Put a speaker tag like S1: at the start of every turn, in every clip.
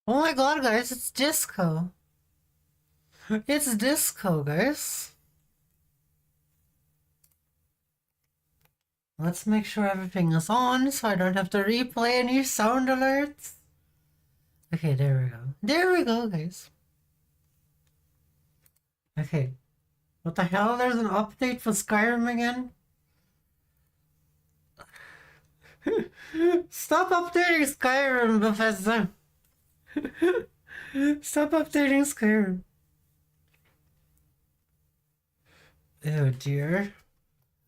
S1: Oh my god, guys, it's disco. It's disco, guys. Let's make sure everything is on so I don't have to replay any sound alerts. Okay, there we go. There we go, guys. Okay. What the hell? There's an update for Skyrim again? Stop updating Skyrim, Bethesda. Stop updating Skyrim. Oh dear.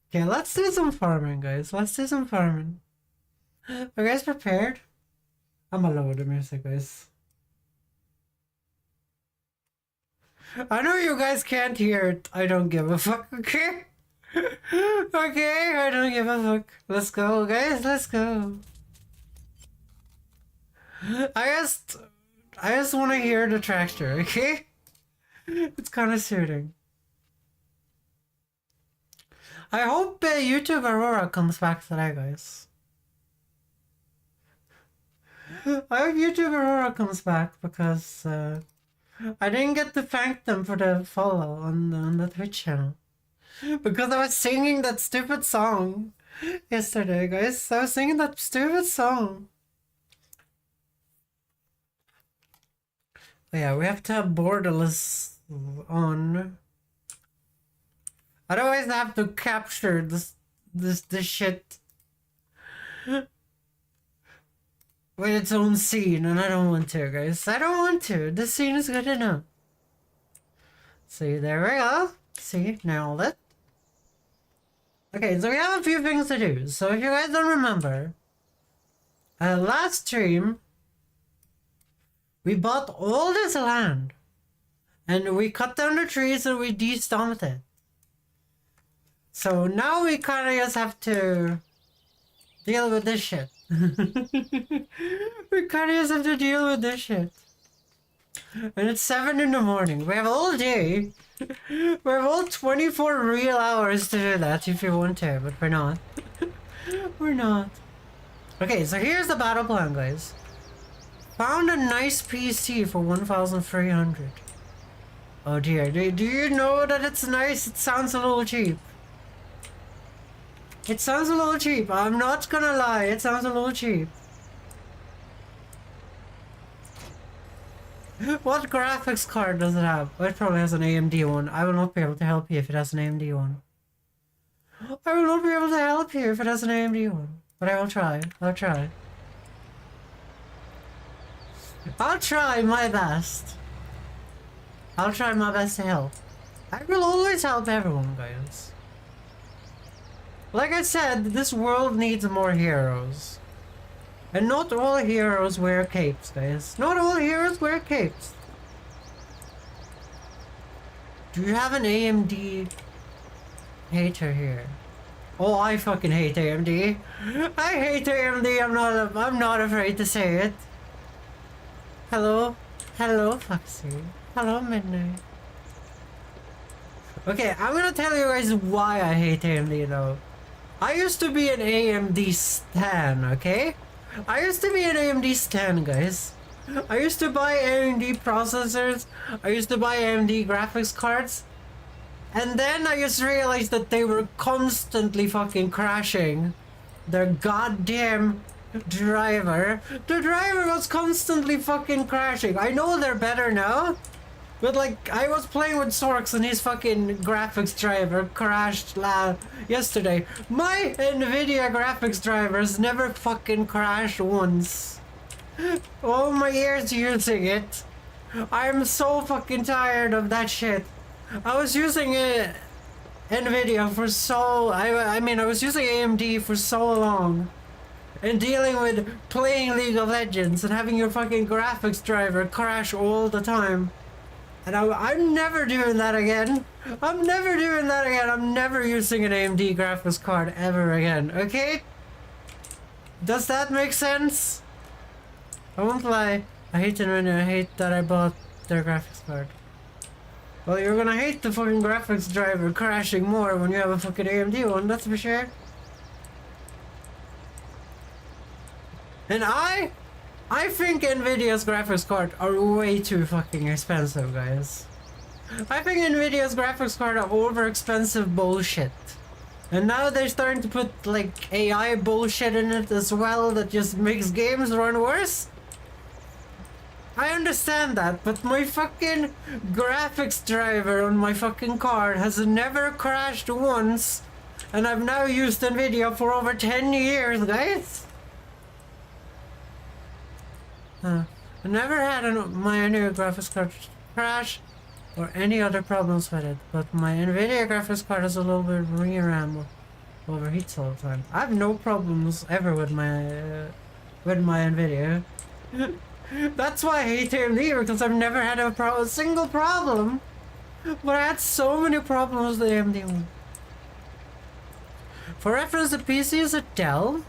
S1: Okay, let's do some farming, guys. Let's do some farming. Are you guys prepared? I'm gonna lower the music, guys. I know you guys can't hear it. I don't give a fuck, okay? Okay, I don't give a fuck. Let's go, guys. Let's go. I just want to hear the tractor, okay? It's kind of soothing. I hope YouTube Aurora comes back today, guys. I hope YouTube Aurora comes back because I didn't get to thank them for the follow on the Twitch channel. Because I was singing that stupid song yesterday, guys. I was singing that stupid song. Oh, yeah, we have to have borderless on. Otherwise, I have to capture this shit with its own scene, and I don't want to, guys. I don't want to. This scene is good enough. See, there we go. See, nailed it. Okay, so we have a few things to do. So if you guys don't remember, last stream, we bought all this land, and we cut down the trees and we de-stomped it. So now we kind of just have to deal with this shit. We kind of just have to deal with this shit. And it's 7 in the morning. We have all day. We have all 24 real hours to do that if you want to, but we're not. We're not. Okay, so here's the battle plan, guys. Found a nice PC for 1,300. Oh dear, do you know that it's nice? It sounds a little cheap. It sounds a little cheap. I'm not gonna lie, it sounds a little cheap. What graphics card does it have? Oh, it probably has an AMD one. I will not be able to help you if it has an AMD one. I will not be able to help you if it has an AMD one. But I will try. I'll try. I'll try my best. I'll try my best to help. I will always help everyone, guys. Like I said, this world needs more heroes. And not all heroes wear capes, guys. Not all heroes wear capes. Do you have an AMD hater here? Oh, I fucking hate AMD. I hate AMD. I'm not afraid to say it. Hello? Hello, Foxy. Hello, Midnight. Okay, I'm gonna tell you guys why I hate AMD though. I used to be an AMD stan, okay? I used to be an AMD stan, guys. I used to buy AMD processors. I used to buy AMD graphics cards. And then I just realized that they were constantly fucking crashing. Their goddamn driver. The driver was constantly fucking crashing. I know they're better now. But like, I was playing with Sorks and his fucking graphics driver crashed yesterday. My NVIDIA graphics drivers never fucking crashed once. Oh, my ears using it. I'm so fucking tired of that shit. I was using NVIDIA for I was using AMD for so long. And dealing with playing League of Legends and having your fucking graphics driver crash all the time. And I'm never doing that again. I'm never doing that again. I'm never using an AMD graphics card ever again, okay? Does that make sense? I won't lie. I hate NVIDIA. I hate that I bought their graphics card. Well, you're gonna hate the fucking graphics driver crashing more when you have a fucking AMD one, that's for sure. And I I think Nvidia's graphics card are way too fucking expensive, guys. I think Nvidia's graphics card are over expensive bullshit. And now they're starting to put like AI bullshit in it as well that just makes games run worse. I understand that, but my fucking graphics driver on my fucking card has never crashed once. And I've now used Nvidia for over 10 years, guys. I never had my new graphics card crash or any other problems with it, but my Nvidia graphics card is a little bit RAM overheats all the time. I have no problems ever with my Nvidia. That's why I hate AMD, because I've never had a single problem, but I had so many problems with the AMD one. For reference, the PC is a Dell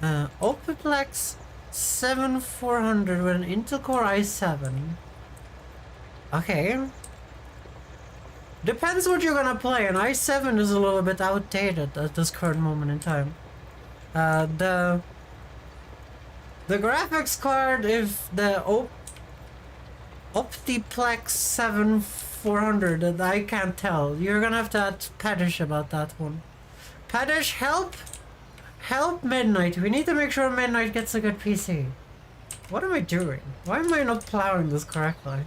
S1: Optiplex 7400 with an Intel Core i7. Okay. Depends what you're gonna play. An i7 is a little bit outdated at this current moment in time. The graphics card, if the Optiplex 7400, that I can't tell. You're gonna have to ask Padish about that one. Padish, help! Help Midnight. We need to make sure Midnight gets a good PC. What am I doing? Why am I not plowing this correctly?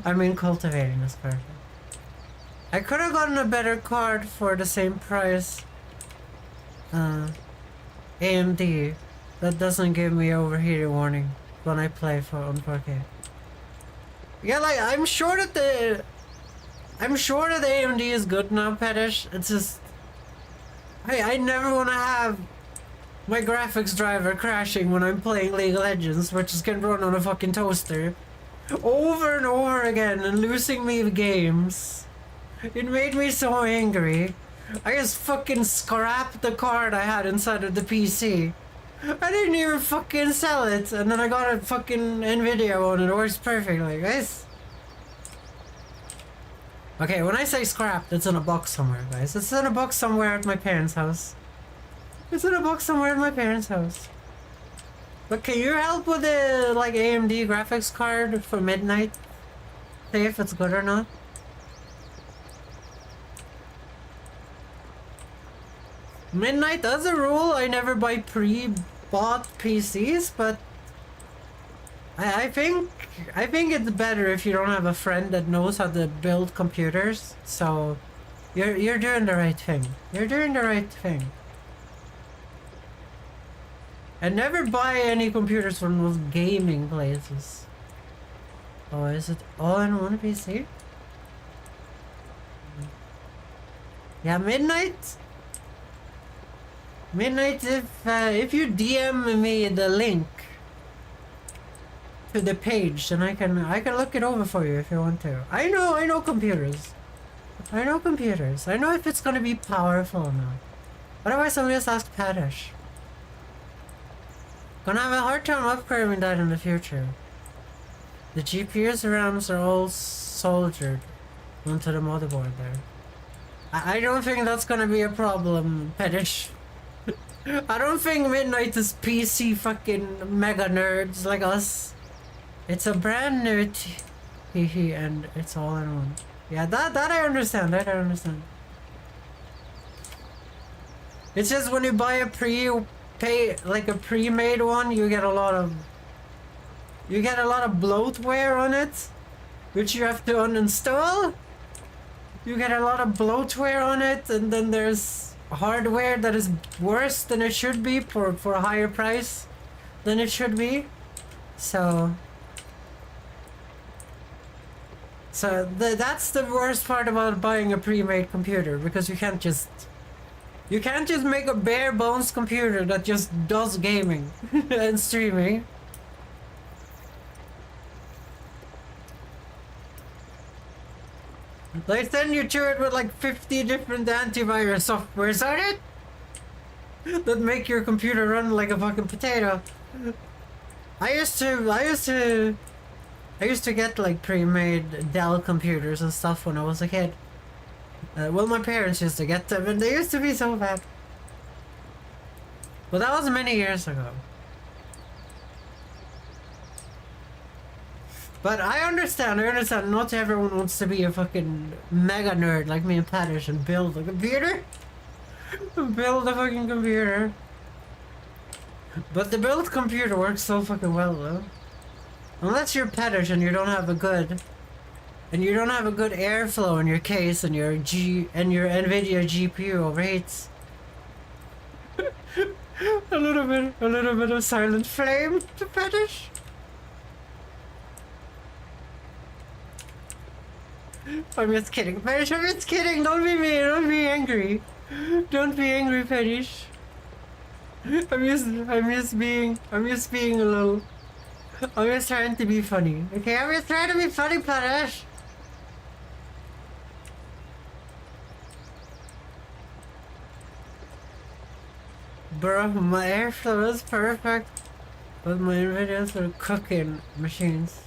S1: I mean cultivating this correctly. I could have gotten a better card for the same price. AMD. That doesn't give me overheating warning when I play on 4K. Yeah, like I'm sure that AMD is good now, Pedish. It's just I never want to have my graphics driver crashing when I'm playing League of Legends, which is can run on a fucking toaster, over and over again and losing me games. It made me so angry. I just fucking scrapped the card I had inside of the PC. I didn't even fucking sell it, and then I got a fucking Nvidia one and it works perfectly, guys. Okay, when I say scrapped, it's in a box somewhere, guys. It's in a box somewhere at my parents' house. It's in a box somewhere at my parents' house. But can you help with the, like, AMD graphics card for Midnight? Say if it's good or not? Midnight, as a rule, I never buy pre-bought PCs, but I think it's better if you don't have a friend that knows how to build computers. So you're doing the right thing. You're doing the right thing. And never buy any computers from those gaming places. Oh, is it all in one PC? Yeah, Midnight. Midnight, if you DM me the link to the page, then I can look it over for you if you want to. I know computers. I know computers. I know if it's gonna be powerful or not. Otherwise, I'll just ask Padish. Gonna have a hard time upgrading that in the future. The GPUs and RAMs are all soldiered onto the motherboard there. I don't think that's gonna be a problem, Pedish. I don't think Midnight is PC fucking mega nerds like us. It's a brand new and it's all in one. Yeah, that I understand. That I understand. It's just when you buy a pre-made one, you get a lot of bloatware on it, which you have to uninstall. You get a lot of bloatware on it, and then there's hardware that is worse than it should be for a higher price than it should be. So that's the worst part about buying a pre-made computer, because you can't just make a bare bones computer that just does gaming and streaming. They send you to it with like 50 different antivirus softwares on it that make your computer run like a fucking potato. I used to get like pre-made Dell computers and stuff when I was a kid. Well, my parents used to get them, and they used to be so bad. But that was many years ago. But I understand, not everyone wants to be a fucking mega nerd like me and Padish and build a computer. Build a fucking computer. But the build computer works so fucking well though. Unless you're Padish and you don't have a good airflow in your case and your Nvidia GPU overheats. a little bit of silent flame to Padish. I'm just kidding, Padish, I'm just kidding. Don't be mean, don't be angry. Don't be angry, Padish. I'm just being a little. I'm just trying to be funny. Okay, I'm just trying to be funny, Padish. Bro, my airflow is perfect, but my Nvidias are cooking machines.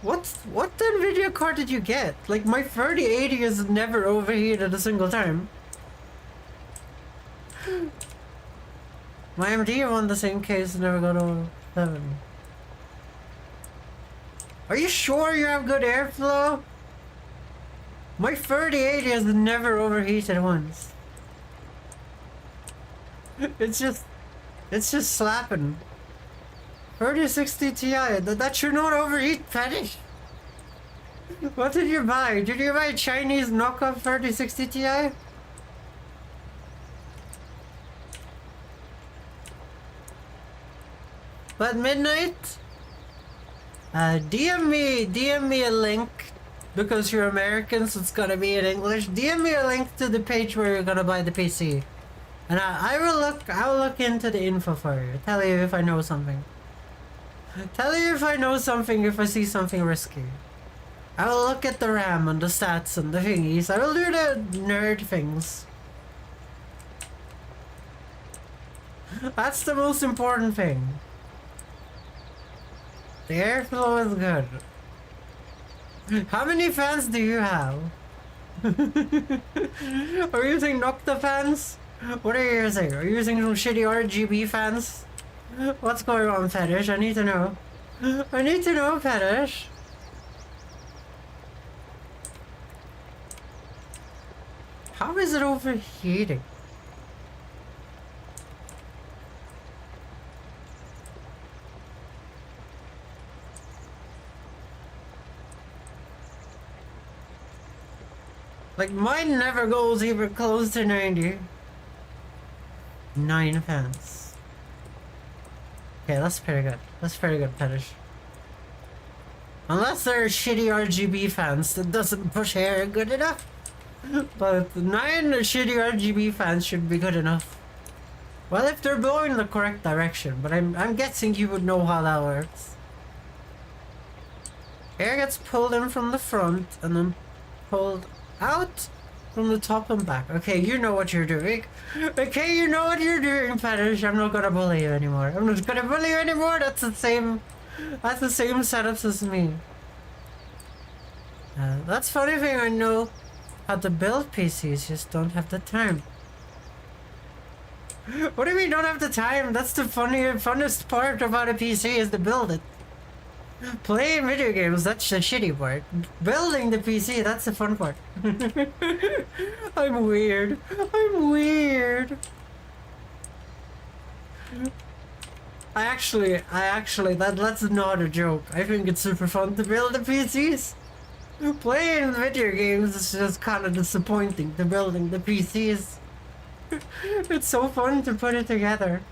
S1: What Nvidia card did you get? Like, my 3080 has never overheated a single time. My AMD won the same case and never got over 7. Are you sure you have good airflow? My 3080 has never overheated once. It's just slapping. 3060 Ti, that should not overheat, Padish. What did you buy? Did you buy a Chinese knockoff 3060 Ti? But midnight? DM me a link, because you're American, so it's gonna be in English. DM me a link to the page where you're gonna buy the PC. And I'll look into the info for you. Tell you if I know something. Tell you if I know something, if I see something risky. I will look at the RAM and the stats and the thingies. I will do the nerd things. That's the most important thing. The airflow is good. How many fans do you have? Are you using Nocta fans? What are you using? Are you using some shitty RGB fans? What's going on, Fetish? I need to know. I need to know, Fetish. How is it overheating? Like, mine never goes even close to 90. 9 fans. Okay, that's pretty good. That's pretty good, Pedish. Unless they're shitty RGB fans that doesn't push air good enough. But 9 shitty RGB fans should be good enough. Well, if they're blowing the correct direction, but I'm guessing you would know how that works. Air gets pulled in from the front and then pulled out from the top and back. Okay, you know what you're doing. Okay, you know what you're doing, Pedish. I'm not gonna bully you anymore. I'm not gonna bully you anymore. That's the same setups as me. That's funny thing. I know how to build PCs, just don't have the time. What do you mean don't have the time? That's the funnest part about a PC is to build it. Playing video games, that's the shitty part. Building the PC, that's the fun part. I'm weird. I'm weird. I actually, that's not a joke. I think it's super fun to build the PCs. Playing video games is just kind of disappointing to building the PCs. It's so fun to put it together.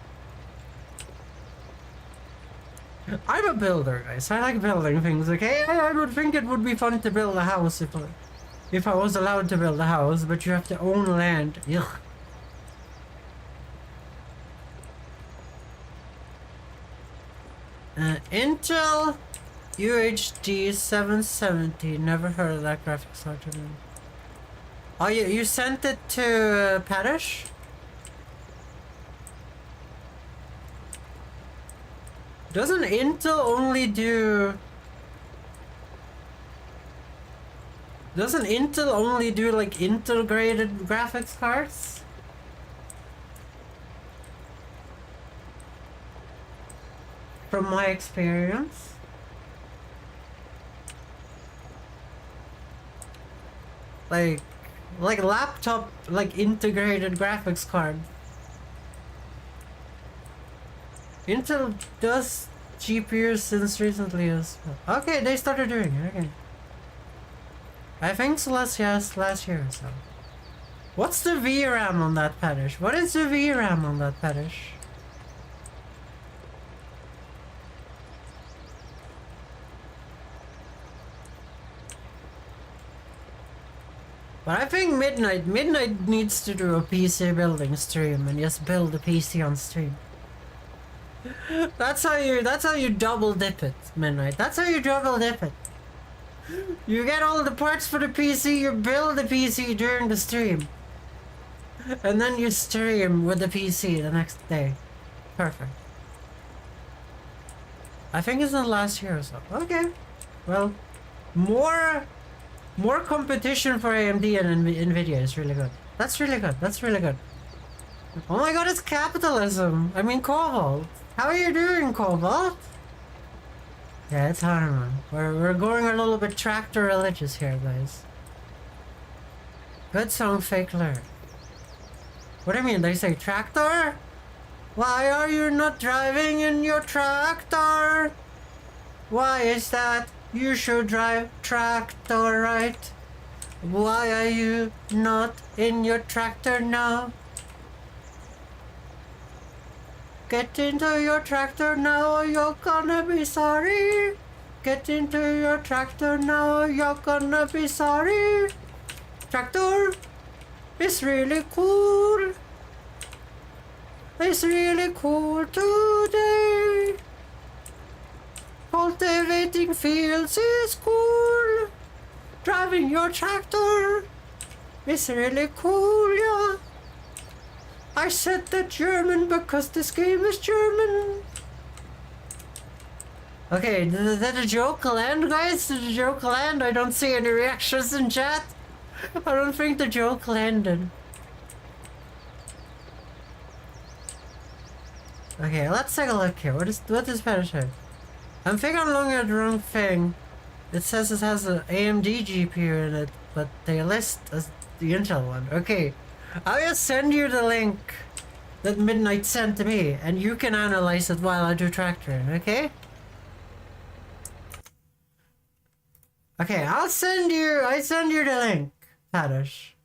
S1: I'm a builder, guys. I like building things, okay? I would think it would be fun to build a house if I was allowed to build a house, but you have to own land. Ugh. Intel UHD 770. Never heard of that graphics card. Oh, you sent it to Padish? Doesn't Intel only do... Doesn't Intel only do like integrated graphics cards? From my experience. Like, like laptop, like integrated graphics card. Intel does GPUs since recently as well. Okay, they started doing it, okay. I think so last year or so. What's the VRAM on that parish? What is the VRAM on that parish? But I think Midnight needs to do a PC building stream and just build a PC on stream. That's how you double dip it, Midnight. That's how you double dip it. You get all the parts for the PC, you build the PC during the stream. And then you stream with the PC the next day. Perfect. I think it's the last year or so. Okay. Well, more competition for AMD and Nvidia is really good. That's really good. That's really good. Oh my god, it's capitalism. I mean, Cobalt. How are you doing, Cobalt? Yeah, it's hard, man. We're going a little bit tractor religious here, guys. Good song, fake lyric. What do you mean? They say tractor? Why are you not driving in your tractor? Why is that? You should drive tractor, right? Why are you not in your tractor now? Get into your tractor now or you're gonna be sorry. Get into your tractor now or you're gonna be sorry. Tractor is really cool. It's really cool today. Cultivating fields is cool. Driving your tractor is really cool, yeah. I said that German because this game is German. Okay, did the joke land, guys? Did the joke land? I don't see any reactions in chat. I don't think the joke landed. Okay, let's take a look here. What is Spanish here? I think I'm looking at the wrong thing. It says it has an AMD GPU in it, but they list as the Intel one. Okay, I'll just send you the link that Midnight sent to me, and you can analyze it while I do tractoring, okay? Okay, I send you the link, Padish.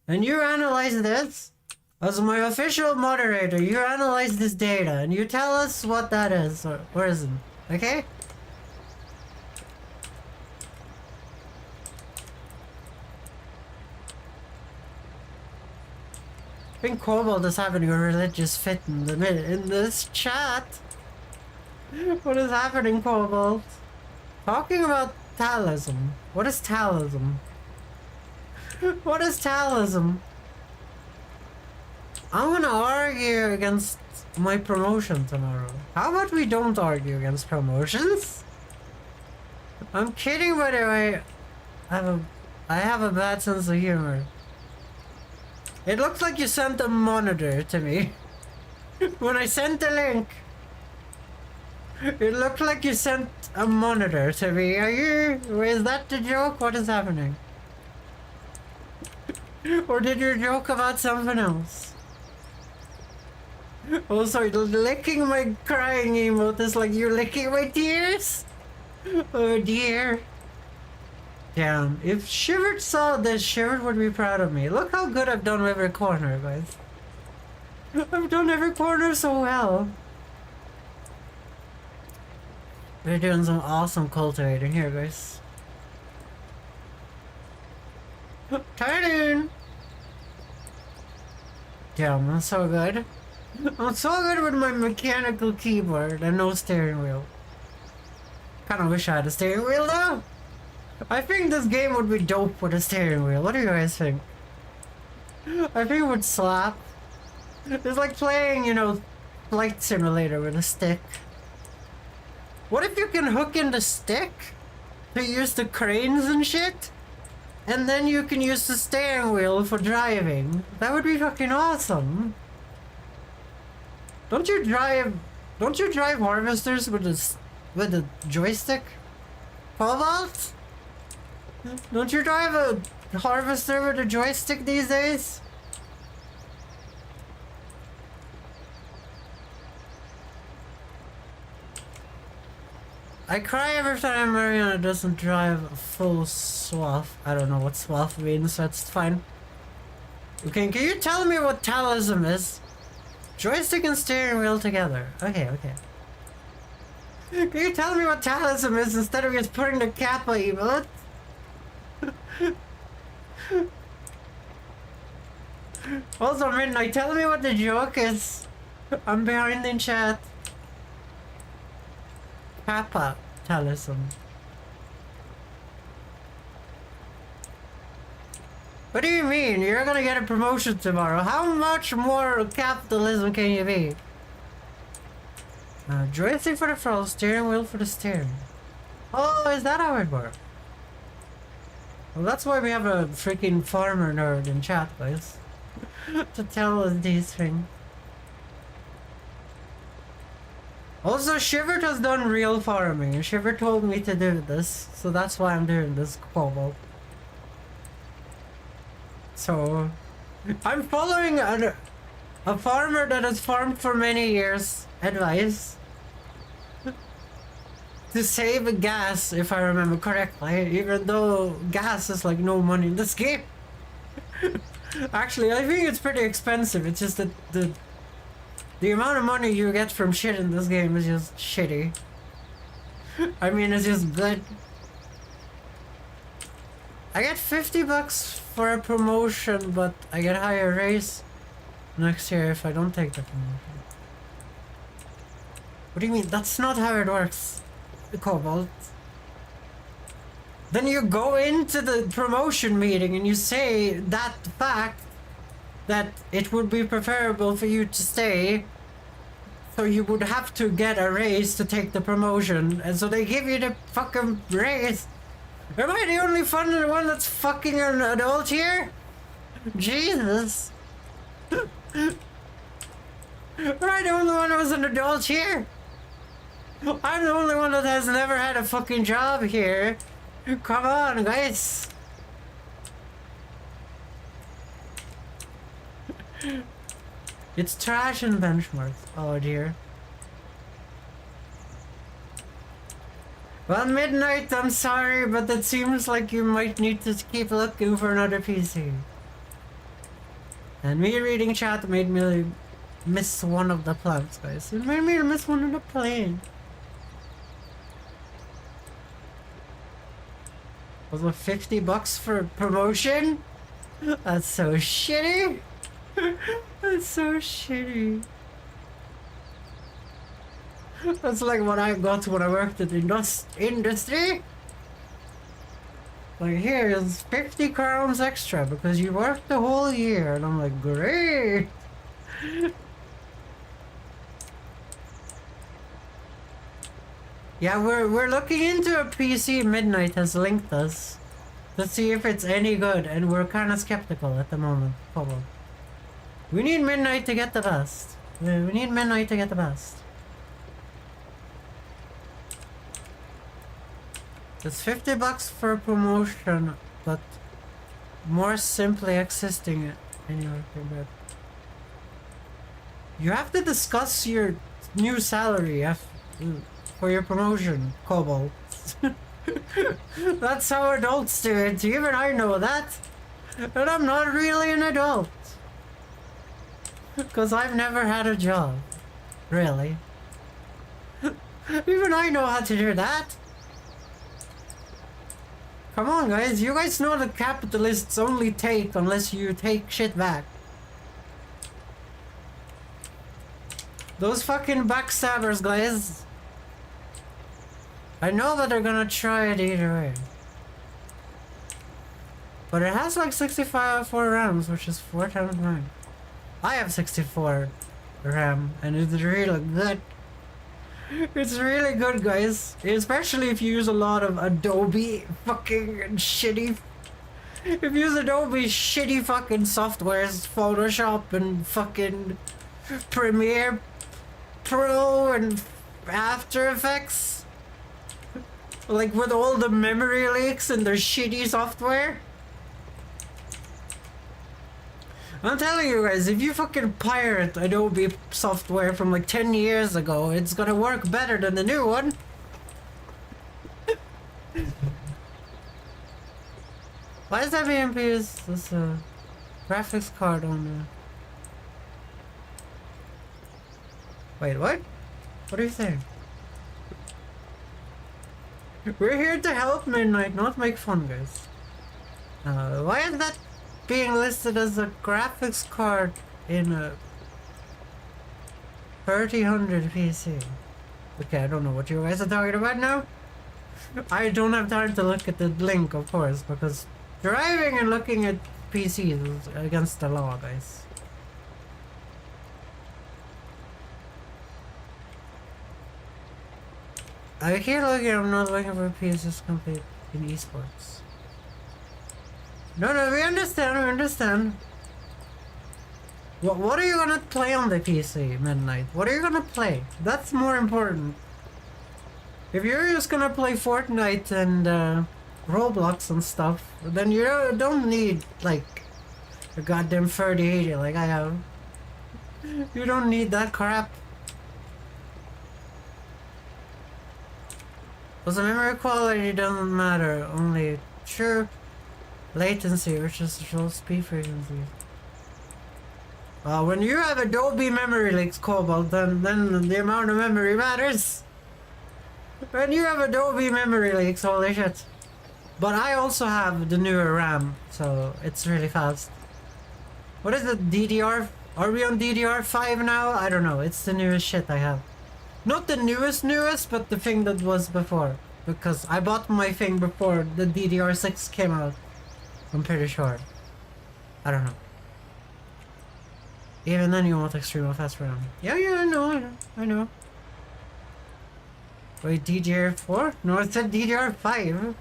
S1: And you analyze this. As my official moderator, you analyze this data, and you tell us what that is, or isn't, okay? I think Cobalt is having a religious fit in this chat. What is happening, Cobalt? Talking about Taoism. What is Taoism? What is Taoism? I'm gonna argue against my promotion tomorrow. How about we don't argue against promotions? I'm kidding, by the way. I have a bad sense of humor. It looks like you sent a monitor to me. When I sent the link, it looked like you sent a monitor to me. Is that the joke? What is happening? Or did you joke about something else? Oh, sorry, licking my crying emote is like you're licking my tears? Oh dear. Damn, if Shivert saw this, Shivert would be proud of me. Look how good I've done every corner, guys. I've done every corner so well. We're doing some awesome cultivating here, guys. Turn in! Damn, I'm so good. I'm so good with my mechanical keyboard and no steering wheel. Kinda wish I had a steering wheel though. I think this game would be dope with a steering wheel. What do you guys think? I think it would slap. It's like playing, you know, Flight Simulator with a stick. What if you can hook in the stick to use the cranes and shit? And then you can use the steering wheel for driving. That would be fucking awesome. Don't you drive harvesters with a joystick? Cobalt? Don't you drive harvester with a joystick these days? I cry every time Mariana doesn't drive a full swath. I don't know what swath means, so it's fine. Okay, can you tell me what taoism is? Joystick and steering wheel together. Okay, okay. Can you tell me what taoism is instead of just putting the kappa emote? Also, Midnight, tell me what the joke is. I'm behind in chat. Kappa taoism. What do you mean? You're gonna get a promotion tomorrow. How much more capitalism can you be? Joystick for the throttle, steering wheel for the steering. Oh, is that how it works? Well, that's why we have a freaking farmer nerd in chat, guys. To tell us these things. Also, Shivert has done real farming. Shivert told me to do this, so that's why I'm doing this quobo. So, I'm following a farmer that has farmed for many years advice to save gas, if I remember correctly, even though gas is like no money in this game. Actually, I think it's pretty expensive. It's just that the amount of money you get from shit in this game is just shitty. I mean, it's just good. I get 50 bucks for a promotion, but I get a higher raise next year if I don't take the promotion. What do you mean? That's not how it works, Cobalt. Then you go into the promotion meeting and you say that fact that it would be preferable for you to stay, so you would have to get a raise to take the promotion, and so they give you the fucking raise. Am I the only one that's fucking an adult here? Jesus. Am I the only one who's an adult here? I'm the only one that has never had a fucking job here. Come on, guys. It's trash and benchmarks. Oh dear. Well, Midnight, I'm sorry, but it seems like you might need to keep looking for another PC. And me reading chat made me miss one of the plants, guys. It made me miss one of the planes. Was it 50 bucks for promotion? That's so shitty. That's so shitty. That's like what I got when I worked at the industry. Like, here's 50 crowns extra because you worked the whole year. And I'm like, great. Yeah, we're looking into a PC. Midnight has linked us to see if it's any good, and we're kind of skeptical at the moment. Hold on. We need Midnight to get the best. We need Midnight to get the best. It's 50 bucks for a promotion, but more simply existing in your favorite. You have to discuss your new salary for your promotion, Cobalt. That's how adults do it. Even I know that. And I'm not really an adult. Because I've never had a job. Really. Even I know how to do that. Come on, guys. You guys know that capitalists only take unless you take shit back. Those fucking backstabbers, guys. I know that they're gonna try it either way. But it has like 64 RAMs, which is 4 times mine. I have 64 RAM, and it's really good. It's really good, guys. Especially if you use a lot of Adobe fucking shitty... If you use Adobe shitty fucking softwares, Photoshop and fucking Premiere Pro and After Effects. Like with all the memory leaks and their shitty software. I'm telling you guys, if you fucking pirate Adobe software from like 10 years ago, it's gonna work better than the new one. Why is that being used as a graphics card on the... Wait, what? What are you saying? We're here to help Midnight, not make fun, guys. Why is that being listed as a graphics card in a 3000 PC? Okay, I don't know what you guys are talking about now. I don't have time to look at the link, of course, because driving and looking at PCs is against the law, guys. I keep looking, I'm not looking for PCs complete in esports. No, we understand, we understand. What are you gonna play on the PC, Midnight? What are you gonna play? That's more important. If you're just gonna play Fortnite and Roblox and stuff, then you don't need, like, a goddamn 3080 like I have. You don't need that crap. Because the memory quality doesn't matter, only true latency, which is the speed frequency. When you have Adobe memory leaks, Cobalt, then the amount of memory matters. When you have Adobe memory leaks, holy shit. But I also have the newer RAM, so it's really fast. What is the DDR? Are we on DDR5 now? I don't know, it's the newest shit I have. Not the newest, but the thing that was before. Because I bought my thing before the DDR6 came out. I'm pretty sure. I don't know. Even then you want extremely fast RAM. Yeah, I know. Wait, DDR4? No, it said DDR5.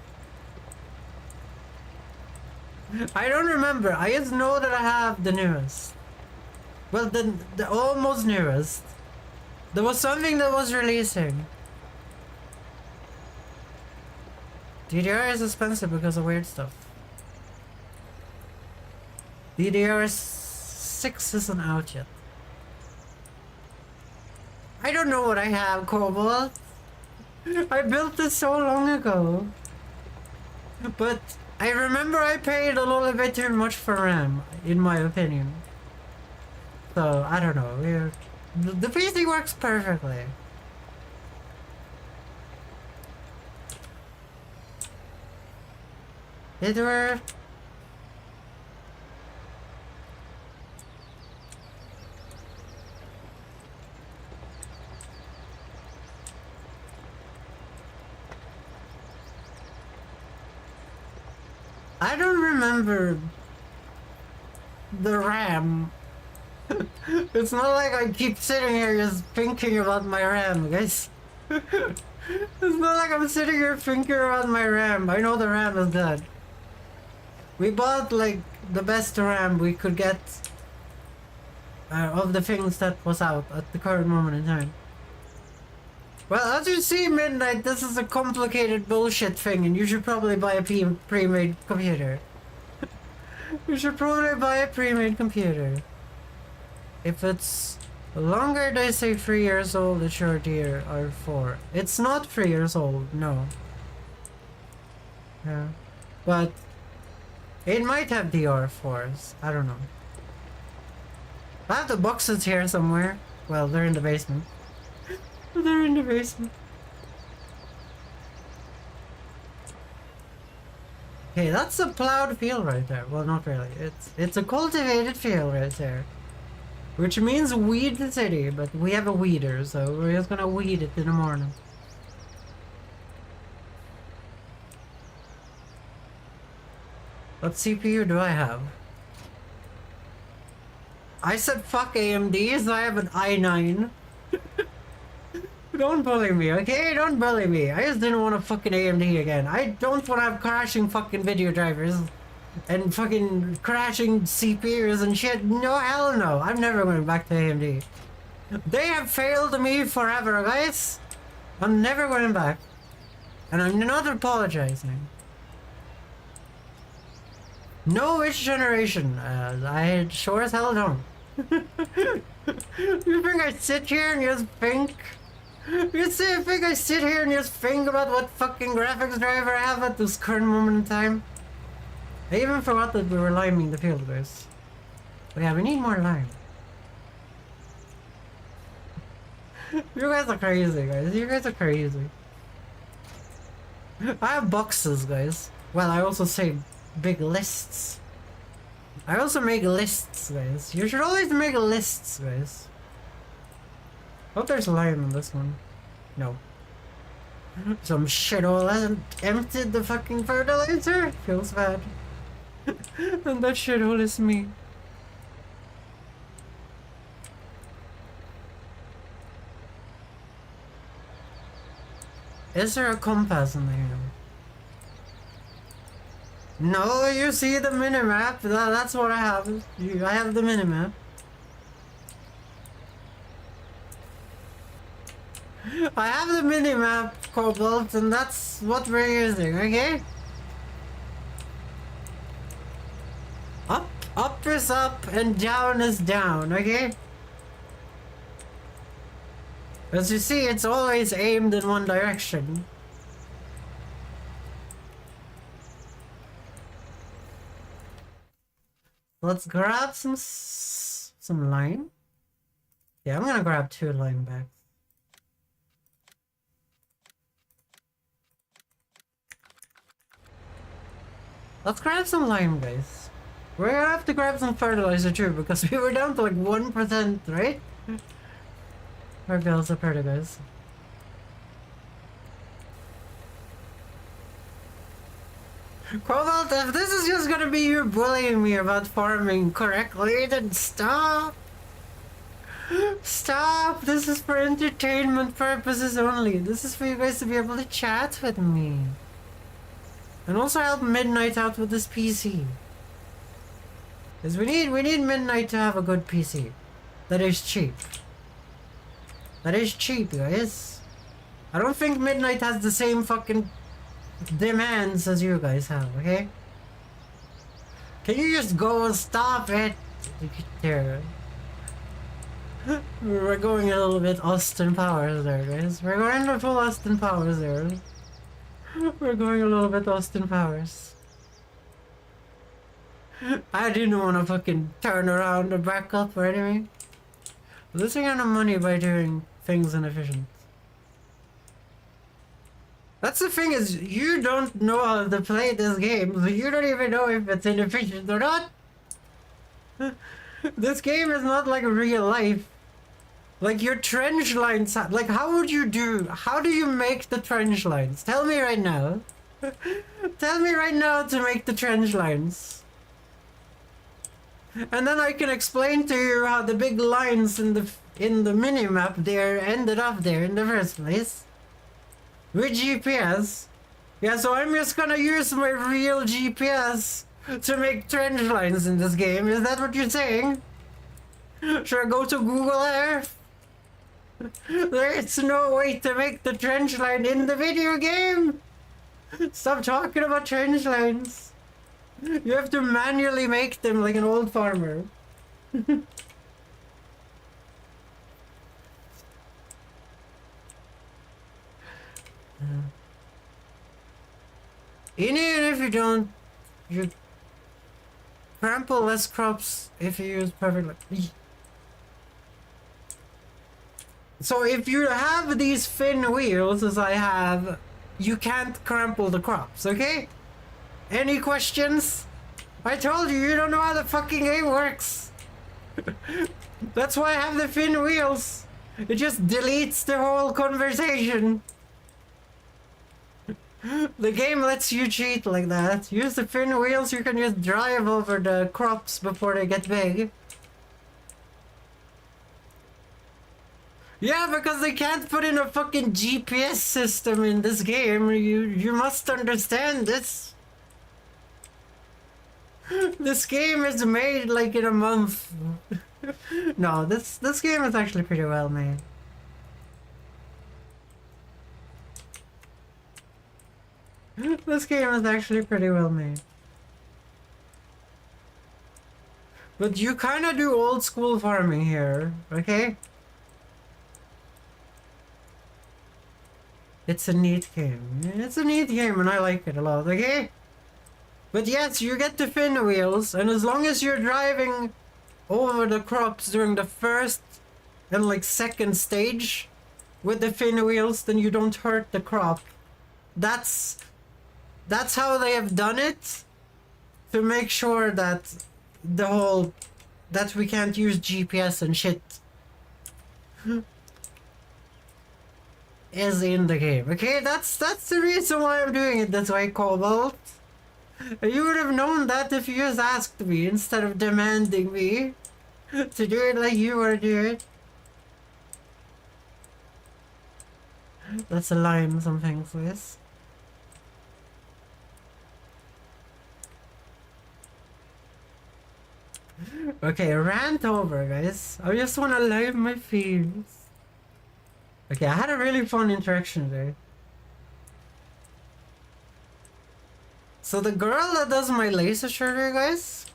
S1: I don't remember. I just know that I have the newest. Well, the almost newest. There was something that was releasing. DDR is expensive because of weird stuff. DDR6 isn't out yet. I don't know what I have, Cobalt. I built this so long ago. But I remember I paid a little bit too much for RAM, in my opinion. So, I don't know. The PC works perfectly. It worked. I don't remember the RAM. It's not like I keep sitting here just thinking about my RAM, guys. It's not like I'm sitting here thinking about my RAM. I know the RAM is dead. We bought like the best RAM we could get of the things that was out at the current moment in time. Well, as you see, Midnight, this is a complicated bullshit thing, and you should probably buy a pre-made computer. You should probably buy a pre-made computer. If it's longer, they say 3 years old, it's sure DR4. It's not 3 years old, no. Yeah. But it might have DR4s, I don't know. I have the boxes here somewhere. Well, they're in the basement. They're in the basement. Okay, that's a plowed field right there. Well, not really. It's a cultivated field right there. Which means weed the city, but we have a weeder, so we're just gonna weed it in the morning. What CPU do I have? I said fuck AMD, so I have an i9. Don't bully me, okay? Don't bully me. I just didn't want a fucking AMD again. I don't want to have crashing fucking video drivers and fucking crashing CPUs and shit. No, hell no. I'm never going back to AMD. They have failed me forever, guys. I'm never going back. And I'm not apologizing. No, which generation? I sure as hell don't. You think I sit here and just think? Think I sit here and just think about what fucking graphics driver I have at this current moment in time? I even forgot that we were liming the field, guys. But yeah, we need more lime. You guys are crazy, guys. You guys are crazy. I have boxes, guys. Well, I also say big lists. I also make lists, guys. You should always make lists, guys. Hope there's lime in this one. No. Some shithole hasn't emptied the fucking fertilizer. Feels bad. And that shithole is me. Is there a compass in there? No, you see the minimap. That's what I have. I have the minimap. I have the minimap, Cobalt, and that's what we're using, okay? Up is up, and down is down, okay? As you see, it's always aimed in one direction. Let's grab some lime. Yeah, I'm gonna grab 2 lime bags. Let's grab some lime, guys. We're gonna have to grab some fertilizer too, because we were down to like 1%, right? Our bills are pretty, guys. Cobalt, if this is just gonna be you bullying me about farming correctly, then stop! Stop! This is for entertainment purposes only. This is for you guys to be able to chat with me. And also help Midnight out with this PC. Because we need Midnight to have a good PC. That is cheap. That is cheap, guys. I don't think Midnight has the same fucking demands as you guys have, okay? Can you just go and stop it? There. We're going a little bit Austin Powers there, guys. We're going to full Austin Powers there. We're going a little bit Austin Powers. I didn't want to fucking turn around and back up or anything. Losing out on money by doing things inefficient. That's the thing, is you don't know how to play this game, so you don't even know if it's inefficient or not. This game is not like real life. Like your trench lines, like how do you make the trench lines? Tell me right now. Tell me right now to make the trench lines. And then I can explain to you how the big lines in the minimap there ended up there in the first place. With GPS. Yeah, so I'm just gonna use my real GPS to make trench lines in this game. Is that what you're saying? Should I go to Google Earth? There's no way to make the trench line in the video game! Stop talking about trench lines. You have to manually make them like an old farmer. Even if you don't, you trample less crops if you use perfect. So if you have these thin wheels, as I have, you can't crumple the crops, okay? Any questions? I told you, you don't know how the fucking game works. That's why I have the thin wheels. It just deletes the whole conversation. The game lets you cheat like that. Use the thin wheels, you can just drive over the crops before they get big. Yeah, because they can't put in a fucking GPS system in this game. You must understand this. This game is made like in a month. No, this game is actually pretty well made. This game is actually pretty well made. But you kind of do old school farming here, okay? It's a neat game. It's a neat game and I like it a lot, okay? But yes, you get the fin wheels, and as long as you're driving over the crops during the first and like second stage with the fin wheels, then you don't hurt the crop. That's how they have done it to make sure that that we can't use GPS and shit is in the game. Okay, that's the reason why I'm doing it this way, Cobalt. You would have known that if you just asked me instead of demanding me to do it like you were doing. Let's align some things, please. Okay, rant over, guys. I just want to live my feels. Okay, I had a really fun interaction there. So the girl that does my laser surgery, guys.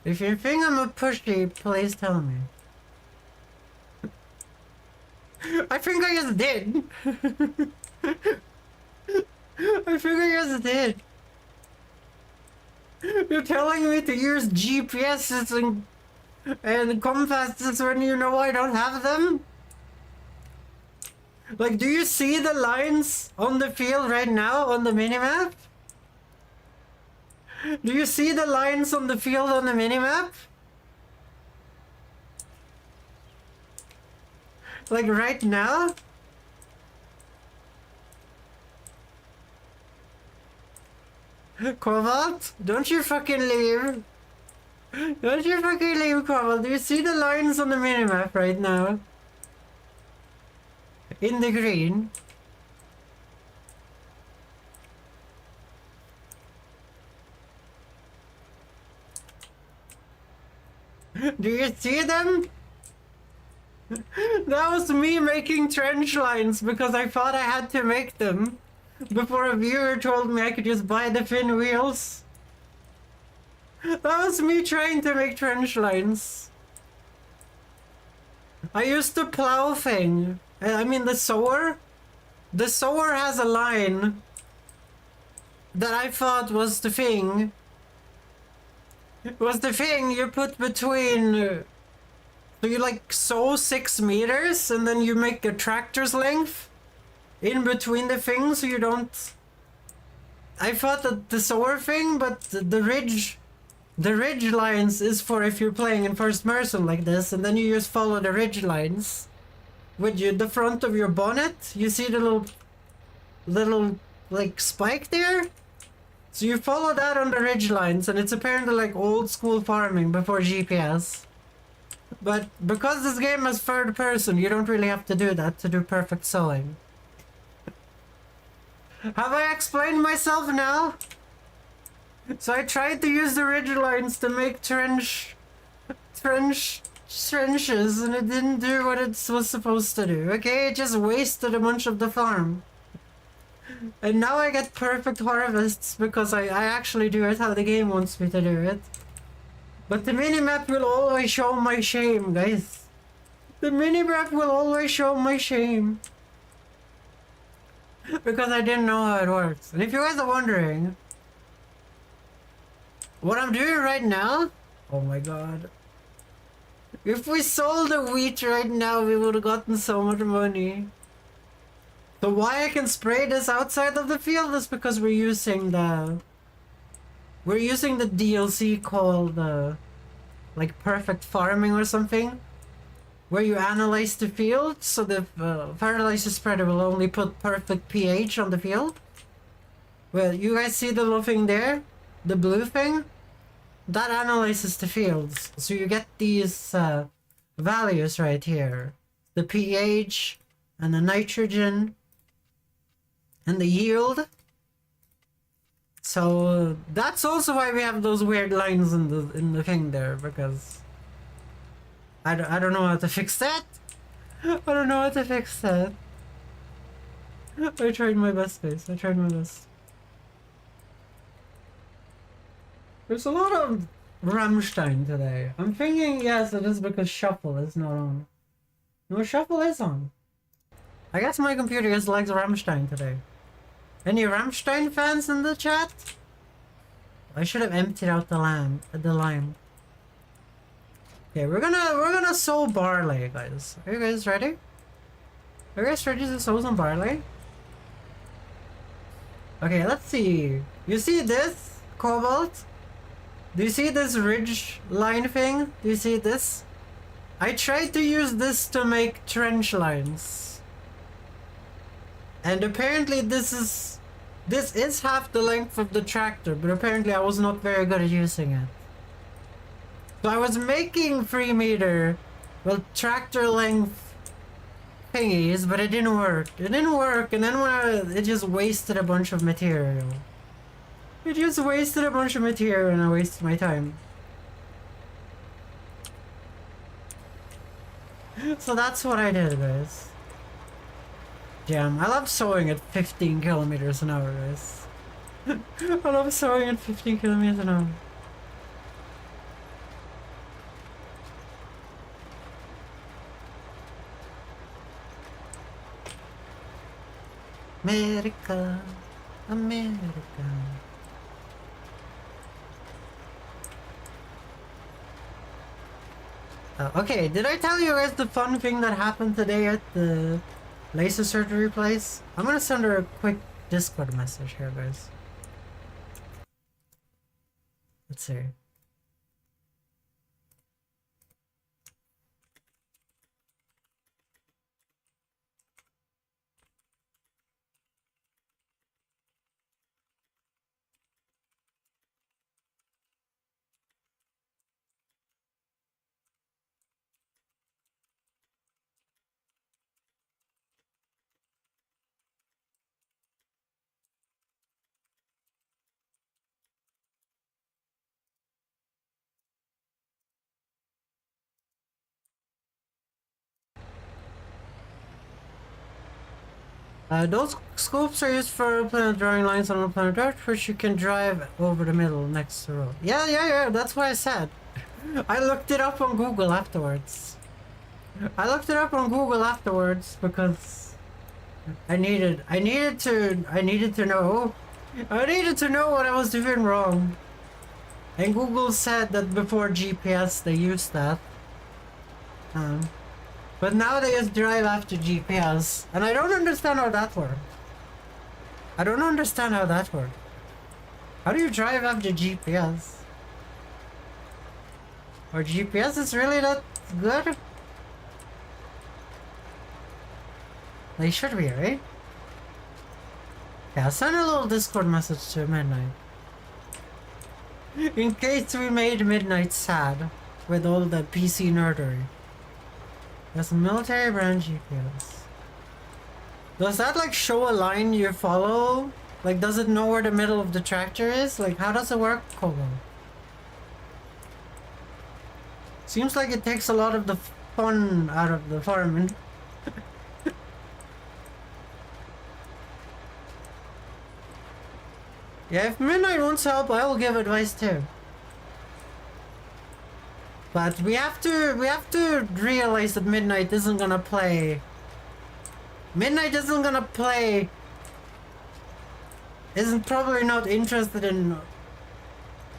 S1: If you think I'm a pushy, please tell me. I think I just did. I think I just did. You're telling me to use GPSs and compasses when you know I don't have them? Like, do you see the lines on the field right now on the minimap? Do you see the lines on the field on the minimap? Like right now? Cobalt, don't you fucking leave. Don't you fucking leave, Cobalt. Do you see the lines on the minimap right now? In the green. Do you see them? That was me making trench lines because I thought I had to make them before a viewer told me I could just buy the fin wheels. That was me trying to make trench lines. I used the plow thing. I mean the sower. The sower has a line that I thought was the thing. It was the thing you put between... So you like sow 6 meters and then you make a tractor's length in between the things so you don't... I thought that the sower thing, but the ridge lines is for if you're playing in first person like this, and then you just follow the ridge lines with the front of your bonnet. You see the little like spike there? So you follow that on the ridge lines, and it's apparently like old school farming before GPS. But because this game is third person, you don't really have to do that to do perfect sewing. Have I explained myself now? So I tried to use the ridge lines to make trenches, and it didn't do what it was supposed to do, okay? It just wasted a bunch of the farm. And now I get perfect harvests because I actually do it how the game wants me to do it. But the minimap will always show my shame, guys. The minimap will always show my shame. Because I didn't know how it works. And if you guys are wondering, what I'm doing right now? Oh my god. If we sold the wheat right now, we would have gotten so much money. So why I can spray this outside of the field is because we're using the DLC called like perfect farming or something, where you analyze the field so the fertilizer spreader will only put perfect pH on the field. Well, you guys see the little thing there? The blue thing? That analyzes the fields. So you get these values right here. The pH and the nitrogen and the yield. So that's also why we have those weird lines in the thing there, because I don't know how to fix that. I don't know how to fix that. I tried my best, guys. I tried my best. There's a lot of Rammstein today. I'm thinking yes, it is because Shuffle is not on. No, Shuffle is on. I guess my computer just likes Rammstein today. Any Rammstein fans in the chat? I should have emptied out the lime. Okay, we're gonna sow barley, guys. Are you guys ready? Are you guys ready to sow some barley? Okay, let's see. You see this, Cobalt? Do you see this ridge line thing? Do you see this? I tried to use this to make trench lines. And apparently this is half the length of the tractor, but apparently I was not very good at using it. So I was making 3 meter, well, tractor length thingies, but it didn't work. It didn't work, and then it just wasted a bunch of material. It just wasted a bunch of material and I wasted my time. So that's what I did, guys. Damn, I love sewing at 15 kilometers an hour, guys. I love sewing at 15 kilometers an hour. America, America. Okay, did I tell you guys the fun thing that happened today at the laser surgery place? I'm gonna send her a quick Discord message here, guys. Let's see. Those scopes are used for planet drawing lines on a planet Earth, which you can drive over the middle next to the road. Yeah, that's what I said. I looked it up on Google afterwards. Because I needed to know what I was doing wrong. And Google said that before GPS they used that. But now they just drive after GPS, and I don't understand how that works. How do you drive after GPS? Or GPS is really that good? They should be, right? Yeah, send a little Discord message to Midnight. In case we made Midnight sad with all the PC nerdery. That's military brand GPS. Does that like show a line you follow? Like, does it know where the middle of the tractor is? Like, how does it work, Kobo? Seems like it takes a lot of the fun out of the farming. Yeah, if Midnight wants help, I will give advice too. But we have to realize that Midnight isn't gonna play. Isn't probably not interested in.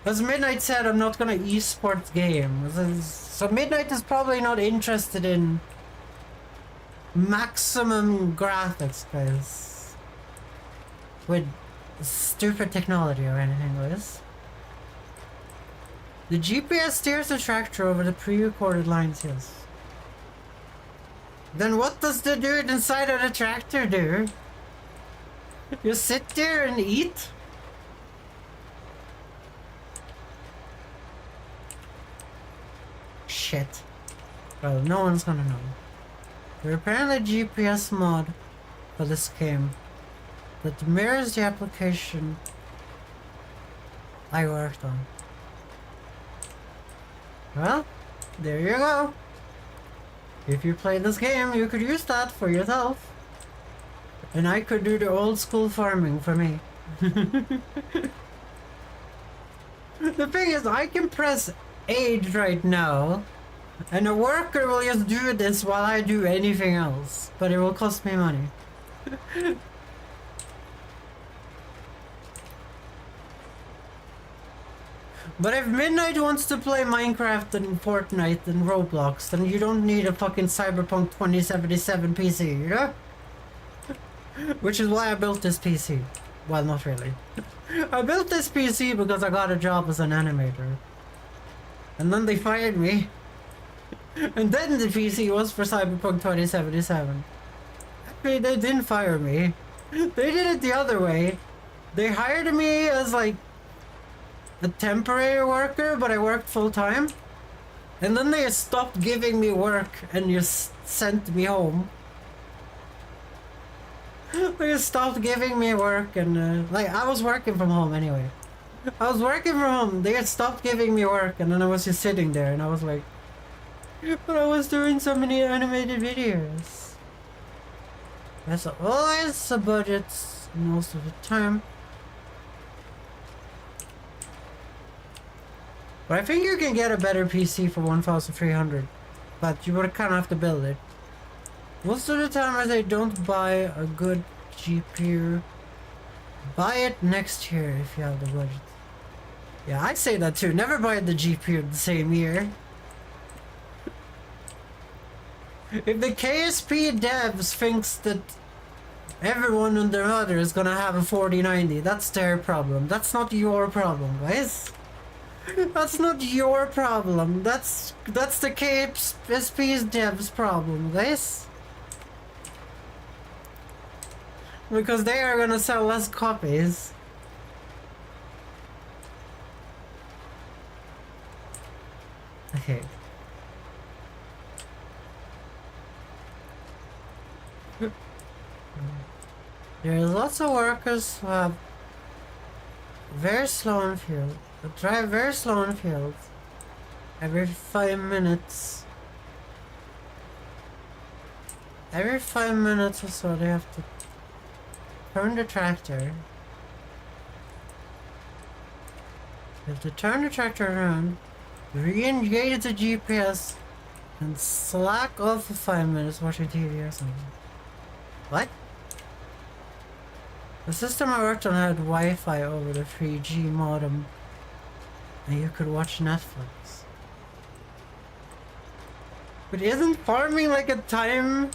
S1: As Midnight said, I'm not gonna esports games. So Midnight is probably not interested in maximum graphics, guys. With stupid technology or anything like this. The GPS steers the tractor over the pre-recorded lines, yes. Then what does the dude inside of the tractor do? You sit there and eat? Shit. Well, no one's gonna know. There's apparently a GPS mod for this game that mirrors the application I worked on. Well, there you go. If you play this game, you could use that for yourself. And I could do the old school farming for me. The thing is, I can press age right now, and a worker will just do this while I do anything else, but it will cost me money. But if Midnight wants to play Minecraft and Fortnite and Roblox, then you don't need a fucking Cyberpunk 2077 PC, you know? Which is why I built this PC. Well, not really. I built this PC because I got a job as an animator. And then they fired me. And then the PC was for Cyberpunk 2077. Actually, they didn't fire me. They did it the other way. They hired me as like a temporary worker, but I worked full time. And then they stopped giving me work and just sent me home. They just stopped giving me work and like I was working from home anyway. I was working from home. They had stopped giving me work and then I was just sitting there and I was like, but I was doing so many animated videos. That's always a budget most of the time. But I think you can get a better PC for 1,300, but you would kind of have to build it. Most of the time I say don't buy a good GPU. Buy it next year if you have the budget. Yeah, I say that too. Never buy the GPU the same year. If the KSP devs thinks that everyone and their mother is gonna have a 4090, that's their problem. That's not your problem, guys. That's not your problem. That's the KSP's devs problem, guys. Because they are gonna sell less copies. Okay. There's lots of workers who have very slow in field. They drive very slow in field. Every 5 minutes. Every 5 minutes or so they have to turn the tractor. You have to turn the tractor around, re-engage the GPS, and slack off for 5 minutes watching TV or something. What? The system I worked on had Wi-Fi over the 3G modem, and you could watch Netflix. But isn't farming like a time...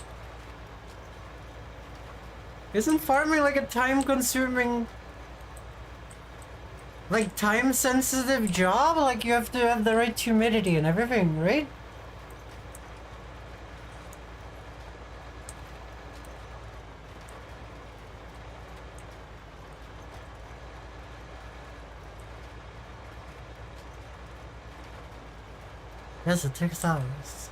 S1: Isn't farming like a time-consuming... like time-sensitive job? Like you have to have the right humidity and everything, right? Yes, it takes hours.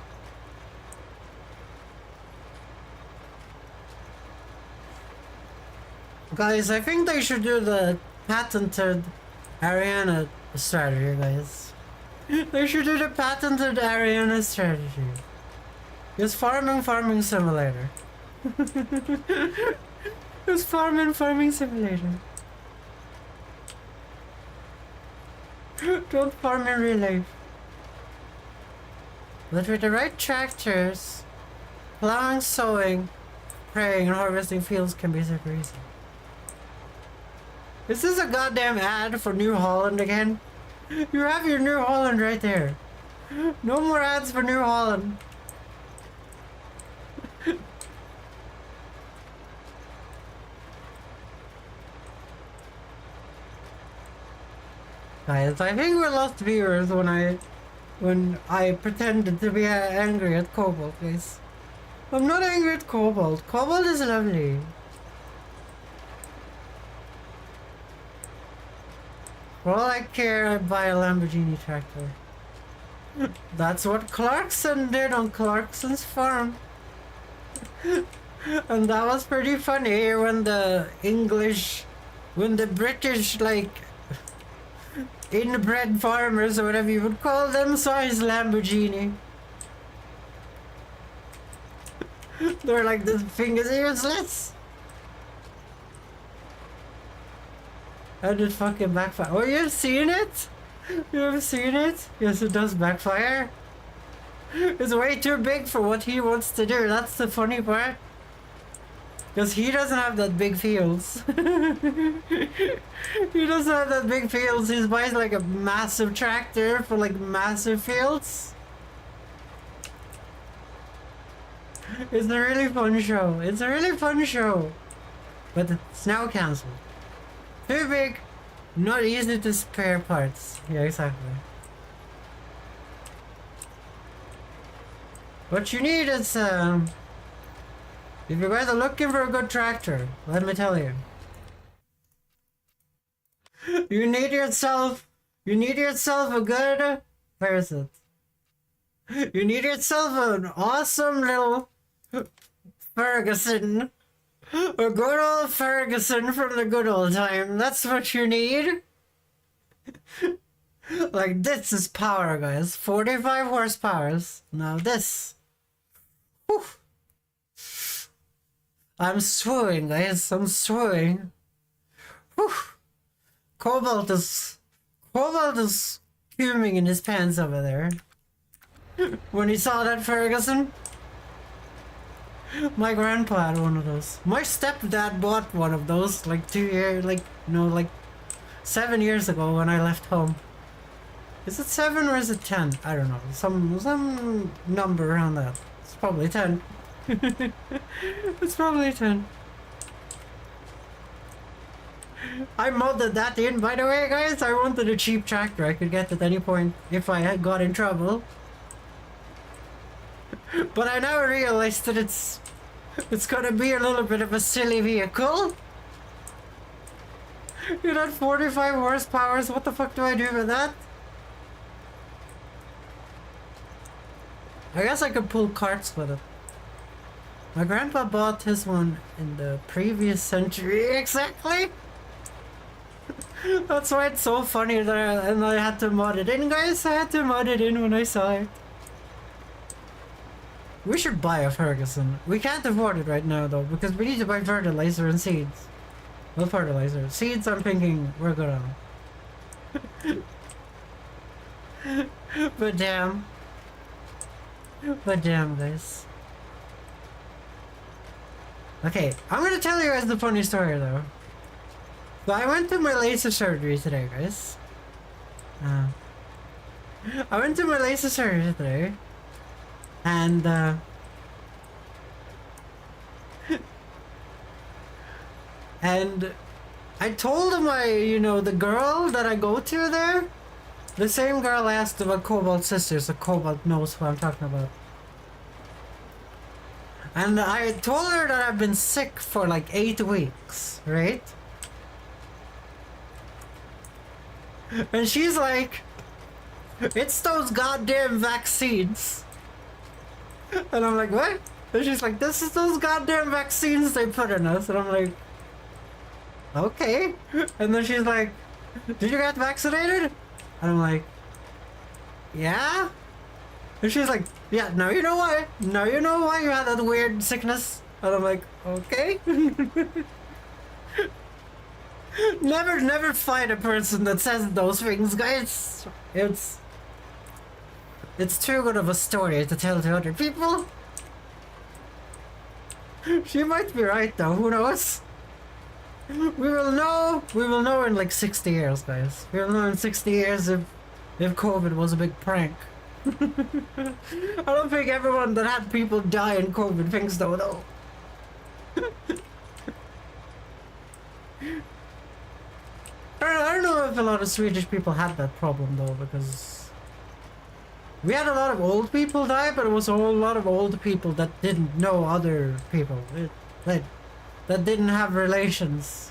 S1: Guys, I think they should do the patented Ariana strategy, guys. They should do the patented Ariana strategy. Just farming simulator. Just farming simulator. Don't farm in real life. But with the right tractors, plowing, sowing, spraying, and harvesting fields can be super easy. Is this a goddamn ad for New Holland again? You have your New Holland right there. No more ads for New Holland. Guys, I think we lost viewers when I pretended to be angry at Cobalt, guys. I'm not angry at Cobalt. Cobalt is lovely. For all I care, I buy a Lamborghini tractor. That's what Clarkson did on Clarkson's farm. And that was pretty funny when the British, like, inbred farmers or whatever you would call them saw his Lamborghini. They're like, this thing is useless. And it fucking backfired. Oh, you've seen it? You ever seen it? Yes, it does backfire. It's way too big for what he wants to do. That's the funny part. Because he doesn't have that big fields. He doesn't have that big fields. He buys like a massive tractor for like massive fields. It's a really fun show. It's a really fun show. But it's now cancelled. Too big. Not easy to spare parts. Yeah, exactly. What you need is, if you guys are looking for a good tractor, let me tell you. You need yourself a good, where is it? You need yourself an awesome little Ferguson. A good old Ferguson from the good old time. That's what you need. Like, this is power, guys. 45 horsepowers. Now this. Whew. I'm swooing, guys. I'm swooing. Whew. Cobalt is fuming in his pants over there. When he saw that Ferguson. My grandpa had one of those. My stepdad bought one of those like 7 years ago when I left home. Is it 7 or is it 10? I don't know. Some number around that. It's probably 10. It's probably 10. I modded that in, by the way, guys. I wanted a cheap tractor I could get at any point if I had got in trouble. But I now realized that it's gonna be a little bit of a silly vehicle. You got 45 horsepowers. What the fuck do I do with that? I guess I could pull carts with it. My grandpa bought his one in the previous century, exactly. That's why it's so funny that I had to mod it in, guys. I had to mod it in when I saw it. We should buy a Ferguson. We can't afford it right now though, because we need to buy fertilizer and seeds. Well, fertilizer. Seeds, I'm thinking we're good on. But damn. But damn, guys. Okay, I'm gonna tell you guys the funny story though. So I went to my laser surgery today, guys. I went to my laser surgery today. And and I told him the girl that I go to there, the same girl asked about Cobalt sisters, so Cobalt knows who I'm talking about. And I told her that I've been sick for like 8 weeks, right? And she's like, it's those goddamn vaccines. And I'm like, what? And she's like, this is those goddamn vaccines they put in us. And I'm like, okay. And then she's like, did you get vaccinated? And I'm like, yeah. And she's like, yeah, now you know why. Now you know why you had that weird sickness. And I'm like, okay. Never fight a person that says those things, guys. It's too good of a story to tell to other people. She might be right though, who knows? We will know in like 60 years, guys. We will know in 60 years if COVID was a big prank. I don't think everyone that had people die in COVID thinks though. I don't know if a lot of Swedish people had that problem though, because we had a lot of old people die, but it was a whole lot of old people that didn't know other people. That didn't have relations,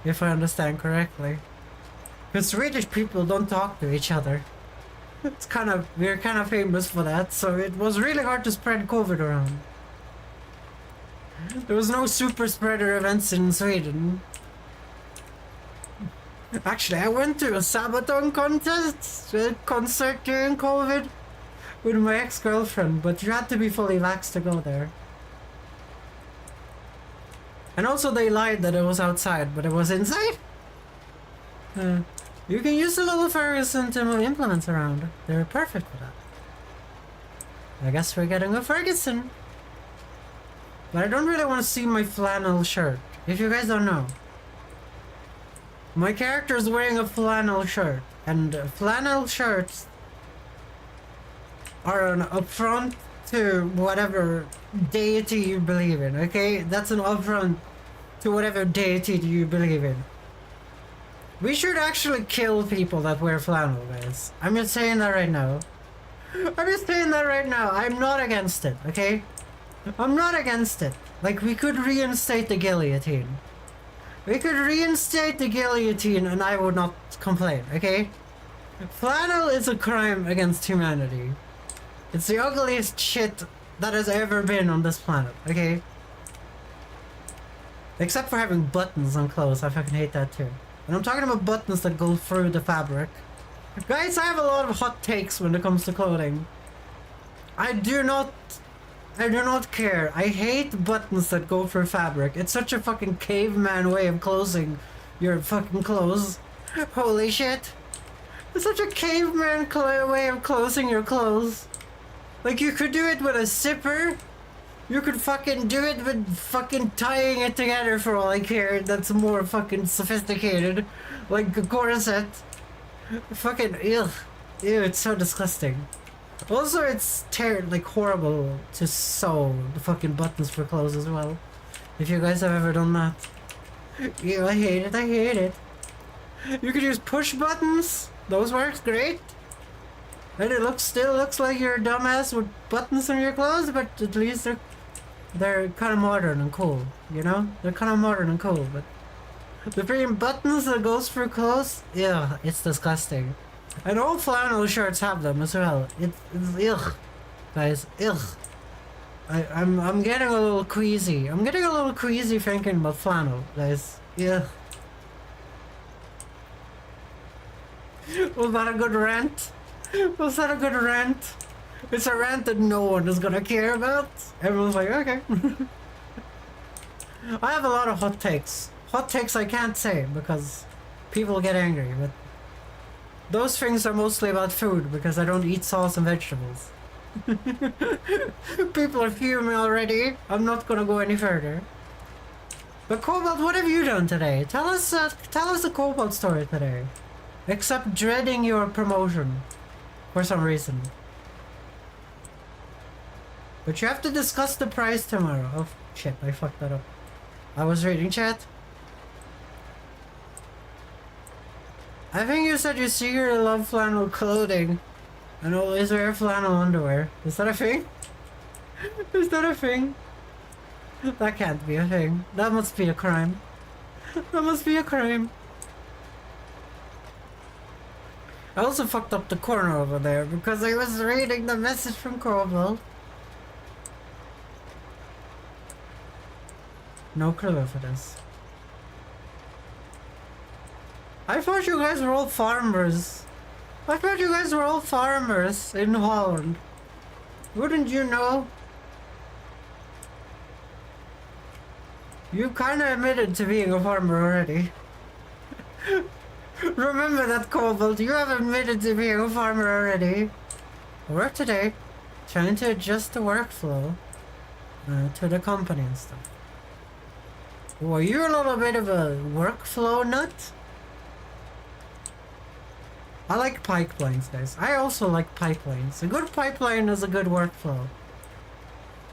S1: if I understand correctly. Because Swedish people don't talk to each other. We're kind of famous for that, so it was really hard to spread COVID around. There was no super spreader events in Sweden. Actually, I went to a Sabaton concert during COVID with my ex-girlfriend, but you had to be fully vaxxed to go there. And also they lied that it was outside, but it was inside. You can use the little Ferguson to move implements around. They're perfect for that. I guess we're getting a Ferguson. But I don't really want to see my flannel shirt. If you guys don't know. My character is wearing a flannel shirt. And flannel shirts are an affront to whatever deity you believe in, okay? That's an affront to whatever deity you believe in. We should actually kill people that wear flannel, guys. I'm just saying that right now. I'm just saying that right now. I'm not against it, okay? I'm not against it. Like, we could reinstate the guillotine. We could reinstate the guillotine and I would not complain, okay? Flannel is a crime against humanity. It's the ugliest shit that has ever been on this planet, okay? Except for having buttons on clothes, I fucking hate that too. And I'm talking about buttons that go through the fabric. Guys, I have a lot of hot takes when it comes to clothing. I do not care. I hate buttons that go through fabric. It's such a fucking caveman way of closing your fucking clothes. Holy shit. It's such a caveman way of closing your clothes. Like, you could do it with a zipper. You could fucking do it with fucking tying it together for all I care. That's more fucking sophisticated. Like a corset. Fucking, ugh. Ew, it's so disgusting. Also, it's like horrible to sew the fucking buttons for clothes as well. If you guys have ever done that. Ew, I hate it, I hate it. You could use push buttons. Those works great. And it still looks like you're a dumbass with buttons on your clothes, but at least they're kind of modern and cool, you know? They're kind of modern and cool, but the freaking buttons that goes through clothes, yeah, it's disgusting. And all flannel shirts have them as well. It's ugh, guys, ugh. I'm getting a little queasy. I'm getting a little queasy thinking about flannel, guys. Yeah. Was that a good rant? Was that a good rant? It's a rant that no one is gonna care about. Everyone's like, okay. I have a lot of hot takes. Hot takes I can't say because people get angry, but those things are mostly about food because I don't eat sauce and vegetables. People are fuming already. I'm not gonna go any further. But Cobalt, what have you done today? Tell us the Cobalt story today. Except dreading your promotion. For some reason. But you have to discuss the price tomorrow. Oh shit, I fucked that up. I was reading chat. I think you said you secretly love flannel clothing and always wear flannel underwear. Is that a thing? Is that a thing? That can't be a thing. That must be a crime. That must be a crime. I also fucked up the corner over there because I was reading the message from Cobalt. No clue for this. I thought you guys were all farmers. I thought you guys were all farmers in Holland. Wouldn't you know? You kinda admitted to being a farmer already. Remember that, Cobalt, you have admitted to being a farmer already. I work today, trying to adjust the workflow to the company and stuff. Well, you're a little bit of a workflow nut. I like pipelines, guys. I also like pipelines. A good pipeline is a good workflow.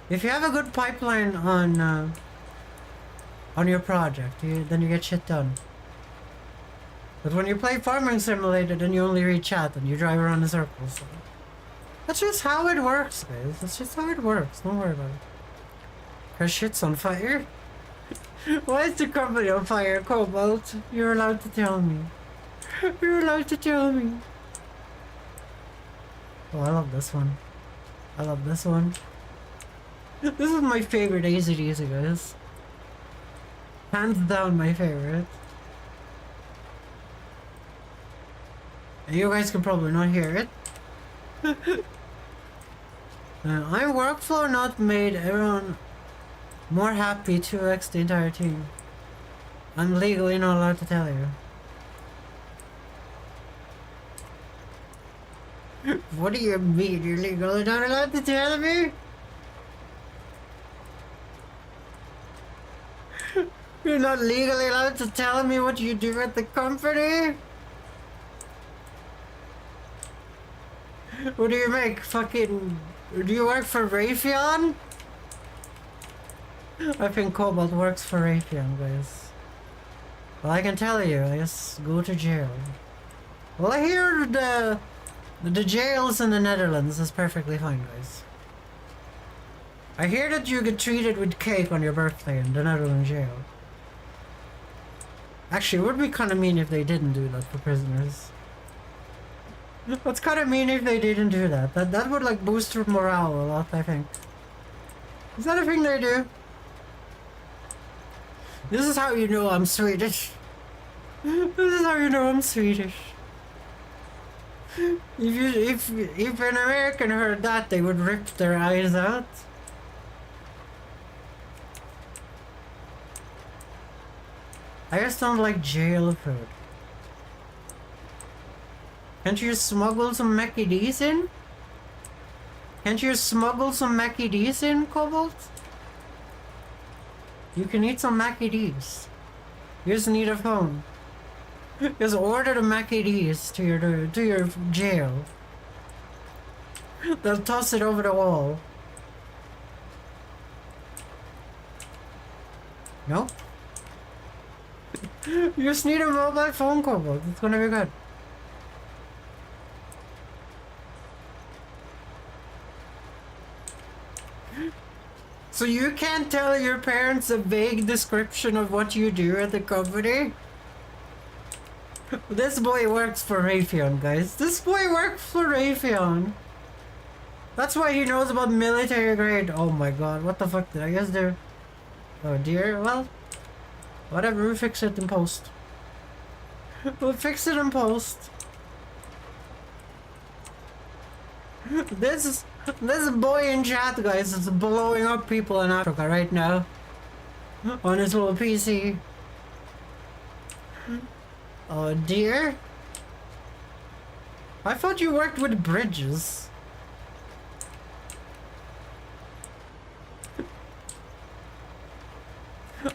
S1: If you have a good pipeline on your project, then you get shit done. But when you play Farming Simulator, then you only read chat and you drive around in circles. So that's just how it works, guys. That's just how it works. Don't worry about it. Cause shit's on fire. Why is the company on fire, Cobalt? You're allowed to tell me. You're allowed to tell me. Oh, I love this one. I love this one. This is my favorite ACDC, guys. Hands down my favorite. You guys can probably not hear it. I'm workflow not made everyone more happy 2x the entire team. I'm legally not allowed to tell you. What do you mean? You're legally not allowed to tell me? You're not legally allowed to tell me what you do at the company? What do you make? Fucking... Do you work for Raytheon? I think Cobalt works for Raytheon, guys. Well, I can tell you, I just go to jail. Well, I hear the jails in the Netherlands is perfectly fine, guys. I hear that you get treated with cake on your birthday in the Netherlands jail. Actually, it would be kind of mean if they didn't do that for prisoners. It's kind of mean if they didn't do that. That would like boost your morale a lot, I think. Is that a thing they do? This is how you know I'm Swedish. This is how you know I'm Swedish. If an American heard that, they would rip their eyes out. I just don't like jail food. Can't you smuggle some Mackie D's in? Can't you smuggle some Mackie D's in, Cobalt? You can eat some Mackie D's. You just need a phone. Just order the Mackie D's to your jail. They'll toss it over the wall. No? You just need a mobile phone, Cobalt. It's gonna be good. So you can't tell your parents a vague description of what you do at the company? This boy works for Raytheon, guys. This boy works for Raytheon. That's why he knows about military grade. Oh my god, what the fuck did I just do? Oh dear, well, whatever, we'll fix it in post. We'll fix it in post. This boy in chat, guys, is blowing up people in Africa right now. On his little PC. Oh dear. I thought you worked with bridges.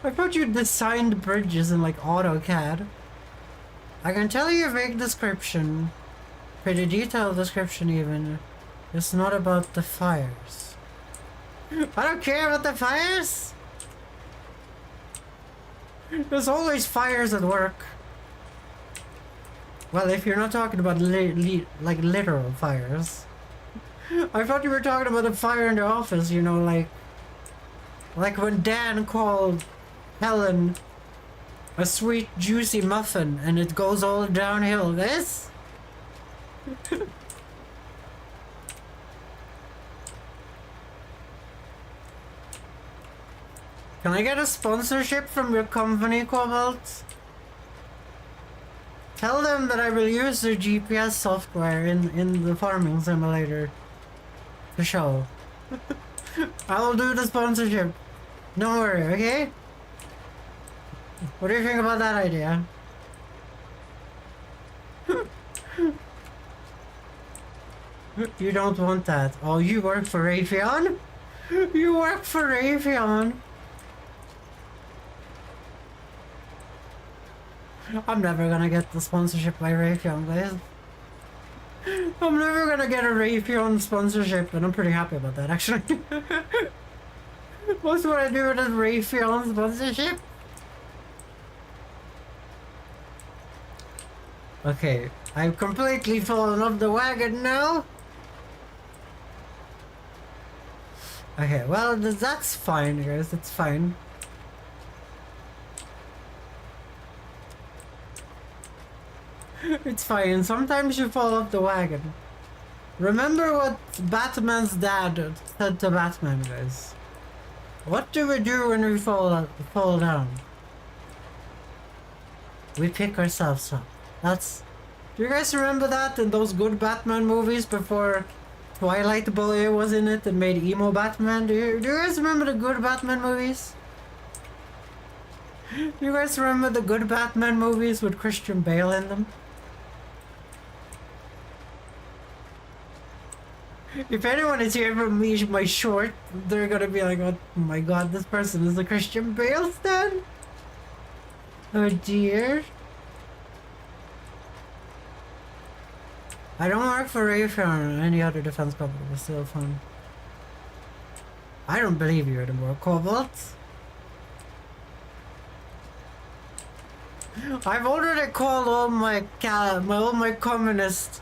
S1: I thought you designed bridges in like AutoCAD. I can tell you a vague description. Pretty detailed description even. It's not about the fires. I don't care about the fires! There's always fires at work. Well, if you're not talking about like literal fires. I thought you were talking about a fire in the office, you know, like when Dan called Helen a sweet juicy muffin and it goes all downhill. This? Can I get a sponsorship from your company, Cobalt? Tell them that I will use their GPS software in the farming simulator to show. I will do the sponsorship. Don't worry, okay? What do you think about that idea? You don't want that. Oh, you work for Raytheon? You work for Raytheon? I'm never gonna get the sponsorship by Raytheon, guys. I'm never gonna get a Raytheon sponsorship, and I'm pretty happy about that, actually. What's what I do with a Raytheon sponsorship? Okay, I've completely fallen off the wagon now. Okay, well, that's fine, guys, that's fine. It's fine, sometimes you fall off the wagon. Remember what Batman's dad said to Batman, guys. What do we do when we fall down? We pick ourselves up. That's... Do you guys remember that in those good Batman movies before Twilight Boy was in it and made emo Batman? Do you guys remember the good Batman movies? Do you guys remember the good Batman movies with Christian Bale in them? If anyone is here from me, my short, they're gonna be like, oh my god, this person is a Christian Bale stan? Oh dear. I don't work for Raytheon or any other defense company, but still fun. I don't believe you anymore, Cobalt. I've already called all my communist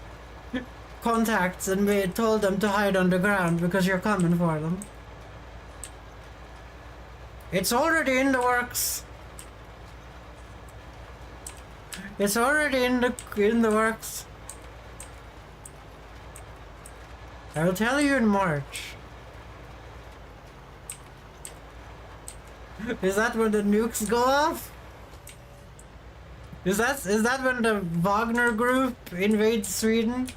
S1: contacts and told them to hide underground because you're coming for them. It's already in the works. It's already in the works. I'll tell you in March. Is that when the nukes go off? Is that when the Wagner group invades Sweden?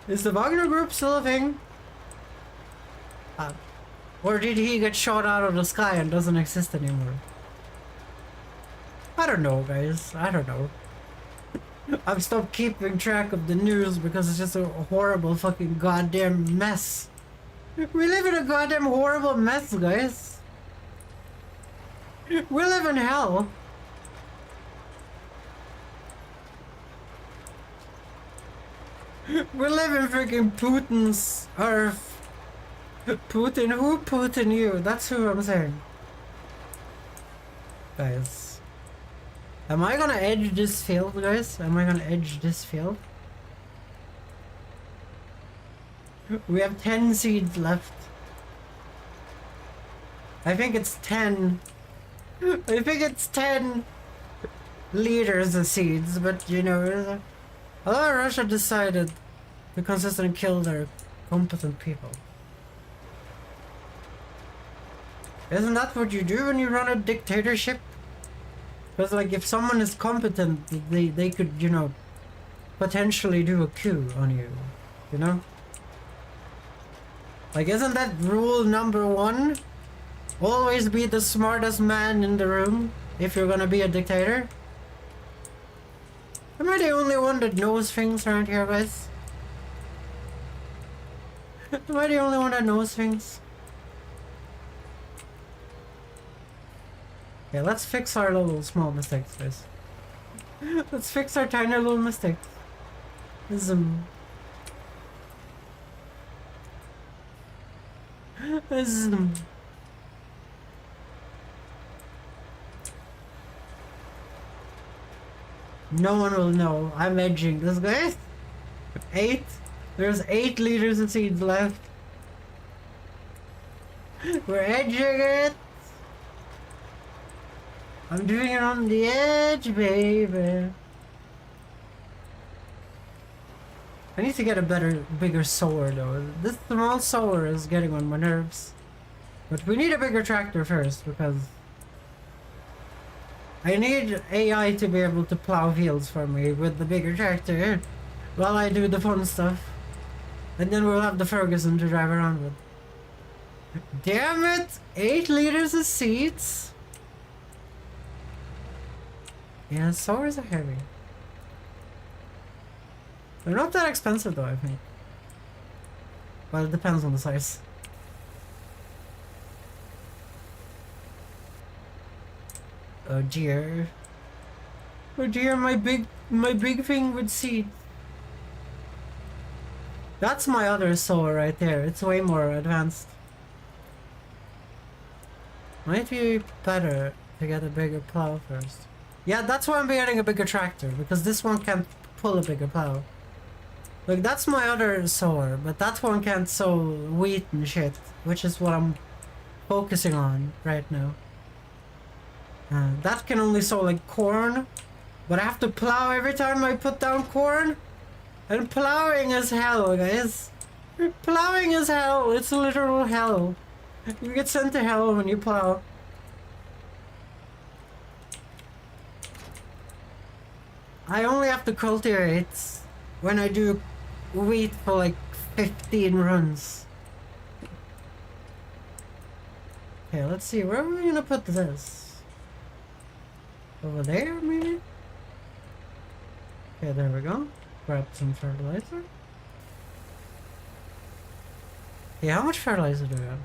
S1: Is the Wagner group still a thing? Or did he get shot out of the sky and doesn't exist anymore? I don't know, guys. I don't know. I've stopped keeping track of the news because it's just a horrible fucking goddamn mess. We live in a goddamn horrible mess, guys. We live in hell. We live in freaking Putin's earth. Putin? Who Putin you? That's who I'm saying. Guys. Am I gonna edge this field, guys? Am I gonna edge this field? We have 10 seeds left. I think it's 10. I think it's 10 liters of seeds, but you know, although Russia decided to consistently kill their competent people. Isn't that what you do when you run a dictatorship? Because like if someone is competent, they could, you know, potentially do a coup on you, you know? Like isn't that rule number 1? Always be the smartest man in the room if you're gonna be a dictator? Am I the only one that knows things around here, guys? Am I the only one that knows things? Yeah, let's fix our little small mistakes, guys. Let's fix our tiny little mistakes. Ism. No one will know. I'm edging this, guys. 8. There's 8 liters of seeds left. We're edging it. I'm doing it on the edge, baby. I need to get a bigger sower though. This small sower is getting on my nerves. But we need a bigger tractor first because I need AI to be able to plow fields for me with the bigger tractor while I do the fun stuff. And then we'll have the Ferguson to drive around with. Damn it! 8 liters of seeds? Yeah, sowers are heavy. They're not that expensive though, I think. Well, it depends on the size. Oh dear. Oh dear, my big thing with seeds. That's my other sower right there. It's way more advanced. Might be better to get a bigger plow first. Yeah, that's why I'm getting a bigger tractor, because this one can't pull a bigger plow. Look, that's my other sower, but that one can't sow wheat and shit, which is what I'm focusing on right now. That can only sow like corn, but I have to plow every time I put down corn. And plowing is hell, guys. Plowing is hell. It's literal hell. You get sent to hell when you plow. I only have to cultivate when I do wheat for like 15 runs. Okay, let's see. Where are we gonna put this? Over there, maybe? Okay, there we go. Grab some fertilizer. Okay, how much fertilizer do we have?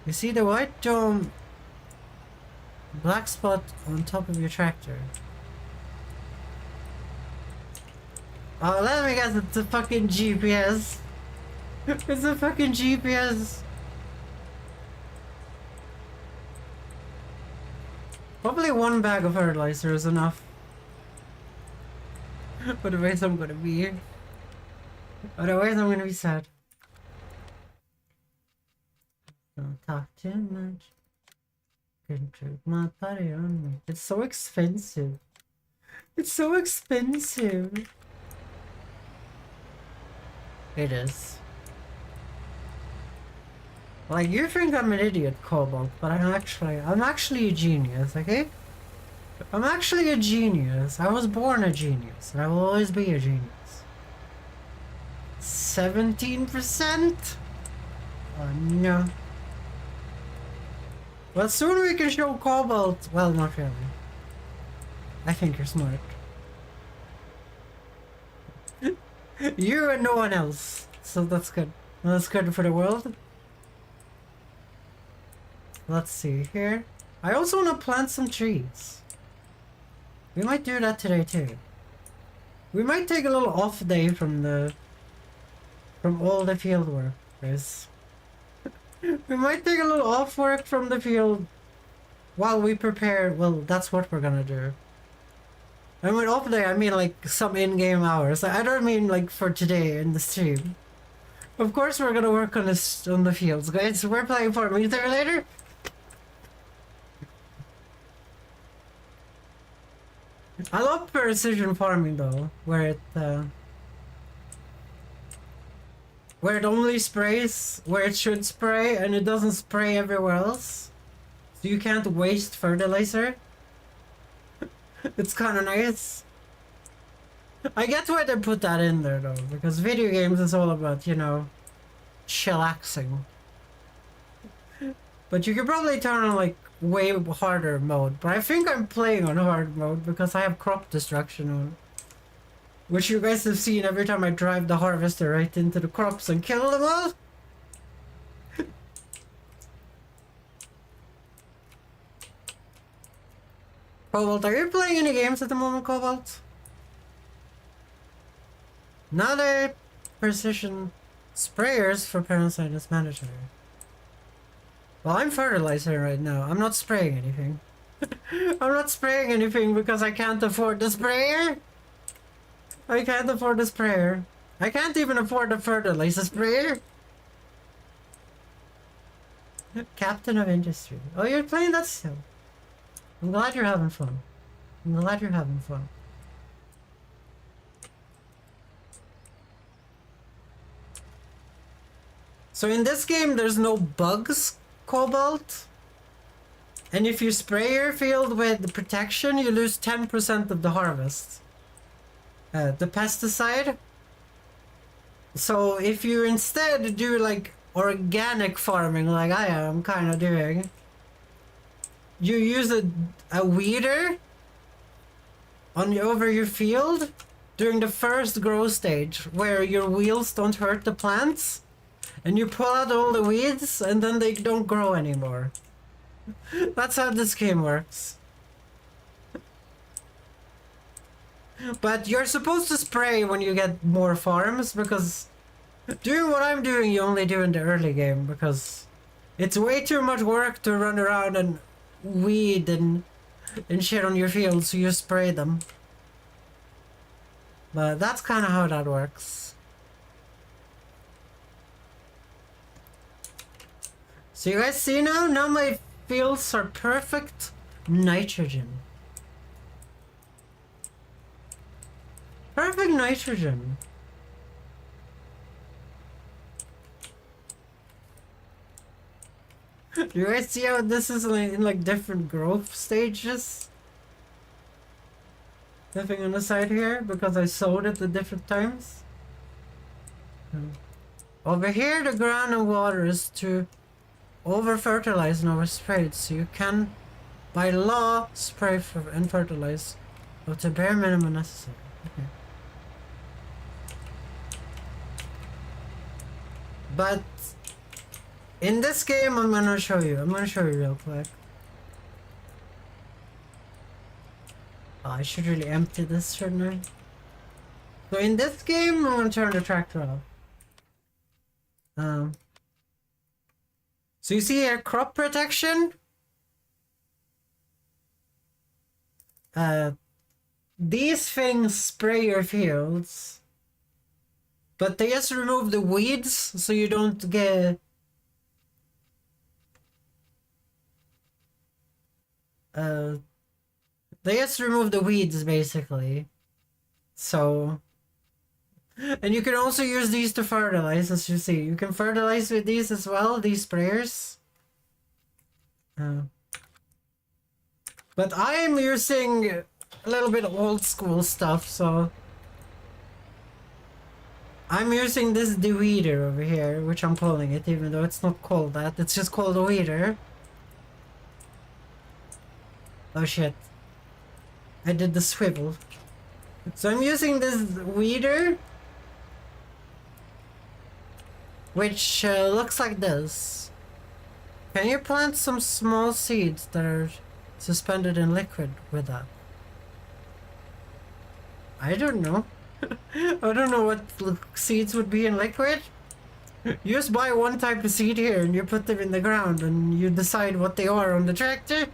S1: You see the white dome, black spot on top of your tractor. Oh, let me guess, it's a fucking GPS. It's a fucking GPS. Probably one bag of fertilizer is enough. Otherwise I'm gonna be... Otherwise I'm gonna be sad. Don't talk too much. Control my body on me. It's so expensive. It's so expensive. It is. Like, you think I'm an idiot, Cobalt, but I'm actually a genius, okay? I'm actually a genius. I was born a genius, and I will always be a genius. 17%? Oh no. Well, soon we can show Cobalt. Well, not really. I think you're smart. You and no one else. So that's good. That's good for the world. Let's see here. I also want to plant some trees. We might do that today too. We might take a little off day from all the field work, guys. We might take a little off work from the field while we prepare. Well, that's what we're gonna do. And with off day, I mean like some in-game hours. I don't mean like for today in the stream. Of course, we're gonna work on this on the fields, guys. We're playing Farming Simulator. I love precision farming though, where it only sprays where it should spray and it doesn't spray everywhere else. So you can't waste fertilizer. It's kind of nice. I get why they put that in there though, because video games is all about, you know, chillaxing. But you could probably turn on like way harder mode, but I think I'm playing on hard mode because I have crop destruction on, which you guys have seen every time I drive the harvester right into the crops and kill them all. Cobalt, are you playing any games at the moment, Cobalt? Another precision sprayers for parasite is mandatory. Well, I'm fertilizing right now. I'm not spraying anything. I'm not spraying anything because I can't afford the sprayer. I can't afford the sprayer. I can't even afford the fertilizer sprayer. Captain of Industry. Oh, you're playing that still. I'm glad you're having fun. I'm glad you're having fun. So in this game, there's no bugs, Cobalt. And if you spray your field with the protection, you lose 10% of the harvest. The pesticide. So if you instead do like organic farming like I am kind of doing, you use a weeder over your field during the first grow stage where your wheels don't hurt the plants, and you pull out all the weeds and then they don't grow anymore. That's how this game works. But you're supposed to spray when you get more farms, because doing what I'm doing you only do in the early game, because it's way too much work to run around and weed and shit on your field, so you spray them. But that's kind of how that works. So you guys see now? Now my fields are perfect nitrogen. Perfect nitrogen. Do you guys see how this is in like different growth stages? Nothing on the side here because I sowed it at different times. Over here the ground and water is to over fertilize and over spray it, so you can by law spray and fertilize up to bare minimum necessary. Okay. But In this game, I'm gonna show you. I'm gonna show you real quick. Oh, I should really empty this, shouldn't I? So in this game, I'm gonna turn the tractor off. So you see here, crop protection? These things spray your fields. But they just remove the weeds, so you don't get... They just remove the weeds, basically. So... And you can also use these to fertilize, as you see. You can fertilize with these as well, these sprayers. But I'm using a little bit old school stuff, so... I'm using this de-weeder over here, which I'm calling it, even though it's not called that. It's just called a weeder. Oh shit. I did the swivel. So I'm using this weeder, which looks like this. Can you plant some small seeds that are suspended in liquid with that? I don't know. I don't know what seeds would be in liquid. You just buy one type of seed here and you put them in the ground and you decide what they are on the tractor.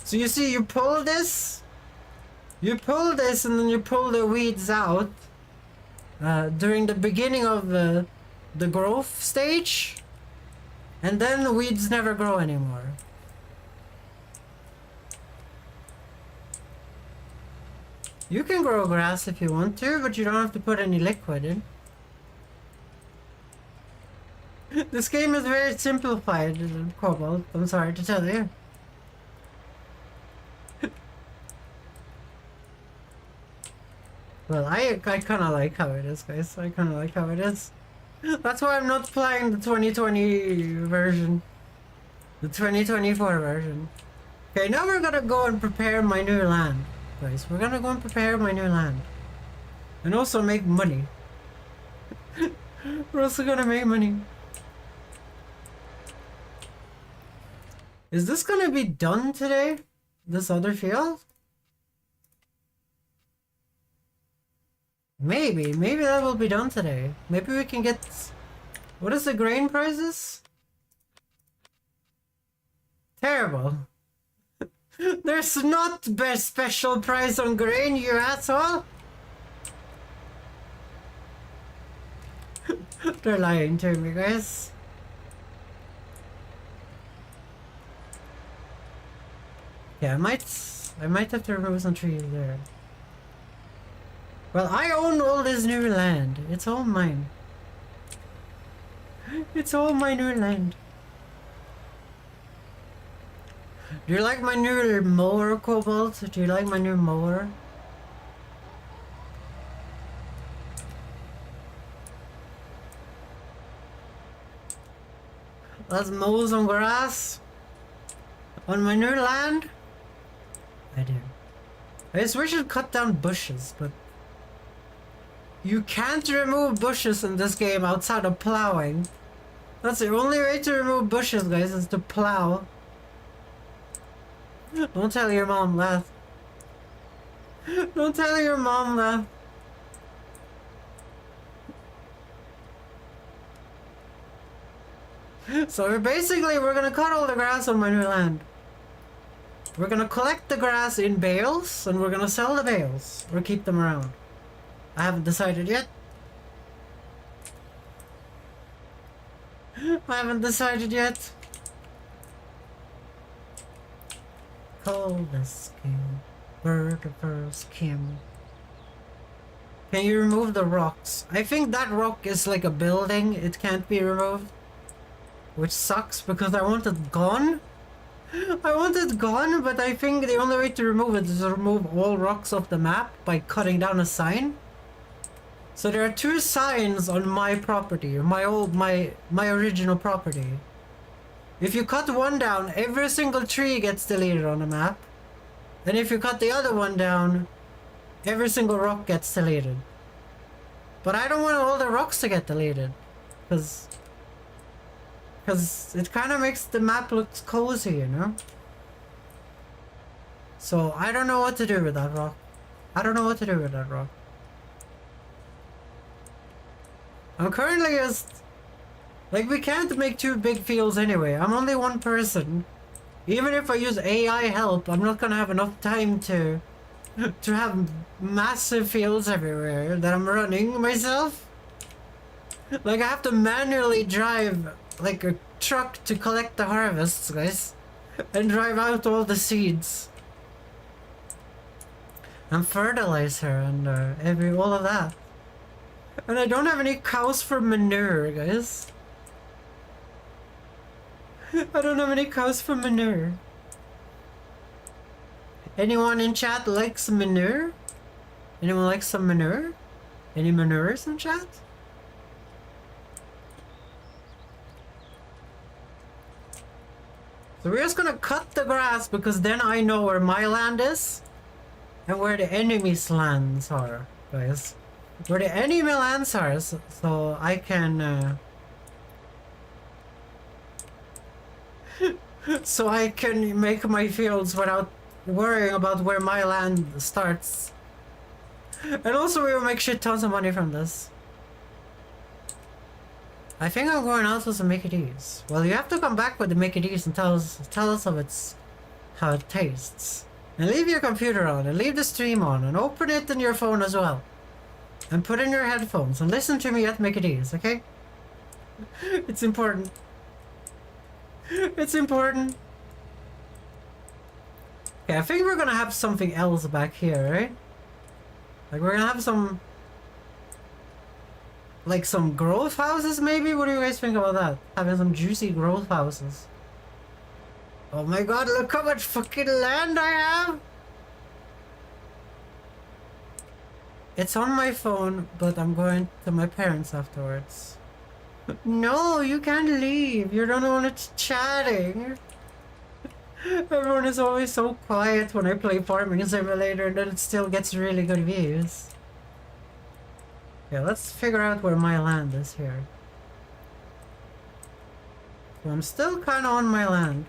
S1: So you see, you pull this and then you pull the weeds out during the beginning of the growth stage, and then the weeds never grow anymore. You can grow grass if you want to, but you don't have to put any liquid in. This game is very simplified, Cobalt, I'm sorry to tell you. Well, I kinda like how it is, guys. I kinda like how it is. That's why I'm not playing the 2020 version. The 2024 version. Okay, now we're gonna go and prepare my new land. Guys, we're gonna go and prepare my new land. And also make money. We're also gonna make money. Is this gonna be done today? This other field? Maybe that will be done today. Maybe we can get... What is the grain prices? Terrible. There's not best special price on grain, you asshole! They're lying to me, guys. Yeah, I might have to remove some trees there. Well, I own all this new land. It's all mine. It's all my new land. Do you like my new mower, Cobalt? Do you like my new mower? Let's mow some grass on my new land. I do. I just wish I'd cut down bushes, but you can't remove bushes in this game outside of plowing. That's the only way to remove bushes, guys, is to plow. Don't tell your mom that. Don't tell your mom that. So we're gonna cut all the grass on my new land. We're gonna collect the grass in bales, and we're gonna sell the bales, or keep them around. I haven't decided yet. I haven't decided yet. Call this game Bird vs. Kim. Can you remove the rocks? I think that rock is like a building. It can't be removed. Which sucks because I want it gone. I want it gone, but I think the only way to remove it is to remove all rocks off the map by cutting down a sign. So there are two signs on my property, my original property. If you cut one down, every single tree gets deleted on the map. And if you cut the other one down, every single rock gets deleted. But I don't want all the rocks to get deleted, because Because it kind of makes the map look cozy, you know? So I don't know what to do with that rock. I don't know what to do with that rock. I'm currently just... Like, we can't make two big fields anyway. I'm only one person. Even if I use AI help, I'm not gonna have enough time to have massive fields everywhere that I'm running myself. Like, I have to manually drive like a truck to collect the harvests, guys, and drive out all the seeds and fertilizer and all of that. And I don't have any cows for manure, guys. I don't have any cows for manure. Anyone in chat likes manure? Anyone like some manure? Any manures in chat? So we're just gonna cut the grass because then I know where my land is and where the enemy's lands are, guys. Where the enemy lands are, so I can so I can make my fields without worrying about where my land starts. And also we will make shit tons of money from this. I think I'm going out with some Mickey D's. Well, you have to come back with the Mickey D's and tell us how it tastes. And leave your computer on, and leave the stream on, and open it in your phone as well. And put in your headphones, and listen to me at Mickey D's, okay? It's important. It's important. Okay, I think we're gonna have something else back here, right? Like, we're gonna have some... Like some growth houses, maybe? What do you guys think about that? Having some juicy growth houses. Oh my god, look how much fucking land I have! It's on my phone, but I'm going to my parents afterwards. No, you can't leave. You're the only one that's chatting. Everyone is always so quiet when I play Farming Simulator, and then it still gets really good views. Yeah, let's figure out where my land is here. So I'm still kind of on my land.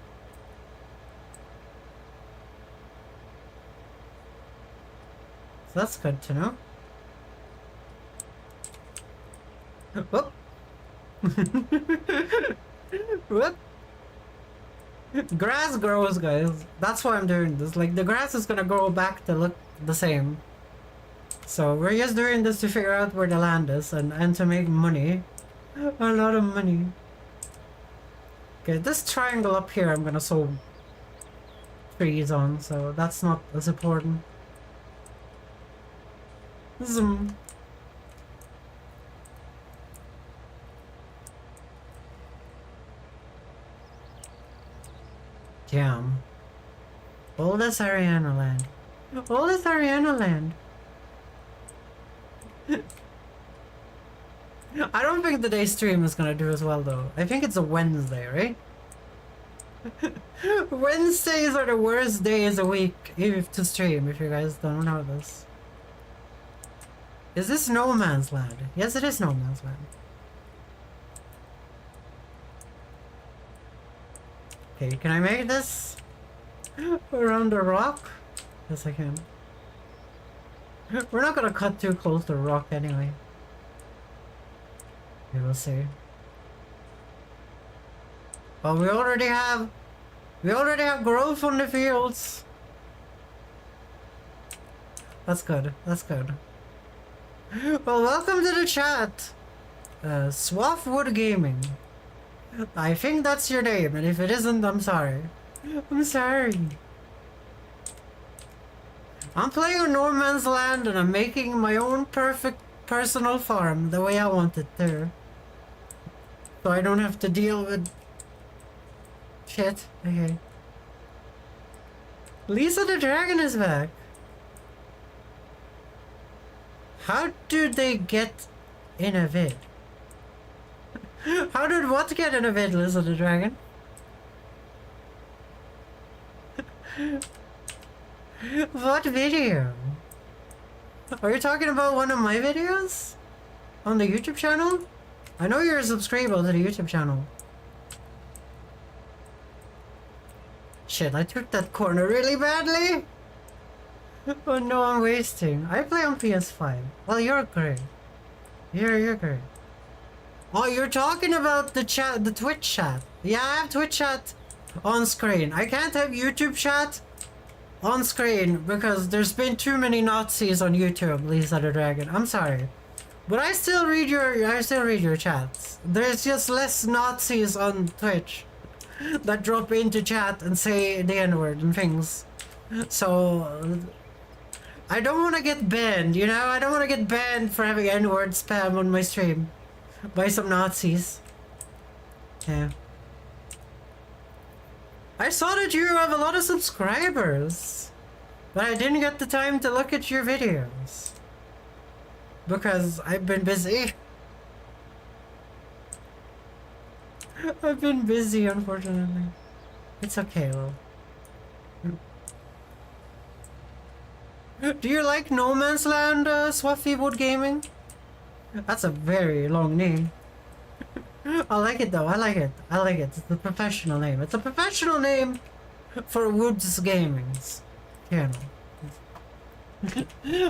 S1: So that's good to know. Whoop. Whoop. Grass grows, guys. That's why I'm doing this. Like, the grass is gonna grow back to look the same. So we're just doing this to figure out where the land is and to make money. A lot of money. Okay, this triangle up here I'm gonna sow trees on, so that's not as important. Zoom. Damn. All this Ariana land. All this Ariana land. I don't think today's stream is gonna do as well though. I think it's a Wednesday, right? Wednesdays are the worst days a week to stream, if you guys don't know this. Is this no man's land? Yes, it is no man's land. Okay, can I make this around the rock? Yes, I can. We're not gonna cut too close to the rock anyway. We will see. Oh, we already have growth on the fields. That's good. That's good. Well, welcome to the chat. Swathwood Gaming. I think that's your name, and if it isn't, I'm sorry. I'm sorry. I'm playing on No Man's Land, and I'm making my own perfect personal farm the way I want it to. So I don't have to deal with shit. Okay. Lisa the Dragon is back. How did they get in a vid? How did what get in a vid, Lisa the Dragon? What video? Are you talking about one of my videos? On the YouTube channel? I know you're a subscriber to the YouTube channel. Shit, I took that corner really badly. Oh no, I'm wasting. I play on PS5. Well, you're great. You're great. Oh, you're talking about the chat, the Twitch chat. Yeah, I have Twitch chat on screen. I can't have YouTube chat on screen because there's been too many Nazis on YouTube, Lisa the Dragon. I'm sorry. But I still read your chats. There's just less Nazis on Twitch that drop into chat and say the N-word and things. So I don't want to get banned, you know? I don't want to get banned for having N-word spam on my stream by some Nazis. Yeah. I saw that you have a lot of subscribers, but I didn't get the time to look at your videos because I've been busy. I've been busy, unfortunately. It's okay, though. Do you like No Man's Land, Swaffy Wood Gaming? That's a very long name. I like it though, I like it. I like it. It's the professional name. It's a professional name for Woods Gaming's channel.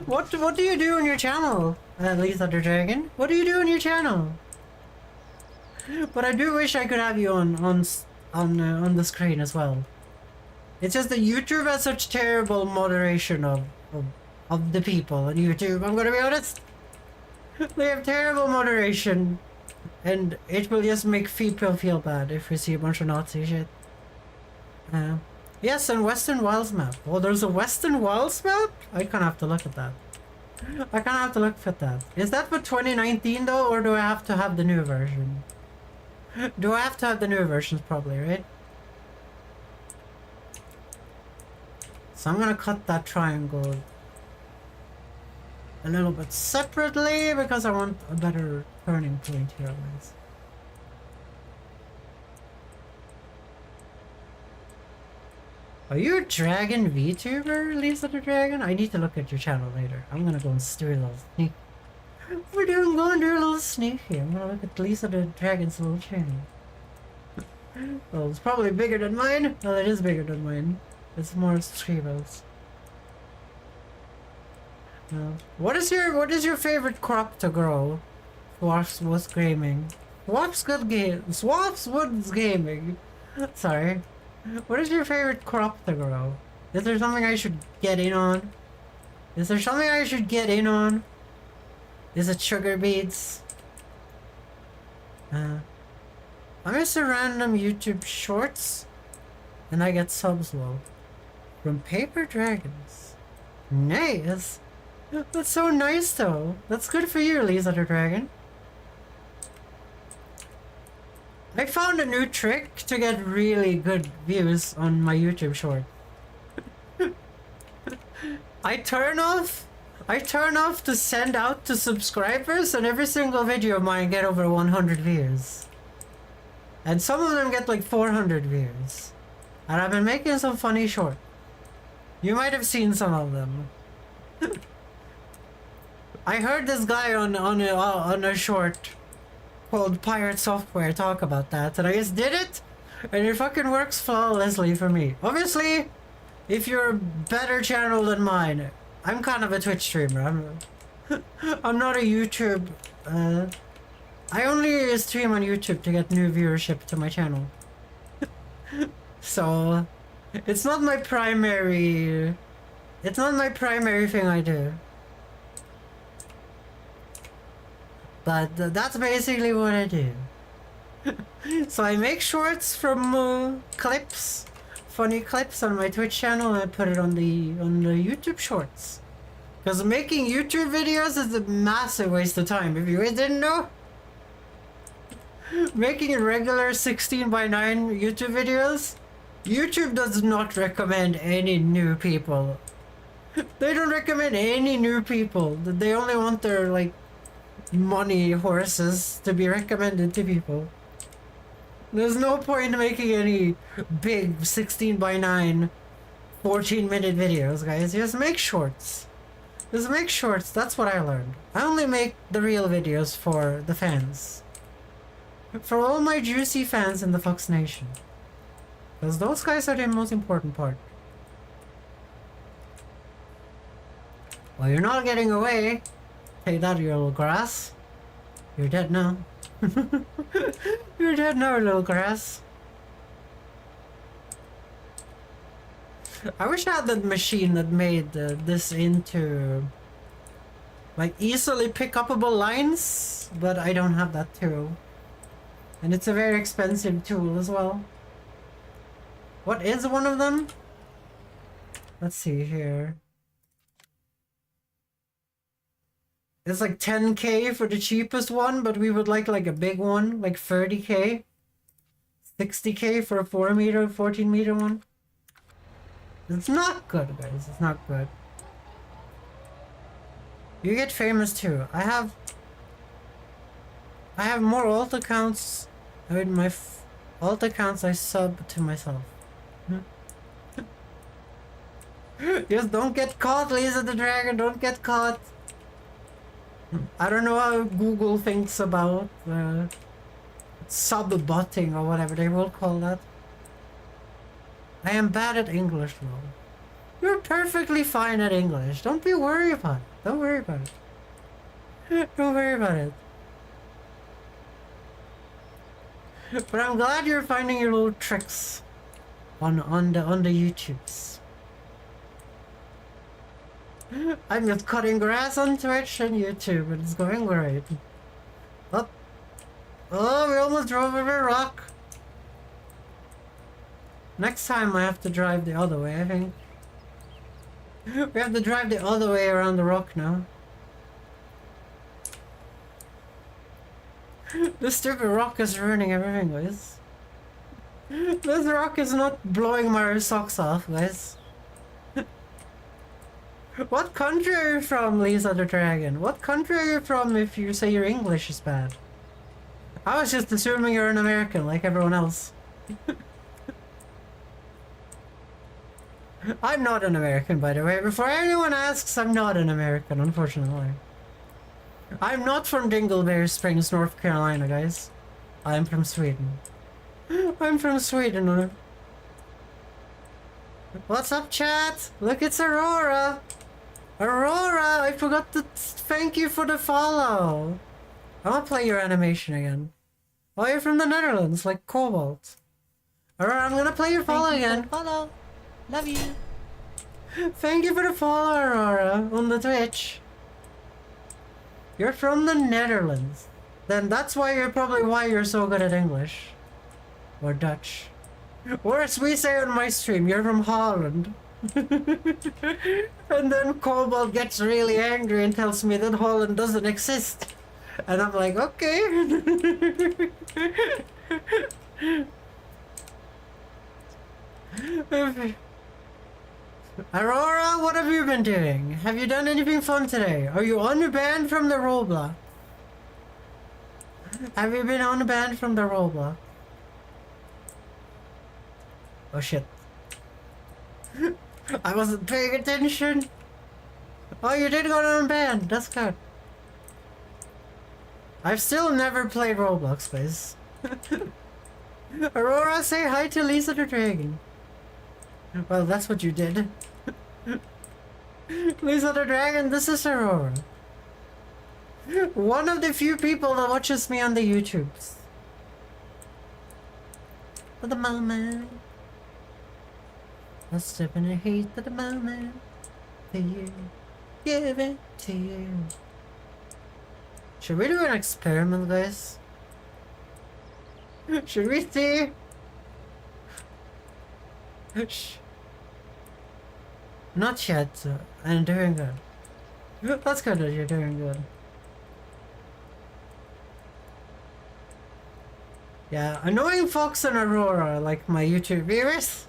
S1: What do you do on your channel, Lisa the Dragon? What do you do on your channel? But I do wish I could have you on the screen as well. It's just that YouTube has such terrible moderation of the people on YouTube. I'm gonna be honest. They have terrible moderation, and it will just make people feel bad if we see a bunch of Nazi shit. Yes, and Western Wilds map. Oh, there's a Western Wilds map? I kind of have to look at that. I kind of have to look at that. Is that for 2019 though, or do I have to have the new version? Do I have to have the new versions probably, right? So I'm gonna cut that triangle a little bit separately because I want a better turning point here, guys. Are you a dragon VTuber, Lisa the Dragon? I need to look at your channel later. I'm gonna go and do a little sneak. We're going to do a little sneak here. I'm gonna look at Lisa the Dragon's little channel. Well, it's probably bigger than mine. Well, it is bigger than mine. It's more subscribers. What is your favorite crop to grow? Swaps Gaming. Swapswoods Gaming. Sorry. What is your favorite crop to grow? Is there something I should get in on? Is there something I should get in on? Is it sugar beets? I'm just a random YouTube shorts, and I get subs low from Paper Dragons. Nice. That's so nice though. That's good for you, Lisa the Dragon. I found a new trick to get really good views on my YouTube short. I turn off to send out to subscribers, and every single video of mine get over 100 views. And some of them get like 400 views. And I've been making some funny short. You might have seen some of them. I heard this guy on a short called Pirate Software talk about that, and I just did it, and it fucking works flawlessly for me. Obviously, if you're a better channel than mine, I'm kind of a Twitch streamer. I'm not a YouTube. I only stream on YouTube to get new viewership to my channel. So, it's not my primary thing I do. But that's basically what I do. So I make shorts from clips, funny clips on my Twitch channel, and I put it on the YouTube shorts. Because making YouTube videos is a massive waste of time. If you guys didn't know, making regular 16:9 YouTube videos, YouTube does not recommend any new people. They don't recommend any new people. They only want their like money horses to be recommended to people. There's no point in making any big 16:9 14-minute videos, guys. Just make shorts. Just make shorts. That's what I learned. I only make the real videos for the fans. For all my juicy fans in the Fox Nation. Because those guys are the most important part. Well, you're not getting away. Take that, you little grass. You're dead now. You're dead now, little grass. I wish I had that machine that made this into like easily pick upable lines, but I don't have that tool. And it's a very expensive tool as well. What is one of them? Let's see here. It's like 10k for the cheapest one, but we would like a big one, like 30k. 60k for a 14 meter one. It's not good, guys. It's not good. You get famous too. I have more alt accounts. I mean, my alt accounts I sub to myself. Just don't get caught, Lisa the Dragon. Don't get caught. I don't know how Google thinks about sub-botting or whatever they will call that. I am bad at English, though. You're perfectly fine at English. Don't be worried about it. Don't worry about it. Don't worry about it. But I'm glad you're finding your little tricks on the YouTubes. I'm just cutting grass on Twitch and YouTube, and it's going great. Oh, we almost drove over a rock. Next time I have to drive the other way, I think. We have to drive the other way around the rock now. This stupid rock is ruining everything, guys. This rock is not blowing my socks off, guys. What country are you from, Lisa the Dragon? What country are you from if you say your English is bad? I was just assuming you're an American, like everyone else. I'm not an American, by the way. Before anyone asks, I'm not an American, unfortunately. I'm not from Dingleberry Springs, North Carolina, guys. I'm from Sweden. I'm from Sweden. What's up, chat? Look, it's Aurora. Aurora, I forgot to thank you for the follow. I want to play your animation again. Oh, you're from the Netherlands, like Cobalt. Aurora, I'm gonna play your follow again.
S2: Follow. Love you.
S1: Thank you for the follow, Aurora, on the Twitch. You're from the Netherlands. Then that's why you're so good at English. Or Dutch. Or as we say on my stream, you're from Holland. And then Cobalt gets really angry and tells me that Holland doesn't exist. And I'm like, okay. Aurora, what have you been doing? Have you done anything fun today? Are you unbanned from the Roblox? Have you been unbanned from the Roblox? Oh shit. I wasn't paying attention. Oh, you did go unbanned. That's good. I've still never played Roblox, guys. Aurora, say hi to Lisa the Dragon. Well, that's what you did. Lisa the Dragon, this is Aurora. One of the few people that watches me on the YouTubes. For the moment. I'll step in the heat for the moment. To you. Give it to you. Should we do an experiment, guys? Should we see? Not yet. I'm doing good. That's good that you're doing good. Yeah, Annoying Fox and Aurora are like my YouTube viewers.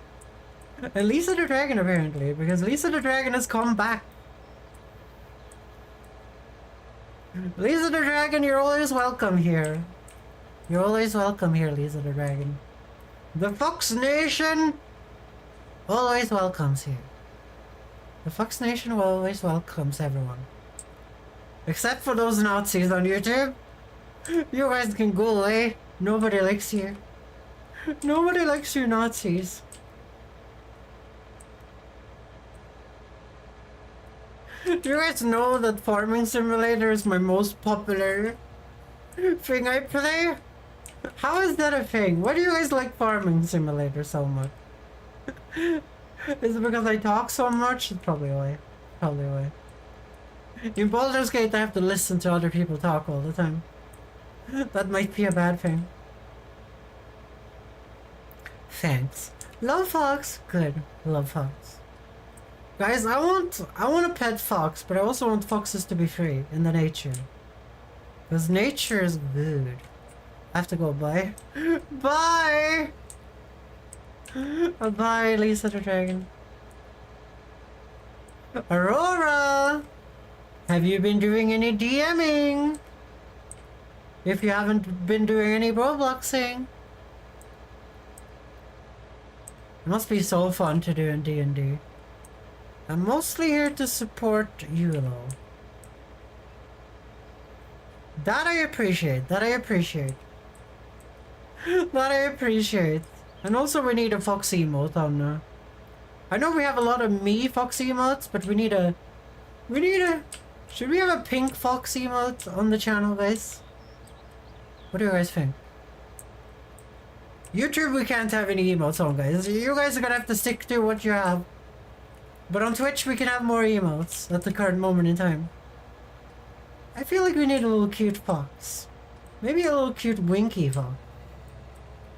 S1: And Lisa the Dragon apparently, because Lisa the Dragon has come back. Lisa the Dragon, you're always welcome here. You're always welcome here, Lisa the Dragon. The Fox Nation always welcomes here. The Fox Nation always welcomes everyone. Except for those Nazis on YouTube. You guys can go away. Nobody likes you. Nobody likes you Nazis. Do you guys know that Farming Simulator is my most popular thing I play? How is that a thing? Why do you guys like Farming Simulator so much? Is it because I talk so much? It's probably why. Probably why. In Baldur's Gate, I have to listen to other people talk all the time. That might be a bad thing. Thanks. Love fox. Good. Love fox. Guys, I want a pet fox, but I also want foxes to be free in the nature. Because nature is good. I have to go. Bye. Bye! Bye, Lisa the Dragon. Aurora! Have you been doing any DMing? If you haven't been doing any Robloxing. It must be so fun to do in D&D. I'm mostly here to support UwU. That I appreciate. That I appreciate. That I appreciate. And also we need a fox emote on I know we have a lot of me fox emotes, but we need a should we have a pink fox emote on the channel, guys? What do you guys think? YouTube we can't have any emotes on, guys. You guys are gonna have to stick to what you have. But on Twitch we can have more emotes at the current moment in time. I feel like we need a little cute fox. Maybe a little cute winky fox.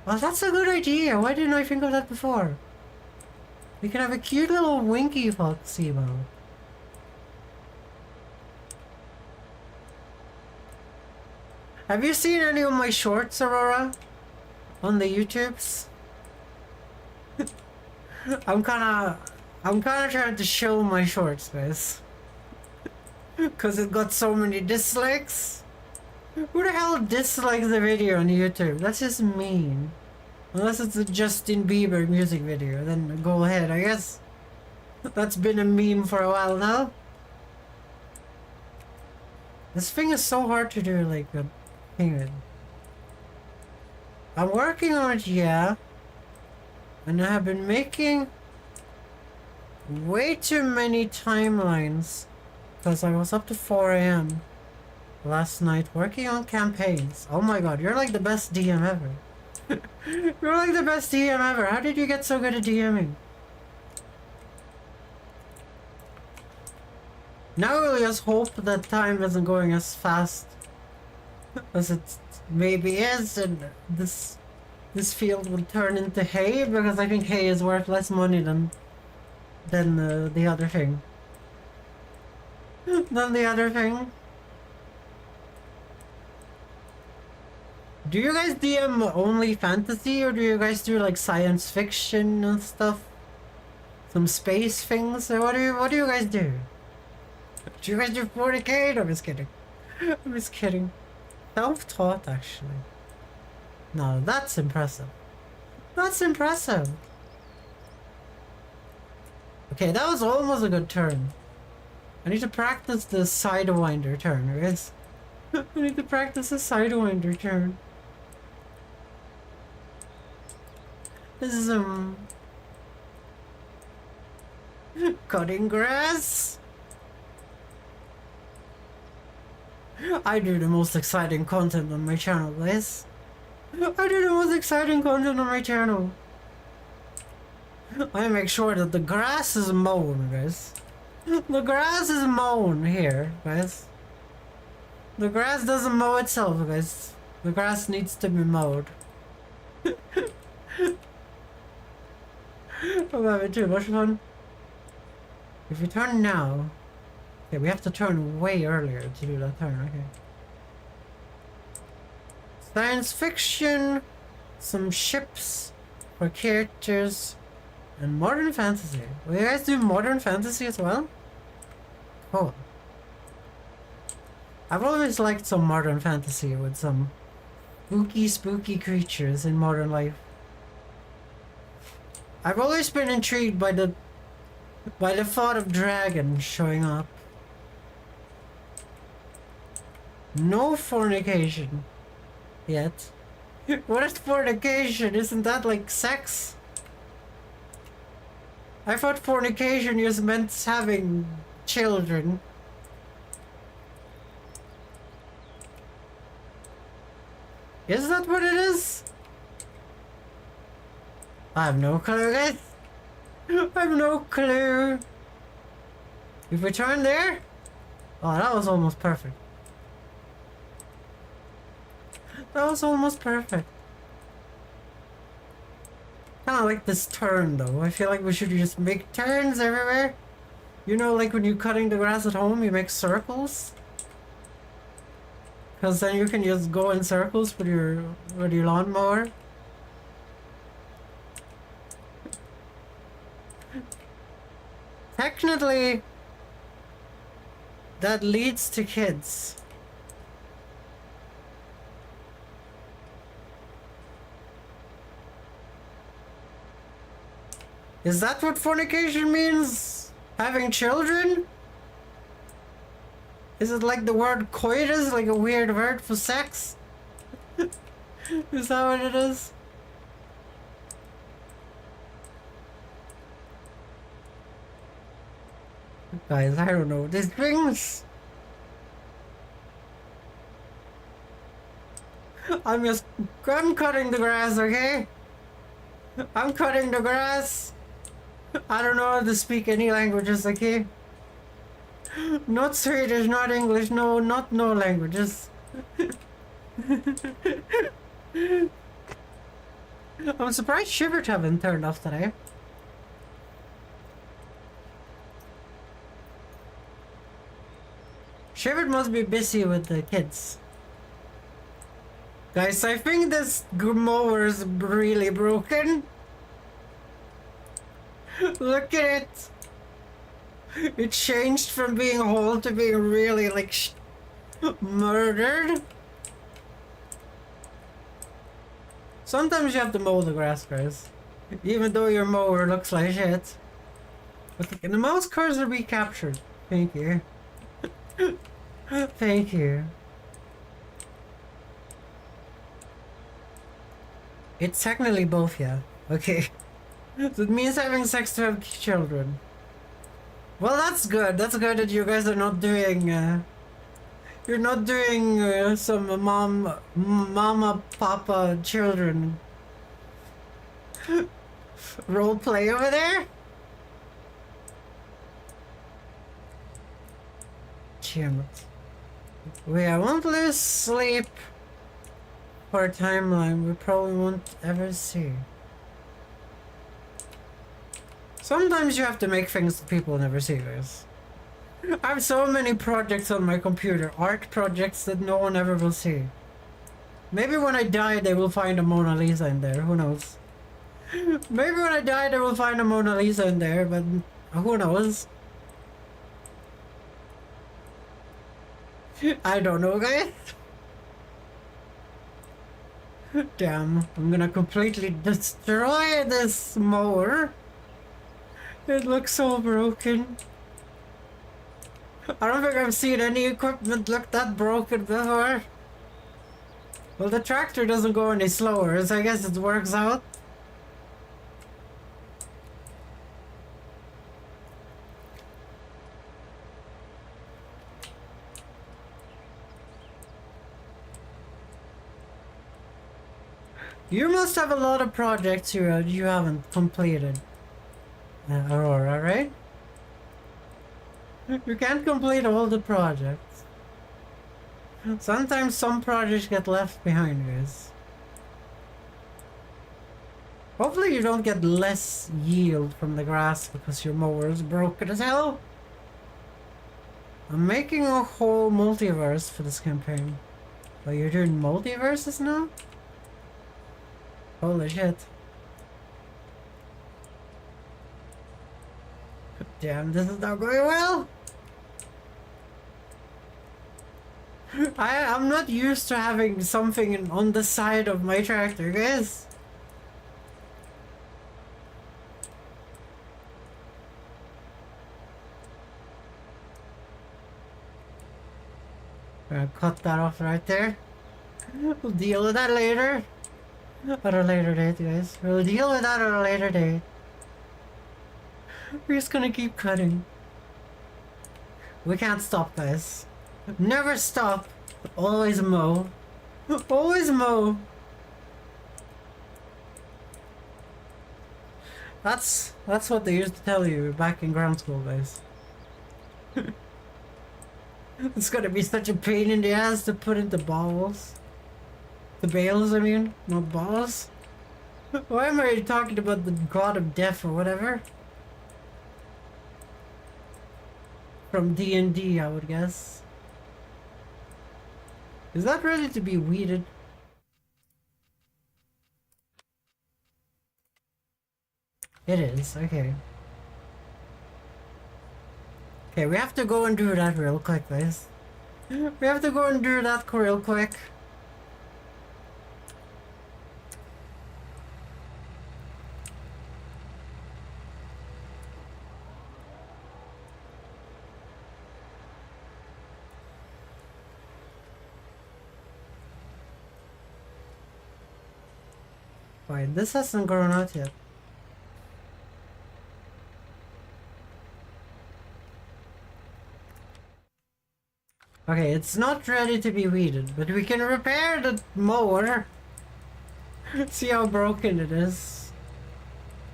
S1: Oh, that's a good idea. Why didn't I think of that before? We can have a cute little winky fox emote. Have you seen any of my shorts, Aurora? On the YouTubes? I'm kinda trying to show my shorts, guys. Cause it got so many dislikes. Who the hell dislikes the video on YouTube? That's just mean. Unless it's a Justin Bieber music video, then go ahead, I guess. That's been a meme for a while now. This thing is so hard to do, like a thing. I'm working on it, yeah. And I have been making way too many timelines. Because I was up to 4 AM last night working on campaigns. Oh my god, you're like the best DM ever. You're like the best DM ever. How did you get so good at DMing? Now we'll just hope that time isn't going as fast as it maybe is, and this field will turn into hay, because I think hay is worth less money than the other thing. Than the other thing. Do you guys DM only fantasy, or do you guys do like science fiction and stuff? Some space things, or what do you guys do? Do you guys do 40k? No, I'm just kidding. I'm just kidding. Self-taught, actually. No, that's impressive. That's impressive. Okay, that was almost a good turn. I need to practice the sidewinder turn, guys. I need to practice the sidewinder turn. This is cutting grass. I do the most exciting content on my channel, guys. I do the most exciting content on my channel. I make sure that the grass is mown, guys. The grass is mown here, guys. The grass doesn't mow itself, guys. The grass needs to be mowed. I'm having too much fun. If we turn now... Okay, we have to turn way earlier to do that turn, okay. Science fiction, some ships for characters, and modern fantasy. Will you guys do modern fantasy as well? Cool. I've always liked some modern fantasy with some spooky creatures in modern life. I've always been intrigued by the thought of dragons showing up. No fornication. Yet. What is fornication? Isn't that like sex? I thought fornication just meant having children. Is that what it is? I have no clue, guys. I have no clue. If we turn there? Oh, that was almost perfect. That was almost perfect. Kinda like this turn though. I feel like we should just make turns everywhere. You know, like when you're cutting the grass at home, you make circles. Cause then you can just go in circles with your lawnmower. Technically, that leads to kids. Is that what fornication means? Having children? Is it like the word coitus, like a weird word for sex? Is that what it is? Guys, I don't know these things. I'm cutting the grass, okay? I'm cutting the grass. I don't know how to speak any languages, okay? Not Swedish, not English, no languages. I'm surprised Shivert haven't turned off today. Shivert must be busy with the kids. Guys, I think this mower is really broken. Look at it. It changed from being whole to being really like murdered. Sometimes you have to mow the grass, guys. Even though your mower looks like shit. Okay, can the mouse cursor be captured? Thank you. Thank you. It's technically both, yeah. Okay. So it means having sex to have children. Well, that's good. That's good that you guys are not doing, you're not doing, some mama, papa, children role play over there. Damn it. Wait, I won't lose sleep for a timeline we probably won't ever see. Sometimes you have to make things that people never see, guys. I have so many projects on my computer, art projects that no one ever will see. Maybe when I die they will find a Mona Lisa in there, who knows? Maybe when I die they will find a Mona Lisa in there, but who knows? I don't know, guys. Damn, I'm gonna completely destroy this mower. It looks so broken. I don't think I've seen any equipment look that broken before. Well, the tractor doesn't go any slower, so I guess it works out. You must have a lot of projects you haven't completed, Aurora, right? You can't complete all the projects. Sometimes some projects get left behind, guys. Hopefully you don't get less yield from the grass because your mower is broken as hell. I'm making a whole multiverse for this campaign. Oh, you're doing multiverses now? Holy shit. Damn, this is not going well. I'm not used to having something on the side of my tractor, guys. Gonna cut that off right there. We'll deal with that later. At a later date, guys. We'll deal with that at a later date. We're just gonna keep cutting. We can't stop, guys. Never stop. Always mow. Always mow. That's what they used to tell you back in ground school, guys. It's gonna be such a pain in the ass to put into balls. The bales, I mean, not balls. Why am I talking about the god of death or whatever? From D&D, I would guess. Is that ready to be weeded? It is, okay. Okay, we have to go and do that real quick, guys. We have to go and do that real quick. Fine, this hasn't grown out yet. Okay, it's not ready to be weeded, but we can repair the mower. See how broken it is.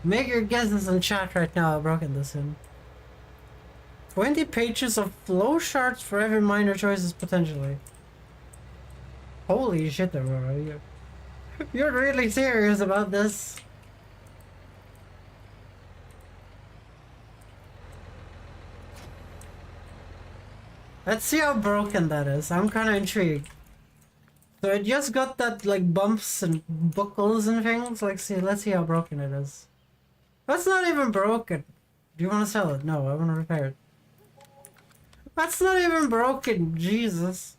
S1: Make your guesses in chat right now how broken this is. 20 pages of flow charts for every minor choices potentially. Holy shit, Aurora. You're really serious about this? Let's see how broken that is. I'm kind of intrigued. So it just got that like bumps and buckles and things. Like, see, let's see how broken it is. That's not even broken. Do you want to sell it? No, I want to repair it. That's not even broken. Jesus.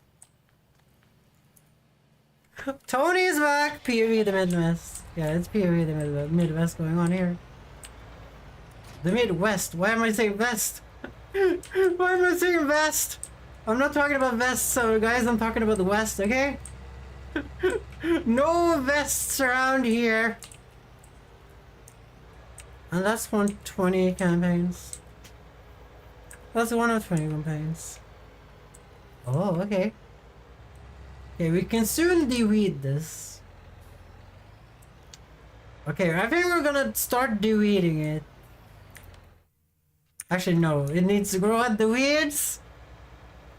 S1: Tony's back. POV the Midwest. Yeah, it's POV the Midwest going on here. The Midwest. Why am I saying West? Why am I saying West? I'm not talking about vests, so guys, I'm talking about the West, okay? No vests around here. And that's 120 campaigns. That's one of 20 campaigns. Oh, okay. Okay, we can soon de-weed this. Okay, I think we're gonna start de-weeding it. Actually, no, it needs to grow out the weeds.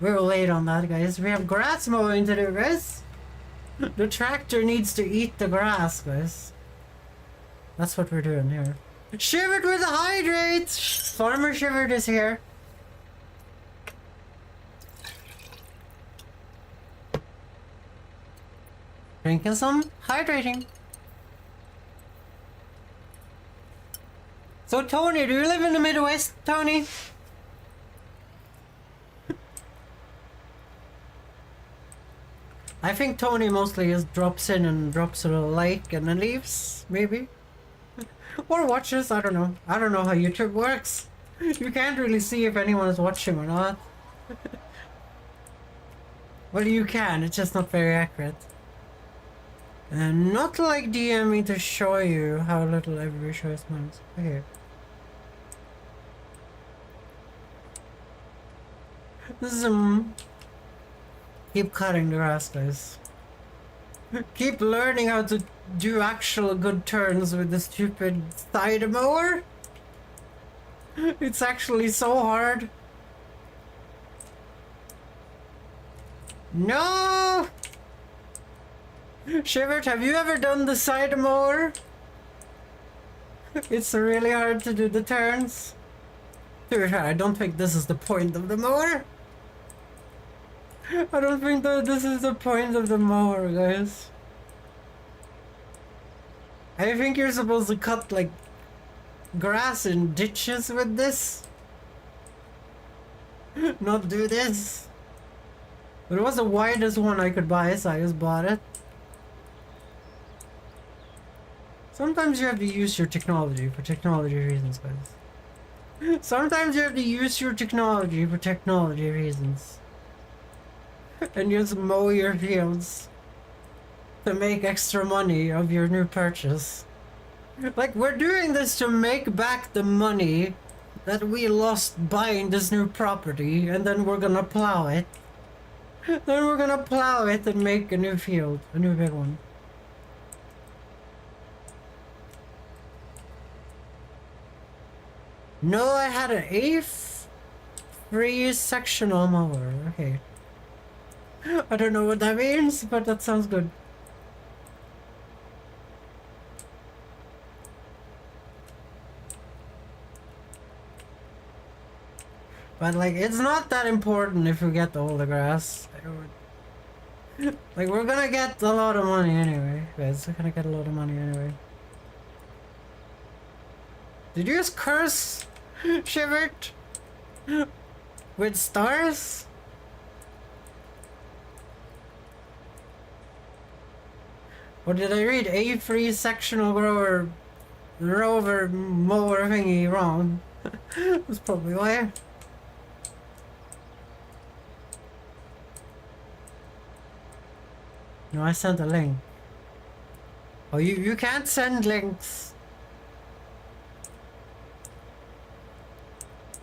S1: We're late on that, guys. We have grass mowing to do, guys. The tractor needs to eat the grass, guys. That's what we're doing here. Shivered with the hydrates! Farmer Shivered is here. Drinking some hydrating. So Tony, do you live in the Midwest, Tony? I think Tony mostly just drops in and drops a like and then leaves, maybe. Or watches, I don't know. I don't know how YouTube works. You can't really see if anyone is watching or not. Well, you can, it's just not very accurate. And not like DMing to show you how little every choice matters. Okay. This is keep cutting the grass, guys. Keep learning how to do actual good turns with the stupid side mower. It's actually so hard. No! Shivert, have you ever done the side mower? It's really hard to do the turns. Dude, I don't think this is the point of the mower. I don't think that this is the point of the mower, guys. I think you're supposed to cut like grass in ditches with this. Not do this. But it was the widest one I could buy, so I just bought it. Sometimes you have to use your technology for technology reasons, guys. Sometimes you have to use your technology for technology reasons. And just mow your fields. to make extra money of your new purchase. Like, we're doing this to make back the money that we lost buying this new property, and then we're gonna plow it. Then we're gonna plow it and make a new field, a new big one. No, I had an free sectional mower. Okay. I don't know what that means, but that sounds good. But like, it's not that important if we get all the grass. Like, we're gonna get a lot of money anyway, guys. We're gonna get a lot of money anyway. Did you just curse, Shivert? With stars? Or did I read a free sectional grower rover mower thingy wrong? That's probably why. No, I sent a link. Oh, you can't send links.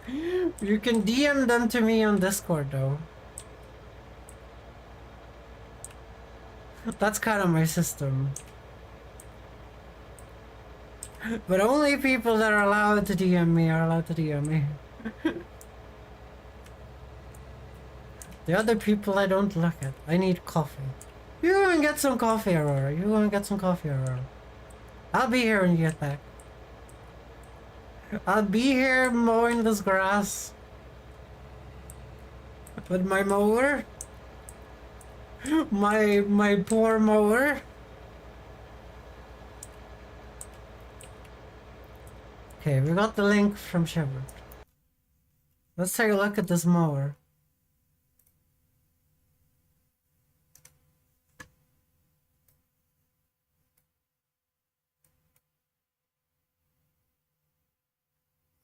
S1: You can DM them to me on Discord though. That's kind of my system. But only people that are allowed to DM me are allowed to DM me. The other people I don't look at. I need coffee. You go and get some coffee, Aurora. You go and get some coffee, Aurora. I'll be here when you get back. I'll be here mowing this grass. With my mower. My poor mower. Okay, we got the link from Shepard. Let's take a look at this mower.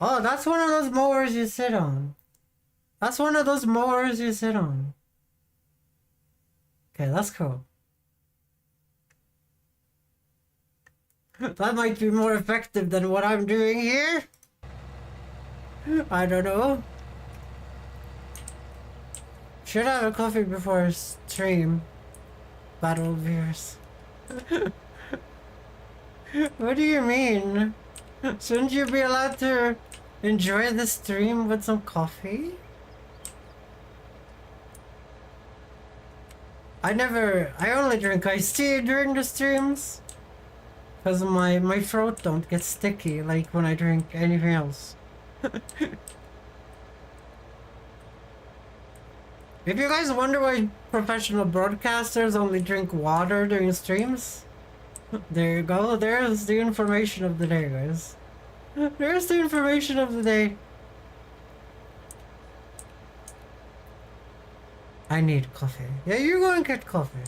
S1: Oh, that's one of those mowers you sit on. That's one of those mowers you sit on. Okay, that's cool. That might be more effective than what I'm doing here. I don't know. Should have a coffee before stream. Battle viewers. What do you mean? Shouldn't you be allowed to enjoy the stream with some coffee? I only drink iced tea during the streams. Because my throat don't get sticky like when I drink anything else. If you guys wonder why professional broadcasters only drink water during streams, there you go. There's the information of the day, guys. There's the information of the day. I need coffee. Yeah, you go and get coffee.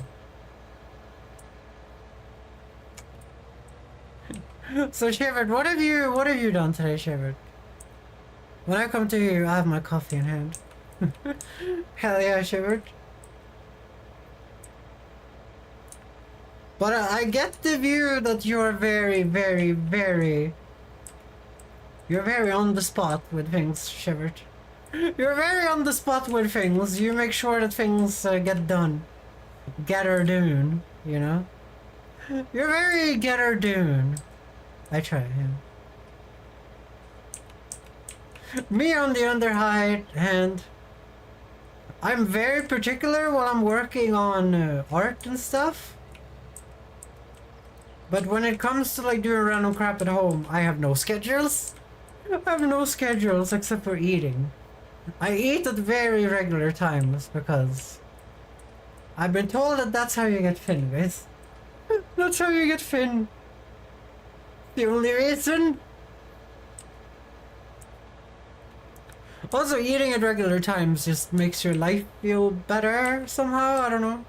S1: So Shepard, what have you done today, Shepard? When I come to you, I have my coffee in hand. Hell yeah, Shepard. But I get the view that you're very on the spot with things, Shepard. You're very on the spot with things. You make sure that things get done. Get her done, you know? You're very get her done. I try, yeah. Me on the other hand, I'm very particular while I'm working on art and stuff. But when it comes to like doing random crap at home, I have no schedules. I have no schedules except for eating. I eat at very regular times because I've been told that that's how you get thin, guys. That's how you get thin. The only reason. Also, eating at regular times just makes your life feel better somehow. I don't know.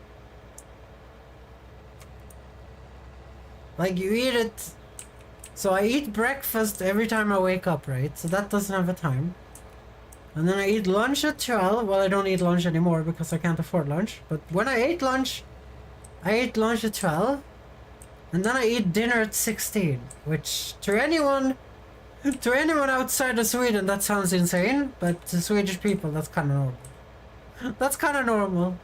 S1: Like you eat it. So I eat breakfast every time I wake up, right? So that doesn't have a time. And then I eat lunch at 12. Well, I don't eat lunch anymore because I can't afford lunch. But when I ate lunch, I eat lunch at 12. And then I eat dinner at 16. Which, to anyone outside of Sweden, that sounds insane. But to Swedish people, that's kind of normal. That's kind of normal.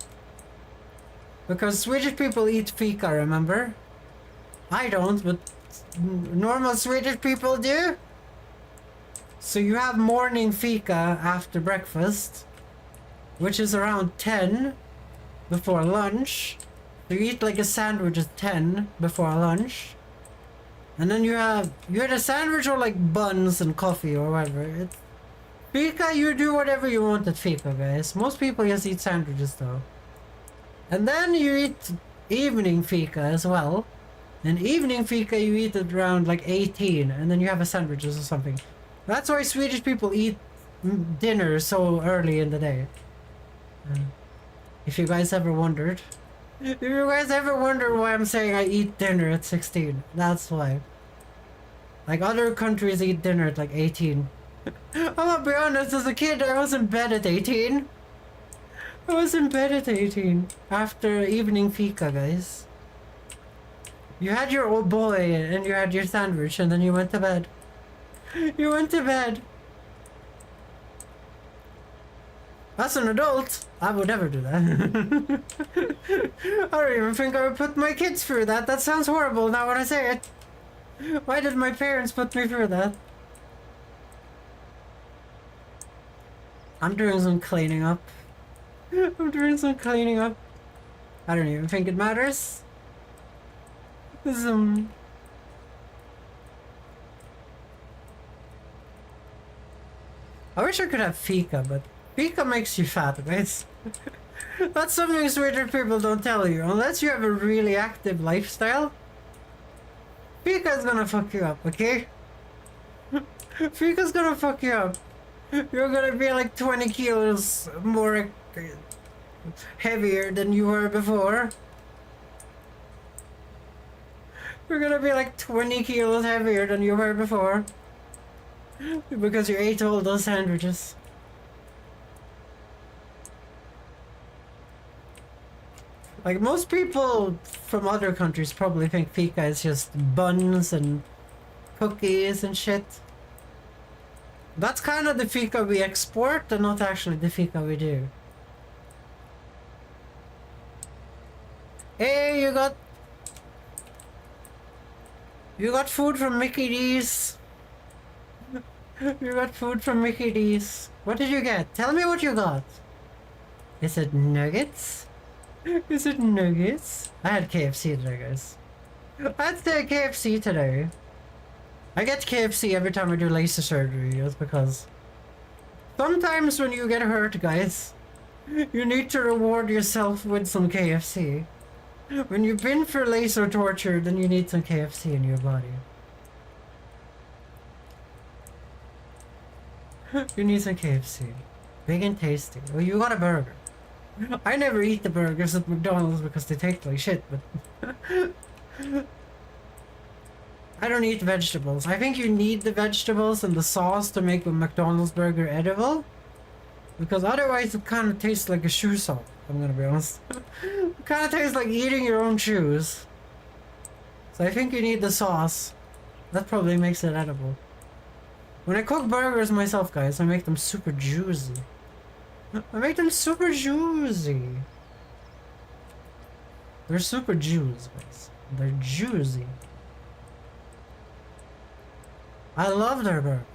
S1: Because Swedish people eat fika, remember? I don't, but normal Swedish people do. So you have morning fika after breakfast, which is around 10 before lunch. So you eat like a sandwich at 10 before lunch. And then you had a sandwich or like buns and coffee or whatever. Fika, you do whatever you want at fika, guys. Most people just eat sandwiches though. And then you eat evening fika as well. And evening fika you eat at around like 18, and then you have a sandwiches or something. That's why Swedish people eat dinner so early in the day. If you guys ever wondered. If you guys ever wonder why I'm saying I eat dinner at 16, that's why. Like other countries eat dinner at like 18. I'm gonna be honest, as a kid I was in bed at 18. I was in bed at 18 after evening fika, guys. You had your old boy and you had your sandwich and then you went to bed. You went to bed. As an adult, I would never do that. I don't even think I would put my kids through that. That sounds horrible now when I say it. Why did my parents put me through that? I'm doing some cleaning up. I'm doing some cleaning up. I don't even think it matters. I wish I could have fika, but fika makes you fat, guys. That's something Swedish people don't tell you. Unless you have a really active lifestyle, fika is gonna fuck you up, okay? Fika's gonna fuck you up. You're gonna be like 20 kilos more heavier than you were before. You're gonna be like 20 kilos heavier than you were before. Because you ate all those sandwiches. Like most people from other countries probably think fika is just buns and cookies and shit. That's kind of the fika we export and not actually the fika we do. Hey, you got food from Mickey D's. You got food from Mickey D's. What did you get? Tell me what you got. Is it nuggets? Is it nuggets? I had KFC today, guys. I had KFC today. I get KFC every time I do laser surgery, just because sometimes when you get hurt, guys, you need to reward yourself with some KFC. When you've been for laser torture, then you need some KFC in your body. You need some KFC. Big and tasty. Oh, you got a burger. I never eat the burgers at McDonald's because they taste like shit, but I don't eat vegetables. I think you need the vegetables and the sauce to make a McDonald's burger edible. Because otherwise it kind of tastes like a shoe salt, I'm gonna be honest. It kind of tastes like eating your own shoes. So I think you need the sauce. That probably makes it edible. When I cook burgers myself, guys, I make them super juicy. I make them super juicy. They're super juicy, guys. They're juicy. I love their burger.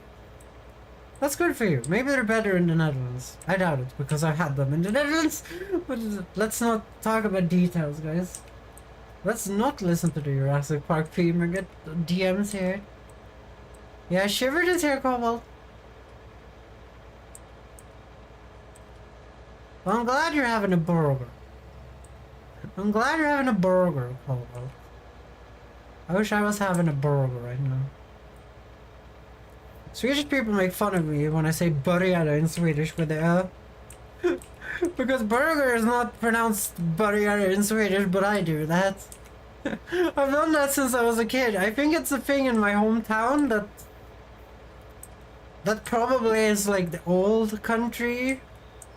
S1: That's good for you. Maybe they're better in the Netherlands. I doubt it, because I've had them in the Netherlands. But let's not talk about details, guys. Let's not listen to the Jurassic Park theme and get DMs here. Yeah, Shivered is here, Cobalt. Well, I'm glad you're having a burger. I'm glad you're having a burger, Cobalt. I wish I was having a burger right now. Swedish people make fun of me when I say burgare in Swedish with the Ö. Because burger is not pronounced burgare in Swedish, but I do that. I've done that since I was a kid. I think it's a thing in my hometown that probably is like the old country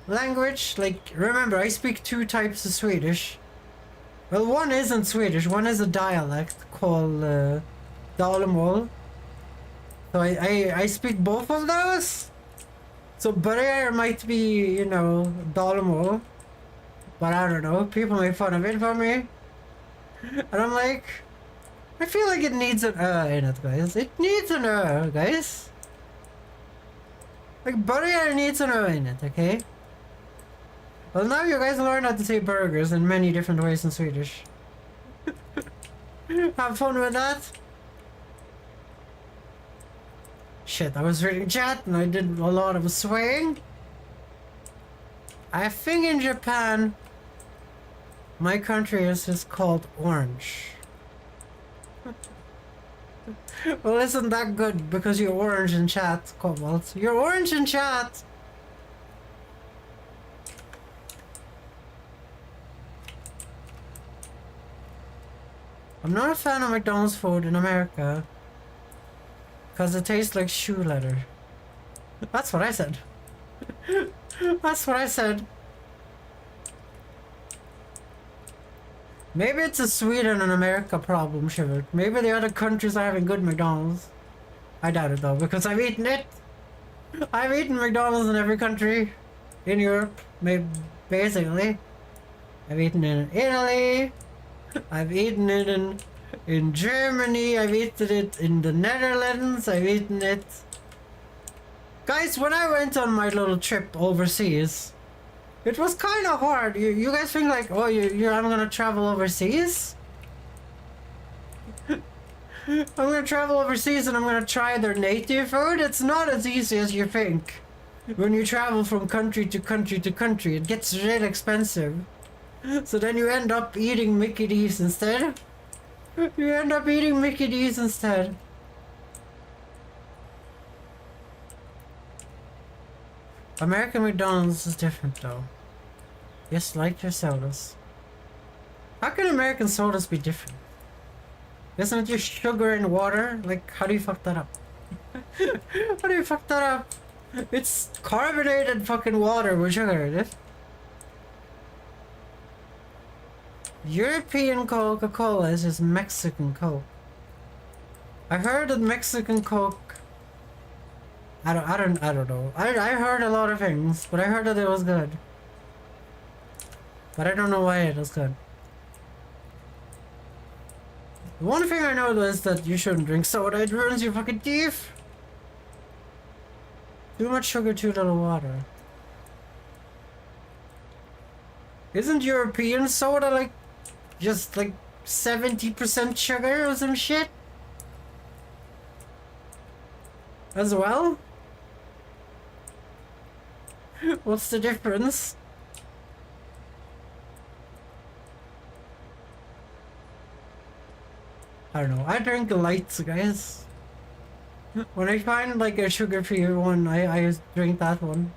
S1: language. Like, remember, I speak 2 types of Swedish. Well, one isn't Swedish, one is a dialect called Dalmål. So I speak both of those. So Börjar might be, you know, Dalmål. But I don't know, people make fun of it for me. And I'm like, I feel like it needs an in it, guys. It needs an guys. Like, Börjar needs an in it, okay? Well, now you guys learn how to say burgers in many different ways in Swedish. Have fun with that. Shit, I was reading chat and I did a lot of swaying. I think in Japan, my country is just called orange. Well, isn't that good because you're orange in chat, Cobalt? You're orange in chat! I'm not a fan of McDonald's food in America because it tastes like shoe leather. That's what I said. That's what I said. Maybe it's a Sweden and America problem, Shiver. Maybe the other countries are having good McDonald's. I doubt it though, because I've eaten it. I've eaten McDonald's in every country in Europe, maybe basically. I've eaten it in Italy. I've eaten it in Germany. I've eaten it in the Netherlands. I've eaten it. Guys, when I went on my little trip overseas, it was kind of hard. You guys think like, oh, I'm gonna travel overseas? I'm gonna travel overseas and I'm gonna try their native food? It's not as easy as you think. When you travel from country to country to country, it gets real expensive. So then you end up eating Mickey D's instead. You end up eating Mickey D's instead. American McDonald's is different though. Just like your sodas. How can American sodas be different? Isn't it just sugar and water? Like, how do you fuck that up? How do you fuck that up? It's carbonated fucking water with sugar in it. European Coca-Cola is just Mexican Coke. I heard that Mexican Coke. I don't know. I heard a lot of things, but I heard that it was good. But I don't know why it was good. The one thing I know is that you shouldn't drink soda. It ruins your fucking teeth. Too much sugar, too little water. Isn't European soda like just like 70% sugar or some shit? As well? What's the difference? I don't know. I drink lights, guys. When I find like a sugar-free one, I just drink that one.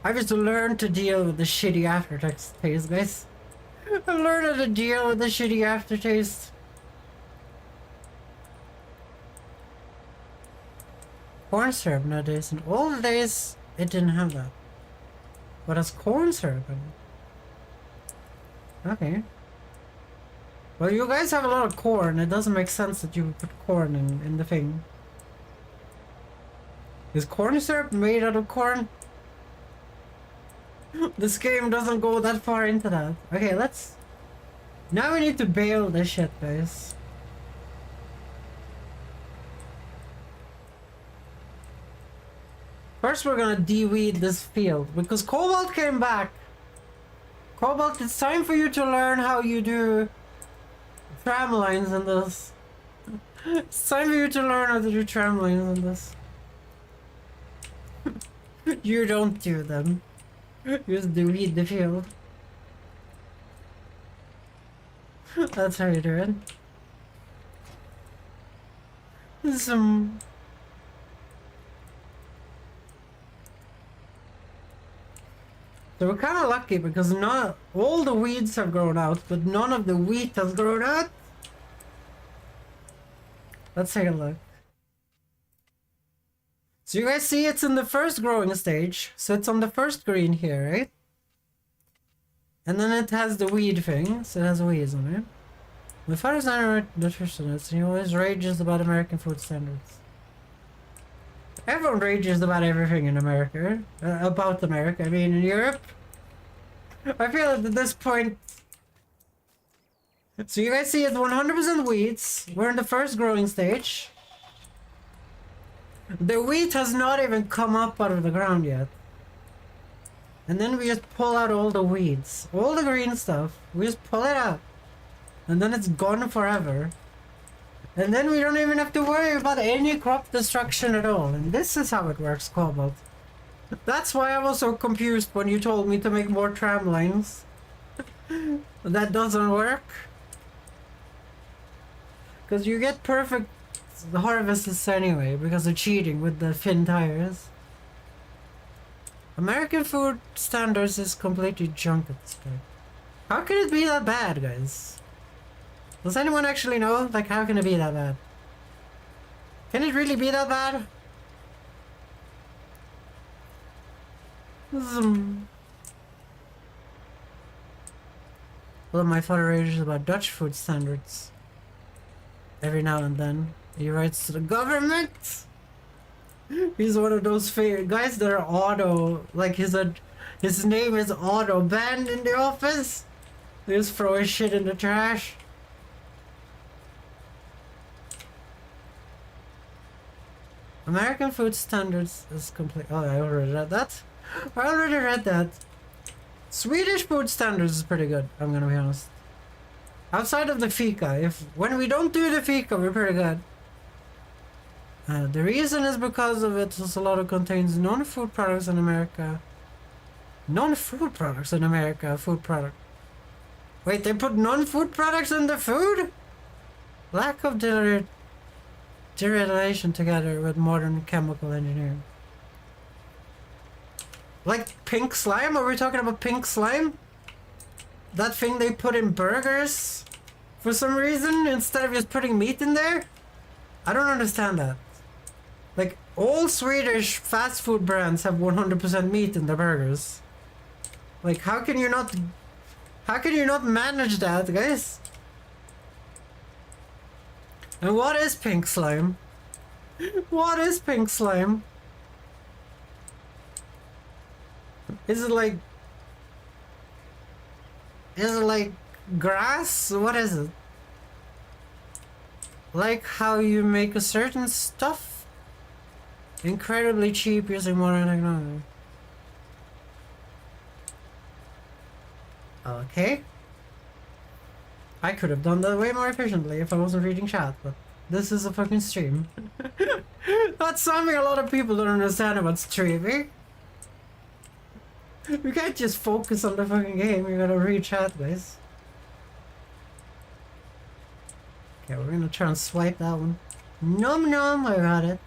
S1: I've just learned to deal with the shitty aftertaste, guys. I've learned how to deal with the shitty aftertaste. Corn syrup nowadays. In old days, it didn't have that. But it's corn syrup in it. Okay. Well, you guys have a lot of corn. It doesn't make sense that you would put corn in the thing. Is corn syrup made out of corn? This game doesn't go that far into that. Okay, let's... Now we need to bail this shit, guys. First we're gonna de-weed this field, because Cobalt came back. Cobalt, it's time for you to learn how you do tram lines in this. It's time for you to learn how to do tram lines in this. You don't do them. You just de-weed the field. That's how you do it. Some... So we're kind of lucky because not all the weeds have grown out, but none of the wheat has grown out. Let's take a look. So you guys see it's in the first growing stage. So it's on the first green here, right? And then it has the weed thing, so it has weeds on it. My father's not a nutritionist, and he always rages about American food standards. Everyone rages about everything in America. About America, I mean, in Europe. I feel like at this point... So you guys see it's 100% weeds. We're in the first growing stage. The wheat has not even come up out of the ground yet. And then we just pull out all the weeds. All the green stuff. We just pull it out. And then it's gone forever. And then we don't even have to worry about any crop destruction at all. And this is how it works, Cobalt. That's why I was so confused when you told me to make more tram lines. That doesn't work. Because you get perfect harvests anyway, because of cheating with the thin tires. American food standards is completely junk at this point. How can it be that bad, guys? Does anyone actually know? Like, how can it be that bad? Can it really be that bad? Well, my father rages about Dutch food standards. Every now and then. He writes to the government! He's one of those guys that are auto... Like, his name is auto banned in the office. They just throw his shit in the trash. American food standards is complete. Oh, I already read that. I already read that. Swedish food standards is pretty good, I'm gonna be honest. Outside of the fika, when we don't do the fika, we're pretty good. The reason is because of it a lot of contains non-food products in America. Non-food products in America, food product. Wait, they put non-food products in the food? Lack of derelation together with modern chemical engineering. Like pink slime? Are we talking about pink slime? That thing they put in burgers for some reason instead of just putting meat in there? I don't understand that. Like, all Swedish fast food brands have 100% meat in their burgers. Like, how can you not manage that, guys? And what is pink slime? What is pink slime? Is it like grass? What is it? Like how you make a certain stuff incredibly cheap using modern technology. Okay. I could have done that way more efficiently if I wasn't reading chat, but this is a fucking stream. That's something a lot of people don't understand about streaming. You can't just focus on the fucking game, you gotta read chat, guys. Okay, we're gonna try and swipe that one. Nom nom, I got it.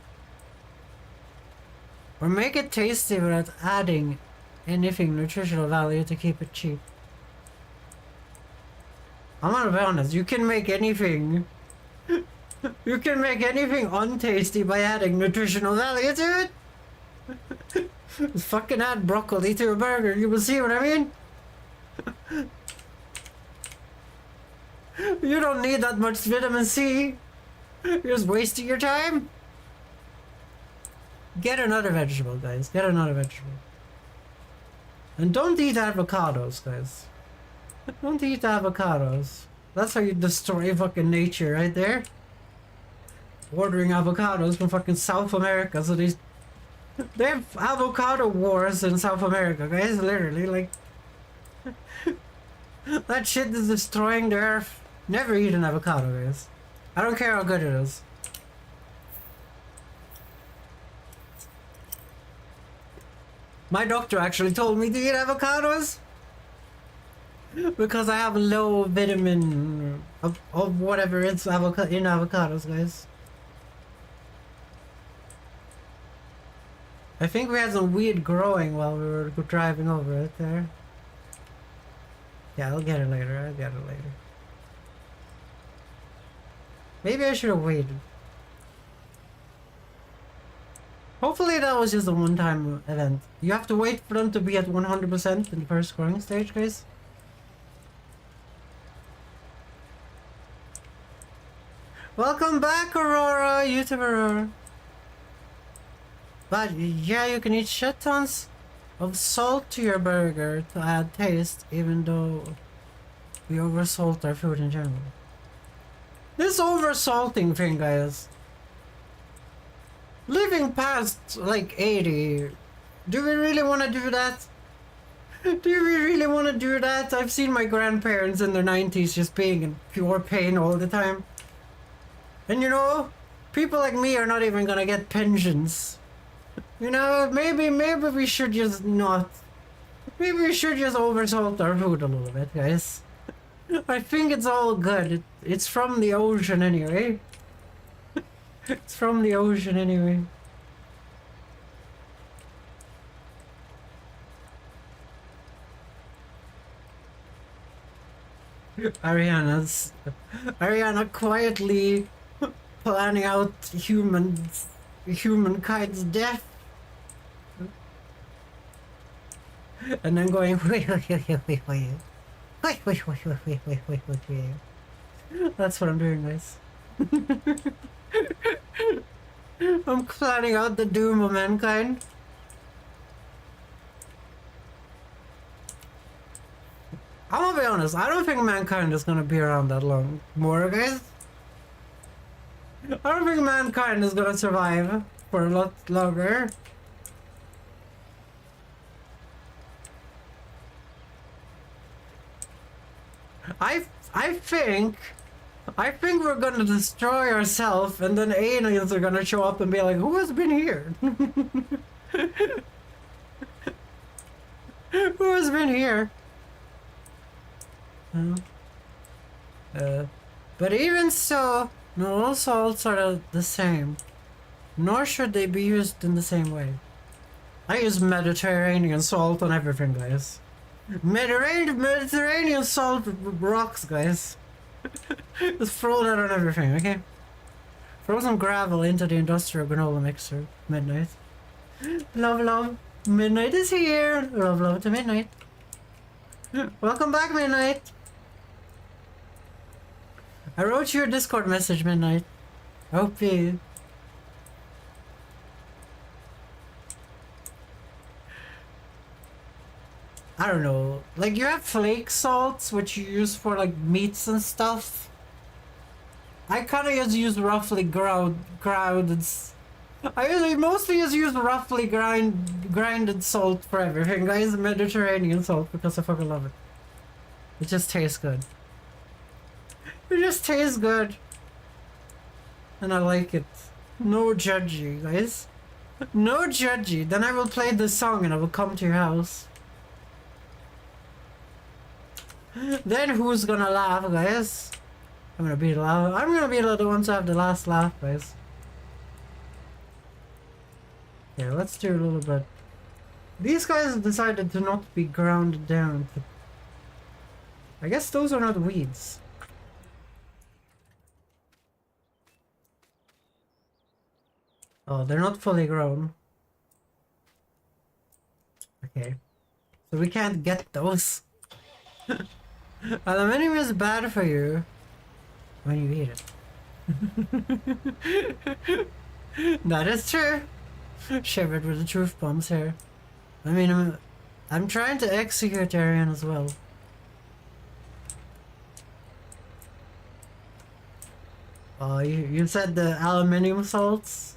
S1: Or make it tasty without adding anything nutritional value to keep it cheap. I'm gonna be honest, you can make anything. You can make anything untasty by adding nutritional value to it. Just fucking add broccoli to a burger, you will see what I mean? You don't need that much vitamin C. You're just wasting your time. Get another vegetable, guys. Get another vegetable. And don't eat avocados, guys. Don't eat avocados. That's how you destroy fucking nature right there. Ordering avocados from fucking South America, so they have avocado wars in South America, guys, literally, like... That shit is destroying the earth. Never eat an avocado, guys. I don't care how good it is. My doctor actually told me to eat avocados because I have low vitamin of whatever it's in avocados, guys. I think we had some weed growing while we were driving over it there. Yeah, I'll get it later. I'll get it later. Maybe I should have waited. Hopefully that was just a one-time event. You have to wait for them to be at 100% in the first growing stage, guys. Welcome back, Aurora, YouTuber. But yeah, you can eat shit tons of salt to your burger to add taste, even though we oversalt our food in general. This oversalting thing, guys. Living past like 80, do we really want to do that? Do we really want to do that? I've seen my grandparents in their 90s just being in pure pain all the time. And you know, people like me are not even gonna get pensions. You know, maybe we should just not. Maybe we should just oversalt our food a little bit, guys. I think it's all good. It's from the ocean anyway. It's from the ocean anyway. Ariana quietly planning out humankind's death, and then going wait. That's what I'm doing, guys. I'm planning out the doom of mankind. I'm gonna be honest, I don't think mankind is gonna be around that long more, guys. I don't think mankind is gonna survive for a lot longer. I think we're gonna destroy ourselves, and then aliens are gonna show up and be like, who has been here? Who has been here? But even so, not all salts are the same, nor should they be used in the same way. I use Mediterranean salt on everything, guys. Mediterranean salt rocks, guys. Just throw that on everything, okay? Throw some gravel into the industrial granola mixer. Midnight. Love. Midnight is here. Love to Midnight. Welcome back, Midnight. I wrote you a Discord message, Midnight. Hope you. I don't know. Like, you have flake salts, which you use for like meats and stuff. I kind of just use roughly grounded. I mostly just use roughly grinded salt for everything, guys. Mediterranean salt, because I fucking love it. It just tastes good. It just tastes good. And I like it. No judgy, guys. No judgy. Then I will play this song and I will come to your house. Then who's gonna laugh, guys? I'm gonna be the one to have the last laugh, guys. Yeah, let's do a little bit. These guys decided to not be grounded down. I guess those are not weeds. Oh, they're not fully grown. Okay. So we can't get those. Aluminium is bad for you when you eat it. That is true. Shivered with the truth bombs here. I mean, I'm trying to execute Ariane as well. Oh, you said the aluminium salts?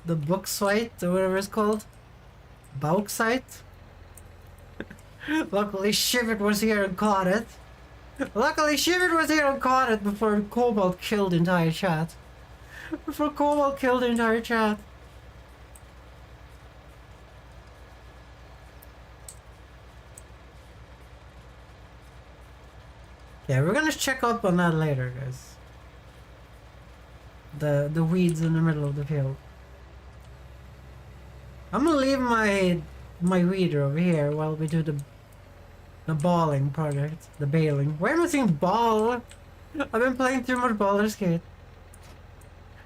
S1: The bauxite, or whatever it's called? Bauxite? Luckily Shivered was here and caught it. Luckily Shivered was here and caught it before Cobalt killed the entire chat. Before Cobalt killed the entire chat. Yeah, we're gonna check up on that later, guys. The weeds in the middle of the field. I'm gonna leave my weeder over here while we do the balling project, the baling. Why am I saying ball? I've been playing too much Baldur's Gate.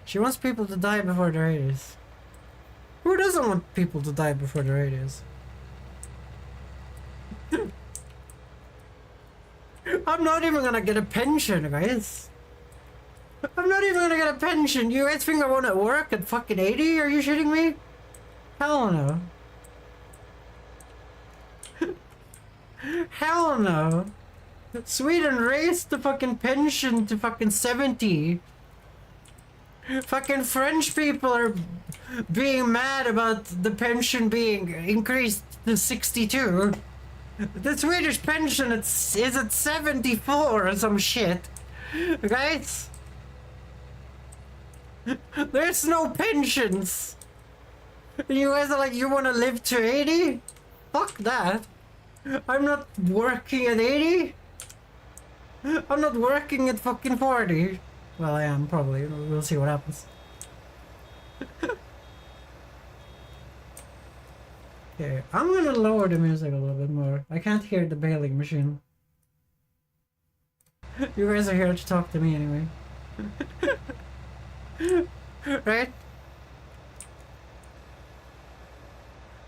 S1: She wants people to die before their 80s. Who doesn't want people to die before their 80s? I'm not even gonna get a pension, guys. I'm not even gonna get a pension. You guys think I wanna work at fucking 80? Are you shitting me? Hell no. Hell no. Sweden raised the fucking pension to fucking 70. Fucking French people are being mad about the pension being increased to 62. The Swedish pension is at 74 or some shit. Guys? There's no pensions. You guys are like, you wanna live to 80? Fuck that. I'm not working at 80. I'm not working at fucking 40. Well, I am probably. We'll see what happens. Okay, I'm gonna lower the music a little bit more. I can't hear the bailing machine. You guys are here to talk to me anyway. Right?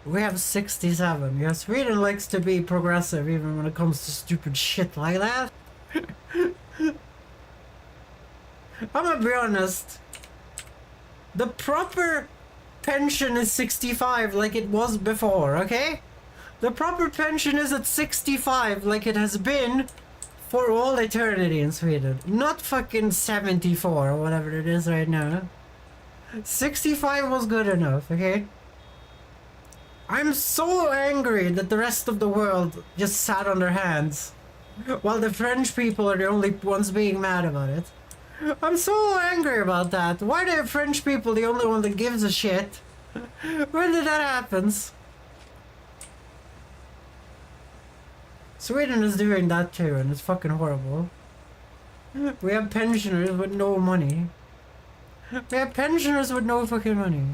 S1: We have 67. Yeah, Sweden likes to be progressive even when it comes to stupid shit like that. I'm gonna be honest. The proper pension is 65 like it was before, okay? The proper pension is at 65 like it has been for all eternity in Sweden. Not fucking 74 or whatever it is right now. 65 was good enough, okay? I'm so angry that the rest of the world just sat on their hands while the French people are the only ones being mad about it. I'm so angry about that. Why are the French people the only one that gives a shit? When did that happen? Sweden is doing that too, and it's fucking horrible. We have pensioners with no money. We have pensioners with no fucking money.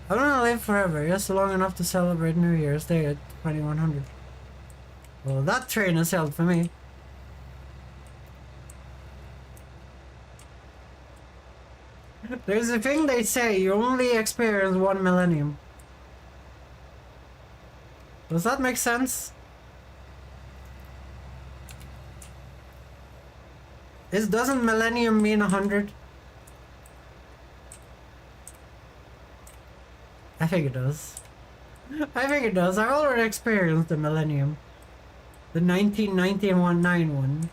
S1: I don't want to live forever, just long enough to celebrate New Year's Day at 2100. Well, that train has held for me. There's a thing they say, you only experience one millennium. Does that make sense? Doesn't millennium mean 100? I think it does. I think it does. I've already experienced the millennium. The 1991 one.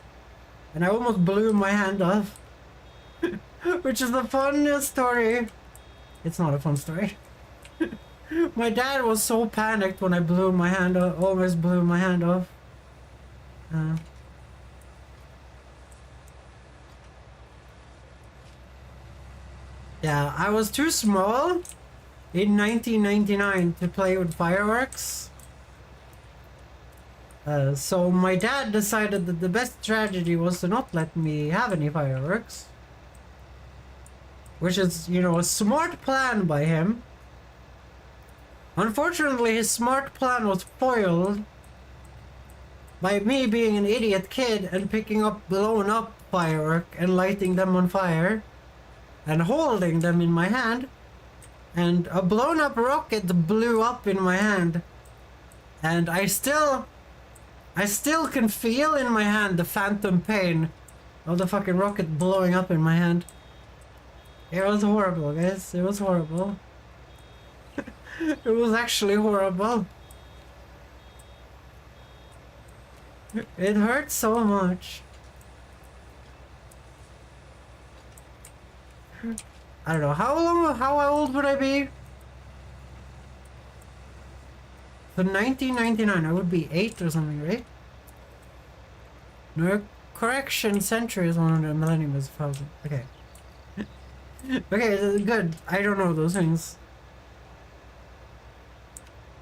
S1: And I almost blew my hand off. Which is the funniest story. It's not a fun story. My dad was so panicked when I blew my hand off, almost blew my hand off. Yeah, I was too small in 1999 to play with fireworks. So my dad decided that the best strategy was to not let me have any fireworks. Which is, you know, a smart plan by him. Unfortunately, his smart plan was foiled by me being an idiot kid and picking up blown up firework and lighting them on fire and holding them in my hand. And a blown up rocket blew up in my hand. And I still can feel in my hand the phantom pain of the fucking rocket blowing up in my hand. It was horrible, guys. It was horrible. It was actually horrible. It hurt so much. I don't know, how old would I be? For 1999, I would be 8 or something, right? No, correction, century is 100, millennium is 1000. Okay. Okay, good. I don't know those things.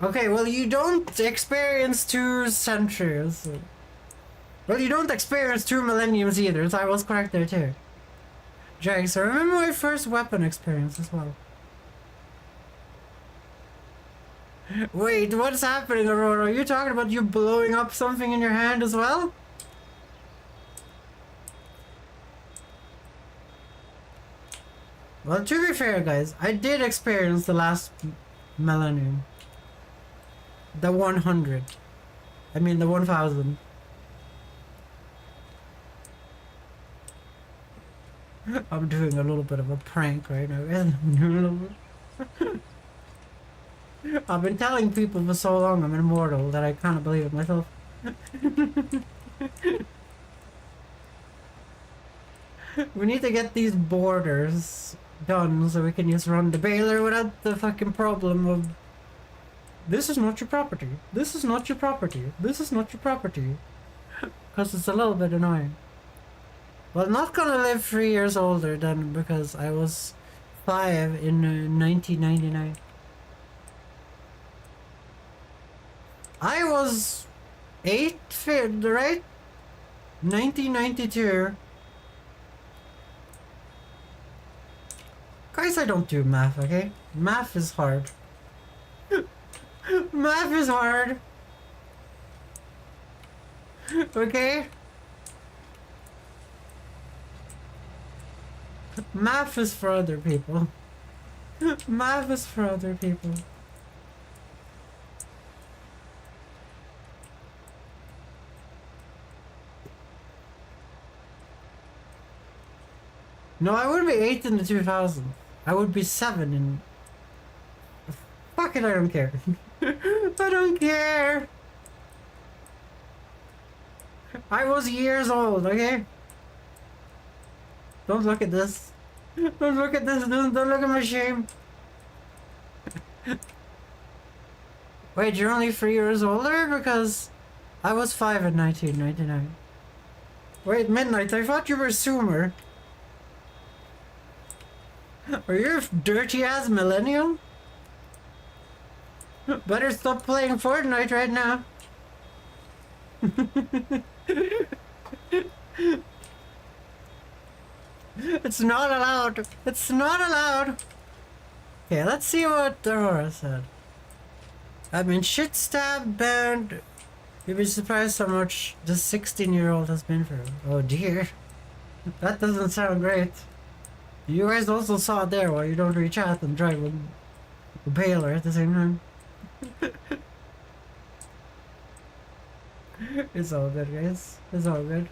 S1: Okay, well, you don't experience 2 centuries. Well, you don't experience 2 millenniums either, so I was correct there too. Jax, I remember my first weapon experience as well. Wait, what's happening, Aurora? Are you talking about you blowing up something in your hand as well? Well, to be fair, guys, I did experience the last millennium. The 100. I mean, the 1000. I'm doing a little bit of a prank right now. I've been telling people for so long I'm immortal that I can't believe it myself. We need to get these borders done so we can just run the baler without the fucking problem of this is not your property. This is not your property. This is not your property. Because it's a little bit annoying. Well, not gonna live 3 years older than because I was 5 in 1999. I was 8, right? 1992. Guys, I don't do math, okay? Math is hard. Math is hard. Okay? Math is for other people. Math is for other people. No, I would be 8 in the 2000. I would be 7 in... Fuck it, I don't care. I don't care. I was years old, okay? Don't look at this. Don't look at this. Don't look at my shame. Wait, you're only 3 years older? Because I was 5 in 1999. Wait, Midnight, I thought you were Sumer. Are you a dirty ass millennial? Better stop playing Fortnite right now. It's not allowed. It's not allowed. Okay, let's see what Aurora said. I mean, shit stab banned. You'd be surprised how much this 16-year-old has been through. Oh dear. That doesn't sound great. You guys also saw it there while you don't reach out and drive with the baler at the same time. It's all good, guys. It's all good.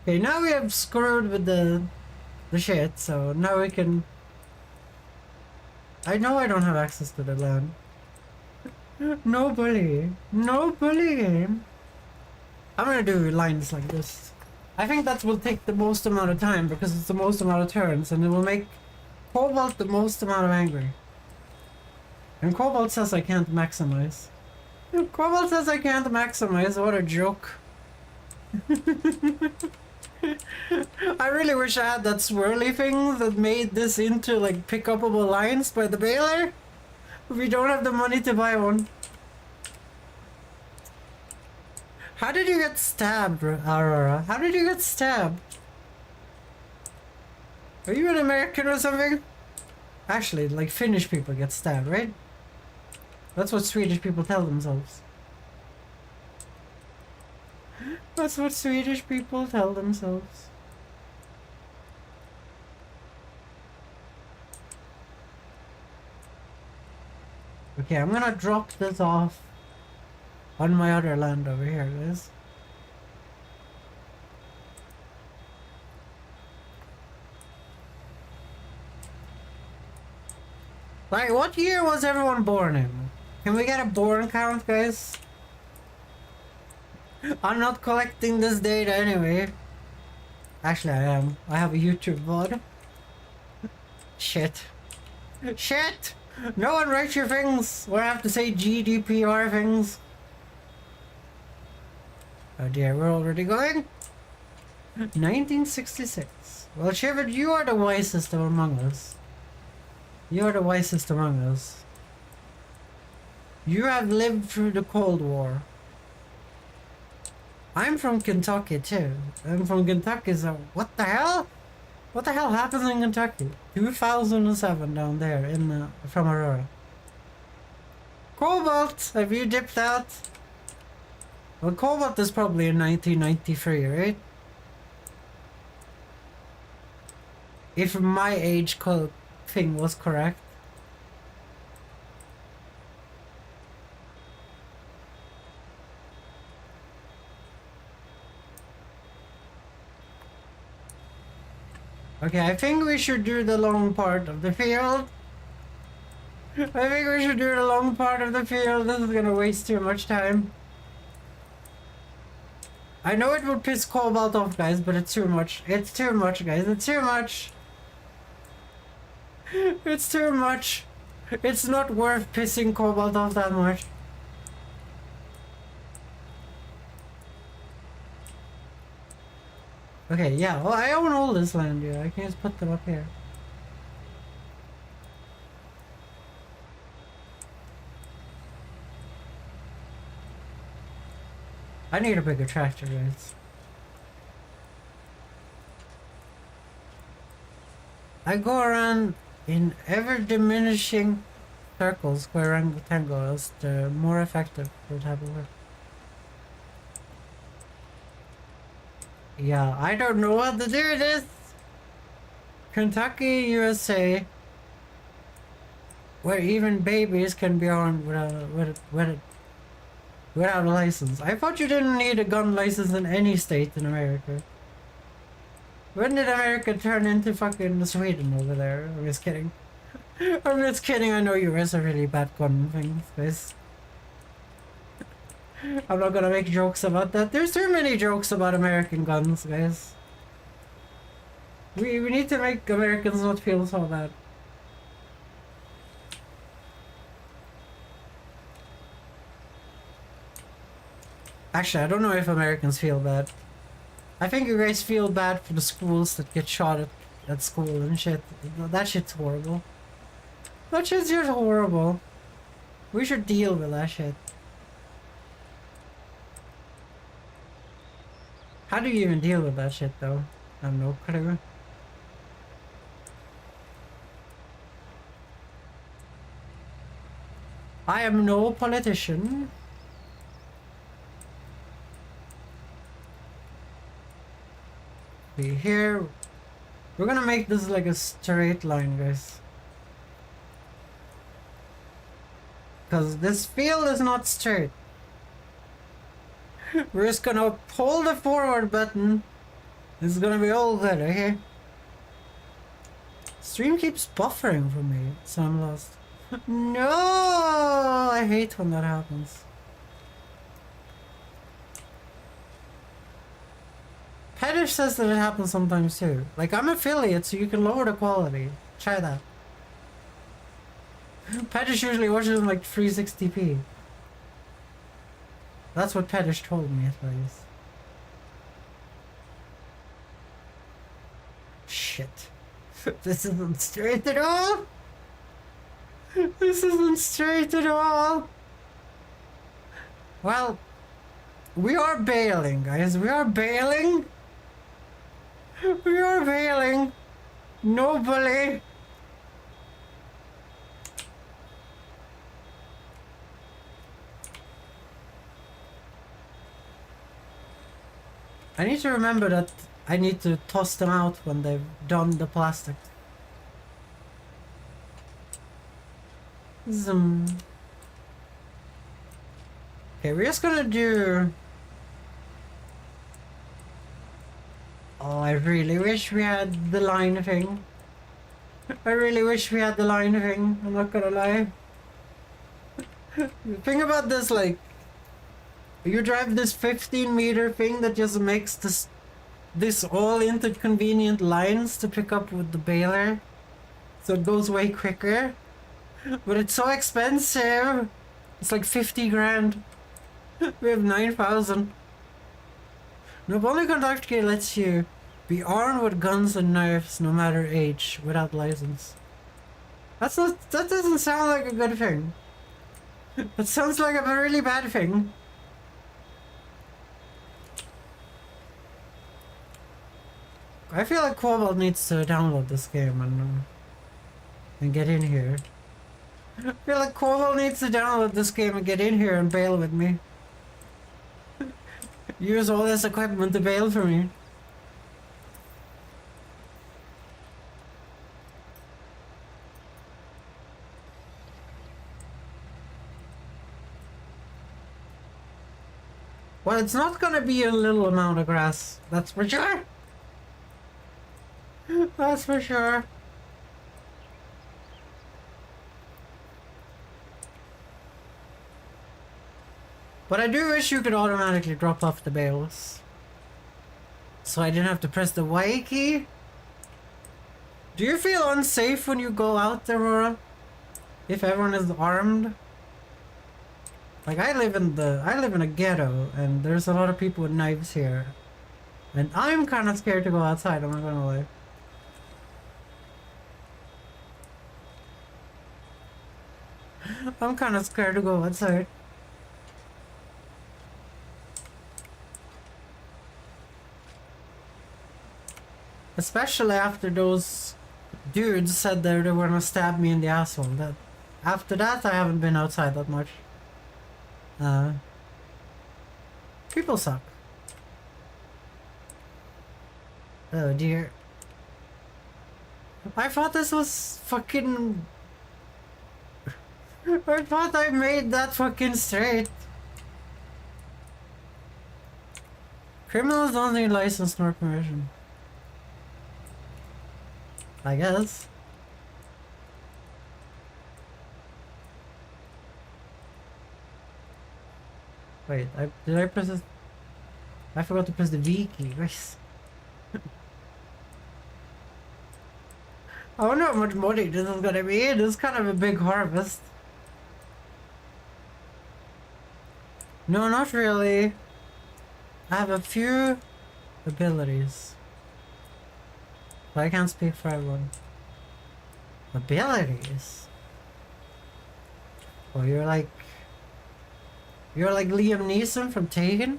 S1: Okay, now we have screwed with the shit, so now we can... I know I don't have access to the land. No bully. No bullying. I'm gonna do lines like this. I think that will take the most amount of time because it's the most amount of turns and it will make Cobalt the most amount of angry. And Cobalt says I can't maximize. Cobalt says I can't maximize, what a joke. I really wish I had that swirly thing that made this into like pick-upable lines by the baler. We don't have the money to buy one. How did you get stabbed, Aurora? How did you get stabbed? Are you an American or something? Actually, like Finnish people get stabbed, right? That's what Swedish people tell themselves. That's what Swedish people tell themselves. Okay, I'm gonna drop this off on my other land over here, guys. Like, what year was everyone born in? Can we get a born count, guys? I'm not collecting this data anyway. Actually, I am. I have a YouTube VOD. Shit. Shit! No one write your things! Or I have to say GDPR things. Oh dear, we're already going? 1966. Well, Shivet, you are the wisest among us. You are the wisest among us. You have lived through the Cold War. I'm from Kentucky too. I'm from Kentucky, so what the hell? What the hell happens in Kentucky? 2007 down there in from Aurora. Cobalt, have you dipped out? Well, Cobalt is probably in 1993, right? If my age thing was correct. Okay, I think we should do the long part of the field. I think we should do the long part of the field. This is gonna waste too much time. I know it would piss Cobalt off, guys, but it's too much. It's too much, guys. It's too much. It's too much. It's not worth pissing Cobalt off that much. Okay, yeah, well, I own all this land, yeah. I can just put them up here. I need a bigger tractor, guys. I go around in ever diminishing circles squaring rectangles, the more effective for type of work. Yeah, I don't know what to do with this. Kentucky, USA, where even babies can be armed without a license. I thought you didn't need a gun license in any state in America. When did America turn into fucking Sweden over there? I'm just kidding. I'm just kidding. I know US are really bad gun things, guys. I'm not gonna make jokes about that. There's too many jokes about American guns, guys. We need to make Americans not feel so bad. Actually, I don't know if Americans feel bad. I think you guys feel bad for the schools that get shot at school and shit. That shit's horrible. That shit's just horrible. We should deal with that shit. How do you even deal with that shit though? I have no clue. I am no politician. See here, we're gonna make this like a straight line, guys. Because this field is not straight. We're just gonna pull the forward button. This is gonna be all good, okay? Stream keeps buffering for me, so I'm lost. No! I hate when that happens. Pettish says that it happens sometimes too. Like, I'm affiliate, so you can lower the quality. Try that. Pettish usually watches in like 360p. That's what Pettish told me at least. Shit. This isn't straight at all! This isn't straight at all! Well, we are bailing, guys. We are bailing. We are bailing. Nobly. I need to remember that I need to toss them out when they've done the plastic. Okay, we're just gonna do... Oh, I really wish we had the line thing. I really wish we had the line thing, I'm not gonna lie. The thing about this, like... You drive this 15-meter thing that just makes this all into convenient lines to pick up with the baler. So it goes way quicker. But it's so expensive. It's like 50 grand. We have 9,000. Nobody Conduct Key lets you be armed with guns and knives no matter age without license. That doesn't sound like a good thing. That sounds like a really bad thing. I feel like Cobalt needs to download this game and get in here. I feel like Cobalt needs to download this game and get in here and bail with me. Use all this equipment to bail for me. Well, it's not gonna be a little amount of grass, that's for sure. That's for sure. But I do wish you could automatically drop off the bales. So I didn't have to press the Y key. Do you feel unsafe when you go out, Aurora? If everyone is armed? Like I live in a ghetto and there's a lot of people with knives here. And I'm kind of scared to go outside, I'm not gonna lie. I'm kind of scared to go outside. Especially after those dudes said they were gonna stab me in the asshole. After that, I haven't been outside that much. People suck. Oh dear. I thought this was fucking... I thought I made that fucking straight. Criminals don't need license nor permission. I guess. Wait, did I press this? I forgot to press the V key. Nice. I wonder how much money this is gonna be. This is kind of a big harvest. No, not really. I have a few abilities. But I can't speak for everyone. Abilities? Well, you're like Liam Neeson from Taken?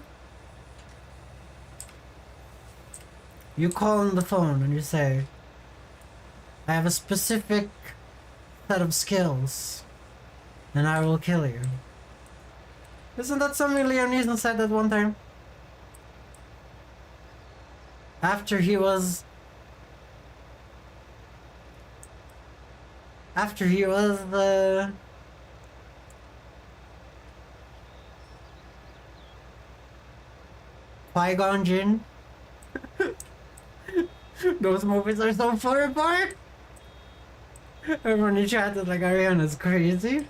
S1: You call on the phone and you say, I have a specific set of skills and I will kill you. Isn't that something Liam Neeson said that one time? After he was the Qui-Gon Jinn. Those movies are so far apart. Everyone in chat is like, Ariana's crazy.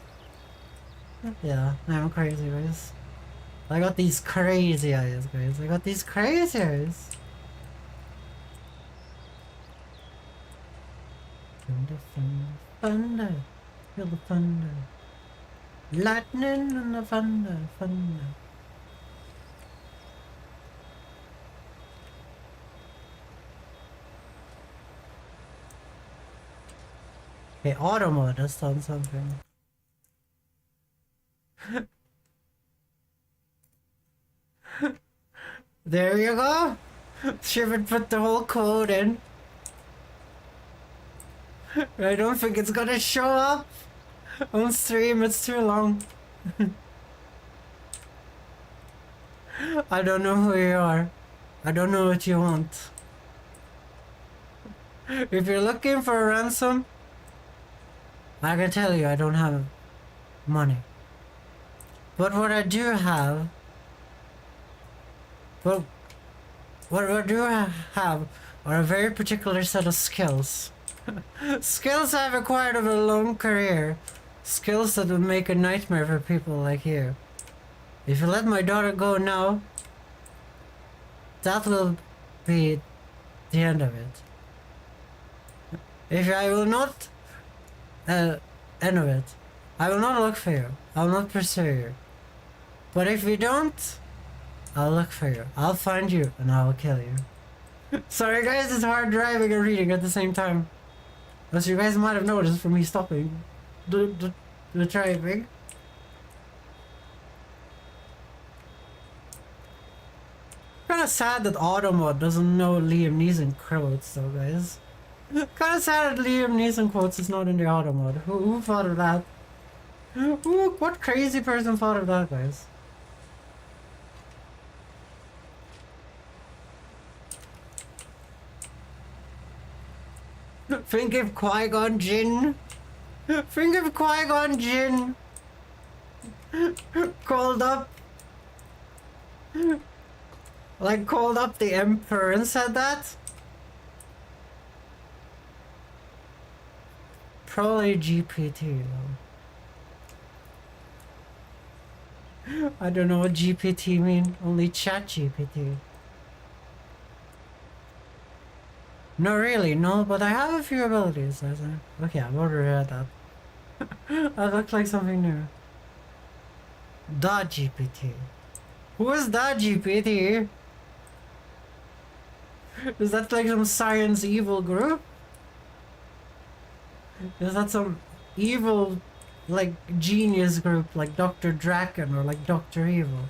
S1: Yeah, I'm crazy, guys. I got these crazy eyes, guys. I got these crazy eyes. Thunder, thunder, thunder. Feel the thunder. Lightning and the thunder, thunder. Okay, auto mode has done something. There you go. Shivered put the whole code in. I don't think it's gonna show up on stream, it's too long. I don't know who you are. I don't know what you want. If you're looking for a ransom, I can tell you I don't have money. But what I do have... But what I do have are a very particular set of skills. Skills I've acquired over a long career. Skills that would make a nightmare for people like you. If you let my daughter go now, that will be the end of it. If I will not end of it, I will not look for you. I will not pursue you. But if you don't, I'll look for you. I'll find you and I will kill you. Sorry guys, it's hard driving and reading at the same time. As you guys might have noticed from me stopping the driving. Kinda sad that auto mode doesn't know Liam Neeson quotes though, guys. Kinda sad that Liam Neeson quotes is not in the auto mode. Who thought of that? What crazy person thought of that, guys? Think of Qui-Gon Jinn. Think of Qui-Gon Jinn. Called up. Like called up the Emperor and said that. Probably GPT though. I don't know what GPT mean. Only chat GPT. No, really, no, but I have a few abilities. Okay, I've already read that. That looks like something new. Da GPT. Who is Da GPT? Is that like some science evil group? Is that some evil, like, genius group like Dr. Draken or like Dr. Evil?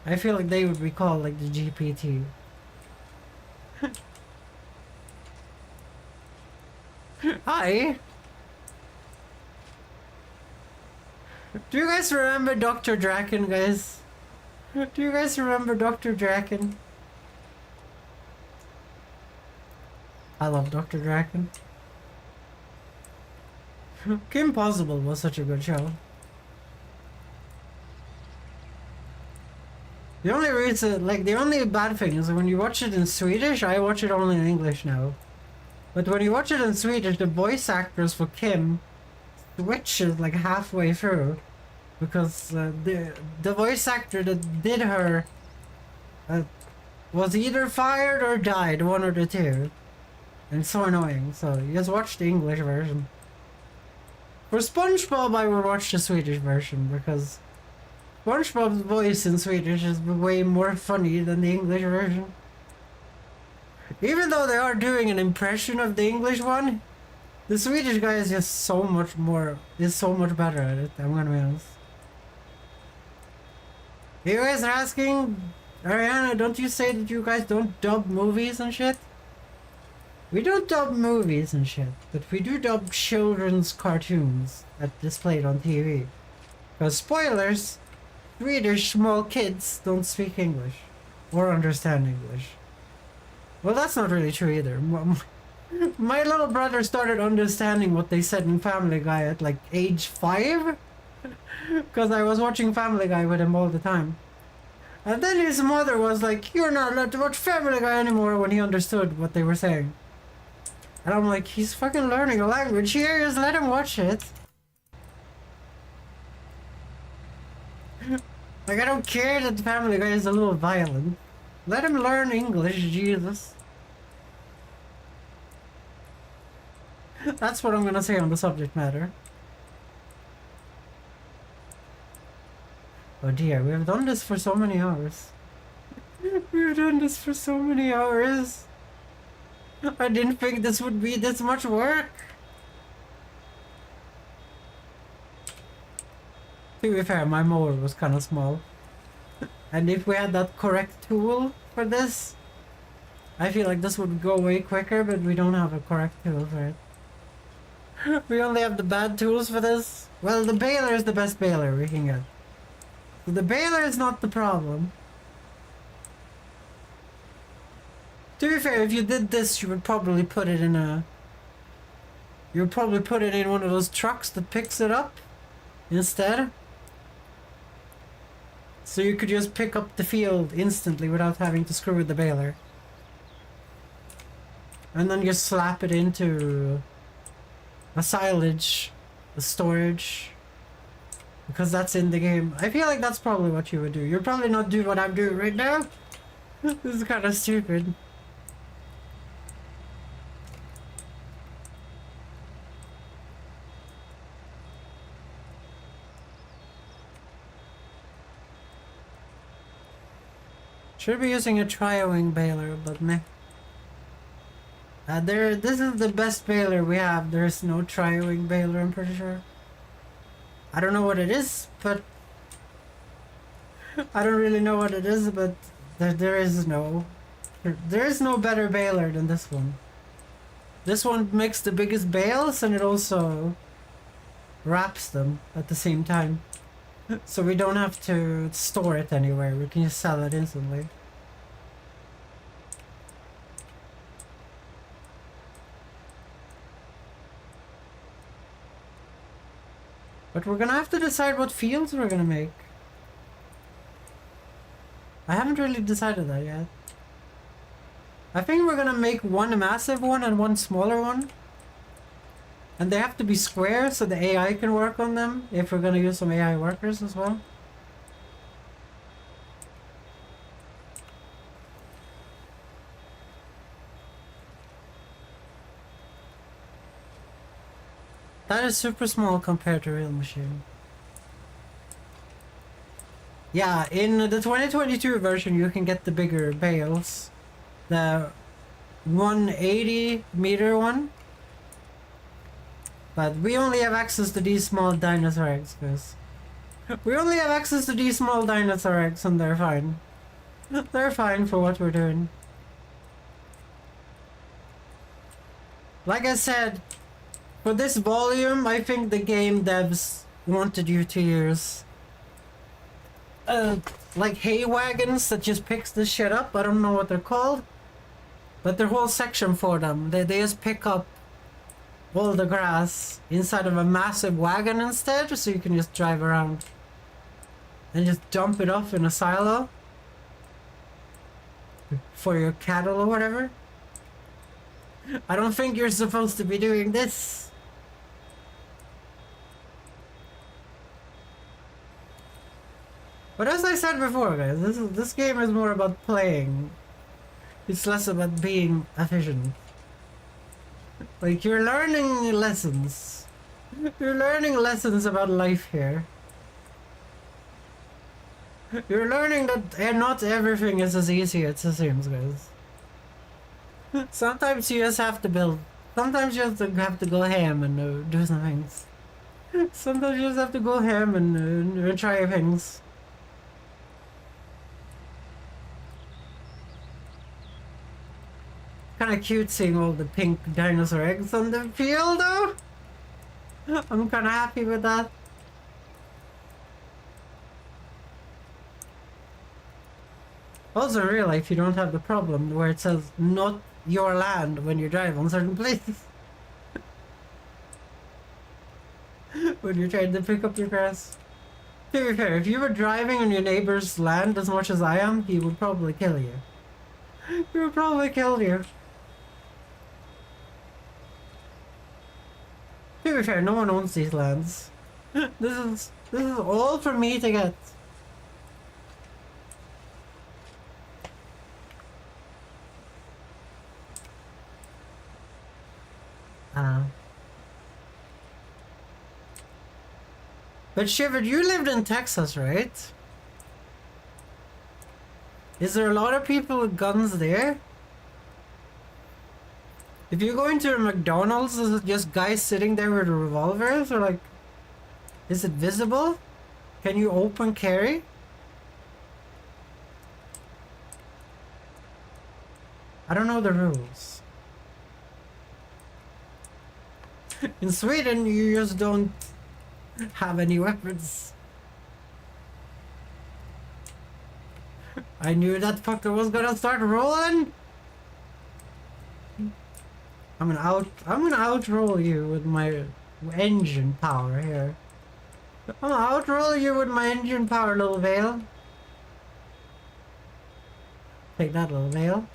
S1: I feel like they would be called like the GPT. Hi! Do you guys remember Dr. Draken, guys? Do you guys remember Dr. Draken? I love Dr. Draken. Kim Possible was such a good show. The only reason, like, the only bad thing is when you watch it in Swedish, I watch it only in English now. But when you watch it in Swedish, the voice actors for Kim switches like halfway through. Because the voice actor that did her was either fired or died, one of the two. And it's so annoying, so you just watch the English version. For SpongeBob, I would watch the Swedish version because SpongeBob's voice in Swedish is way more funny than the English version. Even though they are doing an impression of the English one, the Swedish guy is just so much better at it, I'm gonna be honest. You guys are asking, Ariana, don't you say that you guys don't dub movies and shit? We don't dub movies and shit, but we do dub children's cartoons that displayed on TV. Because spoilers, Swedish small kids don't speak English or understand English. Well, that's not really true either. My little brother started understanding what they said in Family Guy at like age 5. Because I was watching Family Guy with him all the time. And then his mother was like, "You're not allowed to watch Family Guy anymore," when he understood what they were saying. And I'm like, he's fucking learning a language here, just let him watch it. Like, I don't care that the Family Guy is a little violent. Let him learn English, Jesus. That's what I'm gonna say on the subject matter. Oh dear, we have done this for so many hours. We've done this for so many hours. I didn't think this would be this much work. To be fair, my mower was kind of small. And if we had that correct tool for this, I feel like this would go way quicker, but we don't have a correct tool for it. We only have the bad tools for this. Well, the baler is the best baler we can get. So the baler is not the problem. To be fair, if you did this, you would probably put it in a... You would probably put it in one of those trucks that picks it up instead. So you could just pick up the field instantly without having to screw with the baler. And then just slap it into a silage, a storage. Because that's in the game. I feel like that's probably what you would do. You'll probably not do what I'm doing right now. This is kind of stupid. Should be using a tri-wing baler, but meh. This is the best baler we have. There's no tri-wing baler, I'm pretty sure. I don't know what it is, but... I don't really know what it is, but there is no better baler than this one. This one makes the biggest bales, and it also wraps them at the same time. So we don't have to store it anywhere, we can just sell it instantly. But we're gonna have to decide what fields we're gonna make. I haven't really decided that yet. I think we're gonna make one massive one and one smaller one. And they have to be square so the AI can work on them if we're gonna use some AI workers as well. That is super small compared to real machine. Yeah, in the 2022 version you can get the bigger bales. The 180 meter one. But we only have access to these small dinosaur eggs, guys. We only have access to these small dinosaur eggs and they're fine. They're fine for what we're doing. Like I said, for this volume, I think the game devs wanted you to use like hay wagons that just picks this shit up. I don't know what they're called, but there's a whole section for them. They just pick up all the grass inside of a massive wagon instead, so you can just drive around and just dump it off in a silo for your cattle or whatever. I don't think you're supposed to be doing this. But as I said before, guys, this game is more about playing. It's less about being efficient. Like, you're learning lessons. You're learning lessons about life here. You're learning that not everything is as easy as it seems, guys. Sometimes you just have to build. Sometimes you just have to go ham and do some things. Sometimes you just have to go ham and try things. Kind of cute seeing all the pink dinosaur eggs on the field, though. I'm kind of happy with that. Also, in real life, you don't have the problem where it says not your land when you drive on certain places. When you're trying to pick up your grass. To be fair, if you were driving on your neighbor's land as much as I am, he would probably kill you. He would probably kill you. To be fair, no one owns these lands. This is all for me to get. But Shiver, you lived in Texas, right? Is there a lot of people with guns there? If you go into a McDonald's, is it just guys sitting there with revolvers? Or like, is it visible? Can you open carry? I don't know the rules. In Sweden, you just don't have any weapons. I knew that fucker was gonna start rolling. I'm gonna outroll you with my engine power here. I'm gonna outroll you with my engine power, little Vale. Take that, little Vale.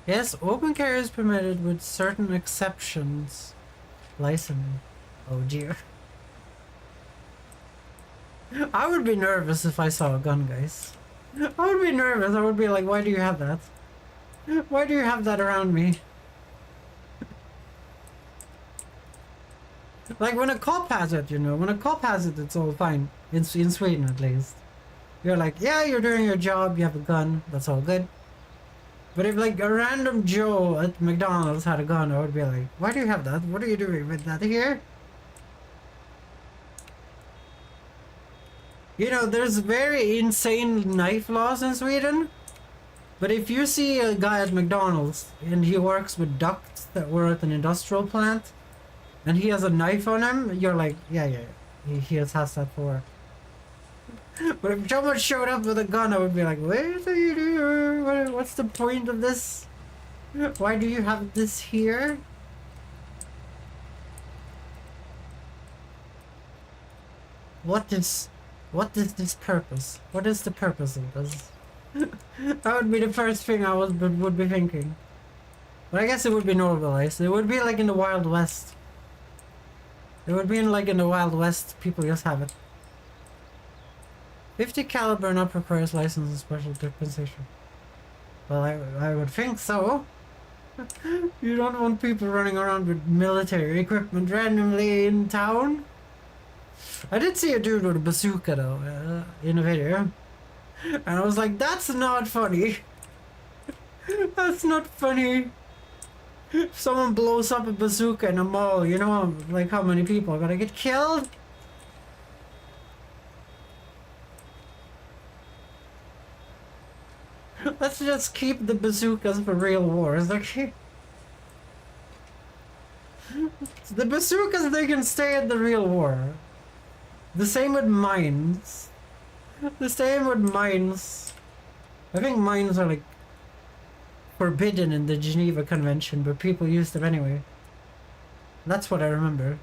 S1: Yes, open carry is permitted with certain exceptions. License. Oh dear. I would be nervous if I saw a gun, guys. I would be nervous. I would be like, why do you have that? Why do you have that around me? Like, when a cop has it, you know, when a cop has it, it's all fine. In Sweden, at least. You're like, yeah, you're doing your job, you have a gun, that's all good. But if, like, a random Joe at McDonald's had a gun, I would be like, why do you have that? What are you doing with that here? You know, there's very insane knife laws in Sweden. But if you see a guy at McDonald's and he works with ducts that were at an industrial plant and he has a knife on him, you're like, yeah, he has that for. But if someone showed up with a gun, I would be like, what are you doing? What's the point of this? Why do you have this here? What is this purpose? What is the purpose of this? That would be the first thing I would be thinking. But I guess it would be normalized. It would be like in the Wild West. It would be like in the Wild West, people just have it. 50 caliber not requires license and special dispensation. Well, I would think so. You don't want people running around with military equipment randomly in town. I did see a dude with a bazooka though, in a video. And I was like, that's not funny. That's not funny. If someone blows up a bazooka in a mall, you know, like how many people are gonna get killed? Let's just keep the bazookas for real wars, okay? The bazookas, they can stay at the real war. The same with mines. The same with mines. I think mines are like forbidden in the Geneva Convention, but people use them anyway. That's what I remember.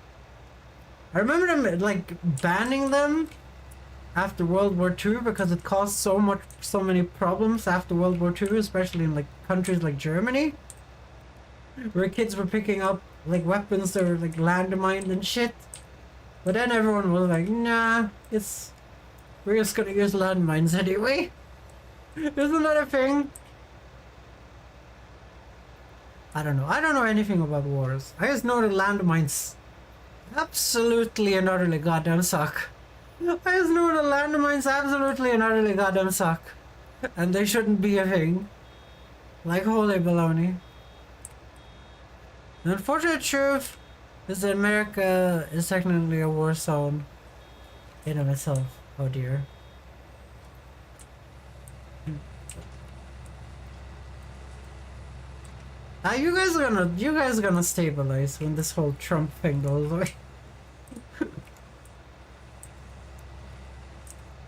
S1: I remember them like banning them after World War II because it caused so many problems after World War II, especially in like countries like Germany, where kids were picking up like weapons that were like landmines and shit. But then everyone was like, nah, we're just gonna use landmines anyway. Isn't that a thing? I don't know. I don't know anything about wars. I just know that landmines absolutely and utterly goddamn suck. I just know that landmines absolutely and utterly goddamn suck. And they shouldn't be a thing. Like holy baloney. The unfortunate truth is that America is technically a war zone in of itself. Oh dear. You guys are gonna stabilize when this whole Trump thing goes away.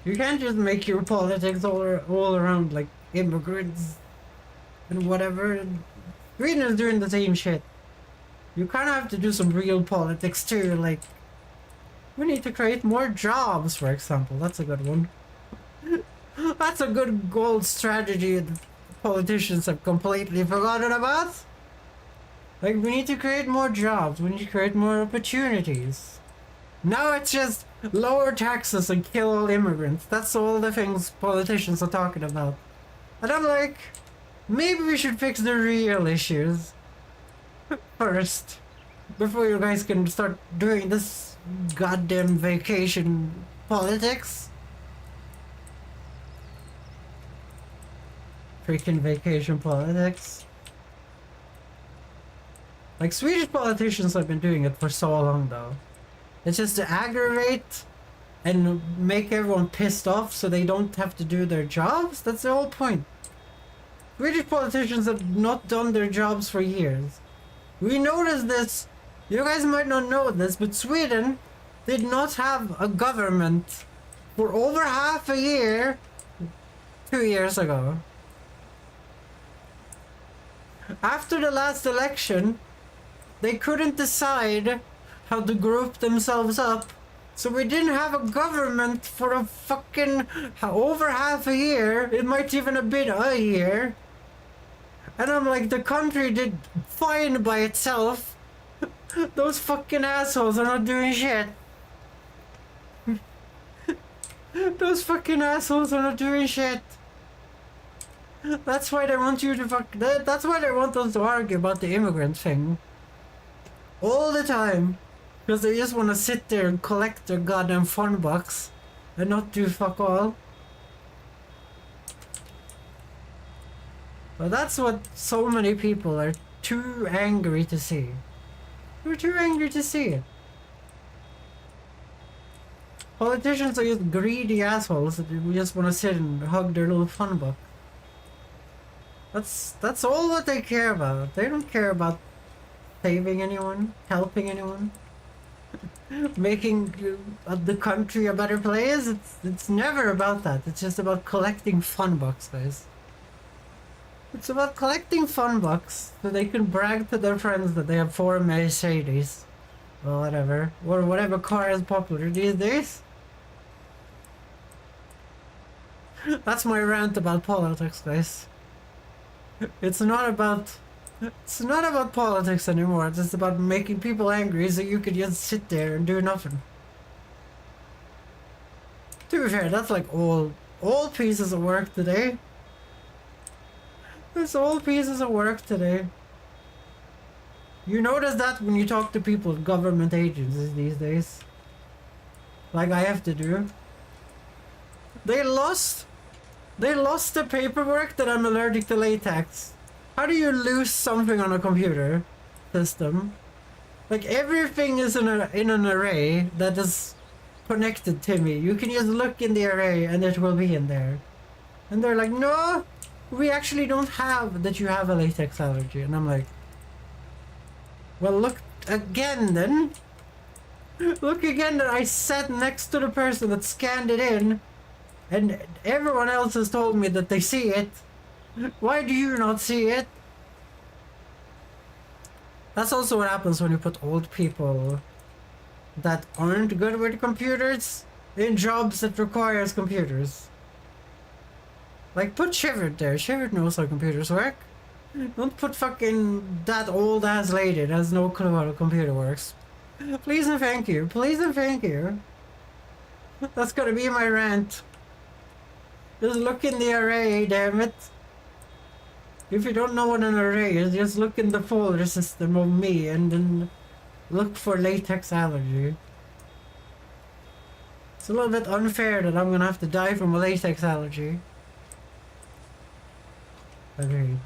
S1: You can't just make your politics all around like immigrants and whatever. Sweden is doing the same shit. You kind of have to do some real politics too, like we need to create more jobs, for example. That's a good one. That's a good gold strategy that politicians have completely forgotten about. Like, we need to create more jobs, we need to create more opportunities. Now it's just lower taxes and kill all immigrants. That's all the things politicians are talking about. And I'm like, maybe we should fix the real issues first, before you guys can start doing this goddamn vacation politics. Freaking vacation politics. Like, Swedish politicians have been doing it for so long though. It's just to aggravate and make everyone pissed off so they don't have to do their jobs. That's the whole point. Swedish politicians have not done their jobs for years. We noticed this. You guys might not know this, but Sweden did not have a government for over half a year 2 years ago. After the last election, they couldn't decide how to group themselves up, so we didn't have a government for a fucking over half a year. It might even have been a year. And I'm like, the country did fine by itself. Those fucking assholes are not doing shit. Those fucking assholes are not doing shit. That's why they want you to that's why they want us to argue about the immigrant thing all the time, because they just want to sit there and collect their goddamn fun bucks and not do fuck all. But that's what so many people are too angry to see. They're too angry to see it. Politicians are just greedy assholes that just want to sit and hug their little fun buck. That's all what they care about. They don't care about saving anyone, helping anyone, making the country a better place. It's never about that. It's just about collecting fun bucks, guys. It's about collecting fun bucks so they can brag to their friends that they have 4 Mercedes or whatever, or whatever car is popular these days. That's my rant about politics, guys. It's not about politics anymore. It's just about making people angry so you could just sit there and do nothing. To be fair, that's like all pieces of work today. It's all pieces of work today. You notice that when you talk to people at government agencies these days. Like I have to do. They lost the paperwork that I'm allergic to latex. How do you lose something on a computer system? Like everything is in an array that is connected to me. You can just look in the array and it will be in there. And they're like, no, we actually don't have that you have a latex allergy. And I'm like, well, look again then. Look again that I sat next to the person that scanned it in. And everyone else has told me that they see it. Why do you not see it? That's also what happens when you put old people that aren't good with computers in jobs that requires computers. Like put Shivert there. Shivert knows how computers work. Don't put fucking that old ass lady that has no clue how a computer works. Please and thank you. Please and thank you. That's gonna be my rant. Just look in the array, damn it. If you don't know what an array is, just look in the folder system of me and then look for latex allergy. It's a little bit unfair that I'm gonna have to die from a latex allergy. Agreed.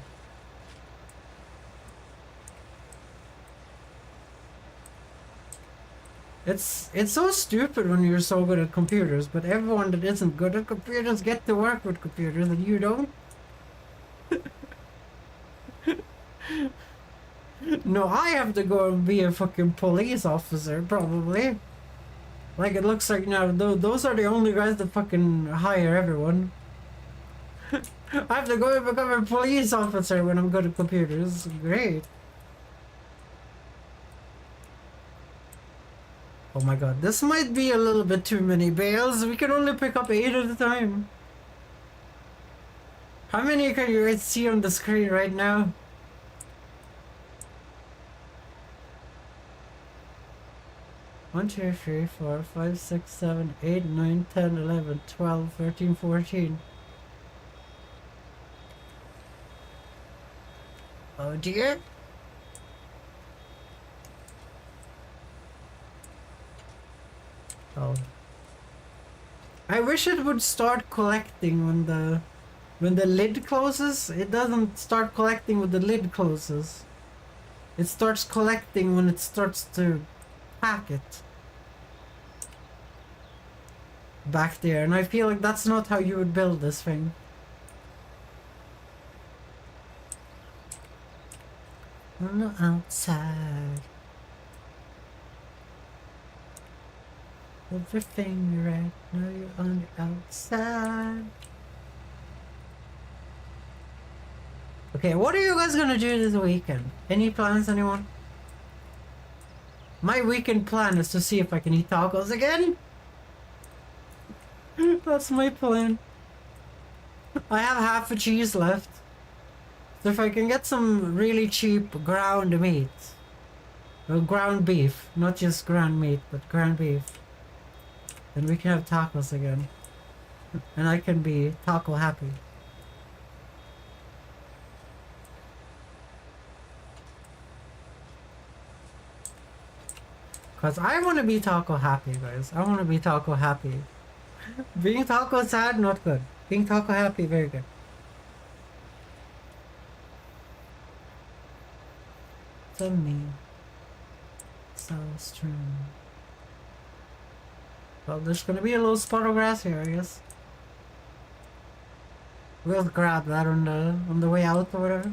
S1: It's so stupid when you're so good at computers, but everyone that isn't good at computers get to work with computers and you don't. No, I have to go and be a fucking police officer, probably. Like it looks like now, those are the only guys that fucking hire everyone. I have to go and become a police officer when I'm good at computers. Great. Oh my god, this might be a little bit too many bales. We can only pick up 8 at a time. How many can you guys see on the screen right now? One, 2, 3, 4, 5, 6, 7, 8, 9, 10, 11, 12, 13, 14. Oh dear. Oh. I wish it would start collecting when the lid closes. It doesn't start collecting when the lid closes. It starts collecting when it starts to pack it back there, and I feel like that's not how you would build this thing. On the outside, everything right now you're on the outside. Okay, what are you guys gonna do this weekend? Any plans, anyone? My weekend plan is to see if I can eat tacos again. That's my plan. I have half a cheese left. So if I can get some really cheap ground meat. Well, ground beef. Not just ground meat, but ground beef. Then we can have tacos again. And I can be taco happy. Cause I want to be taco happy, guys. I want to be taco happy. Being taco sad, not good. Being taco happy, very good. To me, so strong. Well, there's gonna be a little spot of grass here, I guess. We'll grab that on the way out or whatever.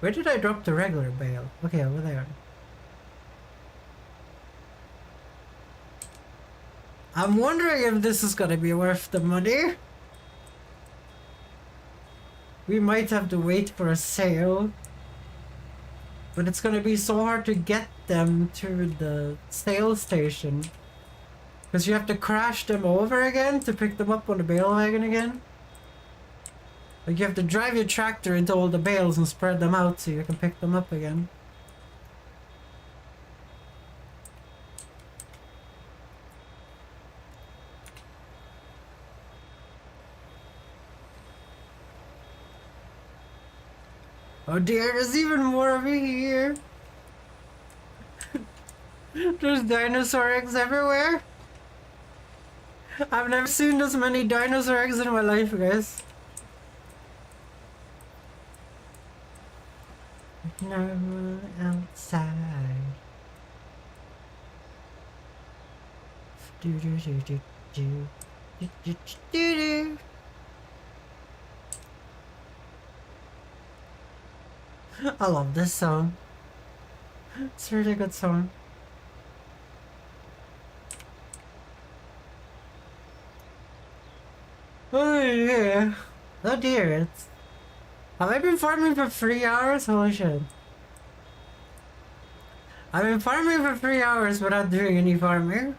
S1: Where did I drop the regular bale? Okay, over there. I'm wondering if this is gonna be worth the money. We might have to wait for a sale. But it's gonna be so hard to get them to the sales station. Because you have to crash them over again to pick them up on the bale wagon again. Like you have to drive your tractor into all the bales and spread them out so you can pick them up again. Oh dear, there's even more over here. There's dinosaur eggs everywhere. I've never seen this many dinosaur eggs in my life, guys. No outside. Do do do do do do do do do. I love this song. It's a really good song. Oh yeah. Oh dear, it's... Have I been farming for 3 hours? Holy shit. I've been farming for 3 hours without doing any farming.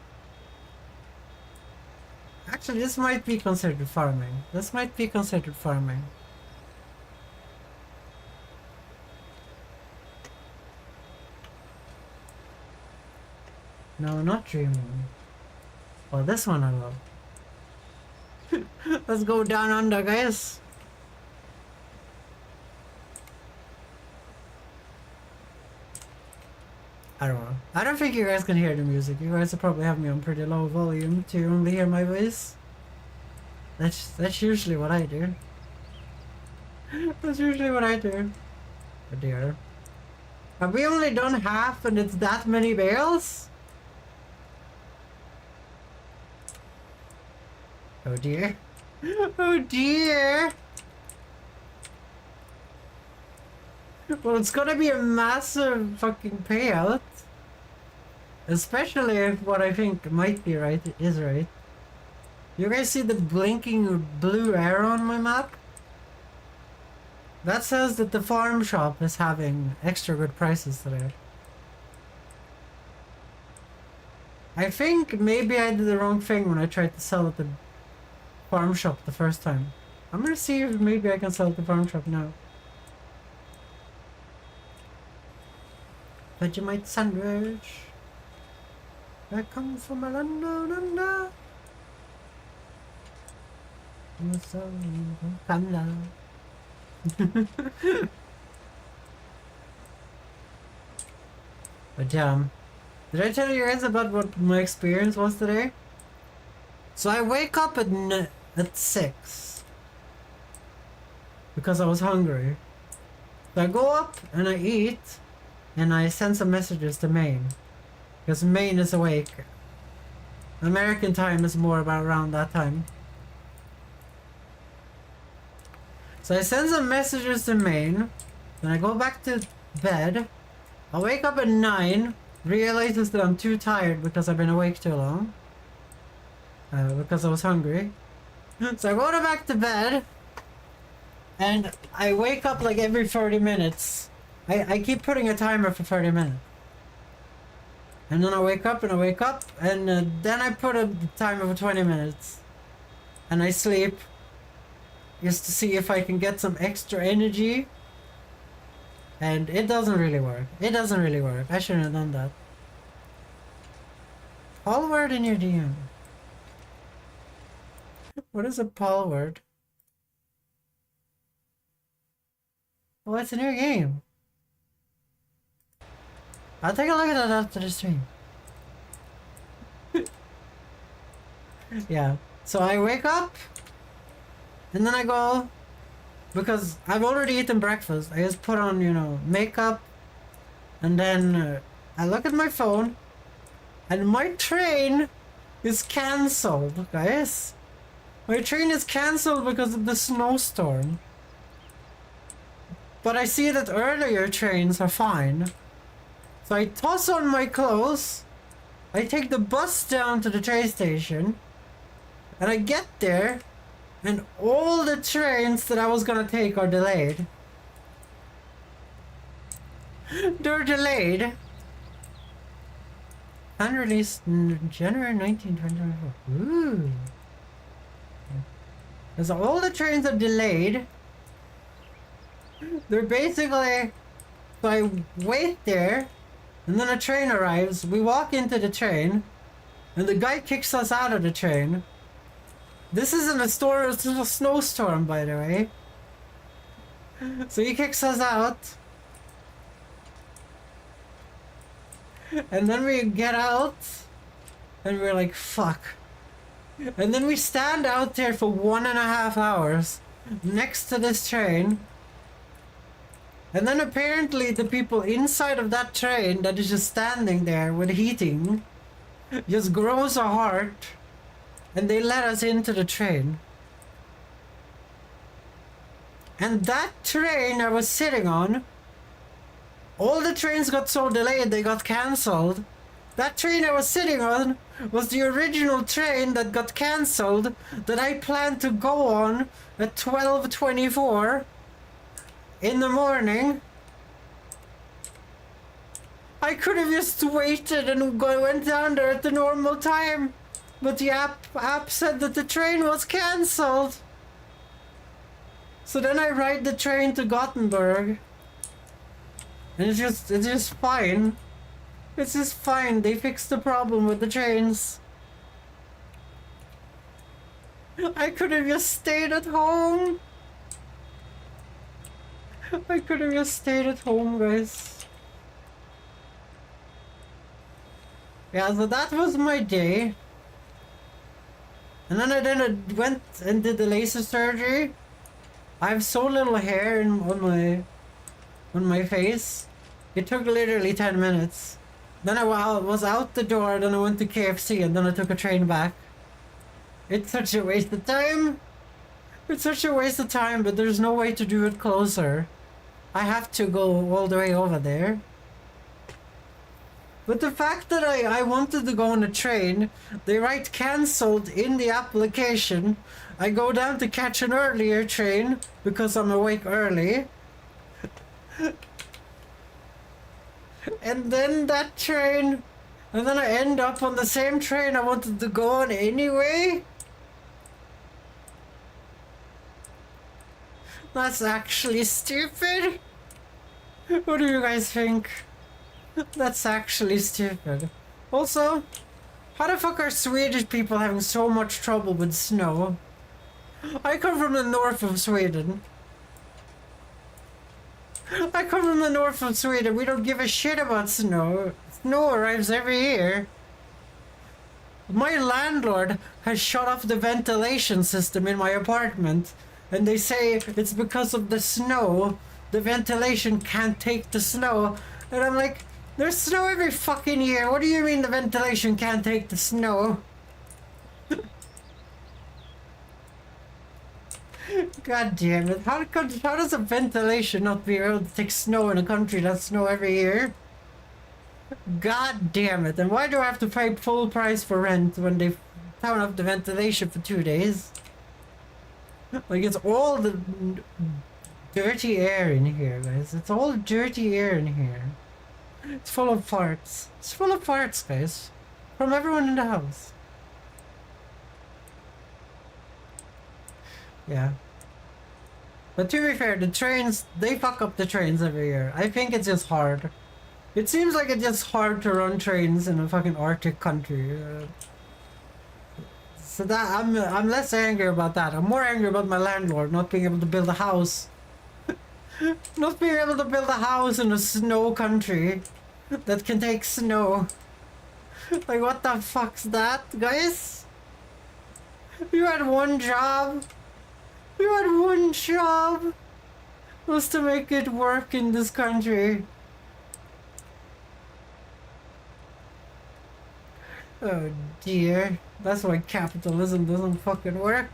S1: Actually, this might be considered farming. This might be considered farming. No, not dreaming. Oh, this one I love. Let's go down under, guys. I don't know. I don't think you guys can hear the music. You guys will probably have me on pretty low volume to only hear my voice. That's usually what I do. That's usually what I do. Oh dear. Have we only done half and it's that many bales? Oh dear. Oh dear. Well, it's gonna be a massive fucking payout. Especially if what I think might be right is right. You guys see the blinking blue arrow on my map? That says that the farm shop is having extra good prices today. I think maybe I did the wrong thing when I tried to sell at the farm shop the first time. I'm gonna see if maybe I can sell at the farm shop now. Vegemite sandwich. I come from a London under. Come now. But did I tell you guys about what my experience was today? So I wake up at 6 because I was hungry. So I go up and I eat and I send some messages to Maine because Maine is awake. American time is more about around that time. So I send some messages to Maine, then I go back to bed. I wake up at 9, realizes that I'm too tired because I've been awake too long. Because I was hungry. So I go back to bed, and I wake up like every 30 minutes. I keep putting a timer for 30 minutes. And then I wake up, and then I put a timer for 20 minutes. And I sleep. Just to see if I can get some extra energy. And it doesn't really work. It doesn't really work. I shouldn't have done that. Paul word in your DM. What is a Paul word? Oh, it's a new game. I'll take a look at that after the stream. Yeah. So I wake up. And then I go, because I've already eaten breakfast, I just put on, you know, makeup, and then I look at my phone, and my train is cancelled, guys. My train is cancelled because of the snowstorm. But I see that earlier trains are fine. So I toss on my clothes, I take the bus down to the train station, and I get there, and all the trains that I was gonna take are delayed. They're delayed. Unreleased in January 1924. Ooh. Because all the trains are delayed. They're basically... So I wait there, and then a train arrives, we walk into the train, and the guy kicks us out of the train. This isn't a storm, it's a snowstorm, by the way. So he kicks us out. And then we get out, and we're like, fuck. And then we stand out there for 1.5 hours next to this train. And then apparently the people inside of that train that is just standing there with heating just grows a heart, and they let us into the train. And that train I was sitting on, all the trains got so delayed they got cancelled. That train I was sitting on was the original train that got cancelled that I planned to go on at 12:24 in the morning. I could have just waited and went down there at the normal time, but the app said that the train was cancelled. So then I ride the train to Gothenburg, and it's just fine. It's just fine. They fixed the problem with the trains. I could have just stayed at home. I could have just stayed at home, guys. Yeah, so that was my day. And then I went and did the laser surgery. I have so little hair on my face. It took literally 10 minutes. Then I was out the door, then I went to KFC, and then I took a train back. It's such a waste of time. It's such a waste of time, but there's no way to do it closer. I have to go all the way over there. But the fact that I wanted to go on a train, they write cancelled in the application. I go down to catch an earlier train because I'm awake early. And then that train, and then I end up on the same train I wanted to go on anyway. That's actually stupid. What do you guys think? That's actually stupid. Also, how the fuck are Swedish people having so much trouble with snow? I come from the north of Sweden. I come from the north of Sweden. We don't give a shit about snow. Snow arrives every year. My landlord has shut off the ventilation system in my apartment, and they say it's because of the snow. The ventilation can't take the snow. And I'm like, there's snow every fucking year. What do you mean the ventilation can't take the snow? God damn it. How does a ventilation not be able to take snow in a country that snow every year? God damn it. And why do I have to pay full price for rent when they turn off the ventilation for 2 days? Like, it's all the dirty air in here, guys. It's all dirty air in here. It's full of farts. It's full of farts, guys. From everyone in the house. Yeah. But to be fair, the trains, they fuck up the trains every year. I think it's just hard. It seems like it's just hard to run trains in a fucking Arctic country. So that I'm less angry about that. I'm more angry about my landlord not being able to build a house. Not being able to build a house in a snow country that can take snow. Like, what the fuck's that, guys? You had one job. You had one job. Was to make it work in this country. Oh dear. That's why capitalism doesn't fucking work.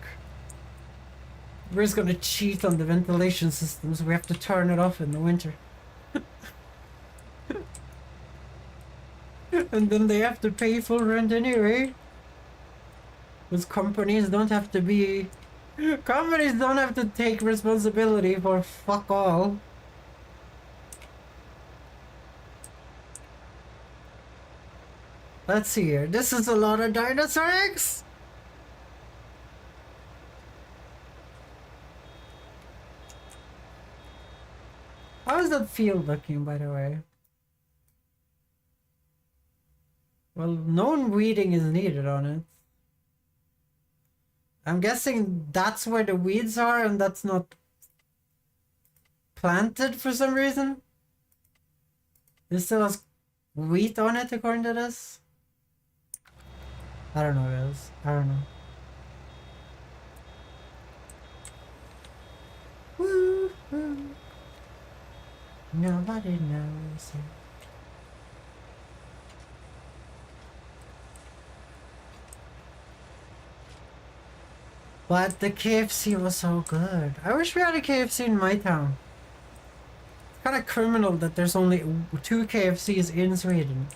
S1: We're just gonna cheat on the ventilation system, so we have to turn it off in the winter. And then they have to pay full rent anyway. Because companies don't have to be... Companies don't have to take responsibility for fuck all. Let's see here. This is a lot of dinosaur eggs. How is that field looking, by the way? Well, no weeding is needed on it. I'm guessing that's where the weeds are and that's not planted for some reason. It still has wheat on it according to this. I don't know, guys. I don't know. Woo-hoo. Nobody knows it. But the KFC was so good. I wish we had a KFC in my town. It's kind of criminal that there's only 2 KFCs in Sweden.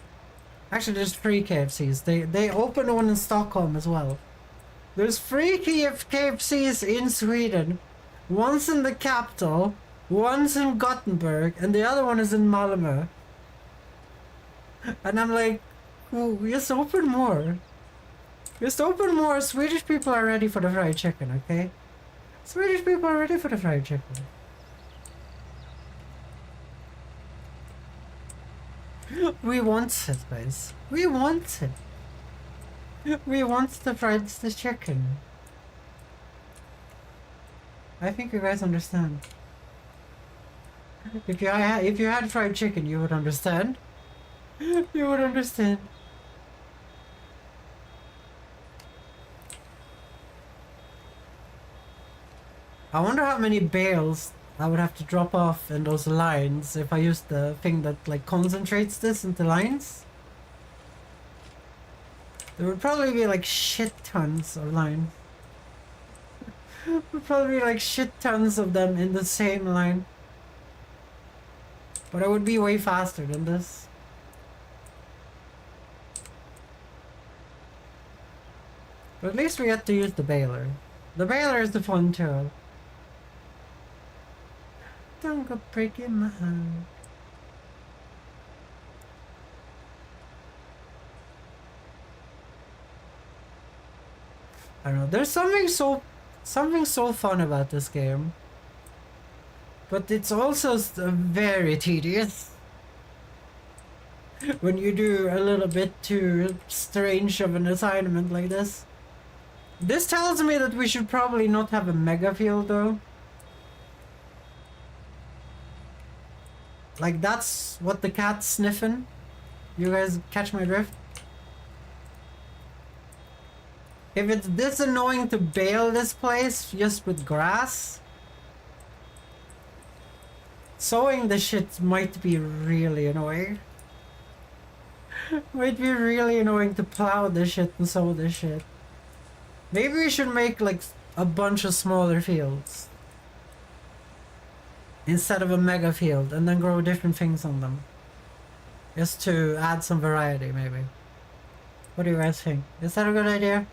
S1: Actually, there's 3 KFCs. They opened one in Stockholm as well. There's 3 KFCs in Sweden. One's in the capital, one's in Gothenburg, and the other one is in Malmö. And I'm like, oh, just open more. Just open more. Swedish people are ready for the fried chicken, okay? Swedish people are ready for the fried chicken. We want it, guys. We want it. We want the chicken. I think you guys understand. If you had fried chicken, you would understand. You would understand. I wonder how many bales I would have to drop off in those lines if I use the thing that like concentrates this into lines. There would probably be like shit tons of lines. There would probably be like shit tons of them in the same line. But it would be way faster than this. But at least we have to use the baler. The baler is the fun tool. Don't go breaking my heart. I don't know. There's something so fun about this game, but it's also very tedious when you do a little bit too strange of an assignment like this. This tells me that we should probably not have a mega field though. Like that's what the cat's sniffing. You guys catch my drift? If it's this annoying to bale this place just with grass, sowing the shit might be really annoying. Might be really annoying to plow this shit and sow this shit. Maybe we should make like a bunch of smaller fields instead of a mega field and then grow different things on them. Just to add some variety maybe. What do you guys think? Is that a good idea?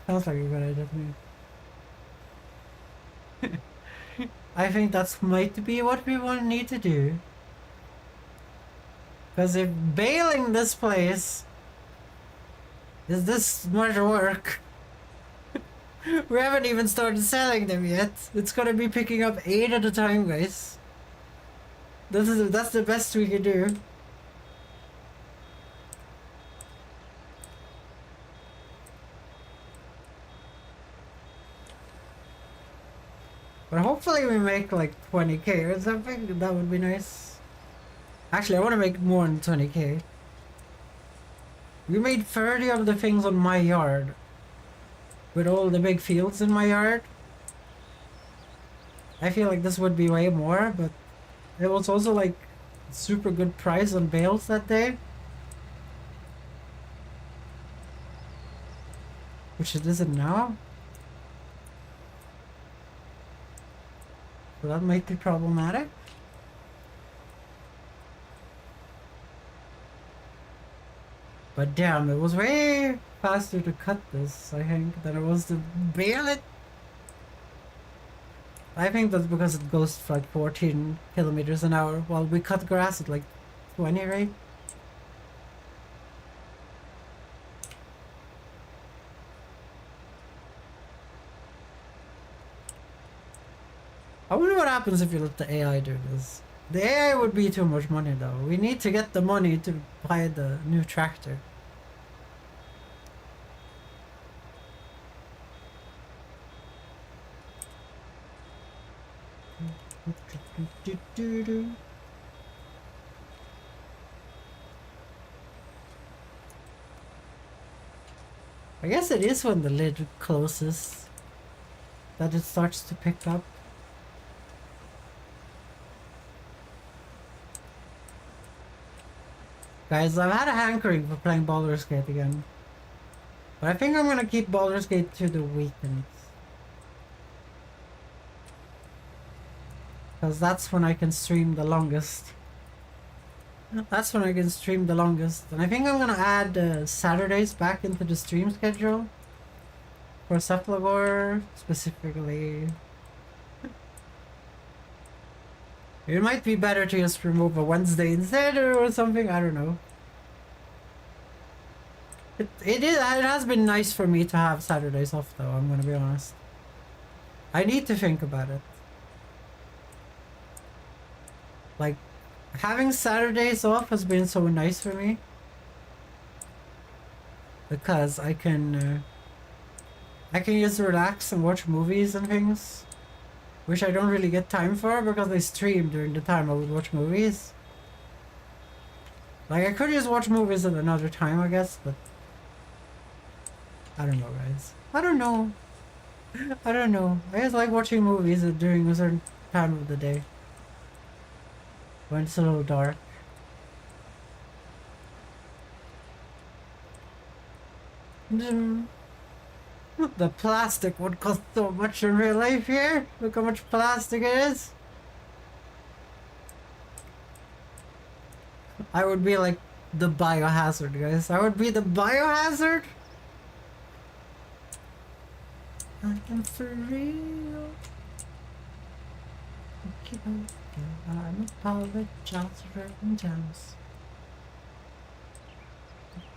S1: Sounds like a good idea to me. I think that's might be what we will need to do. Because if baling this place is this much work, we haven't even started selling them yet. It's gonna be picking up 8 at a time, guys. That's the best we can do. But hopefully we make like 20k or something. That would be nice. Actually, I want to make more than 20k. We made 30 of the things on my yard. With all the big fields in my yard. I feel like this would be way more, but it was also like super good price on bales that day. Which it isn't now. So that might be problematic. But damn, it was way faster to cut this, I think, than it was to bale it. I think that's because it goes for like 14 kilometers an hour, while we cut grass at like 20, right? I wonder what happens if you let the AI do this. The AI would be too much money though. We need to get the money to buy the new tractor. I guess it is when the lid closes that it starts to pick up. Guys, I've had a hankering for playing Baldur's Gate again. But I think I'm gonna keep Baldur's Gate to the weekends. Because that's when I can stream the longest. That's when I can stream the longest. And I think I'm gonna add Saturdays back into the stream schedule. For Cephalogore, specifically. It might be better to just remove a Wednesday instead or something, I don't know. It has been nice for me to have Saturdays off though, I'm gonna be honest. I need to think about it. Like, having Saturdays off has been so nice for me. Because I can just relax and watch movies and things. Which I don't really get time for because I stream during the time I would watch movies. Like, I could just watch movies at another time, I guess, but... I don't know, guys. I don't know. I don't know. I just like watching movies during a certain time of the day. When it's a little dark. The plastic would cost so much in real life here. Look how much plastic it is. I would be like the biohazard, guys. I would be the biohazard. I am for real. I'm apologize for times.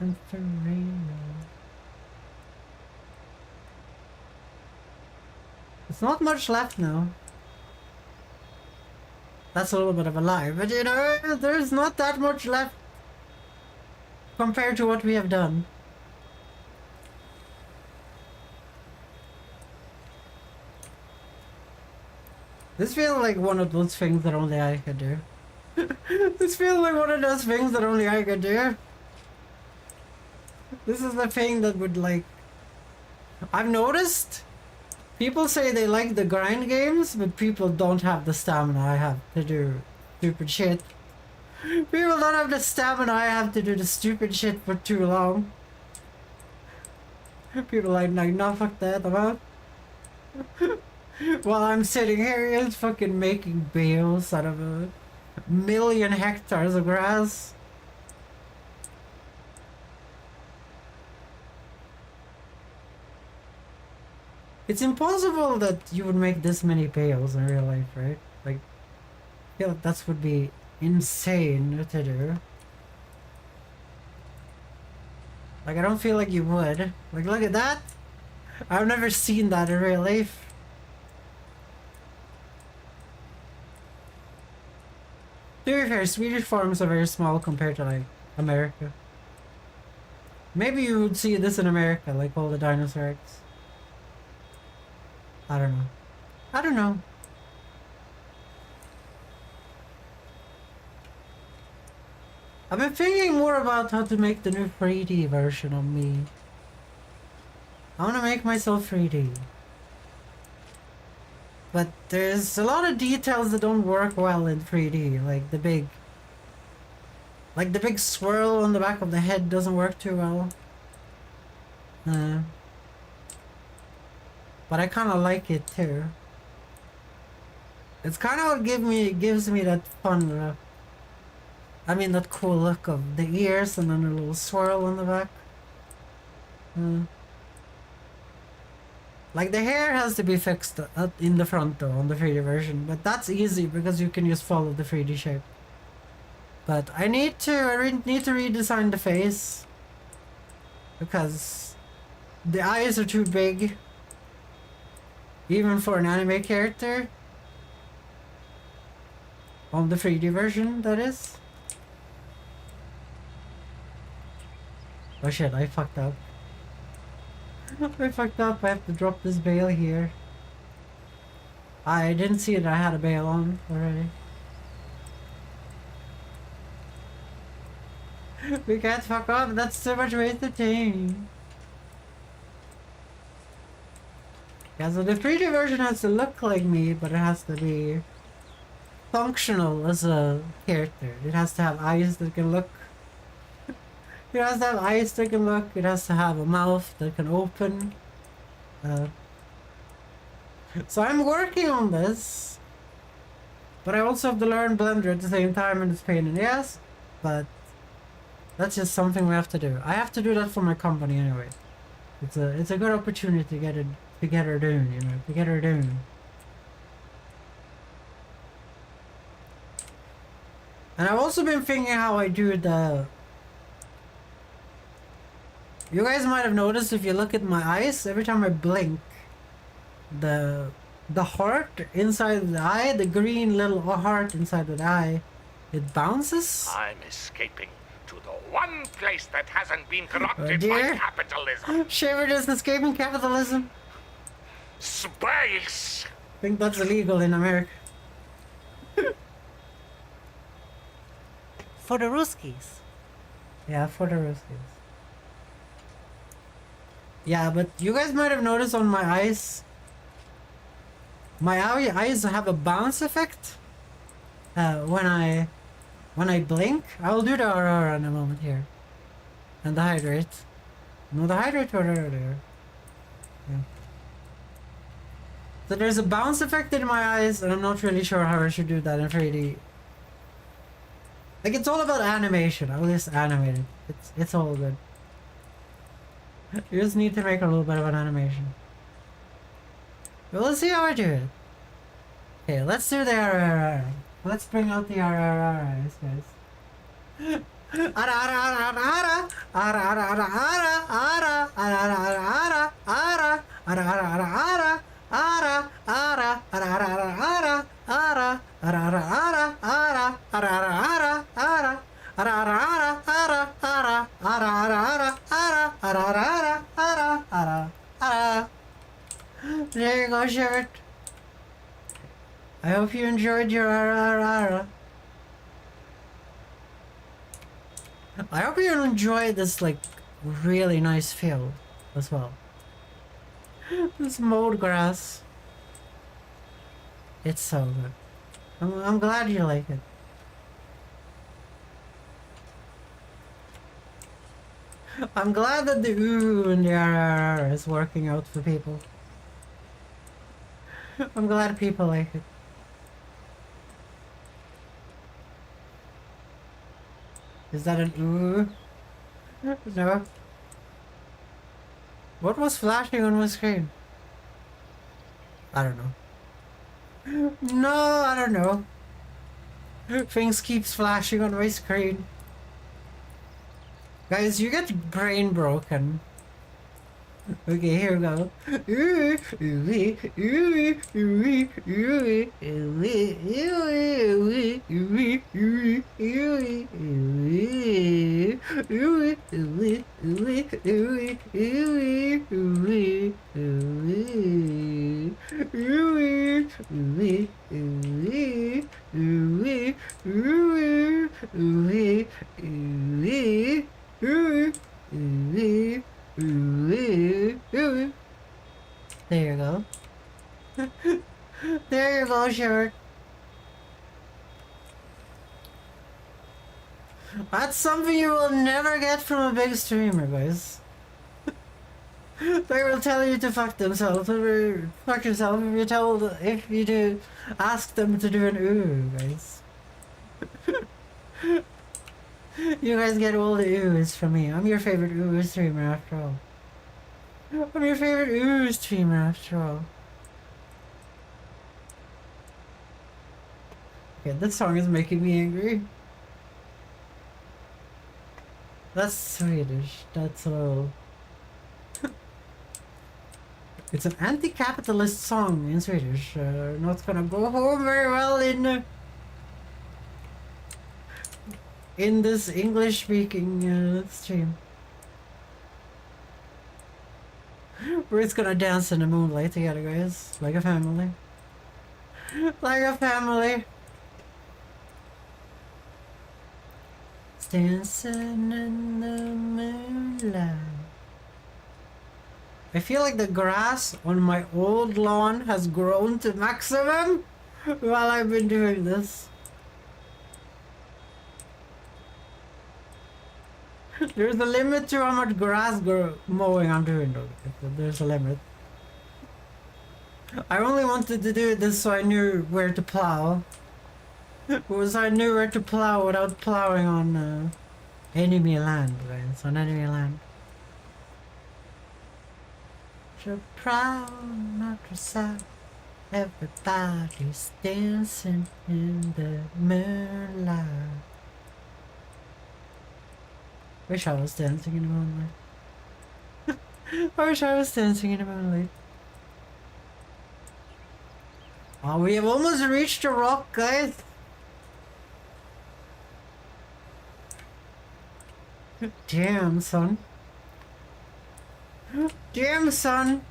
S1: I'm for real. It's not much left now. That's a little bit of a lie, but you know, there's not that much left compared to what we have done. This feels like one of those things that only I could do. This feels like one of those things that only I could do. This is the thing that would like... I've noticed people say they like the grind games, but people don't have the stamina I have to do stupid shit. People don't have the stamina I have to do the stupid shit for too long. People like, no, fuck that, I'm out. While I'm sitting here just fucking making bales out of a million hectares of grass. It's impossible that you would make this many bales in real life, right? Like, I feel like that would be insane to do. Like, I don't feel like you would. Like, look at that! I've never seen that in real life. To be fair, Swedish farms are very small compared to, like, America. Maybe you would see this in America, like all the dinosaur eggs. I don't know. I don't know. I've been thinking more about how to make the new 3D version of me. I want to make myself 3D. But there's a lot of details that don't work well in 3D, like the big swirl on the back of the head doesn't work too well. But I kind of like it too. It's kind of what gives me that fun, that cool look of the ears and then a little swirl on the back. Like the hair has to be fixed in the front though, on the 3D version, but that's easy because you can just follow the 3D shape. But I need to redesign the face because the eyes are too big, even for an anime character. On the 3D version, that is. Oh shit, I fucked up. I fucked up, I have to drop this bale here. I didn't see that I had a bale on already. We can't fuck up, that's too much wasted time. Yeah, so the 3D version has to look like me, but it has to be functional as a character. It has to have eyes that can look. It has to have eyes that can look. It has to have a mouth that can open. So I'm working on this. But I also have to learn Blender at the same time, and it's pain in the ass. But that's just something we have to do. I have to do that for my company anyway. It's a good opportunity to get her doing, you know, to get her doing. And I've also been thinking how I do the... You guys might have noticed if you look at my eyes, every time I blink, the heart inside the eye, the green little heart inside the eye, it bounces.
S3: I'm escaping to the one place that hasn't been corrupted by capitalism.
S1: Shaver is escaping capitalism.
S3: Space!
S1: I think that's illegal in America.
S2: For the Ruskies.
S1: Yeah, for the Ruskies. Yeah, but you guys might have noticed on my eyes, eyes have a bounce effect. When I blink, I will do the aurora in a moment here, and the hydrate. No, the hydrate was earlier. Yeah. So there's a bounce effect in my eyes, and I'm not really sure how I should do that in 3D. Like, it's all about animation. I'll just animate it. It's all good. You just need to make a little bit of an animation. But let's see how I do it. Okay, let's do the RRR. Let's bring out the RRRs, guys. There you go, Shirt. I hope you enjoyed your I hope you enjoyed this, like, really nice field as well. This mowed grass. It's so good. I'm glad you like it. I'm glad that the UwU and the RRR is working out for people. I'm glad people like it. Is that an UwU? No. What was flashing on my screen? I don't know. No, I don't know. Things keeps flashing on my screen. Guys, you get brain broken. Okay, here we go. There you go. There you go, Shirt. That's something you will never get from a big streamer, guys. They will tell you to fuck themselves, or fuck yourself if you do ask them to do an UwU, guys. You guys get all the UwUs from me. I'm your favorite UwU streamer after all. I'm your favorite UwU streamer after all. Okay, this song is making me angry. That's Swedish. That's all. It's an anti-capitalist song in Swedish. Not gonna go home very well in in this English speaking stream. We're just gonna dance in the moonlight together, guys. Like a family. Like a family. Dancing in the moonlight. I feel like the grass on my old lawn has grown to maximum while I've been doing this. There's a limit to how much grass mowing I'm doing though. There's a limit. I only wanted to do this so I knew where to plow. Because I knew where to plow without plowing on enemy land, guys. On enemy land. So proud, not yourself. Everybody's dancing in the moonlight. Wish I was dancing in the moonlight. I wish I was dancing in the moonlight. Oh, we have almost reached the rock, guys. Damn, son. Damn, son.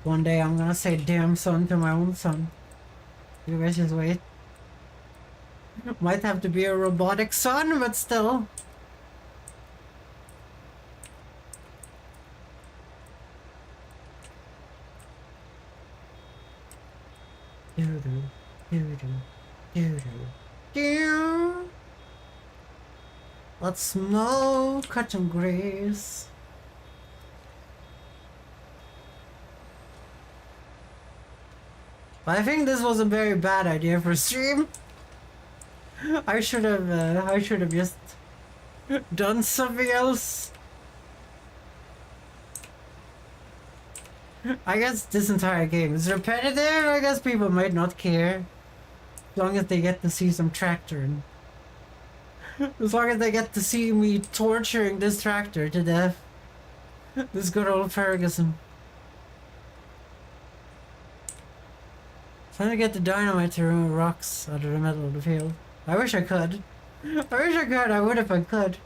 S1: One day I'm gonna say damn son to my own son. You guys just wait. Might have to be a robotic son, but still. Doo-doo, doo-doo, doo-doo, doo. Let's smoke cotton grease. But I think this was a very bad idea for stream. I should have just done something else. I guess this entire game is repetitive. I guess people might not care. As long as they get to see some tractor. As long as they get to see me torturing this tractor to death. This good old Ferguson. Trying to get the dynamite to remove rocks out of the middle of the field. I wish I could. I wish I could. I would if I could.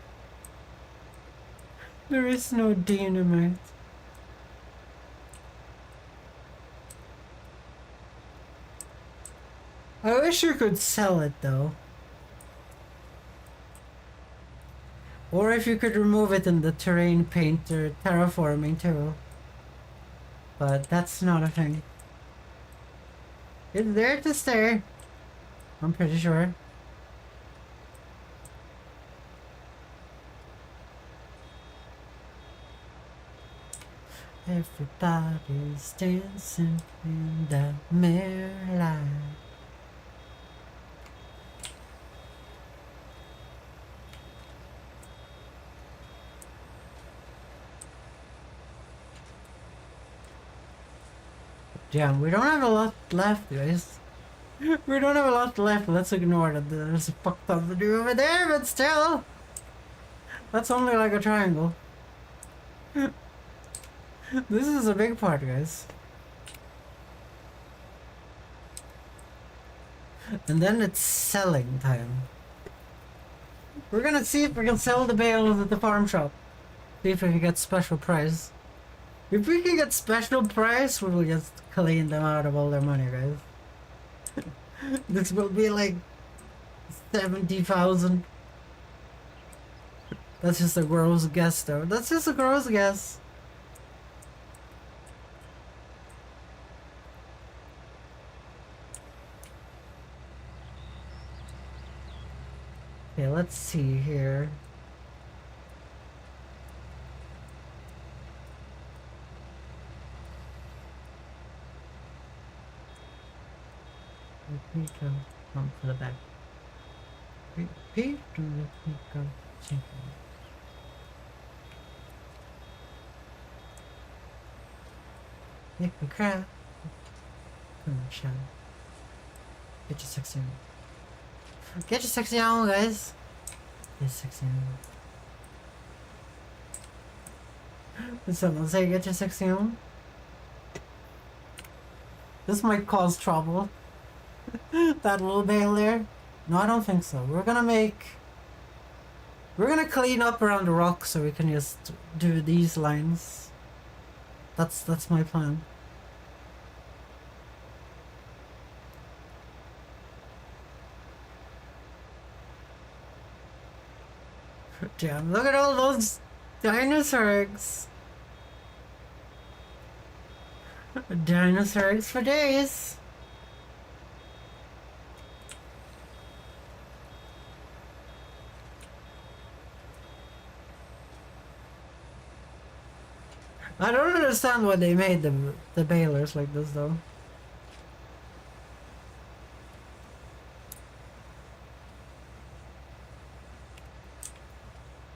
S1: There is no dynamite. I wish you could sell it though. Or if you could remove it in the terrain painter terraforming tool. But that's not a thing. It's there to stay. I'm pretty sure. Everybody's dancing in the moonlight. Damn, we don't have a lot left, guys. We don't have a lot left. Let's ignore that there's a fuck ton to do over there, but still. That's only like a triangle. This is a big part, guys. And then it's selling time. We're gonna see if we can sell the bales at the farm shop. See if we can get special price. If we can get special price, we'll just clean them out of all their money, guys. This will be like 70,000. That's just a gross guess, though. That's just a gross guess. Okay, let's see here. Repeat come for the back. Repeat to repeat go. Make me cry. Come on, shine. Get your sexy on. Get your sexy on, guys. Get your sexy on. Did someone say get your sexy on? This might cause trouble. That little bale there. No, I don't think so. We're gonna clean up around the rock so we can just do these lines. That's my plan. Damn, look at all those dinosaur eggs. Dinosaur eggs for days. I don't understand why they made the balers like this though.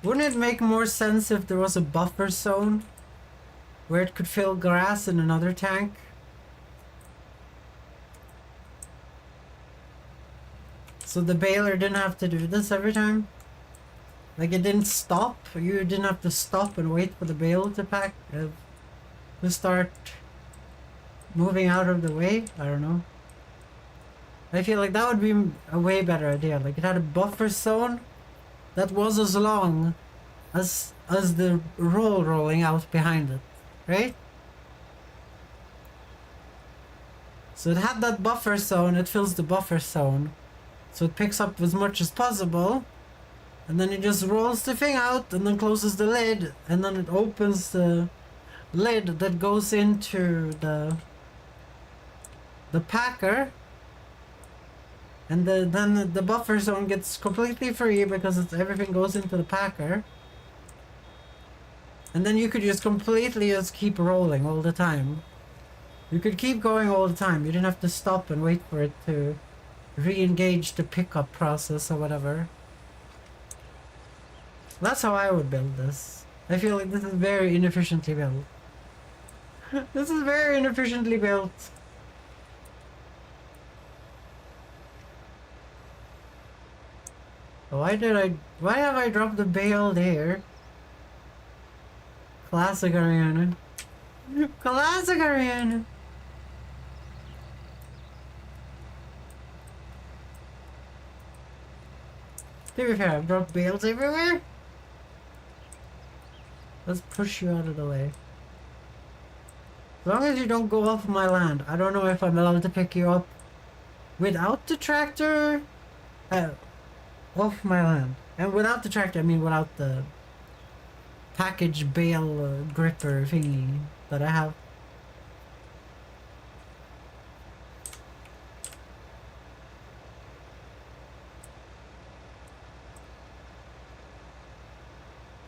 S1: Wouldn't it make more sense if there was a buffer zone where it could fill grass in another tank? So the baler didn't have to do this every time? Like it didn't stop? You didn't have to stop and wait for the bale to to start moving out of the way? I don't know. I feel like that would be a way better idea. Like it had a buffer zone that was as long as the roll rolling out behind it, right? So it had that buffer zone, it fills the buffer zone, so it picks up as much as possible, and then it just rolls the thing out and then closes the lid, and then it opens the lid that goes into the packer. And then the buffer zone gets completely free because everything goes into the packer. And then you could just completely just keep rolling all the time. You could keep going all the time. You didn't have to stop and wait for it to re-engage the pickup process or whatever. That's how I would build this. I feel like this is very inefficiently built. This is very inefficiently built. Why have I dropped the bale there? Classic Ariana. Classic Ariana. To be fair, I've dropped bales everywhere. Let's push you out of the way. As long as you don't go off my land. I don't know if I'm allowed to pick you up without the tractor. Off my land. And without the tractor, I mean without the package bale gripper thingy that I have.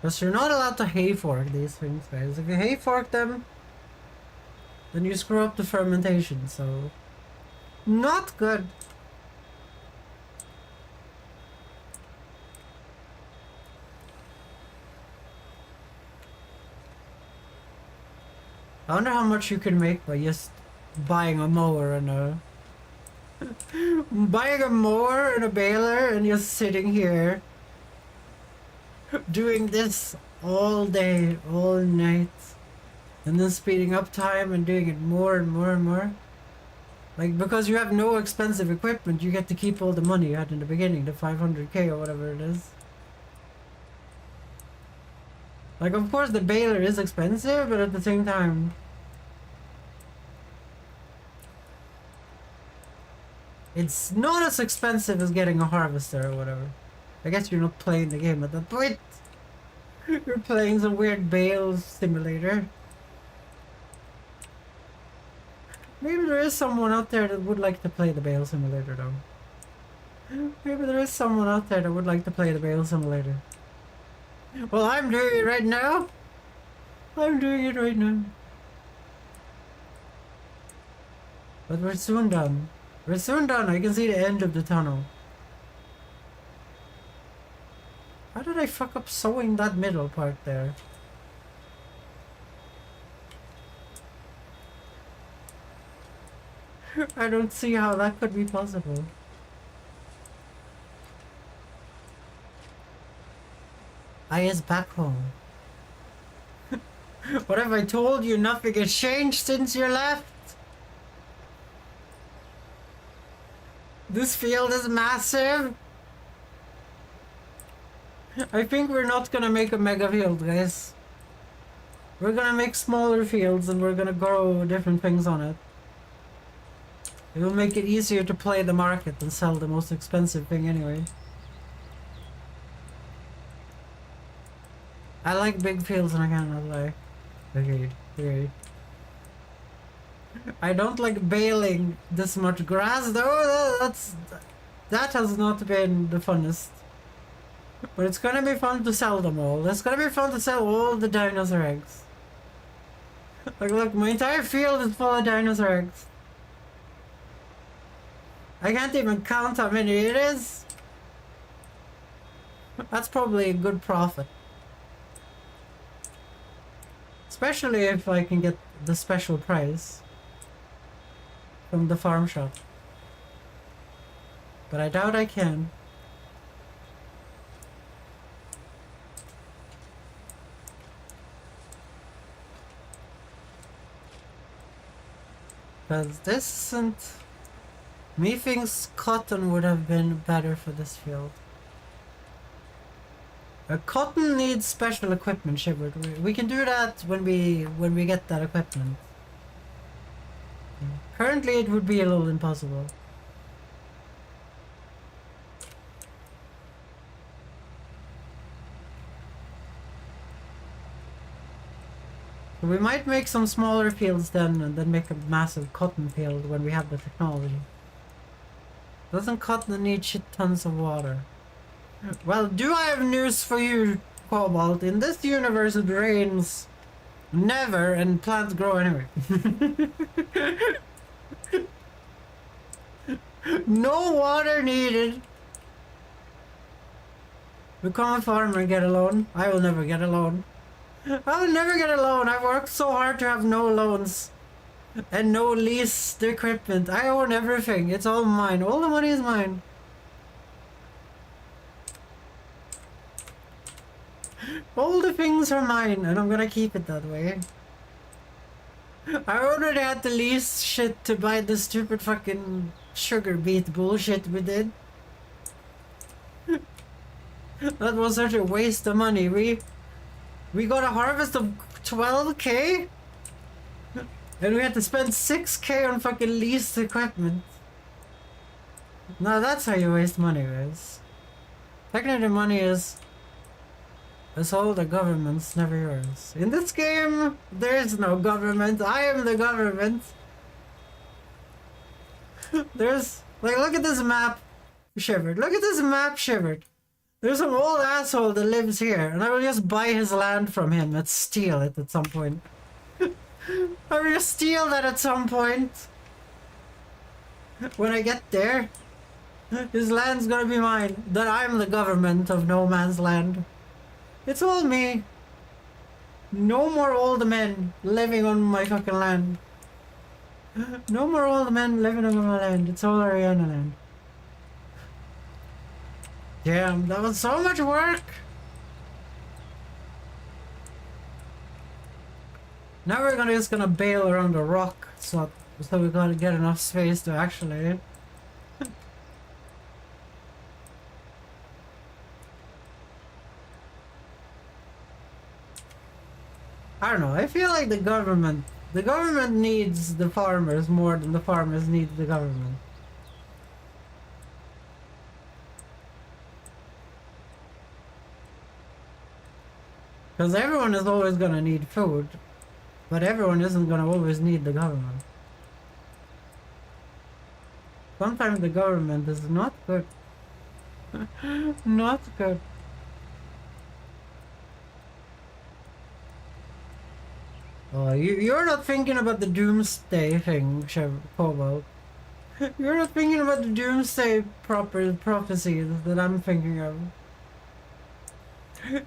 S1: Because you're not allowed to hay fork these things, guys. If you hay fork them, then you screw up the fermentation, so not good. I wonder how much you can make by just buying a mower and a baler and just sitting here doing this all day, all night, and then speeding up time and doing it more and more and more. Like, because you have no expensive equipment, you get to keep all the money you had in the beginning, the 500k or whatever it is. Like, of course the baler is expensive, but at the same time, it's not as expensive as getting a harvester or whatever. I guess you're not playing the game at that point. You're playing some weird bale simulator. Maybe there is someone out there that would like to play the bale simulator though. Maybe there is someone out there that would like to play the bale simulator. Well, I'm doing it right now. I'm doing it right now. But we're soon done. We're soon done. I can see the end of the tunnel. How did I fuck up sewing that middle part there? I don't see how that could be possible. I is back home. What have I told you? Nothing has changed since you left. This field is massive. I think we're not gonna make a mega field, guys. We're gonna make smaller fields and we're gonna grow different things on it. It will make it easier to play the market and sell the most expensive thing anyway. I like big fields and I cannot lie. Agreed, agreed. I don't like baling this much grass though. That has not been the funnest. But it's gonna be fun to sell them all. It's gonna be fun to sell all the dinosaur eggs. Like look, my entire field is full of dinosaur eggs. I can't even count how many it is. That's probably a good profit. Especially if I can get the special price from the farm shop. But I doubt I can. Because this isn't... Methinks cotton would have been better for this field. Cotton needs special equipment, Shiverd. We can do that when we get that equipment. Currently it would be a little impossible. We might make some smaller fields then and then make a massive cotton field when we have the technology. Doesn't cotton need shit tons of water? Well, do I have news for you, Cobalt? In this universe it rains never and plants grow anyway. No water needed. Become a farmer and get a loan. I will never get a loan. I will never get a loan. I've worked so hard to have no loans. And no leased equipment. I own everything. It's all mine. All the money is mine. All the things are mine, and I'm gonna keep it that way. I already had the lease shit to buy the stupid fucking sugar beet bullshit we did. That was such a waste of money. We got a harvest of 12k? And we had to spend 6k on fucking leased equipment. Now that's how you waste money, guys. Technically money is... It's all the government's, never yours. In this game, there is no government. I am the government. There's... Like, look at this map, Shiverd. Look at this map, Shiverd. There's some old asshole that lives here, and I will just buy his land from him and steal it at some point. I will just steal that at some point. When I get there, his land's gonna be mine. Then I'm the government of no man's land. It's all me. No more old men living on my fucking land. No more old men living on my land. It's all Ariana land. Damn, that was so much work. Now we're just gonna bail around the rock so we gotta get enough space to actually... I don't know, I feel like the government needs the farmers more than the farmers need the government. Because everyone is always gonna need food, but everyone isn't gonna always need the government. Sometimes the government is not good. Not good. Oh, you're not thinking about the doomsday thing, Cobalt. You're not thinking about the doomsday prophecy that I'm thinking of.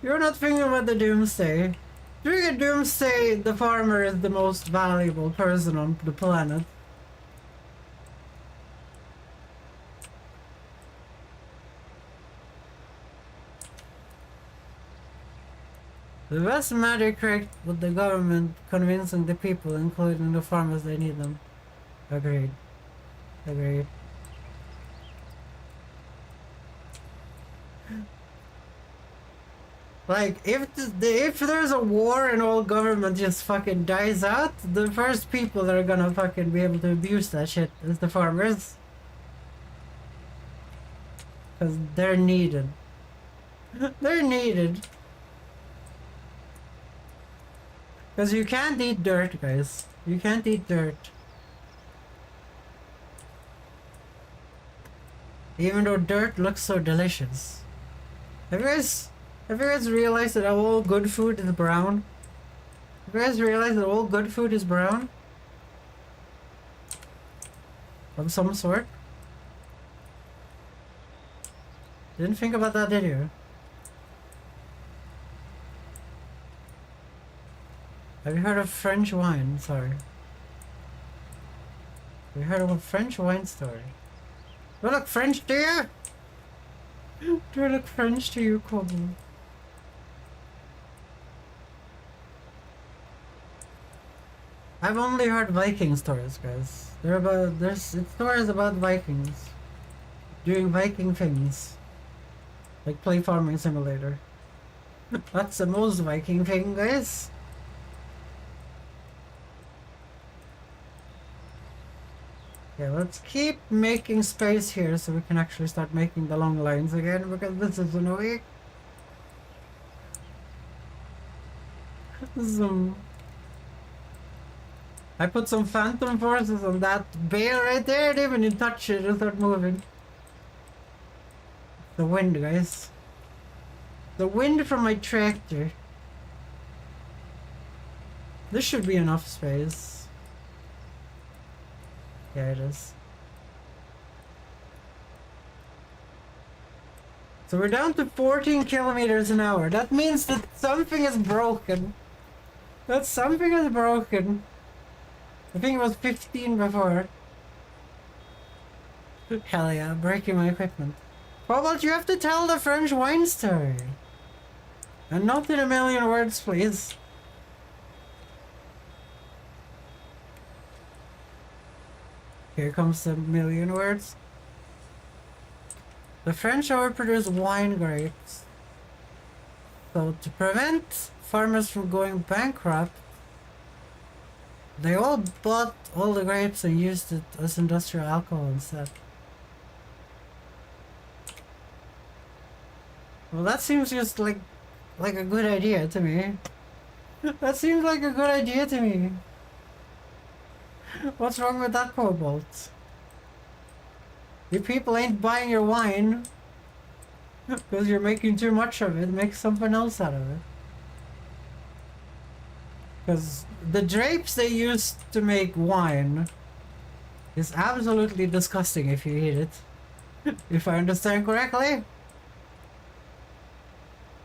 S1: You're not thinking about the doomsday. During a doomsday, the farmer is the most valuable person on the planet. The best magic trick with the government convincing the people, including the farmers, they need them. Agreed. Agreed. Like, if there's a war and all government just fucking dies out, the first people that are gonna fucking be able to abuse that shit is the farmers. Because they're needed. They're needed. Because you can't eat dirt, guys. You can't eat dirt. Even though dirt looks so delicious. Have you guys realized that all good food is brown? Have you guys realized that all good food is brown? Of some sort? Didn't think about that, did you? Have you heard of French wine? Sorry. Have you heard of a French wine story? Do I look French to you? Do I look French to you, Kobo? I've only heard Viking stories, guys. There's stories about Vikings doing Viking things, like play farming simulator. That's the most Viking thing, guys. Okay, let's keep making space here so we can actually start making the long lines again, because this is annoying. Zoom. I put some phantom forces on that bale right there. I didn't even touch it. It started moving. The wind, guys. The wind from my tractor. This should be enough space. Yeah, it is. So we're down to 14 kilometers an hour. That means that something is broken. That something is broken. I think it was 15 before. Hell yeah, breaking my equipment. Well, but you have to tell the French wine story. And not in a million words, please. Here comes the million words. The French overproduce wine grapes. So to prevent farmers from going bankrupt, they all bought all the grapes and used it as industrial alcohol instead. Well, that seems just like a good idea to me. That seems like a good idea to me. What's wrong with that, Cobalt? If people ain't buying your wine because you're making too much of it, make something else out of it. Because the drapes they use to make wine is absolutely disgusting if you eat it. If I understand correctly.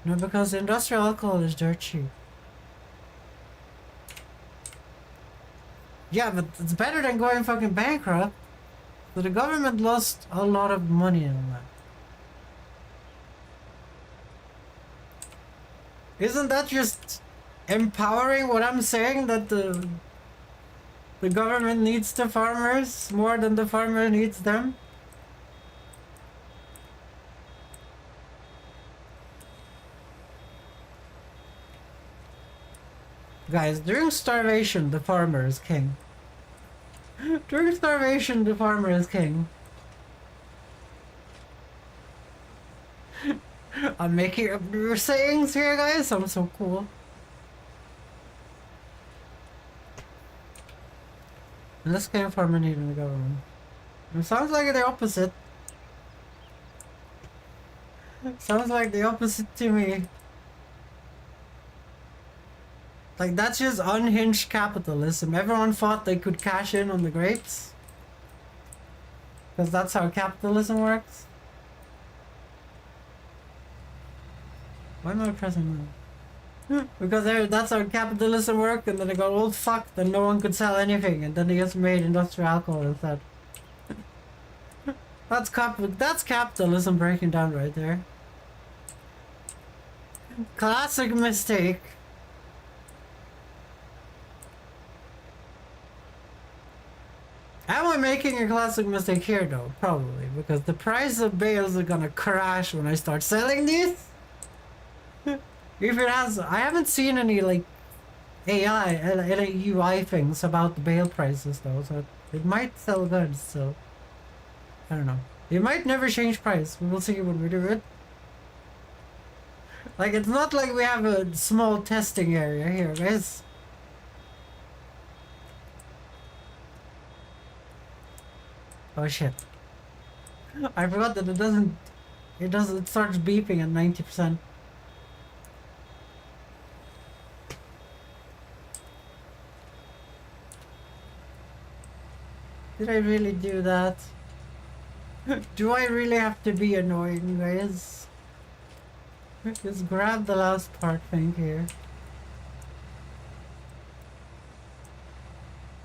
S1: No, because industrial alcohol is dirt cheap. Yeah, but it's better than going fucking bankrupt. So the government lost a lot of money on that. Isn't that just empowering what I'm saying, that the government needs the farmers more than the farmer needs them? Guys, during starvation, the farmer is king. During starvation, the farmer is king. I'm making up new sayings here, guys. I'm so cool. And this kind of farmer needing the government. It sounds like the opposite. Sounds like the opposite to me. Like, that's just unhinged capitalism. Everyone thought they could cash in on the grapes. Because that's how capitalism works. Why am I pressing that? Because that's how capitalism worked, and then they got all fucked and no one could sell anything, and then they just made industrial alcohol instead. That's capitalism breaking down right there. Classic mistake. Am I making a classic mistake here though? Probably, because the price of bales are gonna crash when I start selling these. If it has, I haven't seen any like AI, any UI things about the bale prices though, so it might sell good, so I don't know. It might never change price, we will see when we do it. Like, it's not like we have a small testing area here, guys. Oh shit. I forgot that it starts beeping at 90%. Did I really do that? Do I really have to be annoying, guys? Just grab the last part thing here.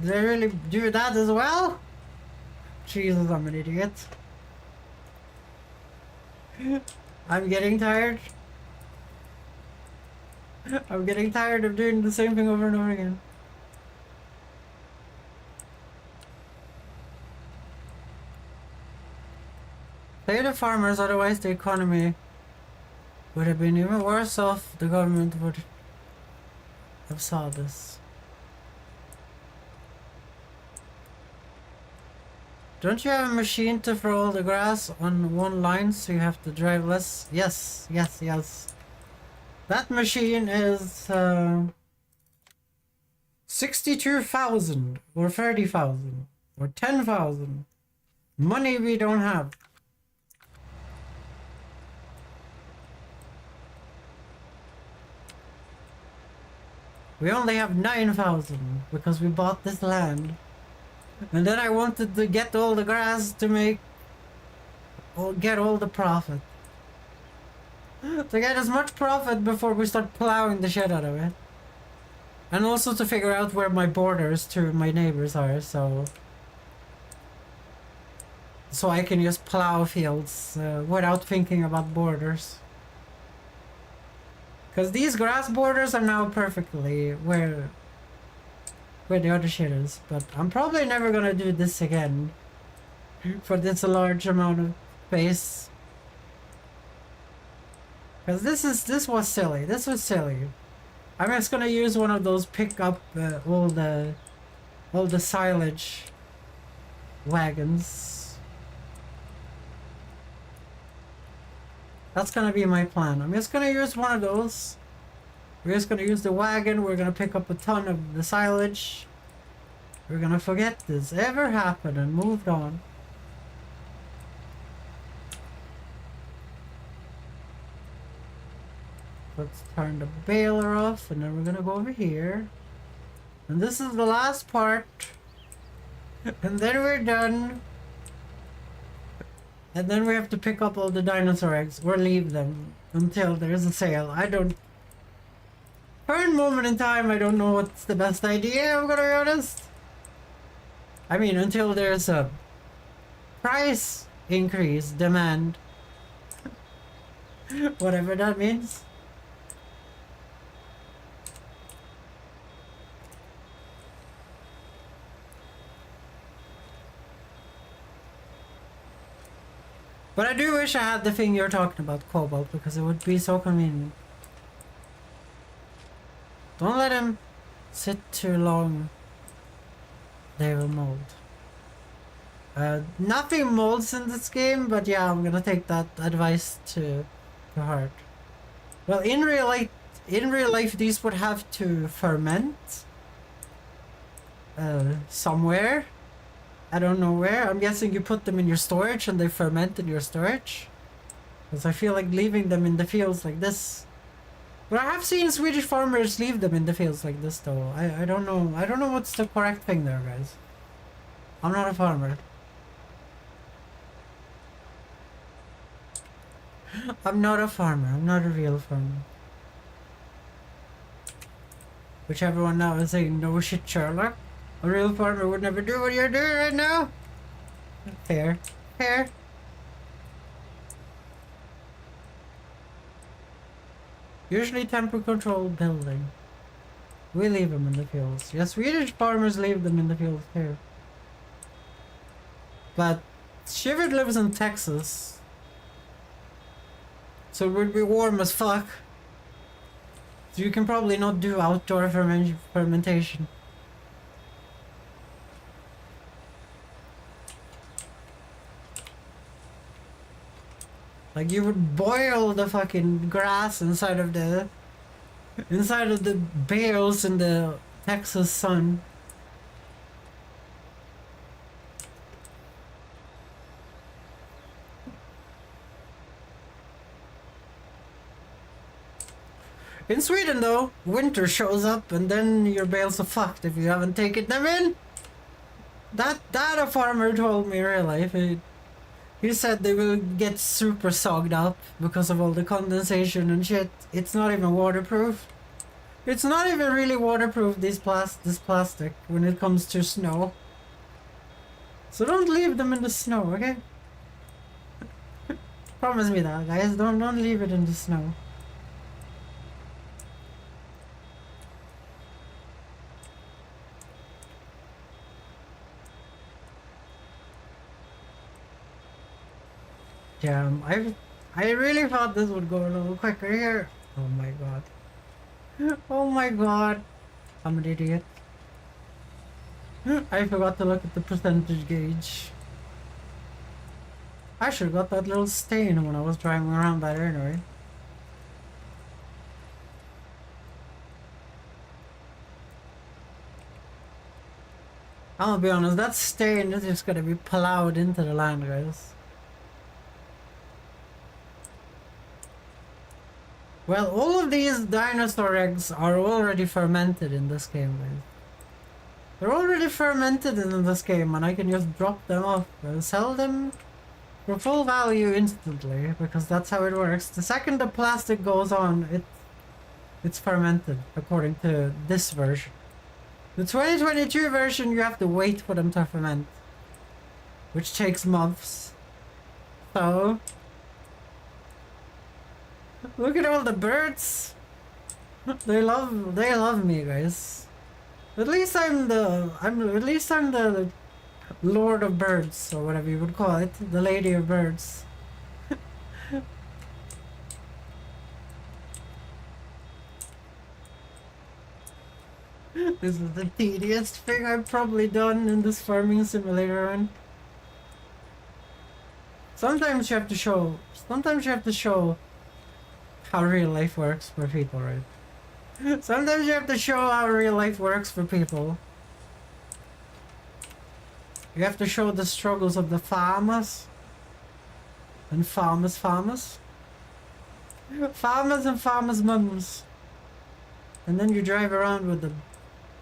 S1: Did I really do that as well? Jesus, I'm an idiot. I'm getting tired. I'm getting tired of doing the same thing over and over again. Pay the farmers, otherwise the economy would have been even worse off. The government would have saw this. Don't you have a machine to throw all the grass on one line so you have to drive less? Yes, yes, yes. That machine is 62,000 or 30,000 or 10,000. Money we don't have. We only have 9,000 because we bought this land. And then I wanted to get all the grass to make, or get all the profit. To get as much profit before we start plowing the shit out of it. And also to figure out where my borders to my neighbors are, so I can just plow fields without thinking about borders. Because these grass borders are now perfectly where the other shit is. But I'm probably never gonna do this again for this large amount of space. Because this was silly. This was silly. I'm just gonna use one of those pick up all the silage wagons. That's gonna be my plan. I'm just gonna use one of those. We're just gonna use the wagon. We're gonna pick up a ton of the silage. We're gonna forget this ever happened and moved on. Let's turn the baler off, and then we're gonna go over here. And this is the last part. And then we're done. And then we have to pick up all the dinosaur eggs, or leave them until there's a sale. I don't... Current moment in time, I don't know what's the best idea, I'm gonna be honest. I mean, until there's a price increase, demand. Whatever that means. But I do wish I had the thing you're talking about, Cobalt, because it would be so convenient. Don't let him sit too long. They will mold. Nothing molds in this game, but yeah, I'm gonna take that advice to heart. Well, in real life, these would have to ferment somewhere. I don't know where. I'm guessing you put them in your storage and they ferment in your storage. Because I feel like leaving them in the fields like this. But I have seen Swedish farmers leave them in the fields like this though. I don't know. I don't know what's the correct thing there, guys. I'm not a farmer. I'm not a farmer. I'm not a real farmer. Which everyone now is saying, no shit, Sherlock. A real farmer would never do what you're doing right now. Fair. Fair. Usually temper control building. We leave them in the fields. Yes, Swedish farmers leave them in the fields too. But Shivered lives in Texas. So it would be warm as fuck. So you can probably not do outdoor fermentation. Like you would boil the fucking grass inside of the bales in the Texas sun. In Sweden though, winter shows up and then your bales are fucked if you haven't taken them in. That a farmer told me in real life. He said they will get super sogged up because of all the condensation and shit. It's not even waterproof. It's not even really waterproof, this plastic, when it comes to snow. So don't leave them in the snow, okay? Promise me that, guys. Don't leave it in the snow. Damn, I really thought this would go a little quicker here. Oh my god. Oh my god. I'm an idiot. I forgot to look at the percentage gauge. I should have got that little stain when I was driving around that anyway. I'll be honest, that stain is just gonna be plowed into the land, guys. Well, all of these dinosaur eggs are already fermented in this game, guys. They're already fermented in this game, and I can just drop them off and sell them for full value instantly, because that's how it works. The second the plastic goes on, it's fermented, according to this version. The 2022 version, you have to wait for them to ferment, which takes months. So look at all the birds. They love me, guys. At least I'm the Lord of Birds, or whatever you would call it, the Lady of Birds. This is the tedious thing I've probably done in this farming simulator run. Sometimes you have to show how real life works for people, right? Sometimes you have to show how real life works for people. You have to show the struggles of the farmers. And farmers. Farmers and farmers' mums. And then you drive around with the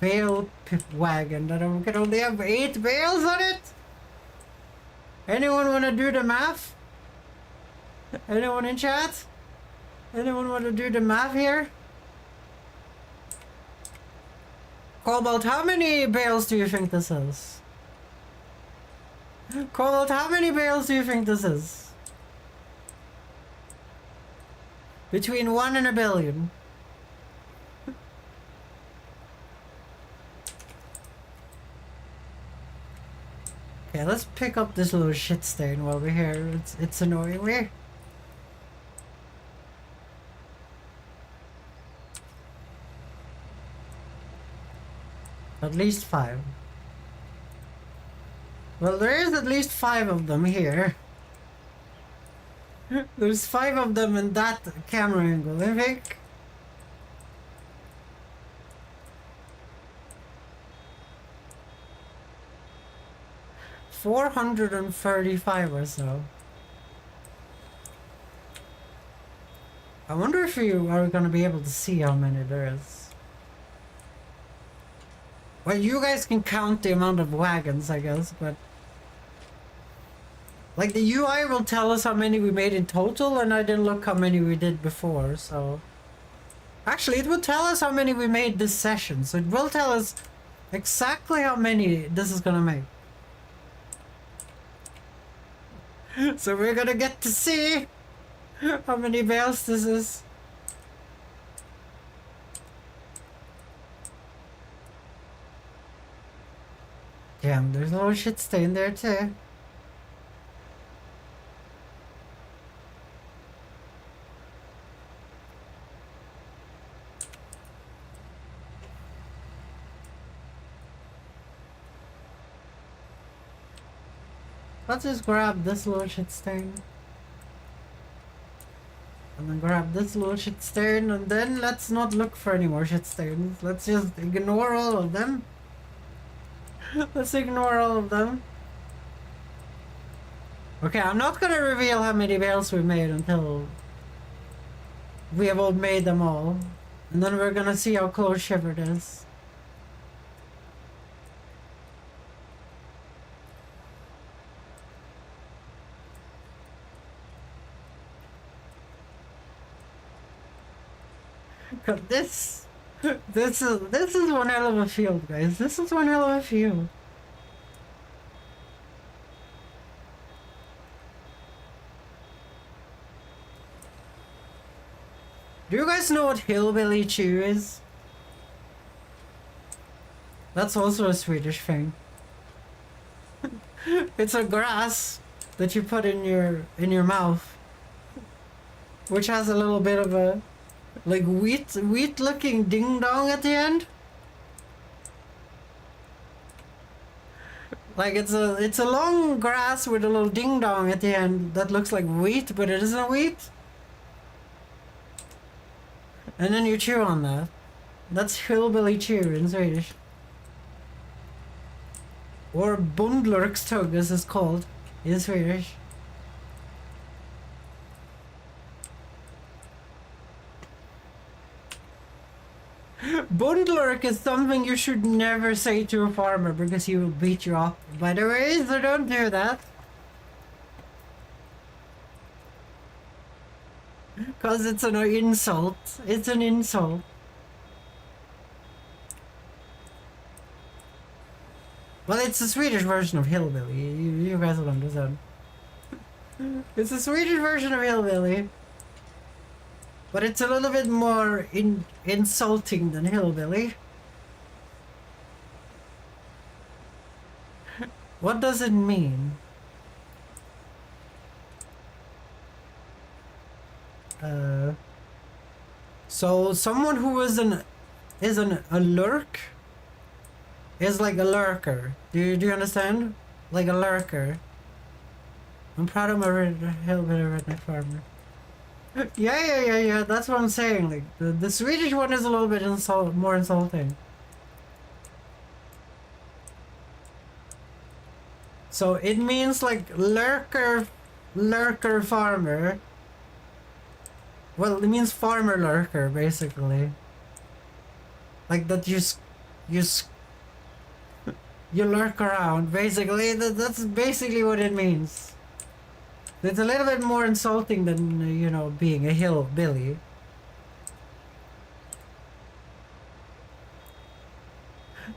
S1: bale wagon that can only have 8 bales on it. Anyone wanna do the math? Anyone in chat? Anyone wanna do the math here? Cobalt, how many bales do you think this is? Cobalt, how many bales do you think this is? Between 1 and a billion. Okay, let's pick up this little shit stain while we're here. It's annoying me. At least 5. Well, there is at least 5 of them here. There's 5 of them in that camera angle, I think. $435 or so. I wonder if you are gonna be able to see how many there is. Well, you guys can count the amount of wagons, I guess, but like the UI will tell us how many we made in total, and I didn't look how many we did before, so actually it will tell us how many we made this session, so it will tell us exactly how many this is gonna make. So we're gonna get to see how many bales this is. Damn, there's a little shit stain there too. Let's just grab this little shit stain. And then grab this little shit stain, and then let's not look for any more shit stains. Let's just ignore all of them. Let's ignore all of them. Okay, I'm not gonna reveal how many bales we made until we have all made them all. And then we're gonna see how close Shivered is. Cause this is one hell of a field, guys. This is one hell of a field. Do you guys know what hillbilly chew is? That's also a Swedish thing. It's a grass that you put in your mouth, which has a little bit of a like wheat looking ding dong at the end. Like it's a long grass with a little ding dong at the end that looks like wheat, but it isn't wheat. And then you chew on that. That's hillbilly chew in Swedish. Or bondlurkstugg as it's called in Swedish. Bondlurk is something you should never say to a farmer because he will beat you up. By the way, so don't do that. Because it's an insult. It's an insult. Well, it's a Swedish version of hillbilly. You guys will understand. It's a Swedish version of hillbilly. But it's a little bit more insulting than hillbilly. What does it mean? So someone who is a lurk is like a lurker. Do you understand? Like a lurker. I'm proud of my hillbilly redneck farmer. Yeah. That's what I'm saying. Like the Swedish one is a little bit more insulting. So it means like lurker farmer. Well, it means farmer lurker basically. Like that you lurk around. Basically, that's basically what it means. It's a little bit more insulting than, you know, being a hillbilly.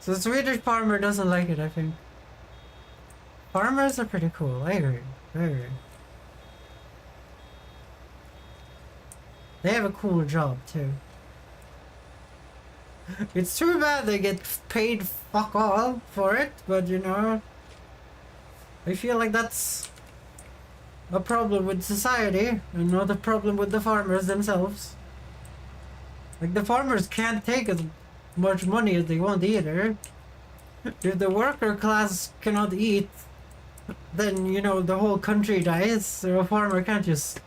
S1: So the Swedish farmer doesn't like it, I think. Farmers are pretty cool, I agree. They have a cool job, too. It's too bad they get paid fuck all for it, but you know, I feel like that's a problem with society and not a problem with the farmers themselves. Like the farmers can't take as much money as they want either. If the worker class cannot eat, then you know the whole country dies. So a farmer can't just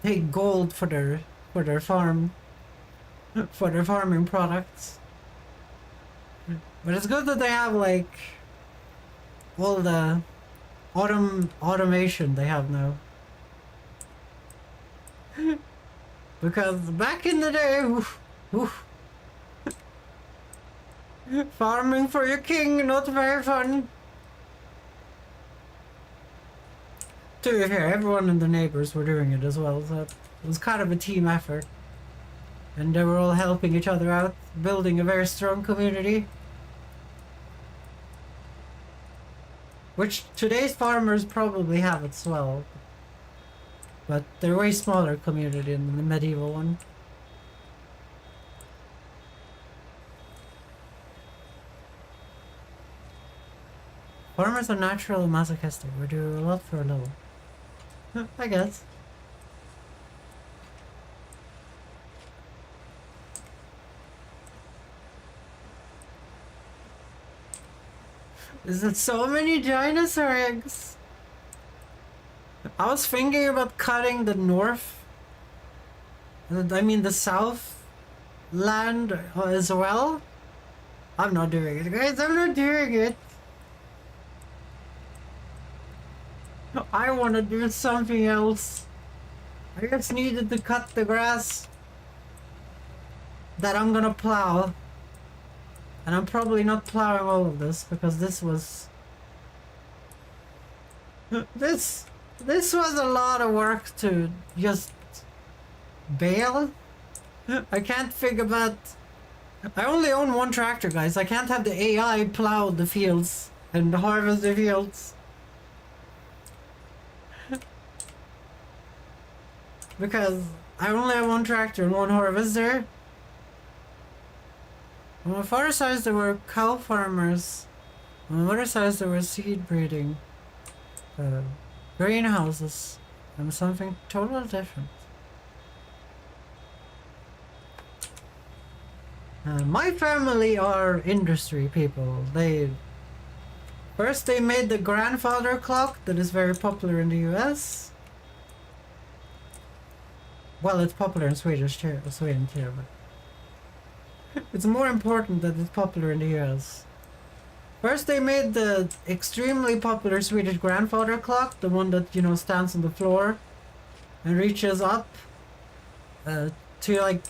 S1: take gold for their farm, for their farming products. But it's good that they have like all the automation they have now. Because back in the day, farming for your king, not very fun. To be fair, everyone in the neighbors were doing it as well, so it was kind of a team effort. And they were all helping each other out, building a very strong community. Which today's farmers probably have as well. But they're a way smaller community than the medieval one. Farmers are naturally masochistic. We do a lot for a little. I guess. Is it so many dinosaur eggs? I was thinking about cutting the north. I mean the south land as well. I'm not doing it, guys. I'm not doing it. I want to do something else. I just needed to cut the grass that I'm gonna plow. And I'm probably not plowing all of this because this was... This was a lot of work to just bale. I can't figure out... I only own one tractor, guys. I can't have the AI plow the fields and harvest the fields. Because I only have one tractor and one harvester. On my father's side there were cow farmers. On my mother's side there were seed breeding. Greenhouses. And something totally different. My family are industry people. First they made the grandfather clock that is very popular in the US. Well, it's popular in Sweden too, but it's more important that it's popular in the US. First they made the extremely popular Swedish grandfather clock, the one that, you know, stands on the floor and reaches up to like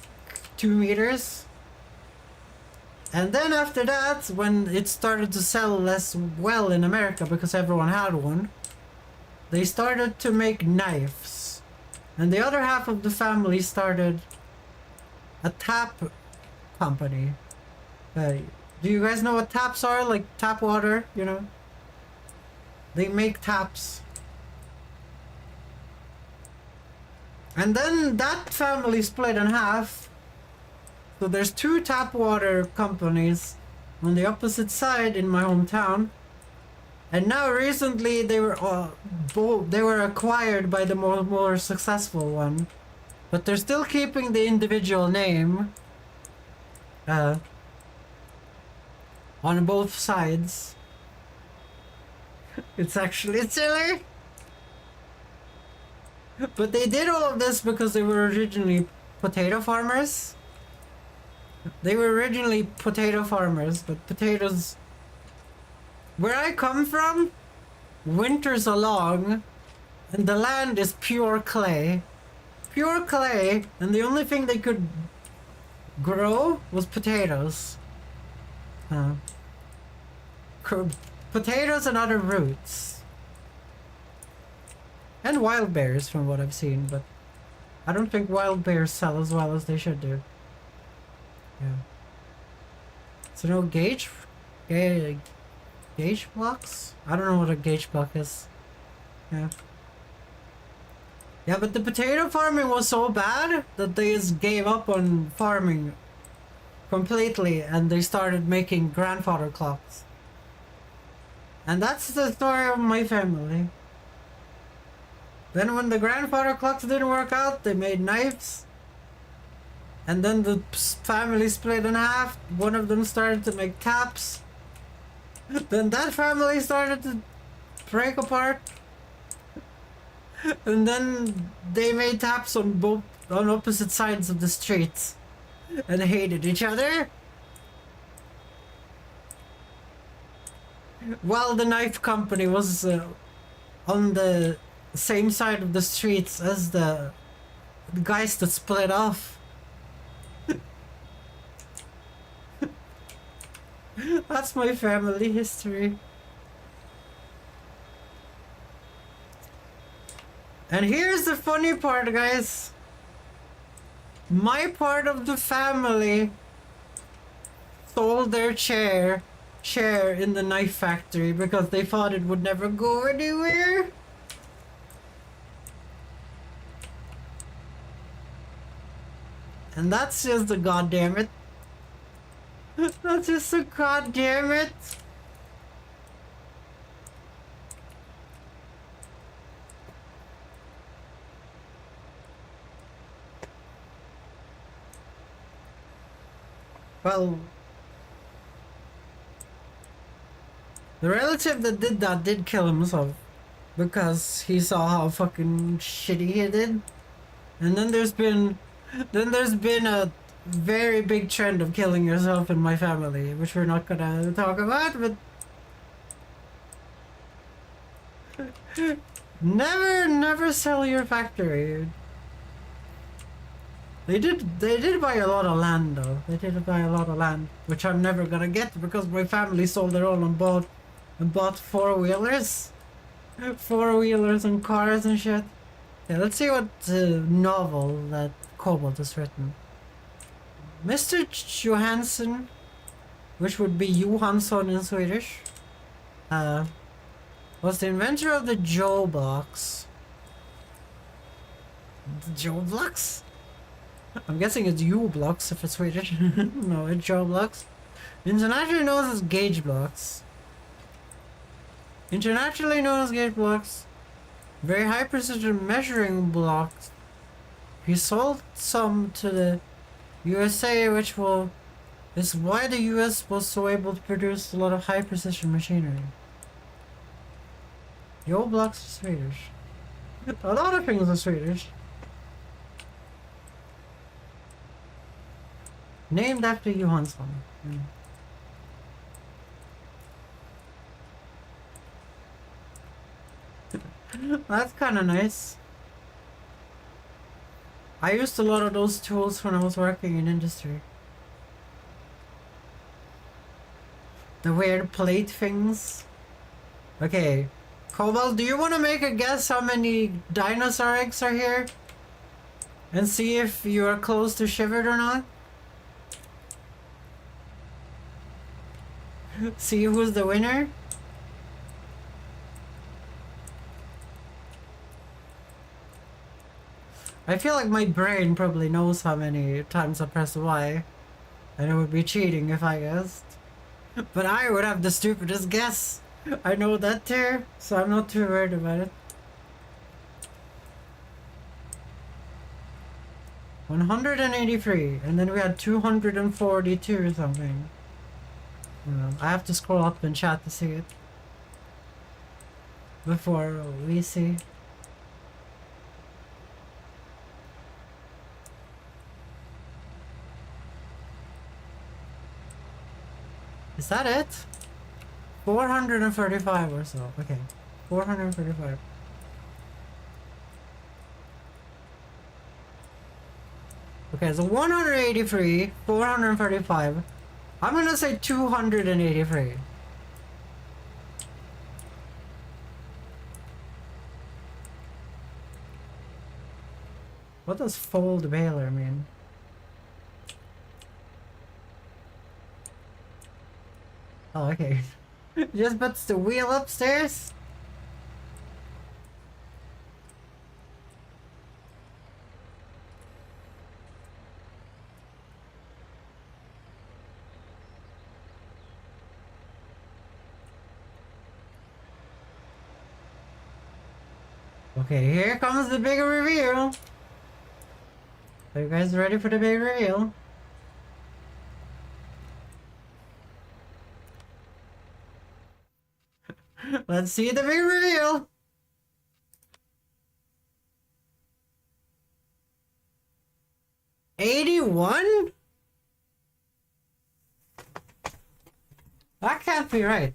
S1: 2 meters. And then after that, when it started to sell less well in America because everyone had one, they started to make knives. And the other half of the family started a tap company. Do you guys know what taps are? Like tap water, you know? They make taps. And then that family split in half. So there's 2 tap water companies on the opposite side in my hometown. And now recently they were acquired by the more successful one. But they're still keeping the individual name on both sides. It's actually silly. But they did all of this because they were originally potato farmers. They were originally potato farmers, but potatoes... Where I come from, winters are long, and the land is pure clay. Pure clay, and the only thing they could grow was potatoes. Potatoes and other roots. And wild berries from what I've seen, but I don't think wild bears sell as well as they should do. Yeah. So no gauge blocks? I don't know what a gauge block is. Yeah. Yeah, but the potato farming was so bad that they just gave up on farming completely and they started making grandfather clocks. And that's the story of my family. Then when the grandfather clocks didn't work out, they made knives. And then the family split in half. One of them started to make taps. Then that family started to break apart. And then they made taps on opposite sides of the streets. And hated each other. While the knife company was on the same side of the streets as the guys that split off. That's my family history. And here's the funny part, guys. My part of the family sold their share in the knife factory because they thought it would never go anywhere. And that's just a goddamn it. That's just a goddamn it. Well, The relative that did that did kill himself because he saw how fucking shitty he did. And then there's been a very big trend of killing yourself in my family, which we're not gonna talk about, but never sell your factory. They did buy a lot of land though. They did buy a lot of land, which I'm never gonna get because my family sold their own and bought four-wheelers. Four-wheelers and cars and shit. Yeah, let's see what novel that Cobalt has written. Mr. Johansson, which would be Johansson in Swedish, was the inventor of the Joe blocks. The Joe blocks? I'm guessing it's U blocks if it's Swedish. No, it's Joe blocks. Internationally known as gauge blocks. Internationally known as gauge blocks. Very high precision measuring blocks. He sold some to the USA, which is why the US was so able to produce a lot of high precision machinery. Joe blocks are Swedish. A lot of things are Swedish. Named after Johansson. That's kind of nice. I used a lot of those tools when I was working in industry. The weird plate things. Okay. Cobalt, do you want to make a guess how many dinosaur eggs are here? And see if you are close to shivered or not? See who's the winner? I feel like my brain probably knows how many times I pressed Y. And it would be cheating if I guessed. But I would have the stupidest guess. I know that too, so I'm not too worried about it. 183, and then we had 242 or something. I have to scroll up in chat to see it. Before we see. Is that it? 435 or so. Okay. 435. Okay, so 183, 435. I'm gonna say 283. What does fold baler mean? Oh, okay. Just puts the wheel upstairs? Okay, here comes the big reveal. Are you guys ready for the big reveal? Let's see the big reveal. $81? That can't be right.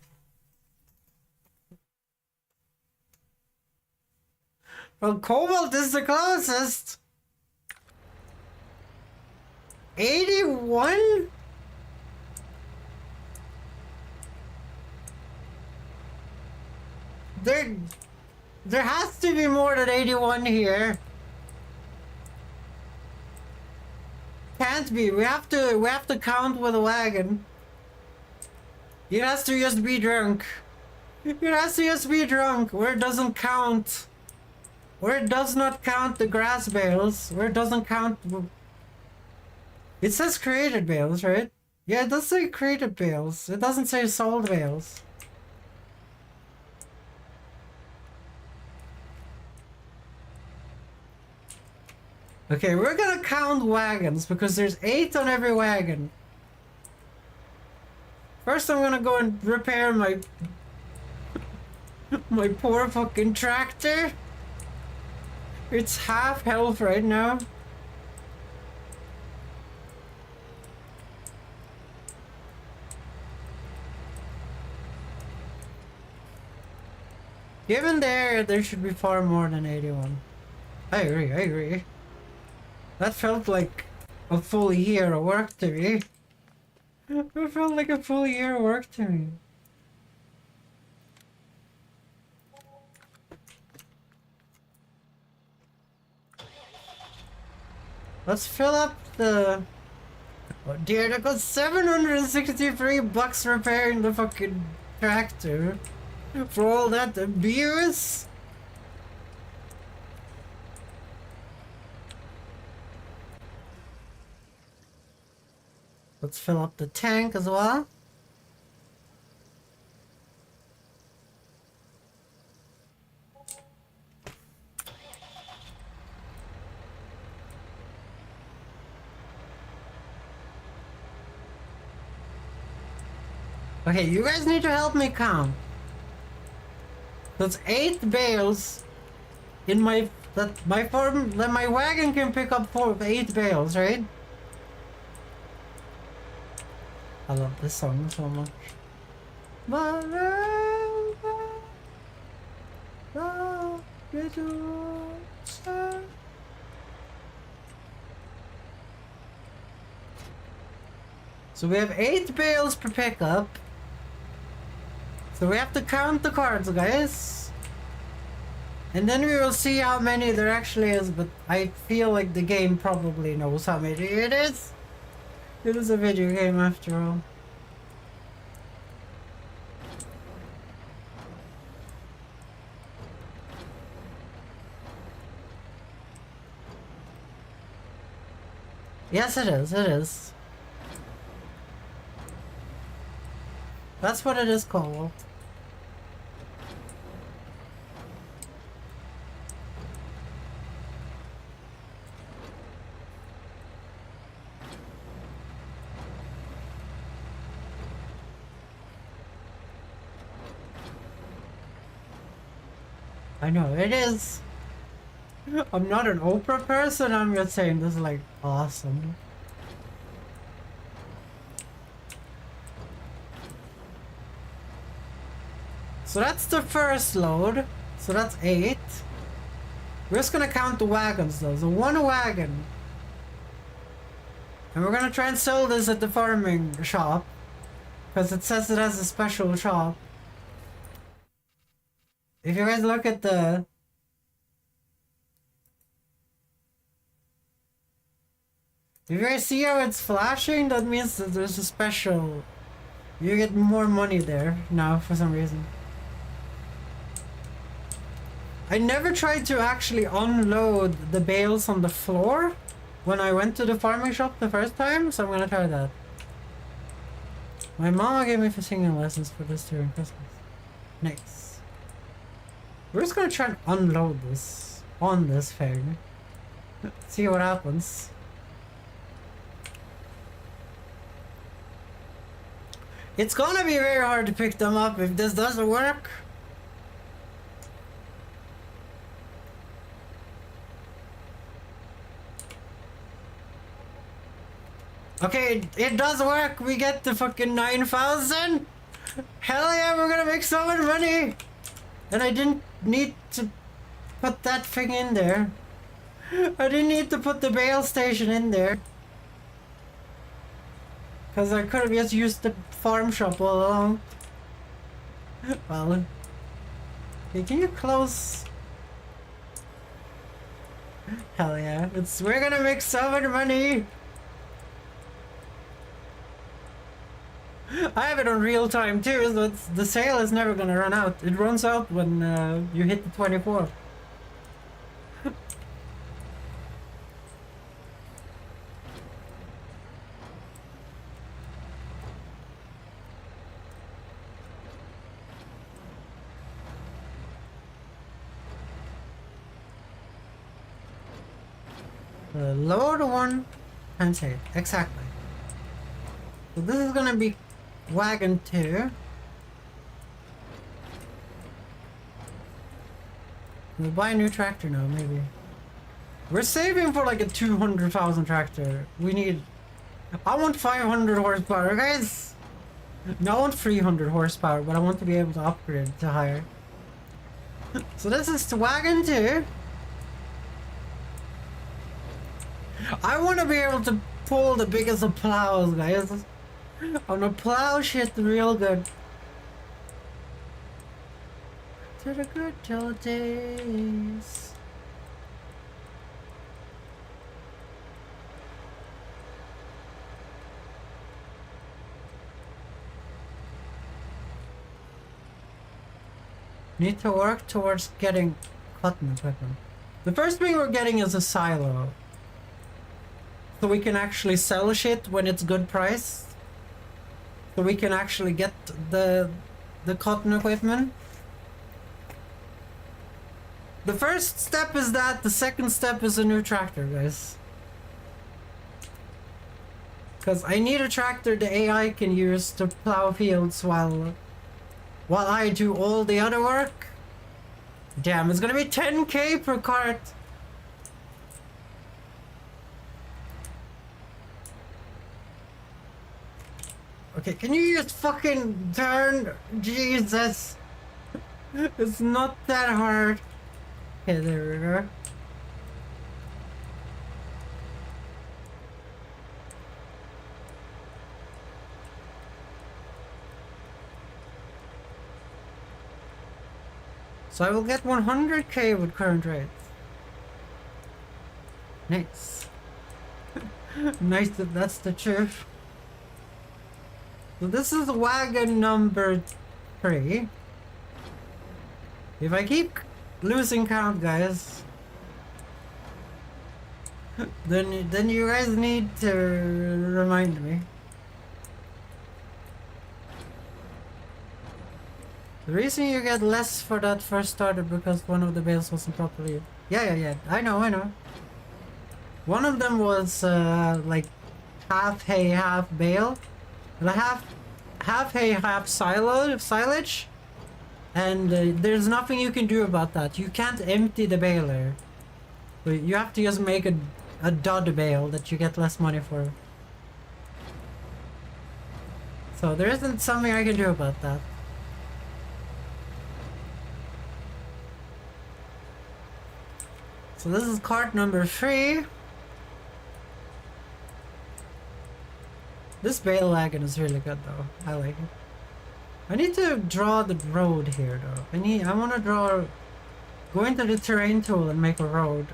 S1: Well, Cobalt is the closest. 81? There has to be more than 81 here. Can't be. We have to count with a wagon. It has to just be drunk. It has to just be drunk. Where it doesn't count. Where it does not count the grass bales. Where it doesn't count. It says created bales, right? Yeah, it does say created bales. It doesn't say sold bales. Okay, we're gonna count wagons because there's 8 on every wagon. First I'm gonna go and repair my My poor fucking tractor. It's half health right now. Given there should be far more than 81. I agree. That felt like a full year of work to me. It felt like a full year of work to me. Let's fill up the... Oh dear, that got 763 bucks repairing the fucking tractor. For all that abuse? Let's fill up the tank as well. Okay, you guys need to help me count. That's 8 bales in my my wagon can pick up 8 bales, right? I love this song so much. So we have 8 bales per pickup. So we have to count the cards, guys. And then we will see how many there actually is, but I feel like the game probably knows how many it is. It is a video game after all. Yes, it is. That's what it is called. I know, it is. I'm not an Oprah person, I'm just saying this is like awesome. So that's the first load. So that's 8. We're just gonna count the wagons though. So 1 wagon. And we're gonna try and sell this at the farming shop. Because it says it has a special shop. If you guys look at the... If you guys see how it's flashing, that means that there's a special... You get more money there now for some reason. I never tried to actually unload the bales on the floor when I went to the farming shop the first time, so I'm gonna try that. My mama gave me for singing lessons for this during Christmas. Nice. We're just gonna try and unload this on this thing. See what happens. It's gonna be very hard to pick them up if this doesn't work. Okay, it does work. We get the fucking 9,000. Hell yeah, we're gonna make so much money. And I didn't need to put that thing in there. I didn't need to put the bale station in there. Because I could have just used the farm shop all along. Well, okay, can you close? Hell yeah, we're gonna make so much money. I have it on real time too, so the sale is never gonna run out. It runs out when you hit the 24. Load 1 and save. Exactly. So this is gonna be wagon 2. We'll buy a new tractor now, maybe. We're saving for like a 200,000 tractor. We need... I want 500 horsepower, guys! No, I want 300 horsepower, but I want to be able to upgrade to higher. So this is the wagon too. I want to be able to pull the biggest of plows, guys. I want to plow shit real good. To the good old days. Need to work towards getting cotton equipment. The first thing we're getting is a silo. So we can actually sell shit when it's good price. So we can actually get the cotton equipment. The first step is that, the second step is a new tractor, guys. Because I need a tractor the AI can use to plow fields while I do all the other work. Damn, it's gonna be 10k per cart. Okay, can you just fucking turn? Jesus. It's not that hard. Okay, there we go. So I will get 100k with current rates. Nice. Nice that that's the truth. So this is wagon number 3. If I keep losing count, guys, then you guys need to remind me. The reason you get less for that first starter because one of the bales wasn't properly... Yeah, I know. One of them was like half hay, half bale. And half hay, half silage. And there's nothing you can do about that. You can't empty the baler. So you have to just make a dud bale that you get less money for. So there isn't something I can do about that. So this is cart number 3. This bale wagon is really good though. I like it. I need to draw the road here though. I want to go into the terrain tool and make a road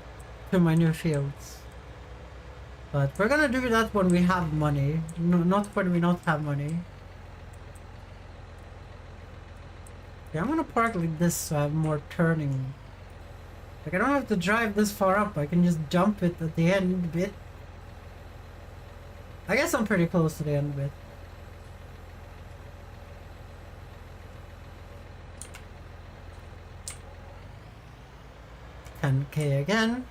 S1: to my new fields. But we're gonna do that when we have money, not when we not have money. Okay, I'm gonna park like this so I have more turning. Like I don't have to drive this far up, I can just jump it at the end bit. I guess I'm pretty close to the end bit. $10k again.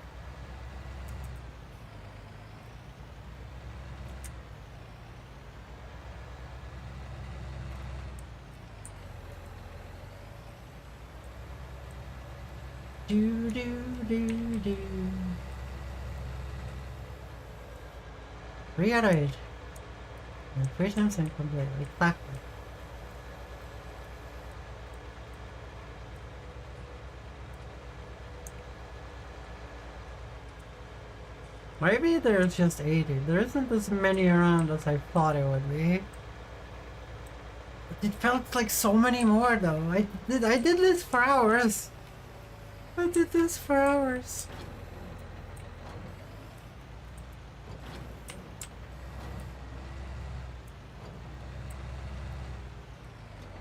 S1: Do. Reiterate. 3 times incomplete. Exactly. Maybe there's just 80. There isn't as many around as I thought it would be. It felt like so many more though. I did this for hours. I did this for hours.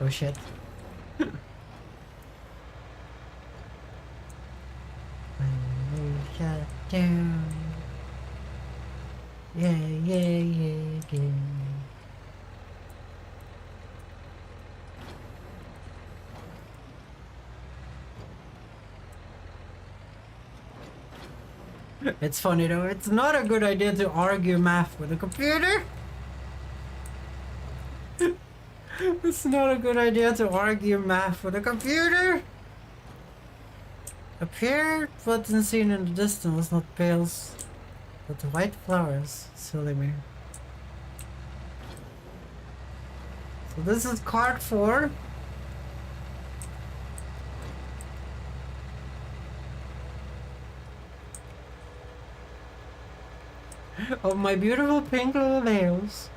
S1: Oh shit. When we shut down. Yeah, again. It's funny though, it's not a good idea to argue math with a computer. It's not a good idea to argue math with a computer. Appeared but unseen in the distance was not pales, but white flowers. Silly me. So this is card 4. Of my beautiful pink little nails.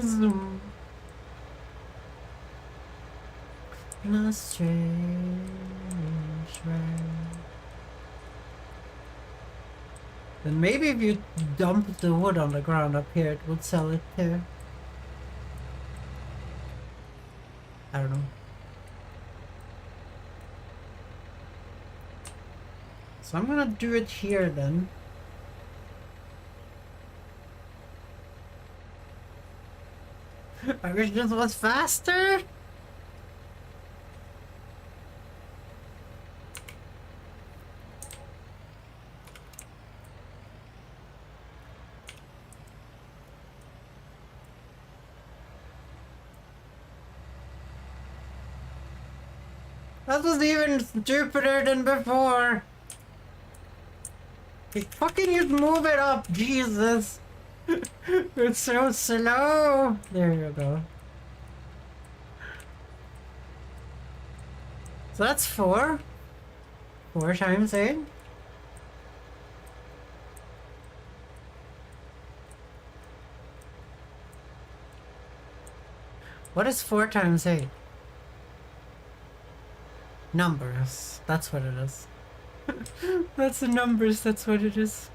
S1: Zoom. In a strange way. Then maybe if you dump the wood on the ground up here, it would sell it too. I don't know. So I'm gonna do it here then. I wish this was faster. That was even stupider than before. Fucking just move it up, Jesus. It's so slow. There you go. So that's 4. 4 times 8. What is 4 times 8? Numbers. That's what it is. That's the numbers, that's what it is.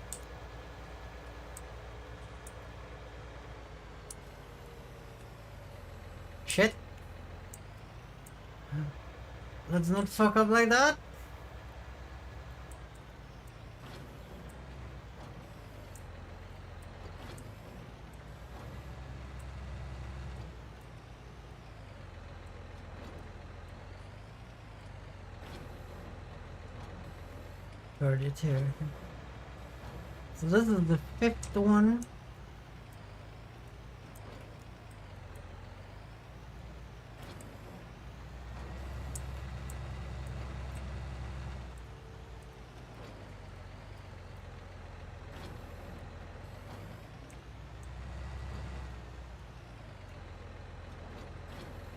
S1: Shit. Let's not fuck up like that. So this is the 5th one.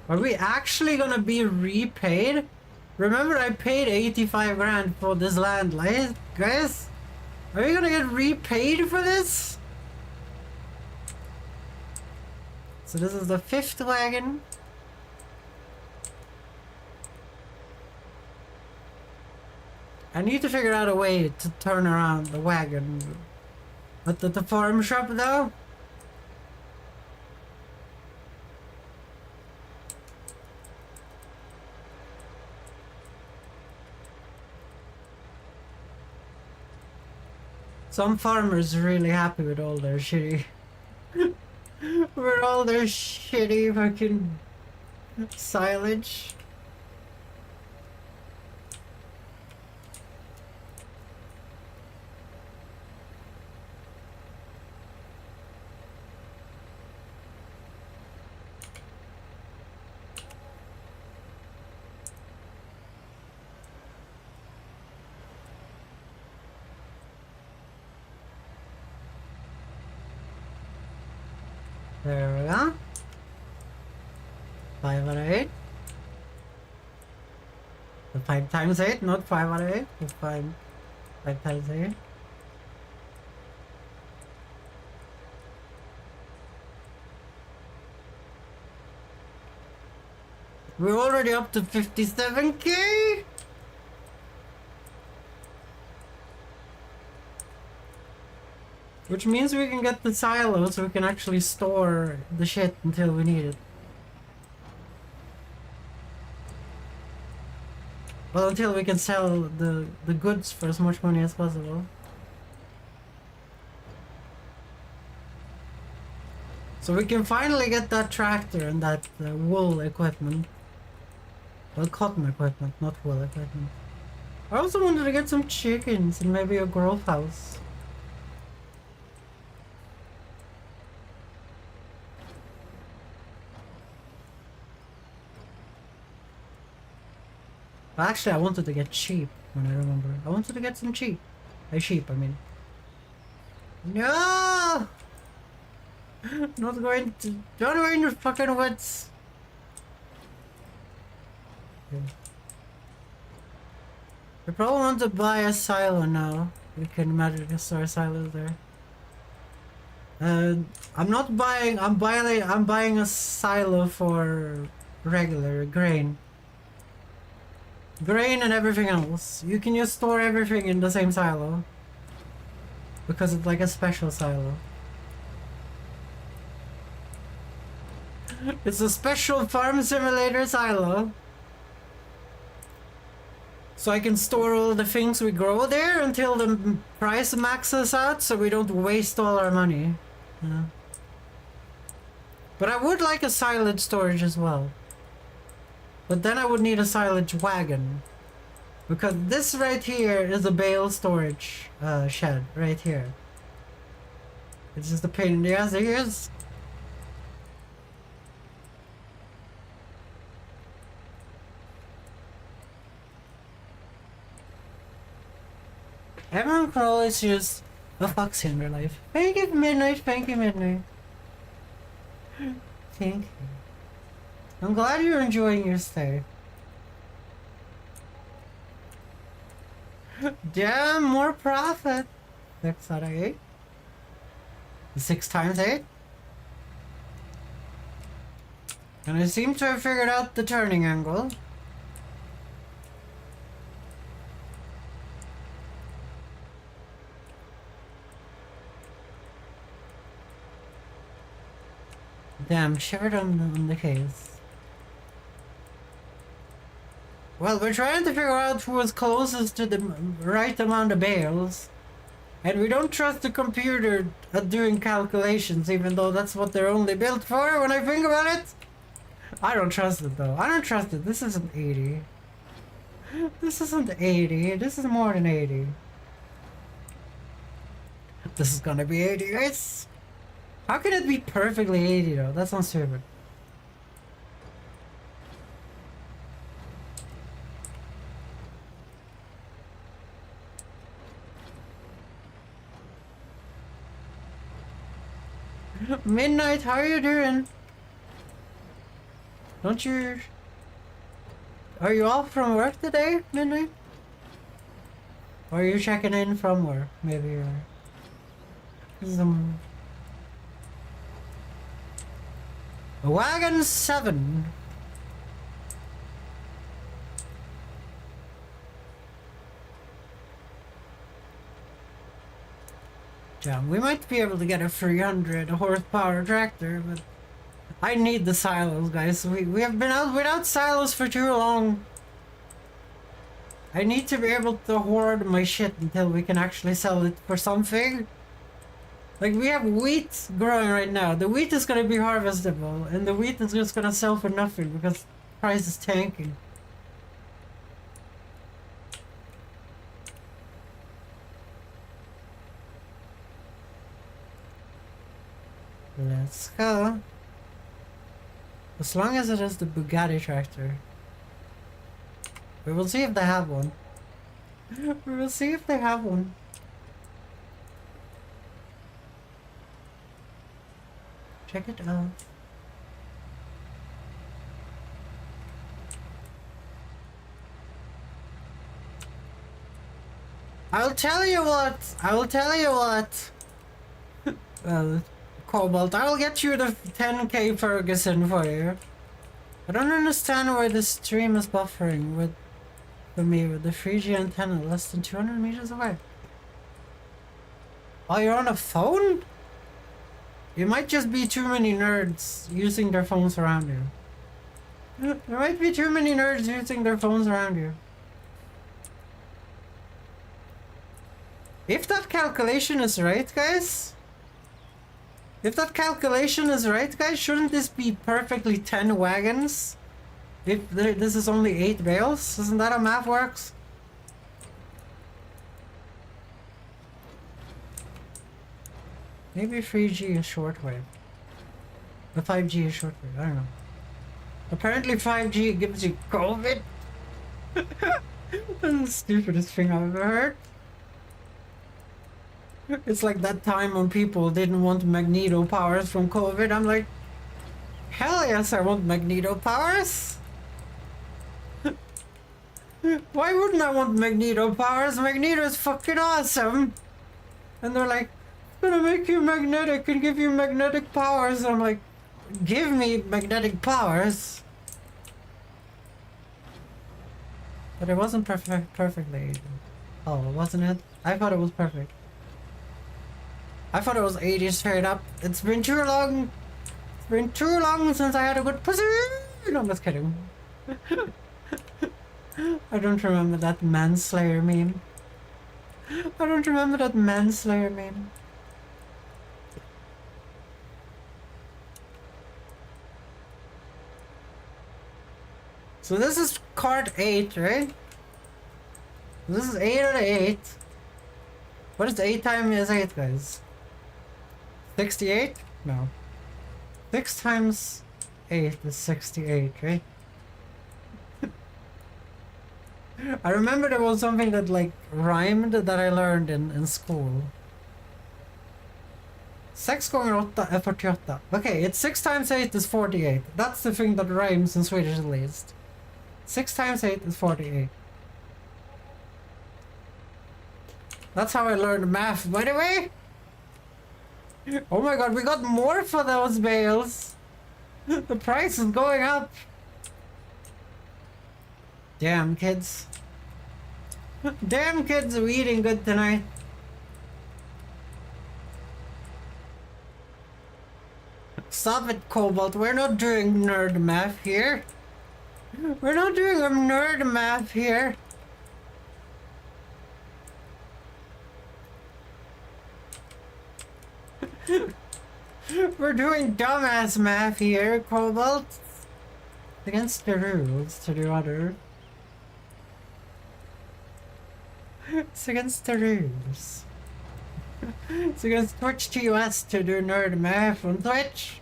S1: Are we actually gonna be repaid? Remember I paid 85 grand for this land, guys? Are we gonna get repaid for this? So this is the 5th wagon. I need to figure out a way to turn around the wagon. But the farm shop though? Some farmers are really happy with all their shitty with all their shitty fucking silage. There we go. 5 out of 8. The 5 times 8, not 5 out of 8. The 5 times 8. We're already up to 57k. Which means we can get the silo so we can actually store the shit until we need it. Well, until we can sell the goods for as much money as possible. So we can finally get that tractor and that wool equipment. Well, cotton equipment, not wool equipment. I also wanted to get some chickens and maybe a growth house. Actually, I wanted to get sheep when I remember. I wanted to get some sheep. Sheep, I mean. No! Not going to fucking woods. Okay. I probably want to buy a silo now. We can magically store silos there. I'm not buying. I'm buying a silo for regular grain. Grain and everything else. You can just store everything in the same silo. Because it's like a special silo. It's a special farm simulator silo. So I can store all the things we grow there until the price maxes out so we don't waste all our money. Yeah. But I would like a silage storage as well. But then I would need a silage wagon. Because this right here is a bale storage shed right here. It's just a pain in the ass. Here's everyone can always use a fox in their life. Thank you, Midnight. Thank you, Midnight. Thank you. I'm glad you're enjoying your stay. Damn, more profit. 6 out of 8. 6 times 8. And I seem to have figured out the turning angle. Damn, shivered on the case. Well, we're trying to figure out who was closest to the right amount of bales. And we don't trust the computer at doing calculations, even though that's what they're only built for when I think about it. I don't trust it though. I don't trust it. This isn't 80. This isn't 80. This is more than 80. This is gonna be 80, guys. How can it be perfectly 80 though? That sounds stupid. Midnight, how are you doing? Don't you... Are you off from work today, Midnight? Or are you checking in from work? Maybe you're... Wagon 7. Damn, we might be able to get a 300 horsepower tractor, but I need the silos, guys. We have been out without silos for too long. I need to be able to hoard my shit until we can actually sell it for something. Like, we have wheat growing right now. The wheat is gonna be harvestable, and the wheat is just gonna sell for nothing because the price is tanking. Let's go. As long as it is the Bugatti tractor. We will see if they have one. We will see if they have one. Check it out. I'll tell you what. I will tell you what. Cobalt, I will get you the 10k Ferguson for you. I don't understand why the stream is buffering for me with the 3G antenna less than 200 meters away. Oh, you're on a phone? It might just be too many nerds using their phones around you. There might be too many nerds using their phones around you. If that calculation is right, guys... If that calculation is right, guys, shouldn't this be perfectly 10 wagons? If this is only 8 bales? Isn't that how math works? Maybe 3G is shortwave. The 5G is shortwave, I don't know. Apparently 5G gives you COVID. That's the stupidest thing I've ever heard. It's like that time when people didn't want Magneto powers from COVID. I'm like, hell yes, I want Magneto powers. Why wouldn't I want Magneto powers? Magneto is fucking awesome. And they're like, I'm gonna make you magnetic and give you magnetic powers. And I'm like, give me magnetic powers. But it wasn't perfectly. Oh, wasn't it? I thought it was perfect. I thought it was 80 straight up. It's been too long. It's been too long since I had a good pussy. No, I'm just kidding. I don't remember that manslayer meme. I don't remember that manslayer meme. So this is card 8, right? This is 8 out of 8. What is 8 times 8, guys? 68? No. 6 times 8 is 68, right? I remember there was something that like rhymed that I learned in school. 6 gånger 8 är 48. Okay, it's 6 times 8 is 48. That's the thing that rhymes in Swedish at least. 6 times 8 is 48. That's how I learned math, by the way. Oh my god, we got more for those bales. The price is going up. Damn, kids. Damn, kids are eating good tonight. Stop it, Cobalt. We're not doing nerd math here. We're not doing a nerd math here. We're doing dumbass math here, Cobalt. It's against the rules to do other. It's against the rules. It's against Twitch TOS to do nerd math on Twitch.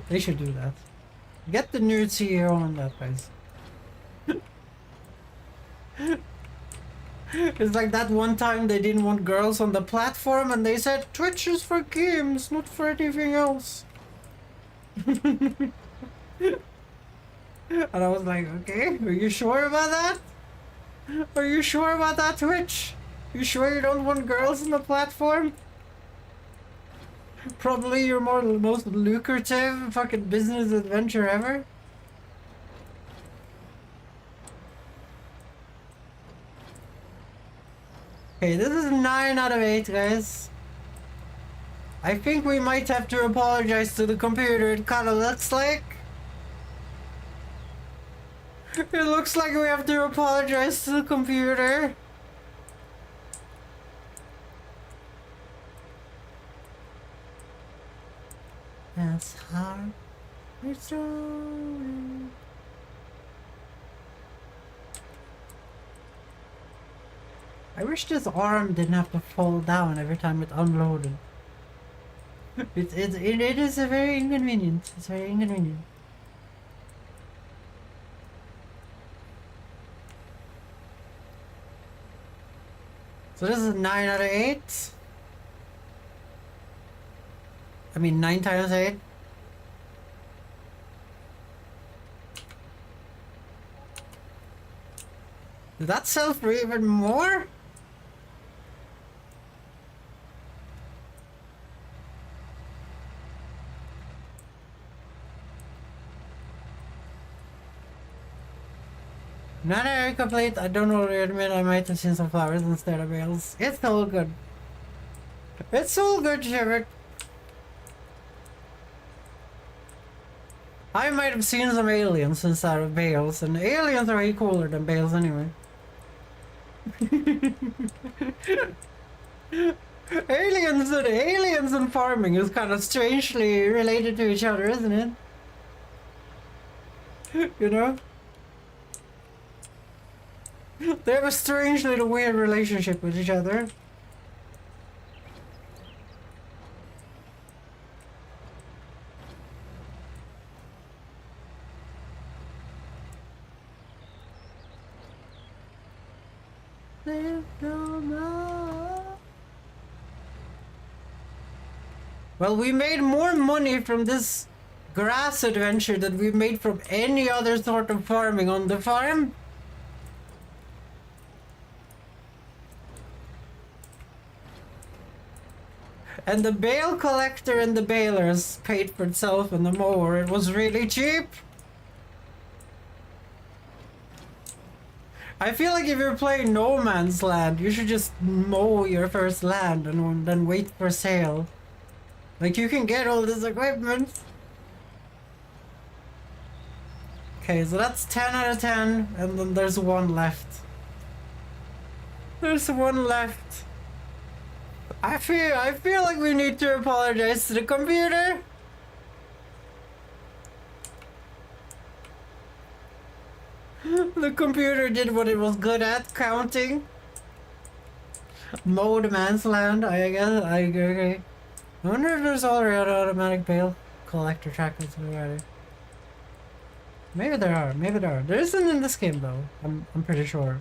S1: They should do that. Get the new CEO on that, guys. It's like that one time they didn't want girls on the platform and they said Twitch is for games, not for anything else. And I was like, okay, are you sure about that? Are you sure about that, Twitch? You sure you don't want girls on the platform? Probably your most lucrative fucking business adventure ever. Okay, this is 9 out of 8, guys. I think we might have to apologize to the computer, it kinda looks like. It looks like we have to apologize to the computer. That's hard. It's so... I wish this arm didn't have to fall down every time it unloaded. It is a very inconvenient. It's very inconvenient. So this is 9 out of 8. I mean 9 times 8. Did that sell for even more? Not very complete. I don't really admit I might have seen some flowers instead of bales. It's all good. It's all good, Shiver. I might have seen some aliens instead of bales, and aliens are way cooler than bales anyway. Aliens and farming is kind of strangely related to each other, isn't it? You know? They have a strangely weird relationship with each other. live no more. Well, we made more money from this grass adventure than we made from any other sort of farming on the farm. And the bale collector and the balers paid for itself and the mower. It was really cheap. I feel like if you're playing No Man's Land, you should just mow your first land and then wait for sale. Like, you can get all this equipment. Okay, so that's 10 out of 10, and then there's one left. There's one left. I feel like we need to apologize to the computer. The computer did what it was good at, counting. Mowed man's land, I guess. I agree. I wonder if there's already automatic bale collector trackers already. Maybe there are, maybe there are. There isn't in this game though, I'm pretty sure.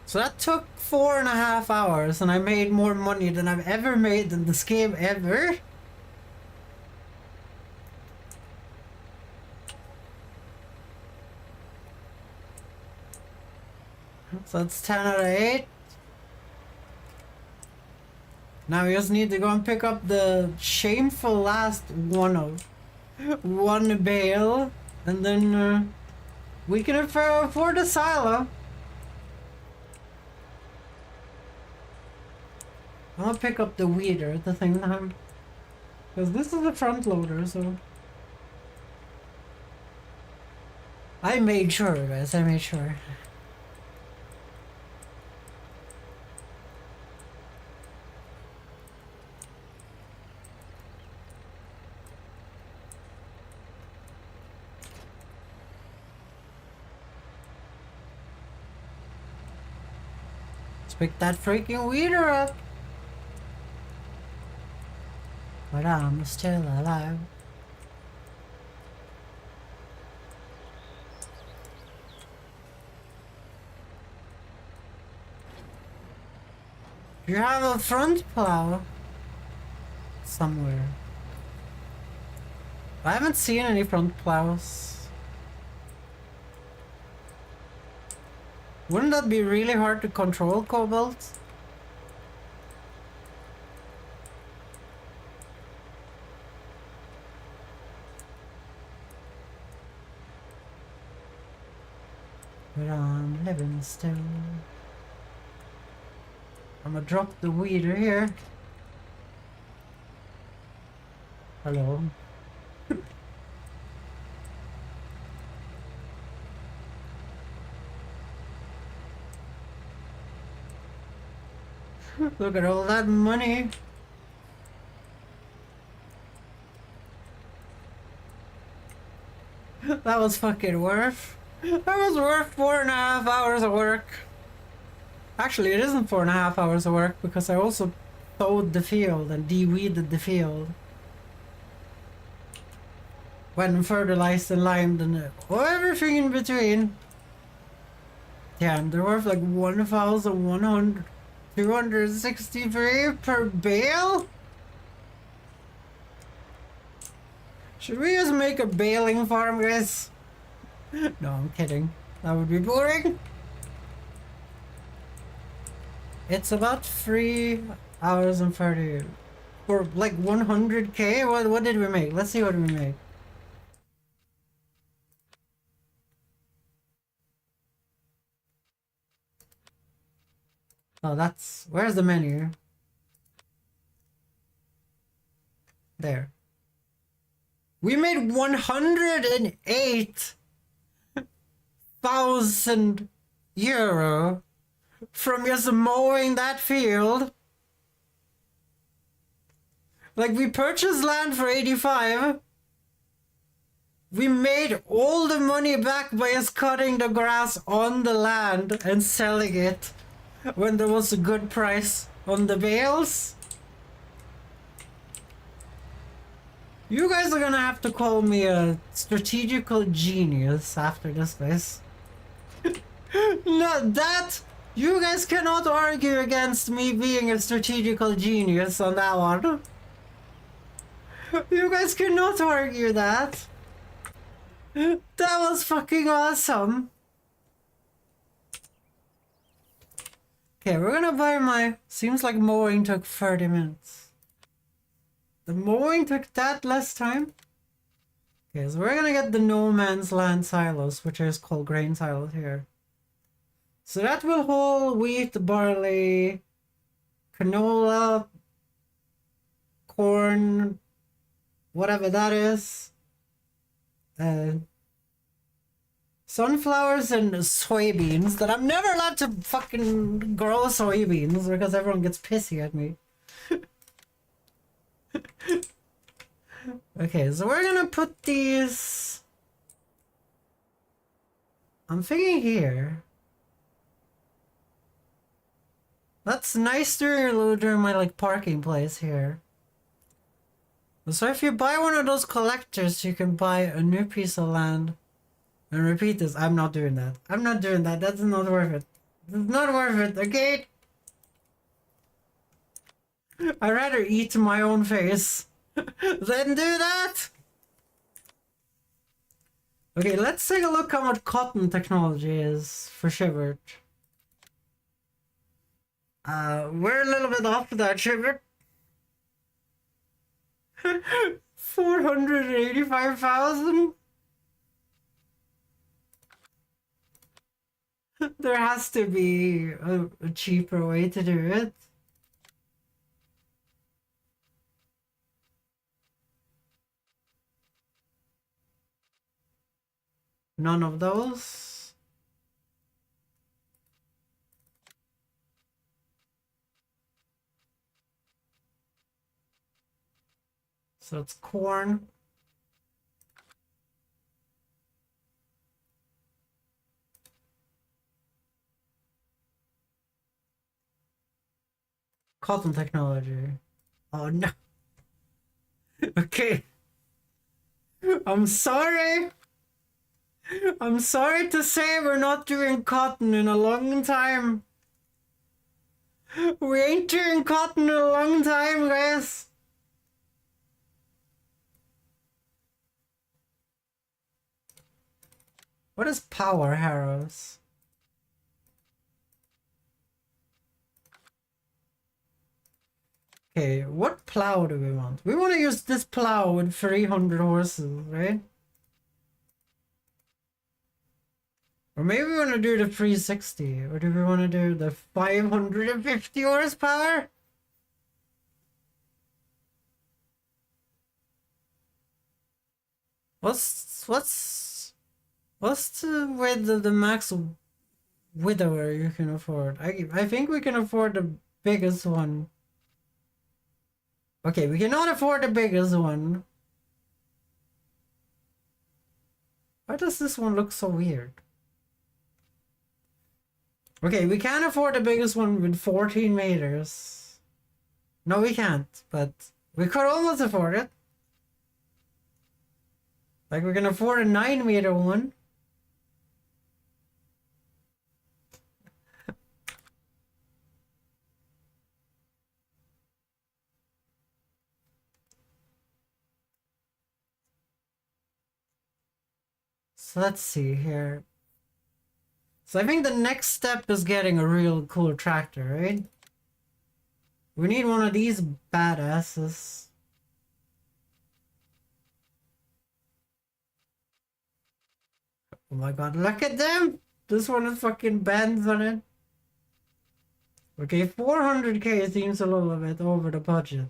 S1: So that took 4.5 hours, and I made more money than I've ever made in this game ever. So that's 10 out of 8. Now we just need to go and pick up the shameful last one bale, and then we can afford a silo. I'll pick up the weeder at the same time, because this is the front loader, so I made sure, guys, I made sure. Let's pick that freaking weeder up. But I'm still alive. You have a front plow somewhere. I haven't seen any front plows. Wouldn't that be really hard to control, Cobalt? But I'm living still. I'm gonna drop the weeder here. Hello. Look at all that money. That was fucking worth. That was worth 4.5 hours of work. Actually, it isn't 4.5 hours of work because I also sowed the field and de-weeded the field. Went and fertilized and limed and everything in between. Damn, they're worth like 1,263 per bale? Should we just make a baling farm, guys? No, I'm kidding. That would be boring. It's about 3 hours and 30 for like 100k. What did we make? Let's see what we made. Oh, that's... Where's the menu? There. We made 108,000 euro from just mowing that field. Like, we purchased land for 85. We made all the money back by us cutting the grass on the land and selling it when there was a good price on the bales. You guys are gonna have to call me a strategical genius after this, guys. No, that... You guys cannot argue against me being a strategical genius on that one. You guys cannot argue that. That was fucking awesome. Okay, we're gonna buy my... Seems like mowing took 30 minutes. The mowing took that less time? Okay, so we're gonna get the no man's land silos, which is called grain silos here. So that will hold wheat, barley, canola, corn, whatever that is. Sunflowers and soybeans that I'm never allowed to fucking grow soybeans because everyone gets pissy at me. Okay, so we're gonna put these... I'm thinking here. That's nice during my like parking place here. So if you buy one of those collectors, you can buy a new piece of land. And repeat this. I'm not doing that. I'm not doing that. That's not worth it. It's not worth it, okay? I'd rather eat my own face than do that. Okay, let's take a look how much cotton technology is for Shivert. We're a little bit off that, Shivert. 485,000? There has to be a cheaper way to do it. None of those. So it's corn. Cotton technology. Oh no. Okay. I'm sorry. I'm sorry to say we're not doing cotton in a long time. We ain't doing cotton in a long time, guys. What is power arrows? Okay, what plow do we want? We want to use this plow with 300 horses, right? Or maybe we want to do the 360, or do we want to do the 550 horsepower? What's the width of the max widower you can afford? I think we can afford the biggest one. Okay, we cannot afford the biggest one. Why does this one look so weird? Okay, we can't afford the biggest one with 14 meters. No, we can't, but we could almost afford it. Like, we can afford a 9-meter one. So let's see here. So I think the next step is getting a real cool tractor, right? We need one of these badasses. Oh my god, look at them! This one is fucking bends on it. Okay, 400k seems a little bit over the budget.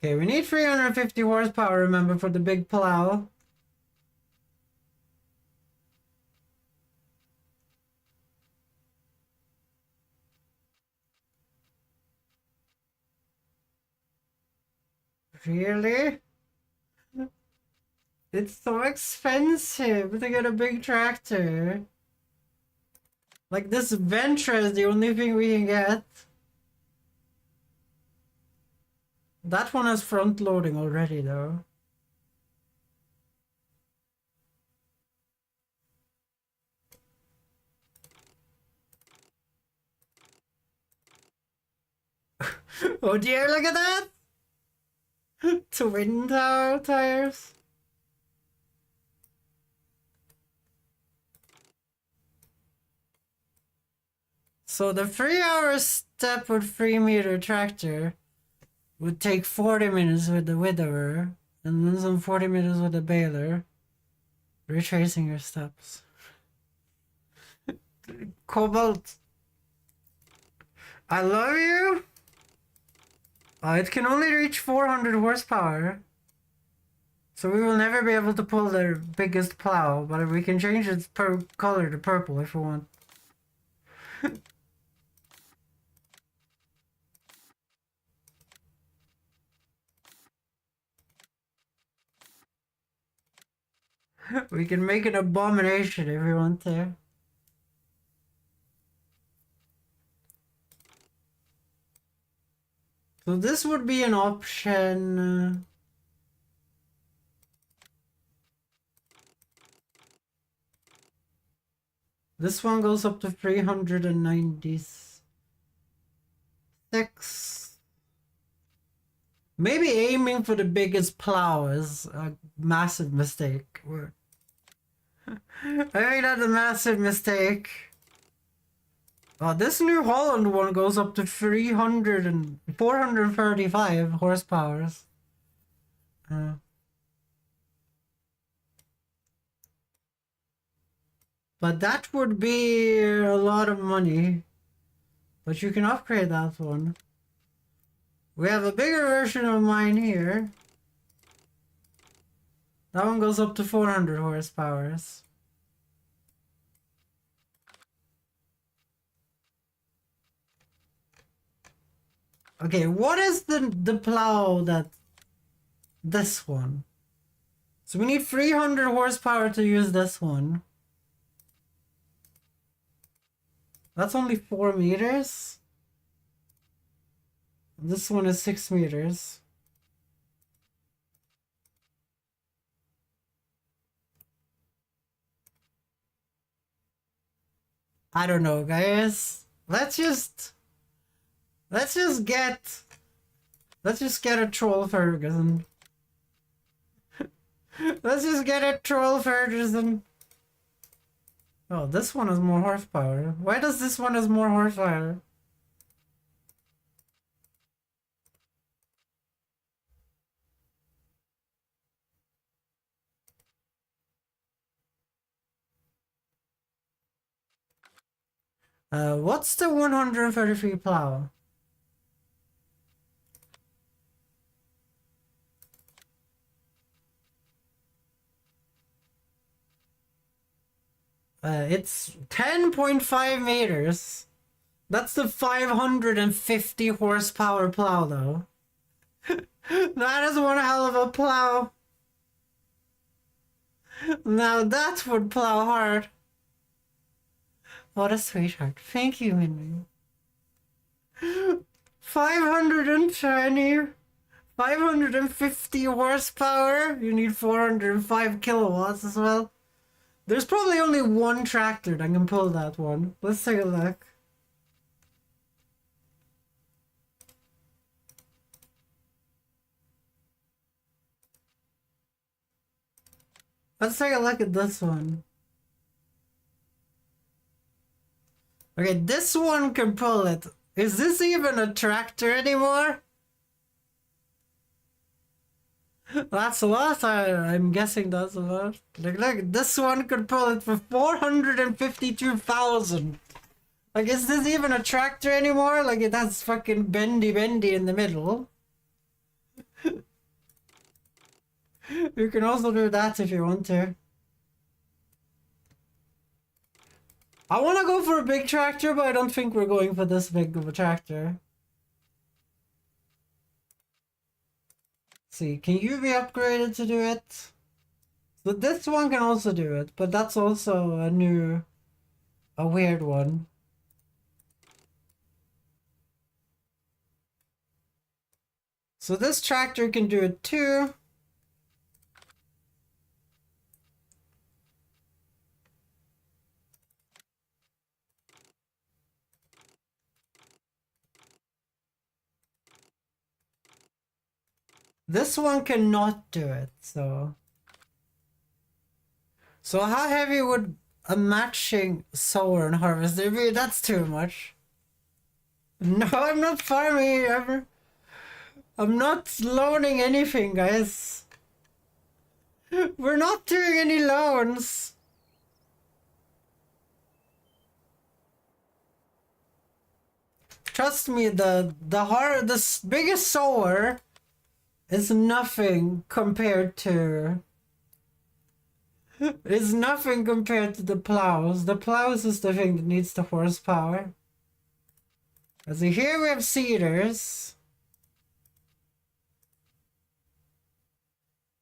S1: Okay, we need 350 horsepower, remember, for the big plow. Really? It's so expensive to get a big tractor. Like, this Ventra is the only thing we can get. That one has front loading already, though. Oh dear, look at that! Twin tower tires. So the 3-hour step with 3-meter tractor would take 40 minutes with the widower, and then some 40 minutes with the baler. Retracing your steps. Cobalt. I love you. It can only reach 400 horsepower. So we will never be able to pull their biggest plow, but we can change its color to purple if we want. We can make an abomination if we want to. So this would be an option. This one goes up to 396. Maybe aiming for the biggest plow is a massive mistake. I think that's a massive mistake. Oh, this New Holland one goes up to 435 horsepower. But that would be a lot of money. But you can upgrade that one. We have a bigger version of mine here. That one goes up to 400 horsepower. Okay, what is the plow that... This one. So we need 300 horsepower to use this one. That's only 4 meters. This one is 6 meters. I don't know, guys. Let's just get a troll Ferguson. Let's just get a troll Ferguson. Oh, this one has more horsepower. Why does this one has more horsepower? What's the 133 plow? It's 10.5 meters. That's the 550 horsepower plow, though. That is one hell of a plow. Now that would plow hard. What a sweetheart. Thank you, Henry. 520, 550 horsepower. You need 405 kilowatts as well. There's probably only one tractor that can pull that one. Let's take a look. Let's take a look at this one. Okay, this one can pull it. Is this even a tractor anymore? That's a lot. I'm guessing that's a lot. Like, look, this one could pull it for 452,000. Like, is this even a tractor anymore? Like, it has fucking bendy in the middle. You can also do that if you want to. I want to go for a big tractor, but I don't think we're going for this big of a tractor. See, can you be upgraded to do it? So this one can also do it, but that's also a weird one. So this tractor can do it too. This one cannot do it, so... So how heavy would a matching sower and harvester be? That's too much. No, I'm not farming. I'm not loaning anything, guys. We're not doing any loans. Trust me, the biggest sower is nothing compared to... It's nothing compared to the plows. The plows is the thing that needs the horsepower. So here we have cedars.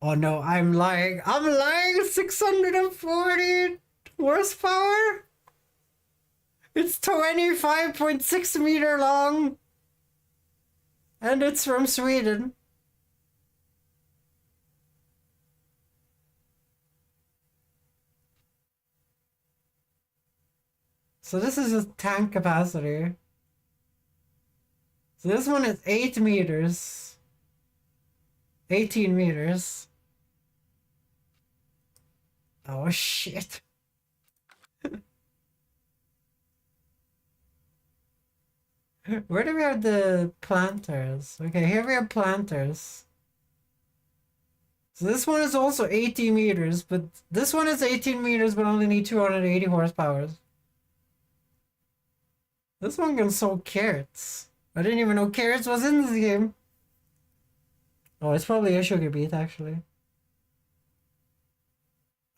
S1: Oh no, I'm lying. I'm lying! 640 horsepower? It's 25.6 meter long. And it's from Sweden. So this is a tank capacity. So this one is 8 meters. 18 meters. Oh shit. Where do we have the planters? Okay, here we have planters. So this one is also 80 meters, but this one is 18 meters but only need 280 horsepower. This one can sow carrots. I didn't even know carrots was in this game. Oh, it's probably a sugar beet, actually.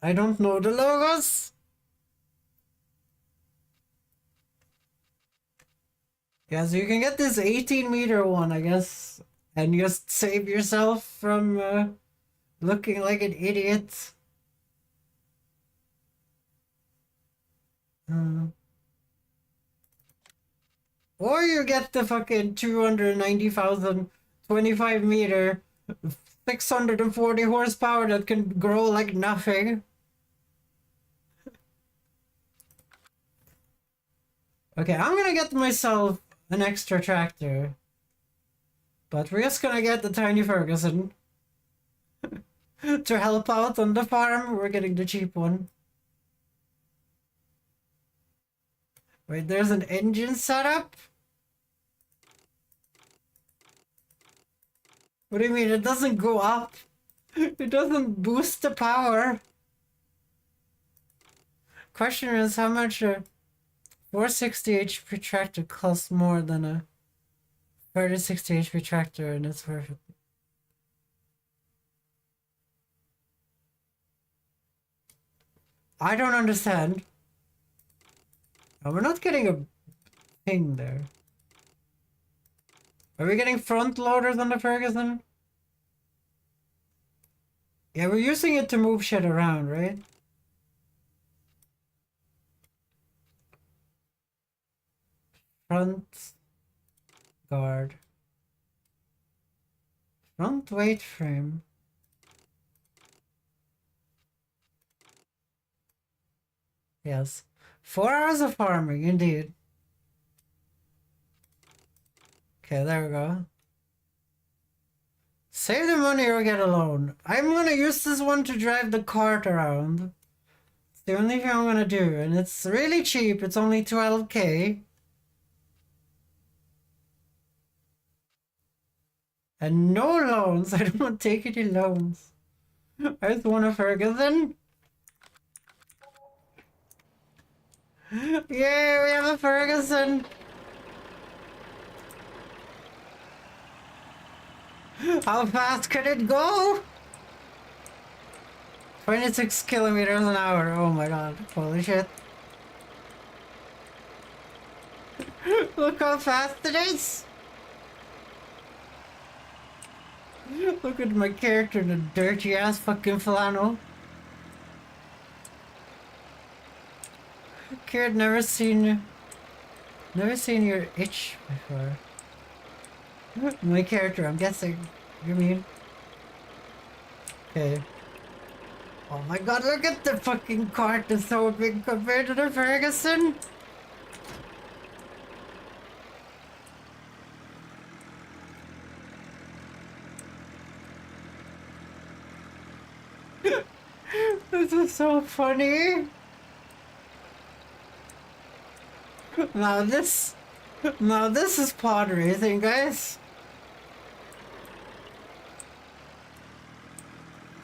S1: I don't know the logos. Yeah, so you can get this 18 meter one, I guess, and just save yourself from looking like an idiot. Or you get the fucking 290,000 25 meter 640 horsepower that can grow like nothing. Okay, I'm gonna get myself an extra tractor. But we're just gonna get the tiny Ferguson. To help out on the farm, we're getting the cheap one. Wait, there's an engine setup? What do you mean? It doesn't go up. It doesn't boost the power. Question is how much a 460 HP tractor costs more than a 3060 HP tractor, and it's worth it. I don't understand. Oh, we're not getting a thing there. Are we getting front loaders on the Ferguson? Yeah, we're using it to move shit around, right? Front guard. Front weight frame. Yes. 4 hours of farming, indeed. Okay, there we go. Save the money or get a loan. I'm gonna use this one to drive the cart around. It's the only thing I'm gonna do, and it's really cheap. It's only 12k. And no loans. I don't want to take any loans. I just want a Ferguson. Yay, we have a Ferguson. How fast could it go? 26 kilometers an hour. Oh my god. Holy shit. Look how fast it is. Look at my character, the dirty ass fucking flannel. Kid, never seen your itch before. My character, I'm guessing. You mean? Okay. Oh my god, look at the fucking cart, it's so big compared to the Ferguson. This is so funny. Now this is pod racing, guys.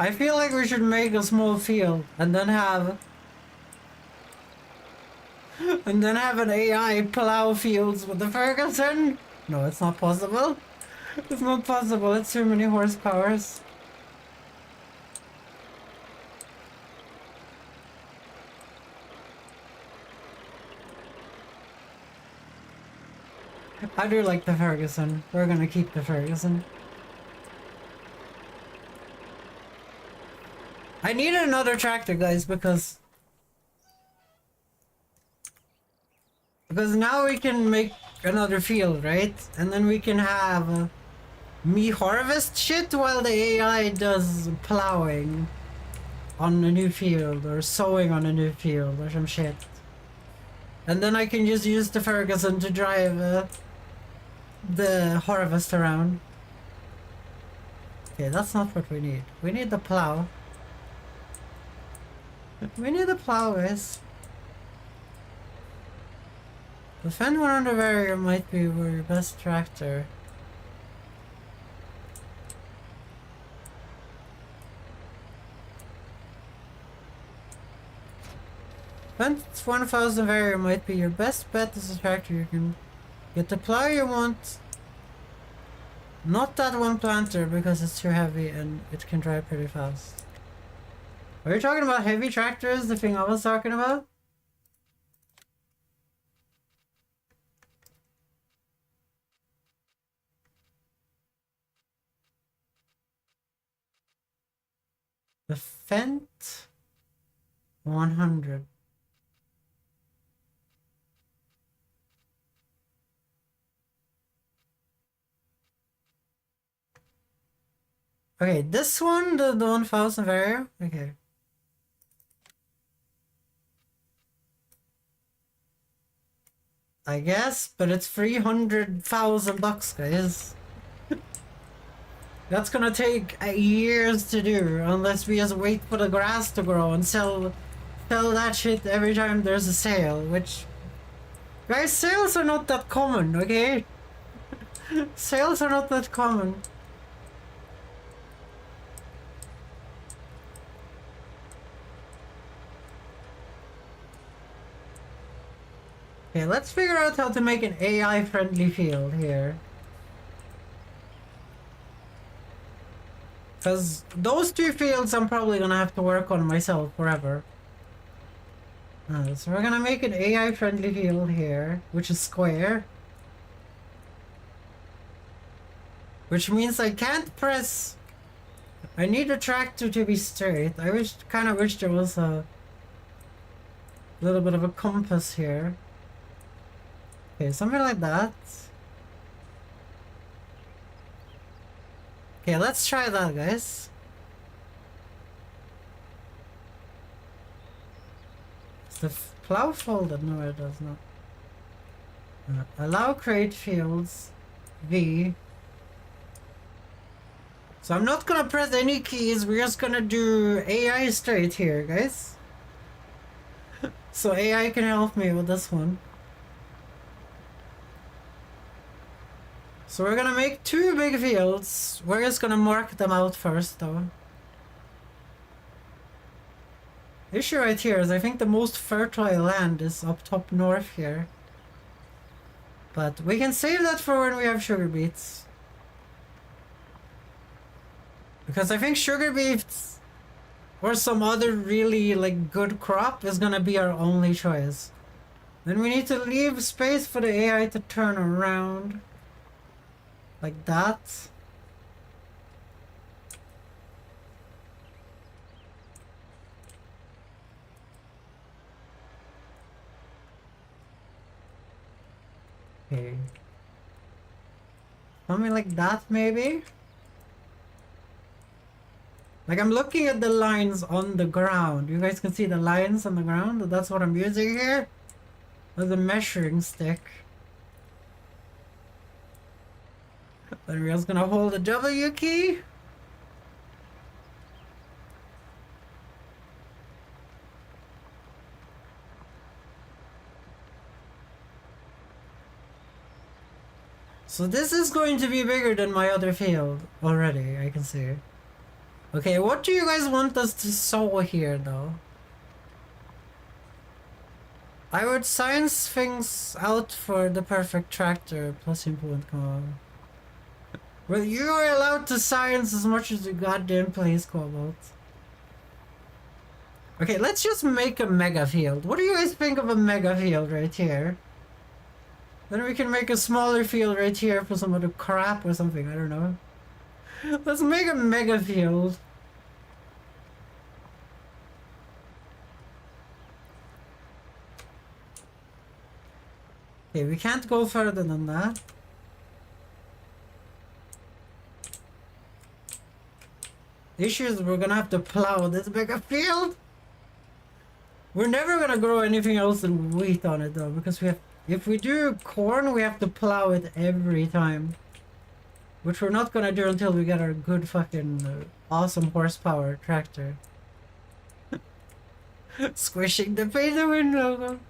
S1: I feel like we should make a small field and then have an AI plow fields with the Ferguson. No, it's not possible. It's not possible. It's too many horsepowers. I do like the Ferguson. We're gonna keep the Ferguson. I need another tractor, guys, because now we can make another field, right? And then we can have me harvest shit while the AI does plowing on a new field or sowing on a new field or some shit. And then I can just use the Ferguson to drive the harvest around. Okay, that's not what we need. We need the plow. We need the plow, guys. The Fen 100 Warrior might be your best tractor. Fen 1000 Warrior might be your best bet as a tractor. You can get the plow you want. Not that one planter because it's too heavy and it can drive pretty fast. Are you talking about heavy tractors, the thing I was talking about? The Fent 100. Okay, this one, the 1000 Vario? Okay. I guess, but it's $300,000, guys. That's gonna take years to do, unless we just wait for the grass to grow and sell that shit every time there's a sale, which... Guys, sales are not that common, okay? Sales are not that common. Okay, let's figure out how to make an AI-friendly field here. Because those two fields I'm probably gonna have to work on myself forever. So we're gonna make an AI-friendly field here, which is square. Which means I can't press... I need the tractor to be straight. I kinda wish there was a little bit of a compass here. Okay, something like that. Okay, let's try that, guys. Is the plow folded? No, it does not. Allow create fields. V. So I'm not gonna press any keys, we're just gonna do AI straight here, guys. So AI can help me with this one. So we're gonna make two big fields. We're just gonna mark them out first, though. The issue right here is I think the most fertile land is up top north here. But we can save that for when we have sugar beets. Because I think sugar beets or some other really like good crop is gonna be our only choice. Then we need to leave space for the AI to turn around. Like that. Okay. Something like that, maybe? Like, I'm looking at the lines on the ground. You guys can see the lines on the ground? That's what I'm using here? With a measuring stick. Then we're just gonna hold the W key. So this is going to be bigger than my other field already, I can see. Okay, what do you guys want us to sow here though? I would science things out for the perfect tractor plus implement cobalt. Well, you are allowed to science as much as you goddamn please, Cobalt. Okay, let's just make a mega field. What do you guys think of a mega field right here? Then we can make a smaller field right here for some other crap or something, I don't know. Let's make a mega field. Okay, we can't go further than that. The issue is we're gonna have to plow this mega field. We're never gonna grow anything else than wheat on it though, because we have, if we do corn, we have to plow it every time. Which we're not gonna do until we get our good fucking awesome horsepower tractor. Squishing the pay to win logo.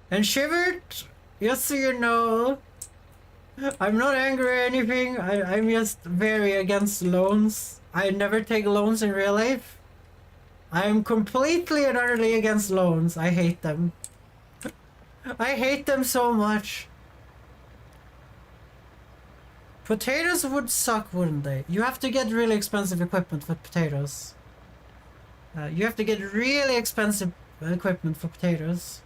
S1: And Shivered, just so you know, I'm not angry or anything, I'm just very against loans. I never take loans in real life. I am completely and utterly against loans. I hate them. I hate them so much. Potatoes would suck, wouldn't they? You have to get really expensive equipment for potatoes. You have to get really expensive equipment for potatoes.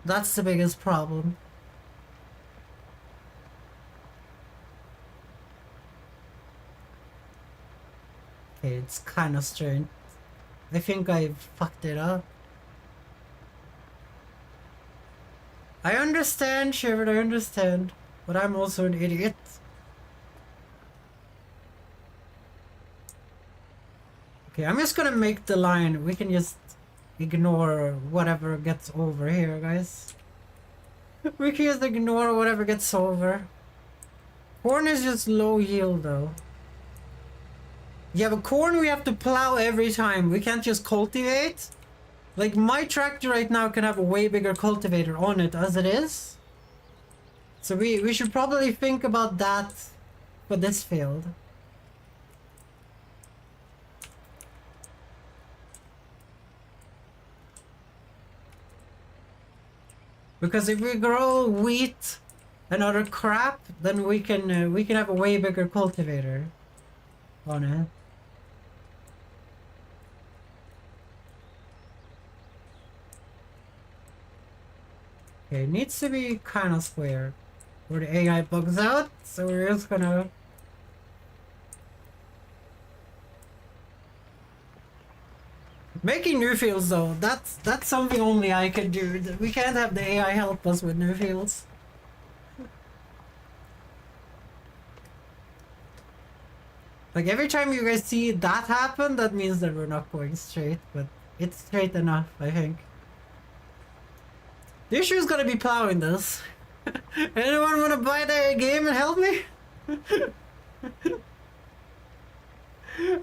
S1: That's the biggest problem. Okay, it's kind of strange. I think I fucked it up. I understand, Shivered, I understand. But I'm also an idiot. Okay, I'm just gonna make the line. We can just ignore whatever gets over here, guys. We can just ignore whatever gets over. Corn is just low yield, though. Yeah, but corn we have to plow every time. We can't just cultivate. Like, my tractor right now can have a way bigger cultivator on it as it is. So we should probably think about that for this field. Because if we grow wheat and other crap, then we can have a way bigger cultivator on it. Okay, it needs to be kind of square where the AI bugs out, so we're just gonna... Making new fields though, that's something only I can do. We can't have the AI help us with new fields. Like every time you guys see that happen, that means that we're not going straight, but it's straight enough, I think. The issue is gonna be plowing this. Anyone wanna buy the game and help me?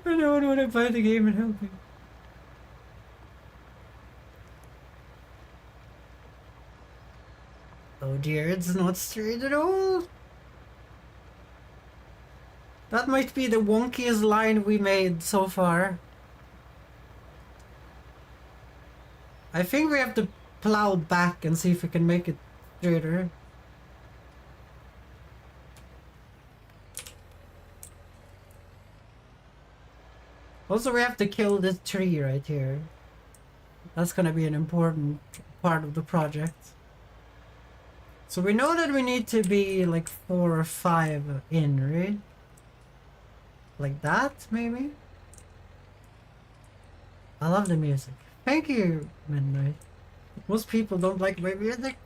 S1: Anyone wanna buy the game and help me? Oh dear, it's not straight at all. That might be the wonkiest line we made so far. I think we have to plow back and see if we can make it straighter. Also, we have to kill this tree right here. That's gonna be an important part of the project. So we know that we need to be like 4 or 5 in, right? Like that, maybe? I love the music. Thank you, Midnight. Most people don't like my music.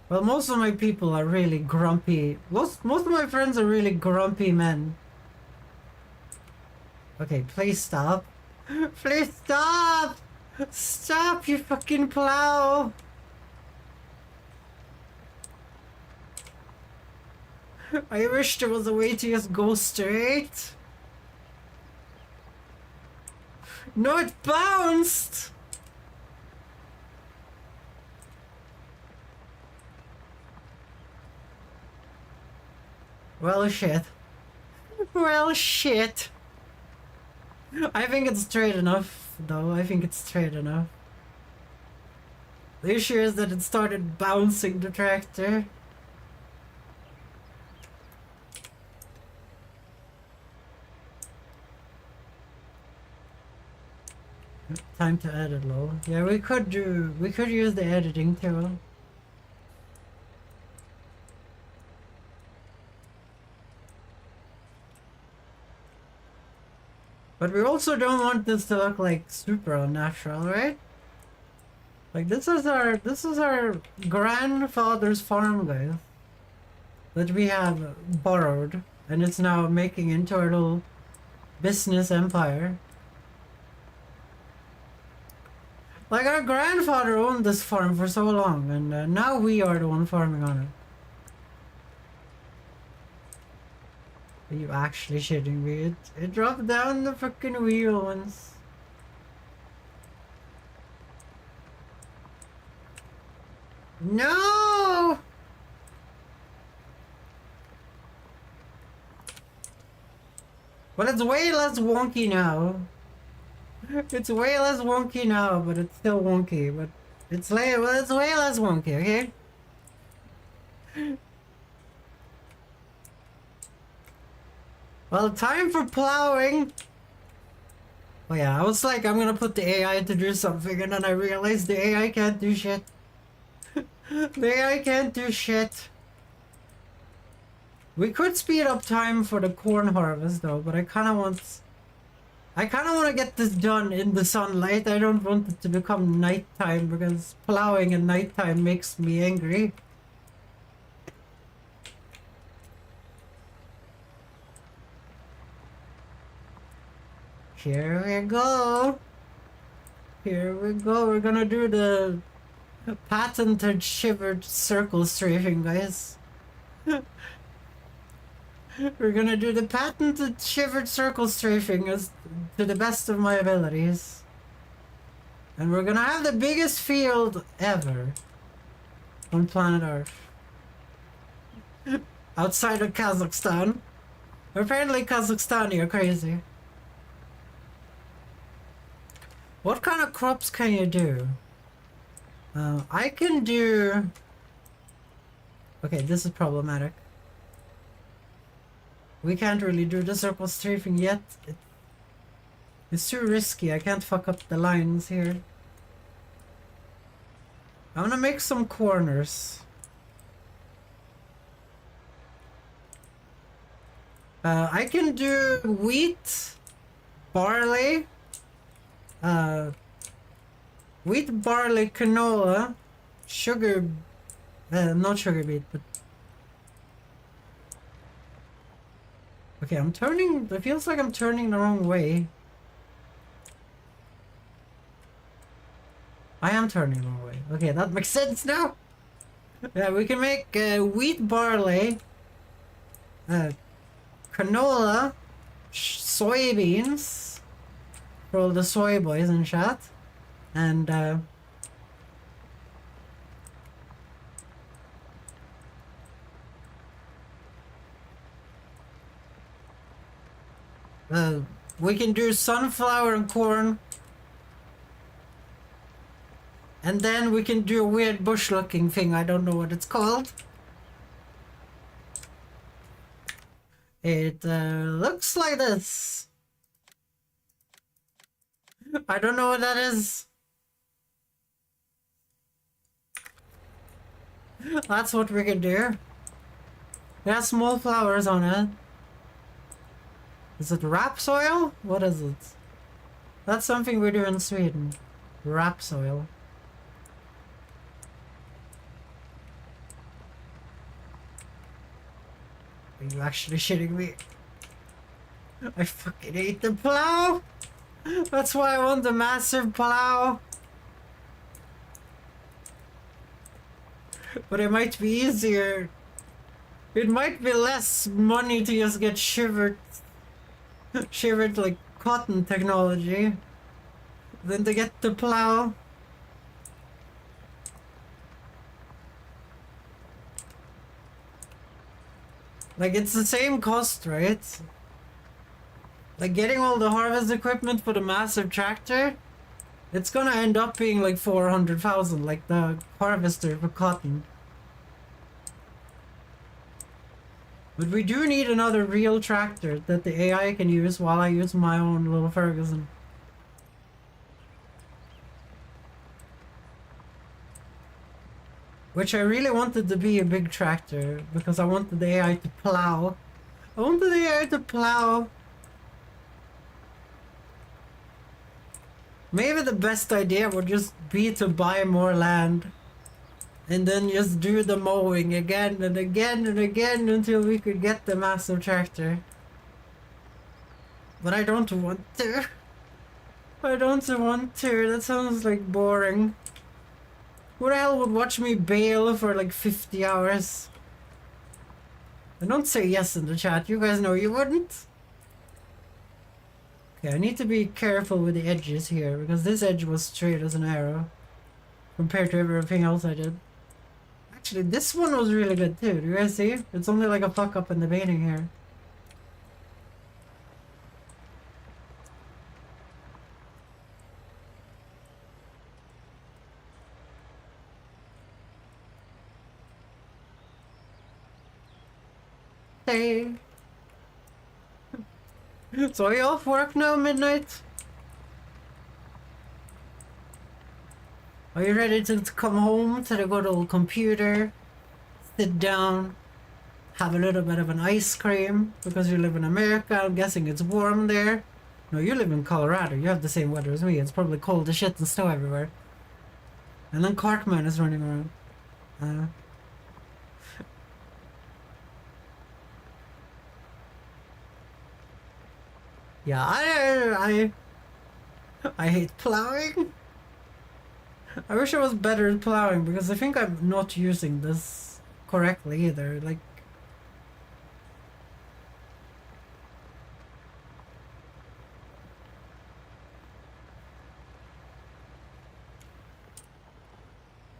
S1: Well, most of my people are really grumpy. Most of my friends are really grumpy men. Okay, please stop. Please stop! Stop, you fucking plow! I wish there was a way to just go straight. No, it bounced! Well, shit. Well, shit. I think it's straight enough, though. I think it's straight enough. The issue is that it started bouncing the tractor. Time to edit, lol. Yeah, we could use the editing tool. But we also don't want this to look like super unnatural, right? Like this is our grandfather's farm, guys, that we have borrowed, and it's now making into our little business empire. Like our grandfather owned this farm for so long, and now we are the one farming on it. Are you actually shitting me? It dropped down the fucking wheel once. No! Well, it's way less wonky now. It's way less wonky now, but it's still wonky. But it's way less wonky, okay? Well, time for plowing. Oh yeah, I was like, I'm gonna put the AI to do something, and then I realized the AI can't do shit. The AI can't do shit. We could speed up time for the corn harvest though, but I kinda want to get this done in the sunlight. I don't want it to become nighttime because plowing at nighttime makes me angry. Here we go. Here we go. We're gonna do the patented shivered circle strafing, guys. We're gonna do the patented shivered circle strafing as to the best of my abilities. And we're gonna have the biggest field ever on planet Earth. Outside of Kazakhstan. Apparently Kazakhstani are crazy. What kind of crops can you do? I can do... Okay, this is problematic. We can't really do the circle strafing yet. It's too risky. I can't fuck up the lines here. I'm gonna make some corners. I can do wheat, barley, wheat, barley, canola, sugar, not sugar beet, but... Okay, I'm turning, it feels like I'm turning the wrong way. I am turning the wrong way. Okay, that makes sense now. Yeah, we can make wheat, barley, canola, soybeans for all the soy boys in chat, and we can do sunflower and corn, and then we can do a weird bush looking thing. I don't know what it's called. It looks like this. I don't know what that is. That's what we can do. It has small flowers on it. Is it rap soil? What is it? That's something we do in Sweden. Rap soil. Are you actually shitting me? I fucking hate the plow! That's why I want the massive plow! But it might be easier. It might be less money to just get shivered like cotton technology than to get the plow. Like, it's the same cost, right? Like, getting all the harvest equipment for the massive tractor, it's gonna end up being like 400,000, like the harvester for cotton. But we do need another real tractor that the AI can use while I use my own little Ferguson. Which I really wanted to be a big tractor, because I wanted the AI to plow. I wanted the AI to plow. Maybe the best idea would just be to buy more land. And then just do the mowing again and again and again until we could get the massive tractor. But I don't want to. I don't want to. That sounds like boring. Who the hell would watch me bail for like 50 hours? And don't say yes in the chat. You guys know you wouldn't. Okay, I need to be careful with the edges here, because this edge was straight as an arrow compared to everything else I did. Actually, this one was really good too. Do you guys see? It's only like a fuck up in the painting here. Hey. So are you off work now, midnight? Are you ready to come home to the good old computer? Sit down, have a little bit of an ice cream, because you live in America. I'm guessing it's warm there. No, you live in Colorado. You have the same weather as me. It's probably cold as shit and snow everywhere. And then Cartman is running around. Yeah, I hate plowing. I wish I was better at plowing, because I think I'm not using this correctly either. Like,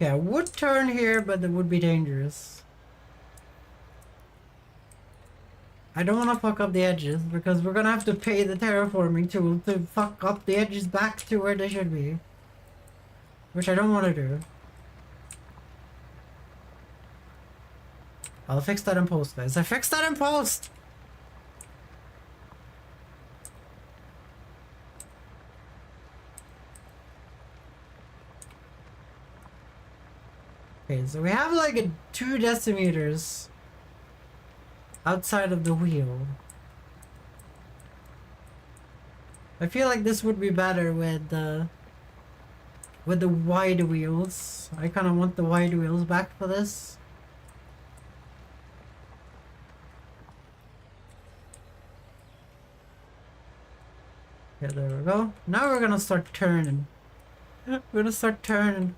S1: yeah, I would turn here, but it would be dangerous. I don't want to fuck up the edges, because we're gonna have to pay the terraforming tool to fuck up the edges back to where they should be. Which I don't want to do. I'll fix that in post, guys. I fixed that in post! Okay, so we have like 2 decimeters outside of the wheel. I feel like this would be better with the wide wheels. I kind of want the wide wheels back for this. Yeah, there we go. Now we're gonna start turning. We're gonna start turning.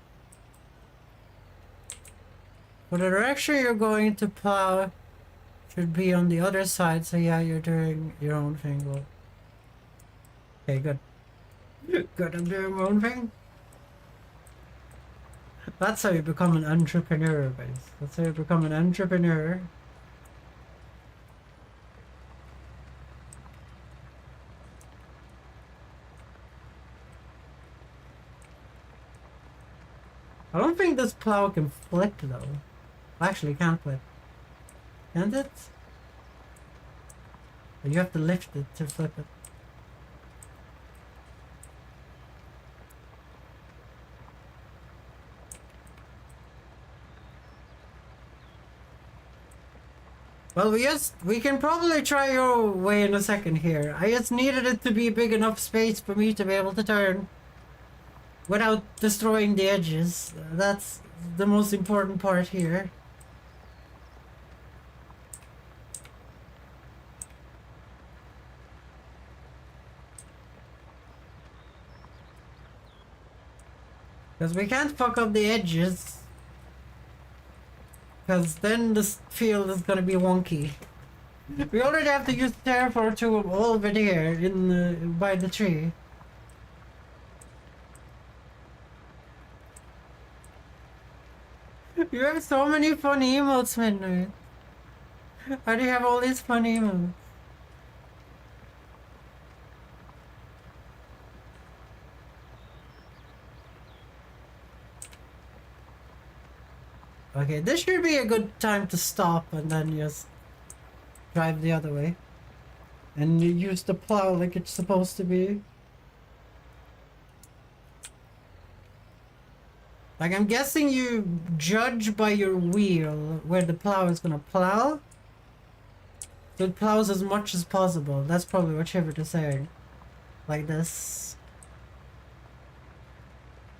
S1: For the direction you're going to plow should be on the other side, so yeah, you're doing your own thing. Well, okay, good. Good, I'm doing my own thing. That's how you become an entrepreneur, guys. That's how you become an entrepreneur. I don't think this plow can flip though. Actually, it can't flip. Can't it? Or you have to lift it to flip it. Well, we can probably try your way in a second here. I just needed it to be big enough space for me to be able to turn without destroying the edges. That's the most important part here. Because we can't fuck up the edges. Because then this field is gonna be wonky. We already have to use terraform to all over there in by the tree. You have so many fun emotes, Midnight. How do you have all these fun emotes? Okay, this should be a good time to stop and then just drive the other way. And you use the plow like it's supposed to be. Like, I'm guessing you judge by your wheel where the plow is gonna plow. So it plows as much as possible. That's probably what Shiver is saying. Like this.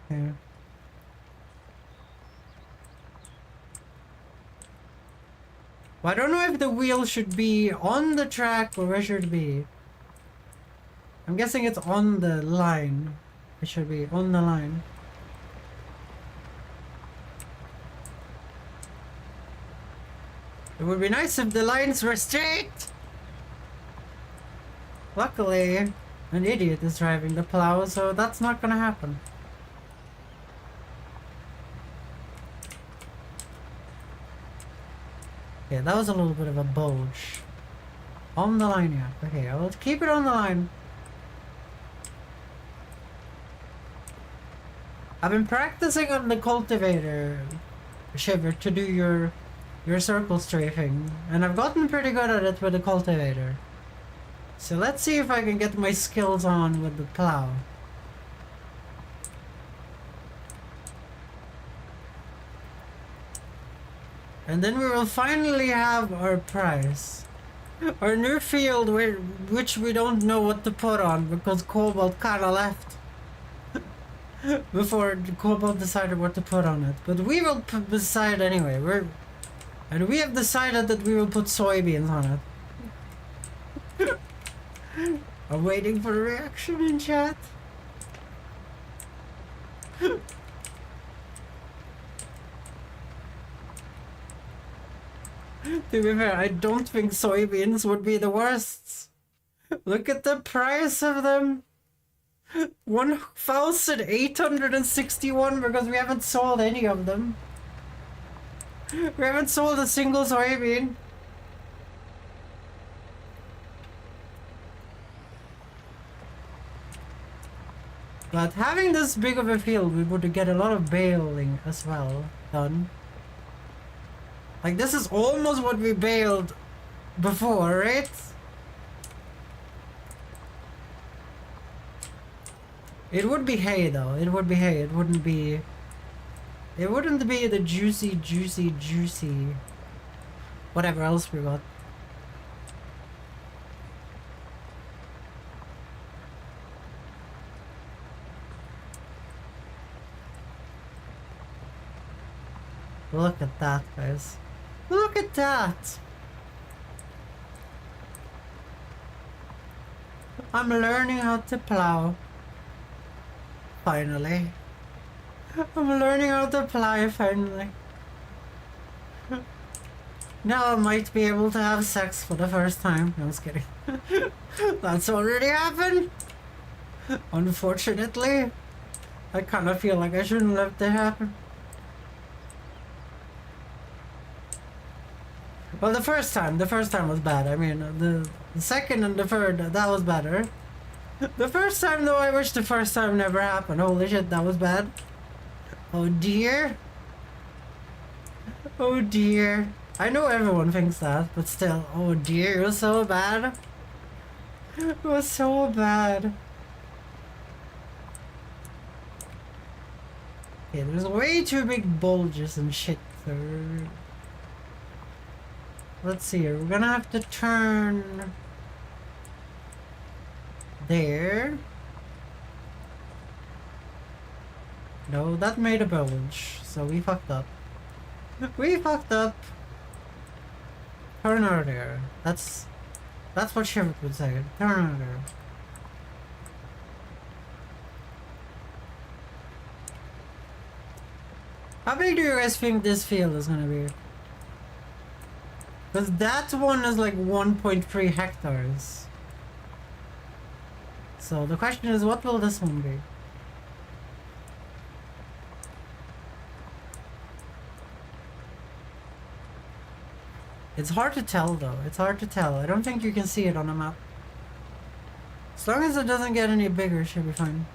S1: Yeah. Well, I don't know if the wheel should be on the track or where should it be. I'm guessing it's on the line. It should be on the line. It would be nice if the lines were straight! Luckily, an idiot is driving the plow, so that's not gonna happen. Okay, that was a little bit of a bulge. On the line, yeah. Okay, I'll keep it on the line. I've been practicing on the cultivator, Shiver, to do your circle strafing, and I've gotten pretty good at it with the cultivator. So let's see if I can get my skills on with the plow. And then we will finally have our prize. Our new field which we don't know what to put on because Cobalt kinda left. Before Cobalt decided what to put on it. But we will decide anyway. And we have decided that we will put soybeans on it. I'm waiting for a reaction in chat. To be fair, I don't think soybeans would be the worst. Look at the price of them. 1,861 because we haven't sold any of them. We haven't sold a single soybean. But having this big of a field, we would get a lot of baling as well done. Like, this is almost what we baled before, right? It would be hay though. It would be hay. It wouldn't be the juicy whatever else we got. Look at that, guys. Look at that! I'm learning how to plow. Finally. I'm learning how to plow finally. Now I might be able to have sex for the first time. No, I was kidding. That's already happened. Unfortunately. I kind of feel like I shouldn't let that happen. Well, the first time was bad. I mean, the second and the third, that was better. The first time, though, I wish the first time never happened. Holy shit, that was bad. Oh dear. Oh dear. I know everyone thinks that, but still, oh dear, it was so bad. It was so bad. Okay, there's way too big bulges and shit. So let's see here. We're gonna have to turn there. No, that made a bulge, so we fucked up. We fucked up. Turn her there. That's what Shivet would say. Turn her there. How big do you guys think this field is gonna be? Because that one is like 1.3 hectares. So the question is, what will this one be? It's hard to tell though. It's hard to tell. I don't think you can see it on a map. As long as it doesn't get any bigger, it should be fine.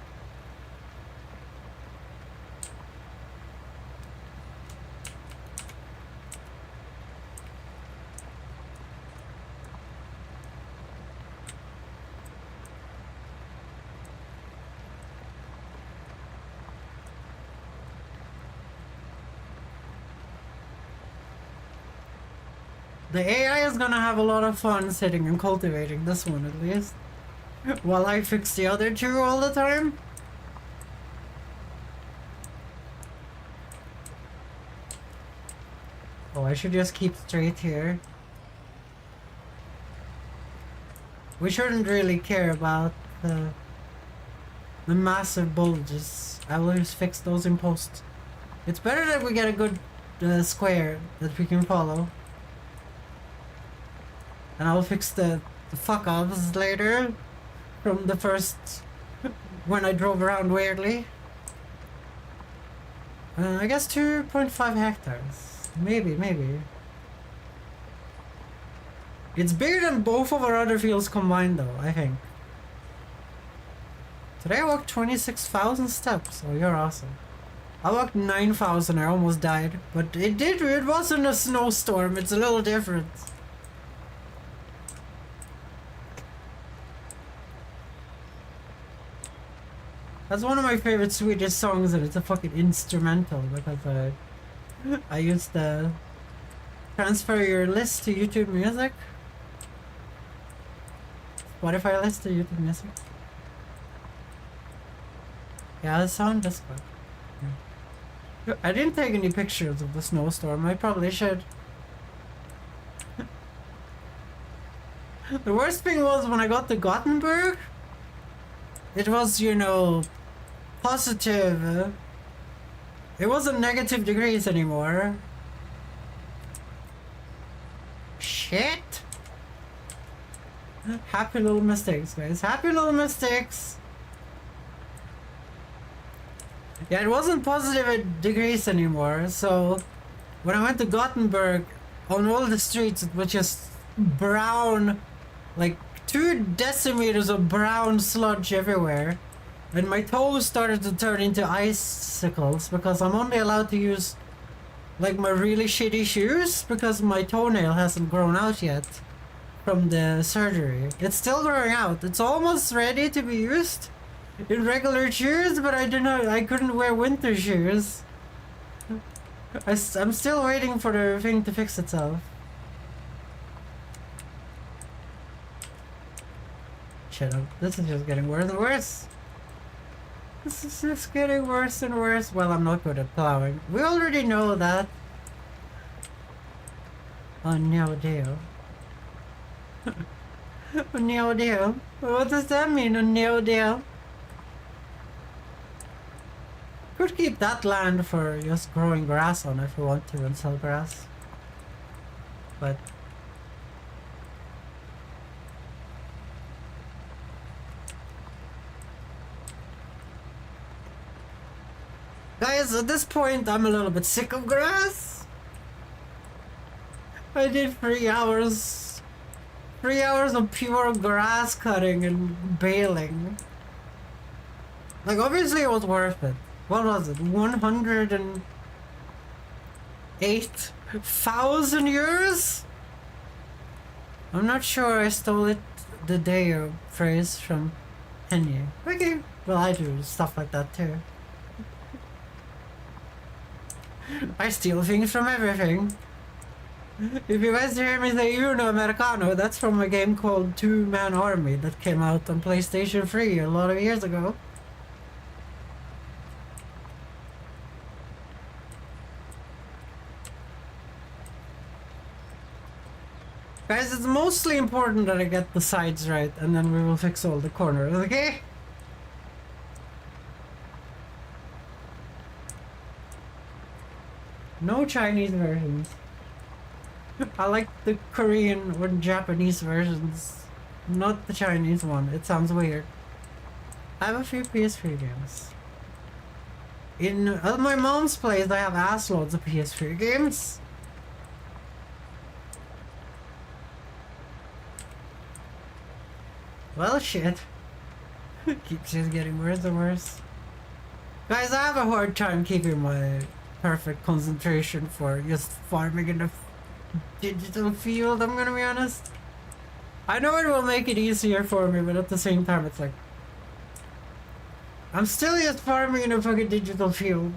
S1: The AI is gonna have a lot of fun sitting and cultivating this one at least. While I fix the other two all the time. Oh, I should just keep straight here. We shouldn't really care about the massive bulges. I will just fix those in post. It's better that we get a good square that we can follow. And I'll fix the fuck-ups later from the first when I drove around weirdly. I guess 2.5 hectares. Maybe. It's bigger than both of our other fields combined though, I think. Today I walked 26,000 steps. Oh, you're awesome. I walked 9,000, I almost died. But it wasn't a snowstorm, it's a little different. That's one of my favorite Swedish songs, and it's a fucking instrumental because I used to transfer your list to YouTube Music. Spotify list to YouTube Music. Yeah, the sound this one. I didn't take any pictures of the snowstorm. I probably should. The worst thing was when I got to Gothenburg. It was, you know, positive. It wasn't negative degrees anymore. Shit. Happy little mistakes, guys. Happy little mistakes. Yeah, it wasn't positive degrees anymore. So when I went to Gothenburg, on all the streets, it was just brown, like 2 decimeters of brown sludge everywhere, and my toes started to turn into icicles because I'm only allowed to use like my really shitty shoes because my toenail hasn't grown out yet from the surgery. It's still growing out. It's almost ready to be used in regular shoes, but I couldn't wear winter shoes. I'm still waiting for the thing to fix itself. Shut up. This is just getting worse and worse. This is just getting worse and worse. Well, I'm not good at plowing. We already know that. Oh, no deal. Oh, no deal. What does that mean, a no deal? Could keep that land for just growing grass on if we want to and sell grass. But guys, at this point, I'm a little bit sick of grass. I did 3 hours. 3 hours of pure grass cutting and baling. Like, obviously it was worth it. What was it? 108,000 euros? I'm not sure I stole it, the day or phrase from Henry. Okay, well, I do stuff like that too. I steal things from everything. If you guys hear me say Uno Americano, that's from a game called Two Man Army that came out on PlayStation 3 a lot of years ago. Guys, it's mostly important that I get the sides right, and then we will fix all the corners, okay? No Chinese versions. I like the Korean or Japanese versions, not the Chinese one. It sounds weird. I have a few PS3 games. At my mom's place, I have assloads of PS3 games. Well, shit. Keeps just getting worse and worse. Guys, I have a hard time keeping my perfect concentration for just farming in the digital field, I'm gonna be honest. I know it will make it easier for me, but at the same time, it's like... I'm still just farming in a fucking digital field.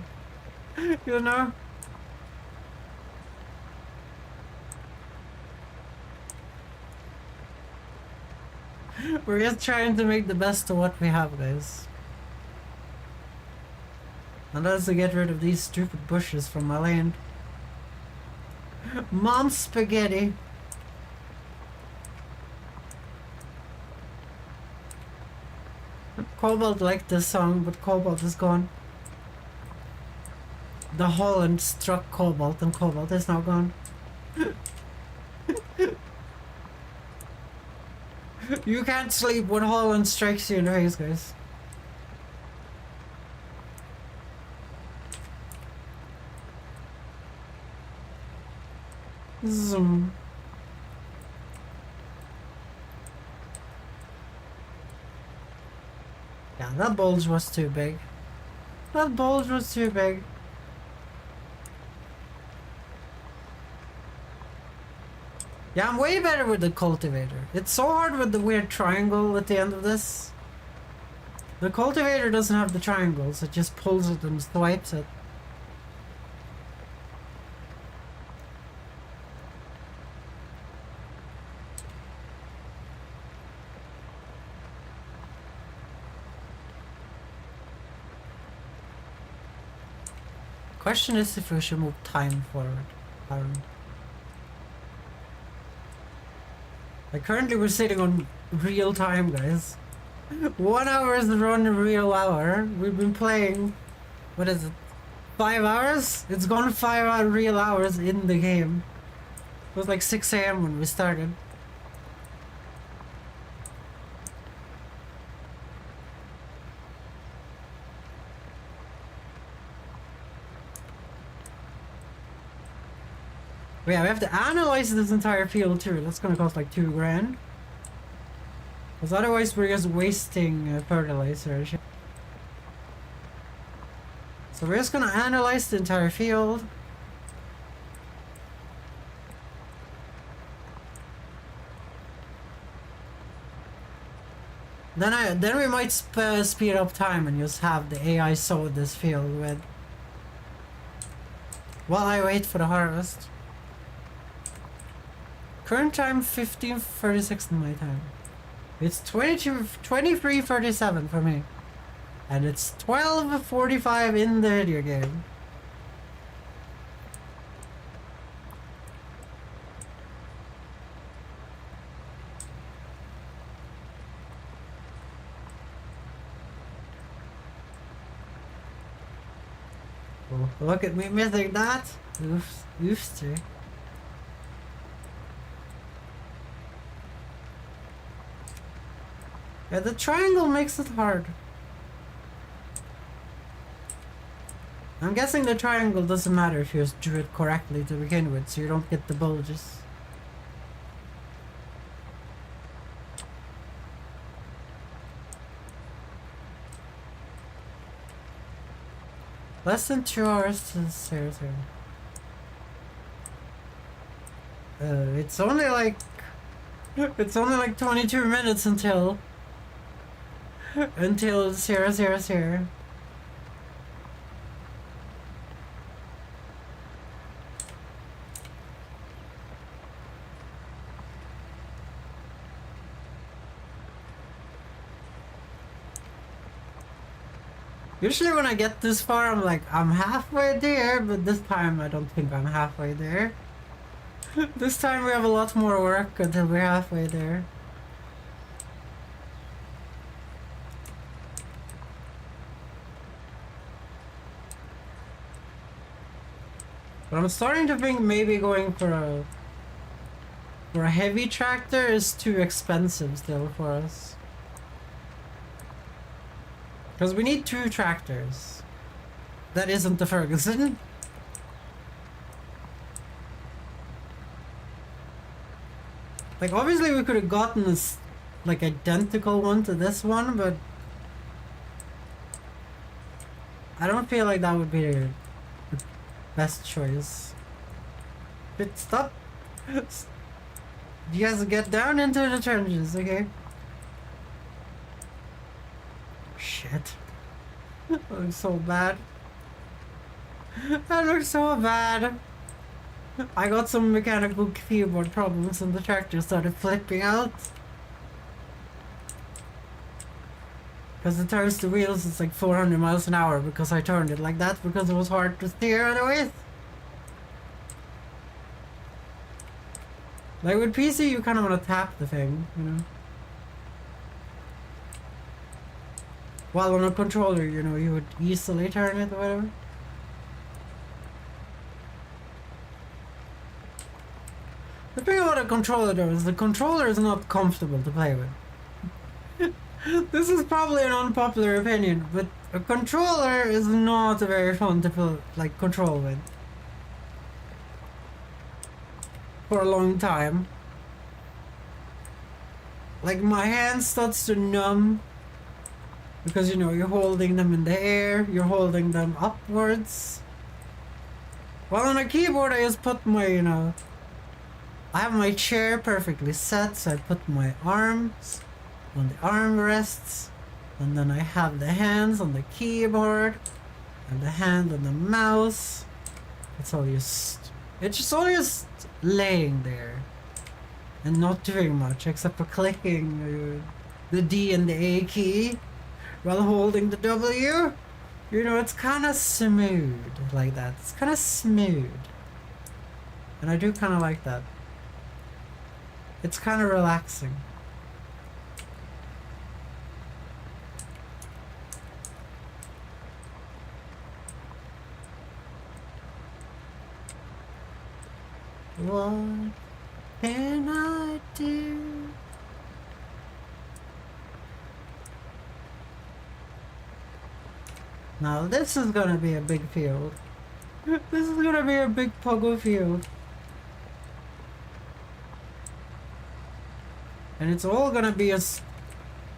S1: You know? We're just trying to make the best of what we have, guys. And that's to get rid of these stupid bushes from my land. Mom spaghetti. Cobalt liked this song, but Cobalt is gone. The Holland struck Cobalt, and Cobalt is now gone. You can't sleep when Holland strikes you in the face, guys. Zoom. Yeah, that bulge was too big. That bulge was too big. Yeah, I'm way better with the cultivator. It's so hard with the weird triangle at the end of this. The cultivator doesn't have the triangles, it just pulls it and swipes it. Question is if we should move time forward. I don't know. Like currently we're sitting on real time, guys. 1 hour is the run real hour. We've been playing, what is it, 5 hours? It's gone 5 hour real hours in the game. It was like 6 AM when we started. But yeah, we have to analyze this entire field too. That's gonna cost like 2 grand. Because otherwise we're just wasting fertilizer and shit. So we're just gonna analyze the entire field. Then we might speed up time and just have the AI sow this field with while I wait for the harvest. Current time 15:36 in my time. It's 23:37 for me. And it's 12:45 in the video game. Oh, look at me missing that. Oops, oops, too. Yeah, the triangle makes it hard. I'm guessing the triangle doesn't matter if you just drew it correctly to begin with, so you don't get the bulges. Less than 2 hours to 0. It's only like 22 minutes until 000. Usually when I get this far, I'm like, I'm halfway there, but this time I don't think I'm halfway there. This time we have a lot more work until we're halfway there. But I'm starting to think maybe going for a heavy tractor is too expensive still for us. Because we need 2 tractors. That isn't the Ferguson. Like, obviously we could have gotten this, like, identical one to this one, but I don't feel like that would be the best choice. But stop. You guys get down into the trenches, okay? Shit. That looks so bad. That looks so bad. I got some mechanical keyboard problems and the tractor started flipping out. Because it turns the wheels, it's like 400 miles an hour because I turned it like that because it was hard to steer otherwise. Like with PC, you kind of want to tap the thing, you know? While on a controller, you know, you would easily turn it or whatever. The thing about a controller though is the controller is not comfortable to play with. This is probably an unpopular opinion, but a controller is not very fun to control with. For a long time. Like my hand starts to numb because, you know, you're holding them in the air, you're holding them upwards. While on a keyboard I just put my, you know, I have my chair perfectly set, so I put my arms on the armrests, and then I have the hands on the keyboard and the hand on the mouse. It's all just laying there and not doing much except for clicking the D and the A key while holding the W. You know, it's kind of smooth like that. It's kind of smooth, and I do kind of like that. It's kind of relaxing. What can I do? Now this is gonna be a big field. This is gonna be a big pogo field. And it's all gonna be a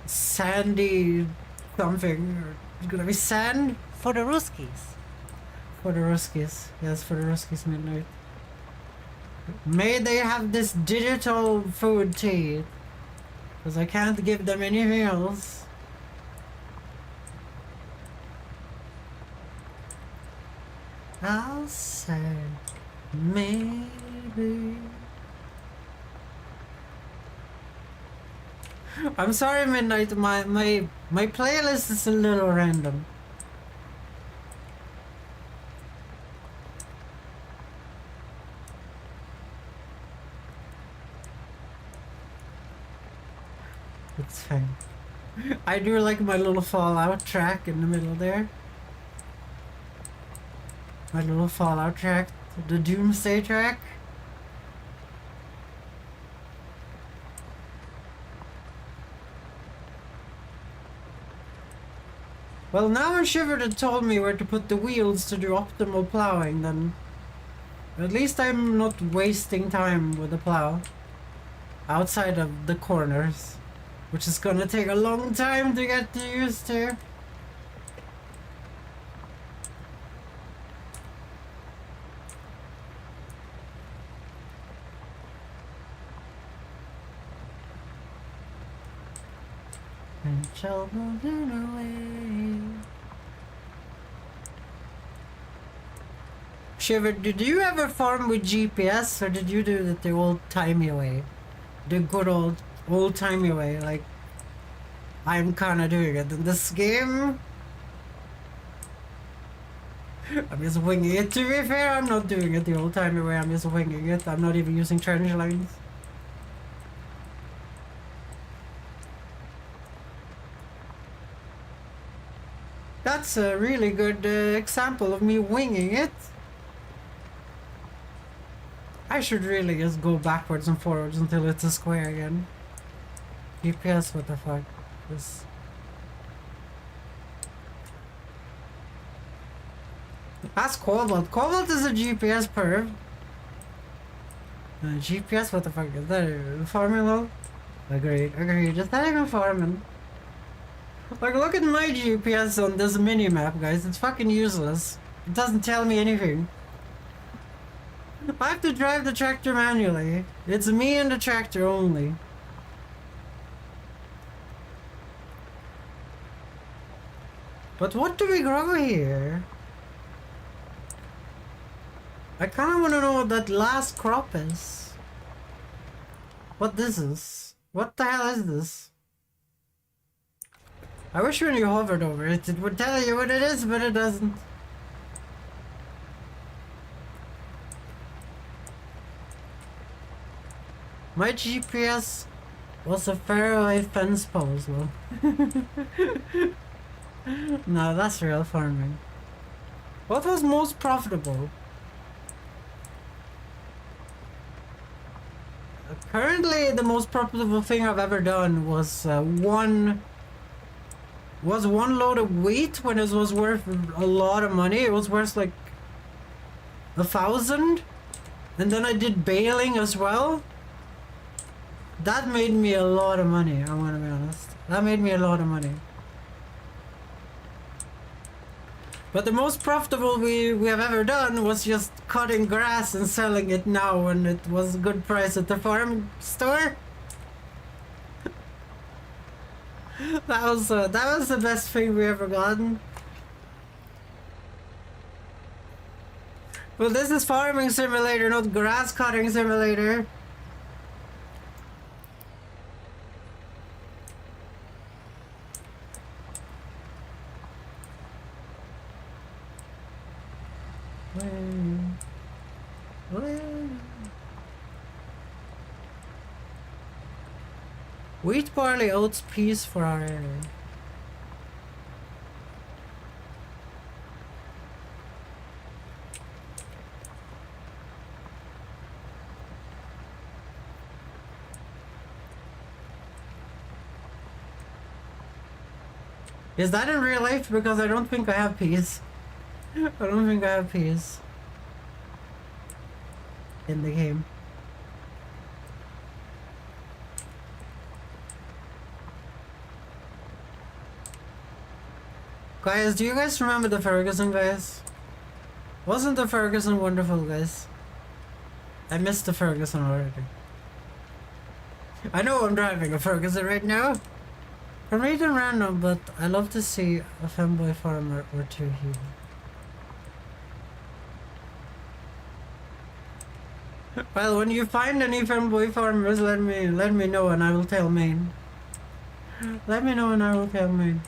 S1: sandy something. It's gonna be sand.
S2: For the Ruskies.
S1: For the Ruskies. Yes, for the Ruskies midnight. May they have this digital food tea. Because I can't give them anything else. I'll say maybe. I'm sorry, Midnight. My playlist is a little random. It's fine. I do like my little Fallout track in the middle there. My little Fallout track, the Doomsday track. Well, now when Shivered had told me where to put the wheels to do optimal plowing, then at least I'm not wasting time with the plow outside of the corners, which is gonna take a long time to get used to. And trouble in a way. Shiver, did you ever farm with GPS, or did you do it the old-timey way? The good old-timey way, like I'm kinda doing it in this game? I'm just winging it. To be fair, I'm not doing it the old-timey way. I'm just winging it. I'm not even using trench lines. That's a really good example of me winging it. I should really just go backwards and forwards until it's a square again. GPS, what the fuck? This. That's Cobalt. Cobalt is a GPS perv. GPS, what the fuck? Is that farming though? Agreed, agreed. Is that even farming? Like, look at my GPS on this mini-map, guys. It's fucking useless. It doesn't tell me anything. I have to drive the tractor manually. It's me and the tractor only. But what do we grow here? I kind of want to know what that last crop is. What this is? What the hell is this? I wish when you hovered over it, it would tell you what it is, but it doesn't. My GPS was a fairway fence post, well. No, that's real farming. What was most profitable? Currently, the most profitable thing I've ever done was one load of wheat when it was worth a lot of money. It was worth like 1,000, and then I did baling as well. That made me a lot of money. I want to be honest. That made me a lot of money. But the most profitable we have ever done was just cutting grass and selling it now when it was a good price at the farm store. That was the best thing we ever gotten. Well, this is farming simulator, not grass cutting simulator. Wheat, barley, oats, peas for our area. Is that in real life? Because I don't think I have peas. I don't think I have peas in the game. Guys, do you guys remember the Ferguson, guys? Wasn't the Ferguson wonderful, guys? I missed the Ferguson already. I know I'm driving a Ferguson right now. I'm reading random, but I love to see a femboy farmer or two here. Well, when you find any femboy farmers, let me know and I will tell Maine. Let me know and I will tell Maine.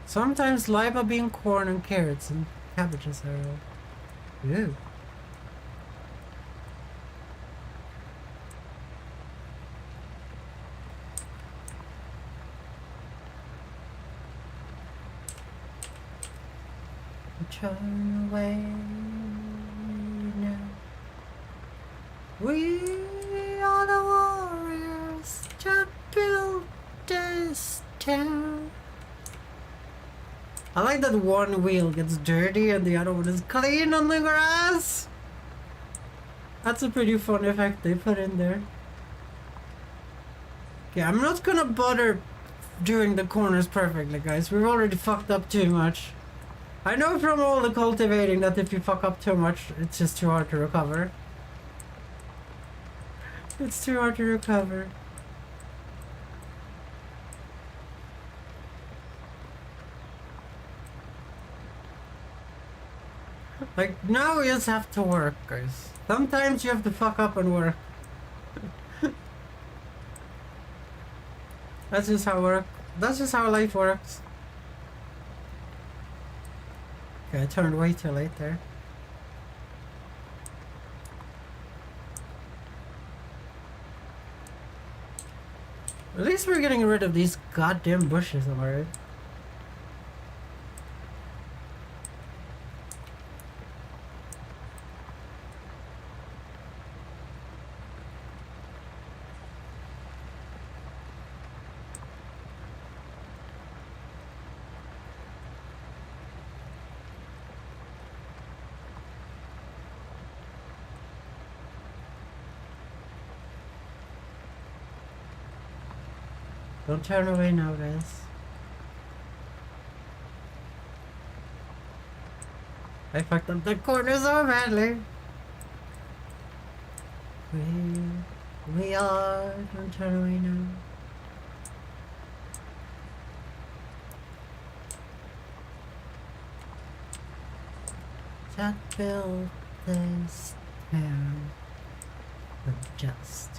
S1: Sometimes lima bean, corn, and carrots and cabbages are all. Ew. Turn away now. We are the warriors that built this town. I like that one wheel gets dirty and the other one is clean on the grass. That's a pretty fun effect they put in there. Okay, I'm not gonna bother doing the corners perfectly, guys. We've already fucked up too much. I know from all the cultivating that if you fuck up too much, it's just too hard to recover. It's too hard to recover. Like, now you just have to work, guys. Sometimes you have to fuck up and work. That's just how work. That's just how life works. Okay, I turned way too late there. At least we're getting rid of these goddamn bushes, alright? Don't turn away now, guys. I fucked up the corner so badly. We are. Don't turn away now. That built this town with just.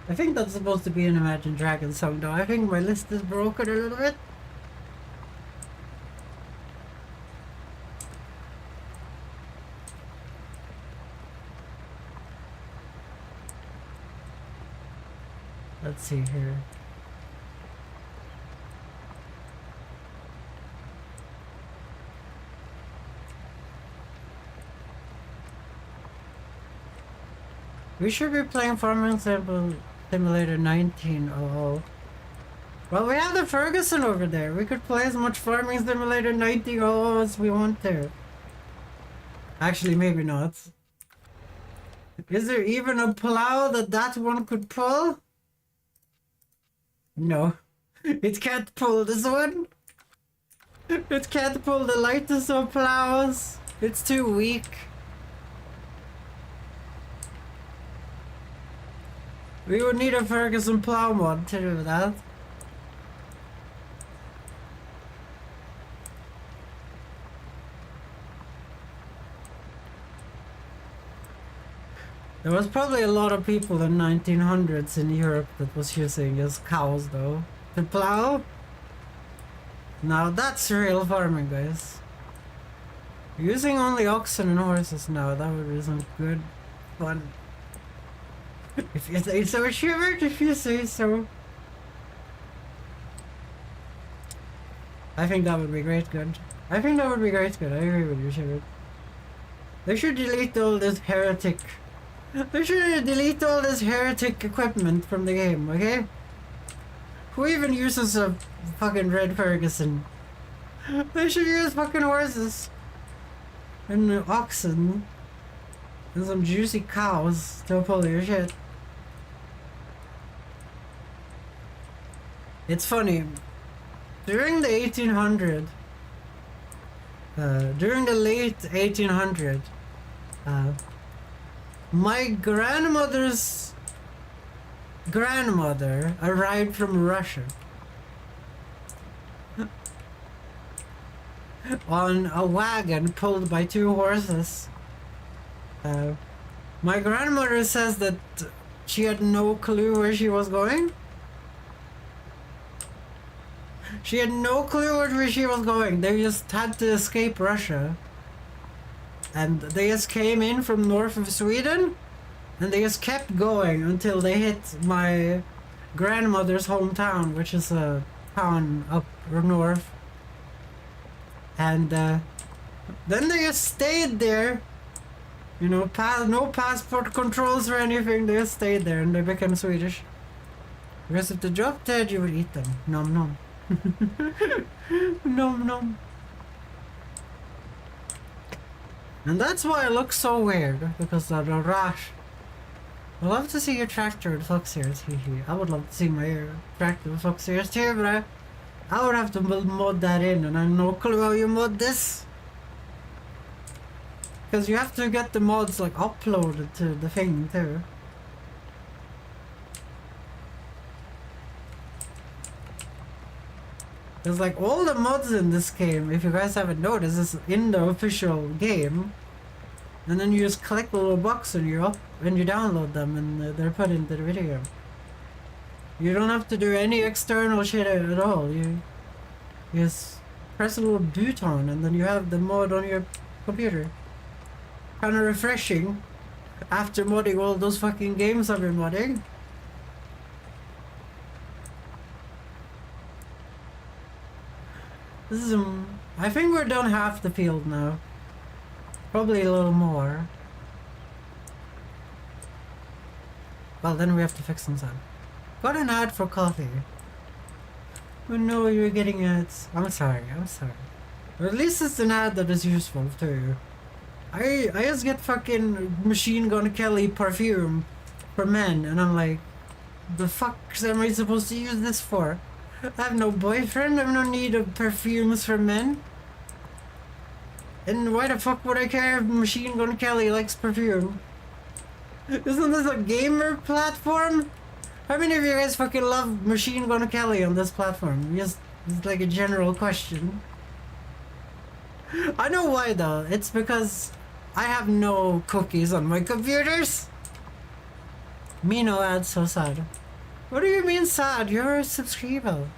S1: I think that's supposed to be an Imagine Dragons song though. I think my list is broken a little bit. Let's see here. We should be playing Farming Simulator 1900. Well, we have the Ferguson over there. We could play as much Farming Simulator 1900 as we want to. Actually, maybe not. Is there even a plow that one could pull? No. It can't pull this one. It can't pull the lightest of plows. It's too weak. We would need a Ferguson plow mod to do that. There was probably a lot of people in 1900s in Europe that was using as cows though. To plow? Now that's real farming, guys. Using only oxen and horses now, that would be some good fun. If you say so, Schubert, if you say so. I think that would be great good. I think that would be great good. I agree with you, Schubert. They should delete all this heretic. They should delete all this heretic equipment from the game, okay? Who even uses a fucking Red Ferguson? They should use fucking horses. And oxen. And some juicy cows to pull your shit. It's funny. During the 1800s, during the late 1800s, my grandmother's grandmother arrived from Russia on a wagon pulled by 2 horses. My grandmother says that she had no clue where she was going. She had no clue where she was going. They just had to escape Russia. And they just came in from north of Sweden. And they just kept going until they hit my grandmother's hometown, which is a town up north. And then they just stayed there. You know, no passport controls or anything. They just stayed there and they became Swedish. Because if they dropped dead, you would eat them. Nom nom. Nom nom. And that's why it looks so weird, because of the rash. I'd love to see your tractor with fox ears, I would love to see my tractor with fox ears too, but I would have to mod that in, and I have no clue how you mod this. Because you have to get the mods like uploaded to the thing too. There's like all the mods in this game, if you guys haven't noticed, is in the official game. And then you just collect the little box and you download them and they're put into the video. You don't have to do any external shit at all. You just press a little button and then you have the mod on your computer. Kinda refreshing after modding all those fucking games I've been modding. This is I think we're done half the field now. Probably a little more. Well, then we have to fix some sun. Got an ad for coffee. Oh no, you're getting ads. I'm sorry. Or at least it's an ad that is useful to you. I just get fucking Machine Gun Kelly perfume for men, and I'm like, the fuck am I supposed to use this for? I have no boyfriend, I have no need of perfumes for men. And why the fuck would I care if Machine Gun Kelly likes perfume? Isn't this a gamer platform? How many of you guys fucking love Machine Gun Kelly on this platform? Just, it's like a general question. I know why though. It's because I have no cookies on my computers. Me no ads, so sad. What do you mean sad? You're a subscriber.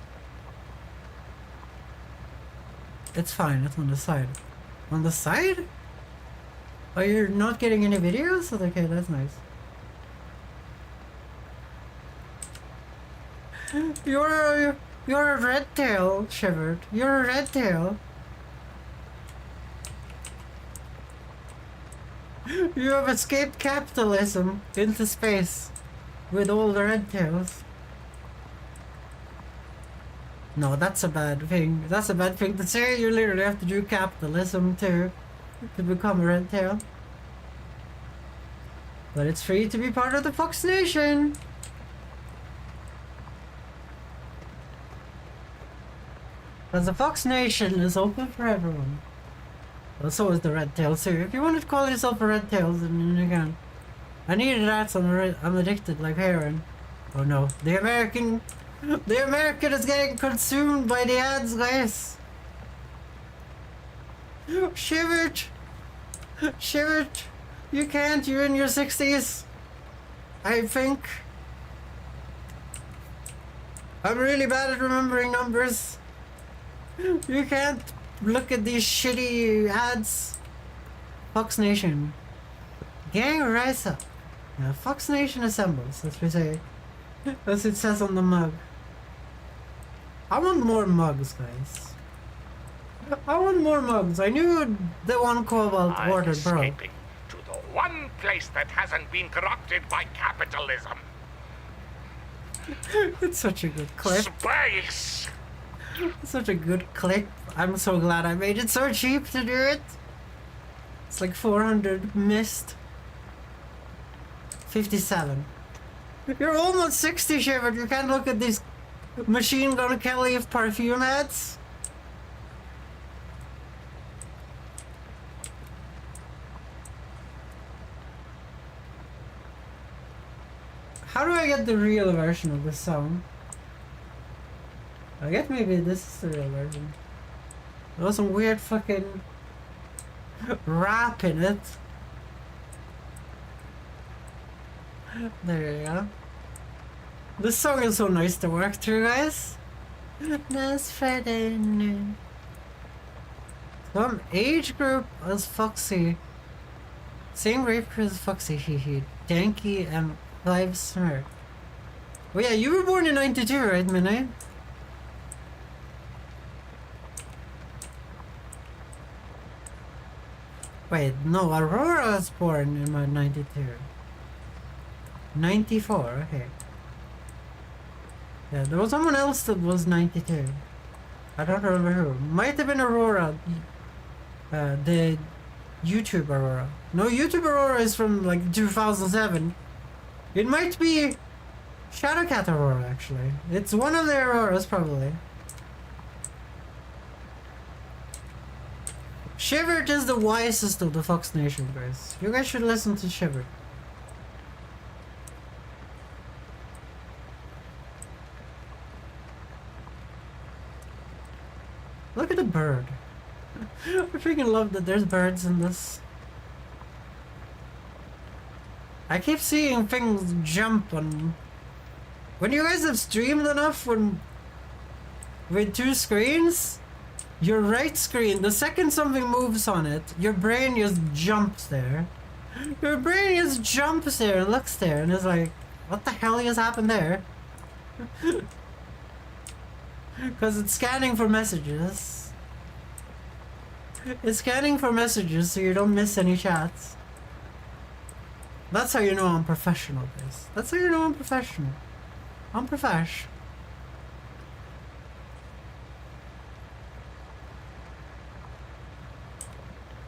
S1: It's fine, it's on the side. On the side? Oh, you're not getting any videos? Okay, that's nice. You're a red tail, Shivered. You're a red tail. You have escaped capitalism into space with all the red tails. No, that's a bad thing. That's a bad thing to say. You literally have to do capitalism to become a red tail. But it's free to be part of the Fox Nation. Because the Fox Nation is open for everyone. Well, so is the red tail too. If you want to call yourself a red tail, then you can. I needed that, so I'm addicted like heroin. Oh no, the American is getting consumed by the ads, guys. Shivered, you can't. You're in your 60s. I think. I'm really bad at remembering numbers. You can't look at these shitty ads. Fox Nation. Gang rise up. Yeah, Fox Nation assembles, as we say. As it says on the mug. I want more mugs, guys. I want more mugs. I knew the one Cobalt order broke.
S3: Escaping to the one place that hasn't been corrupted by capitalism.
S1: It's such a good clip.
S3: Space!
S1: Such a good clip. I'm so glad I made it so cheap to do it. It's like 400 missed. 57. You're almost 60, Shivered. You can't look at these Machine Gun Kelly of perfume ads. How do I get the real version of this song? I guess maybe this is the real version. There was some weird fucking rap in it. There you go. This song is so nice to work through, guys. Nice Friday. Some age group as Foxy. Same grade group as Foxy, hehe. Danky and Clive Smirk. Oh yeah, you were born in 92, right, Midnight? Wait, no, Aurora was born in my 92. 94, okay. Yeah, there was someone else that was 92. I don't remember who. Might have been Aurora. The YouTube Aurora. No, YouTube Aurora is from like 2007. It might be Shadowcat Aurora, actually. It's one of the Auroras, probably. Shivered is the wisest of the Fox Nation, guys. You guys should listen to Shivered. Look at the bird. I freaking love that there's birds in this. I keep seeing things jump on... When you guys have streamed enough with 2 screens, your right screen, the second something moves on it, your brain just jumps there. Your brain just jumps there and looks there and is like, what the hell just happened there? Because it's scanning for messages. It's scanning for messages so you don't miss any chats. That's how you know I'm professional, guys. That's how you know I'm professional. I'm profesh.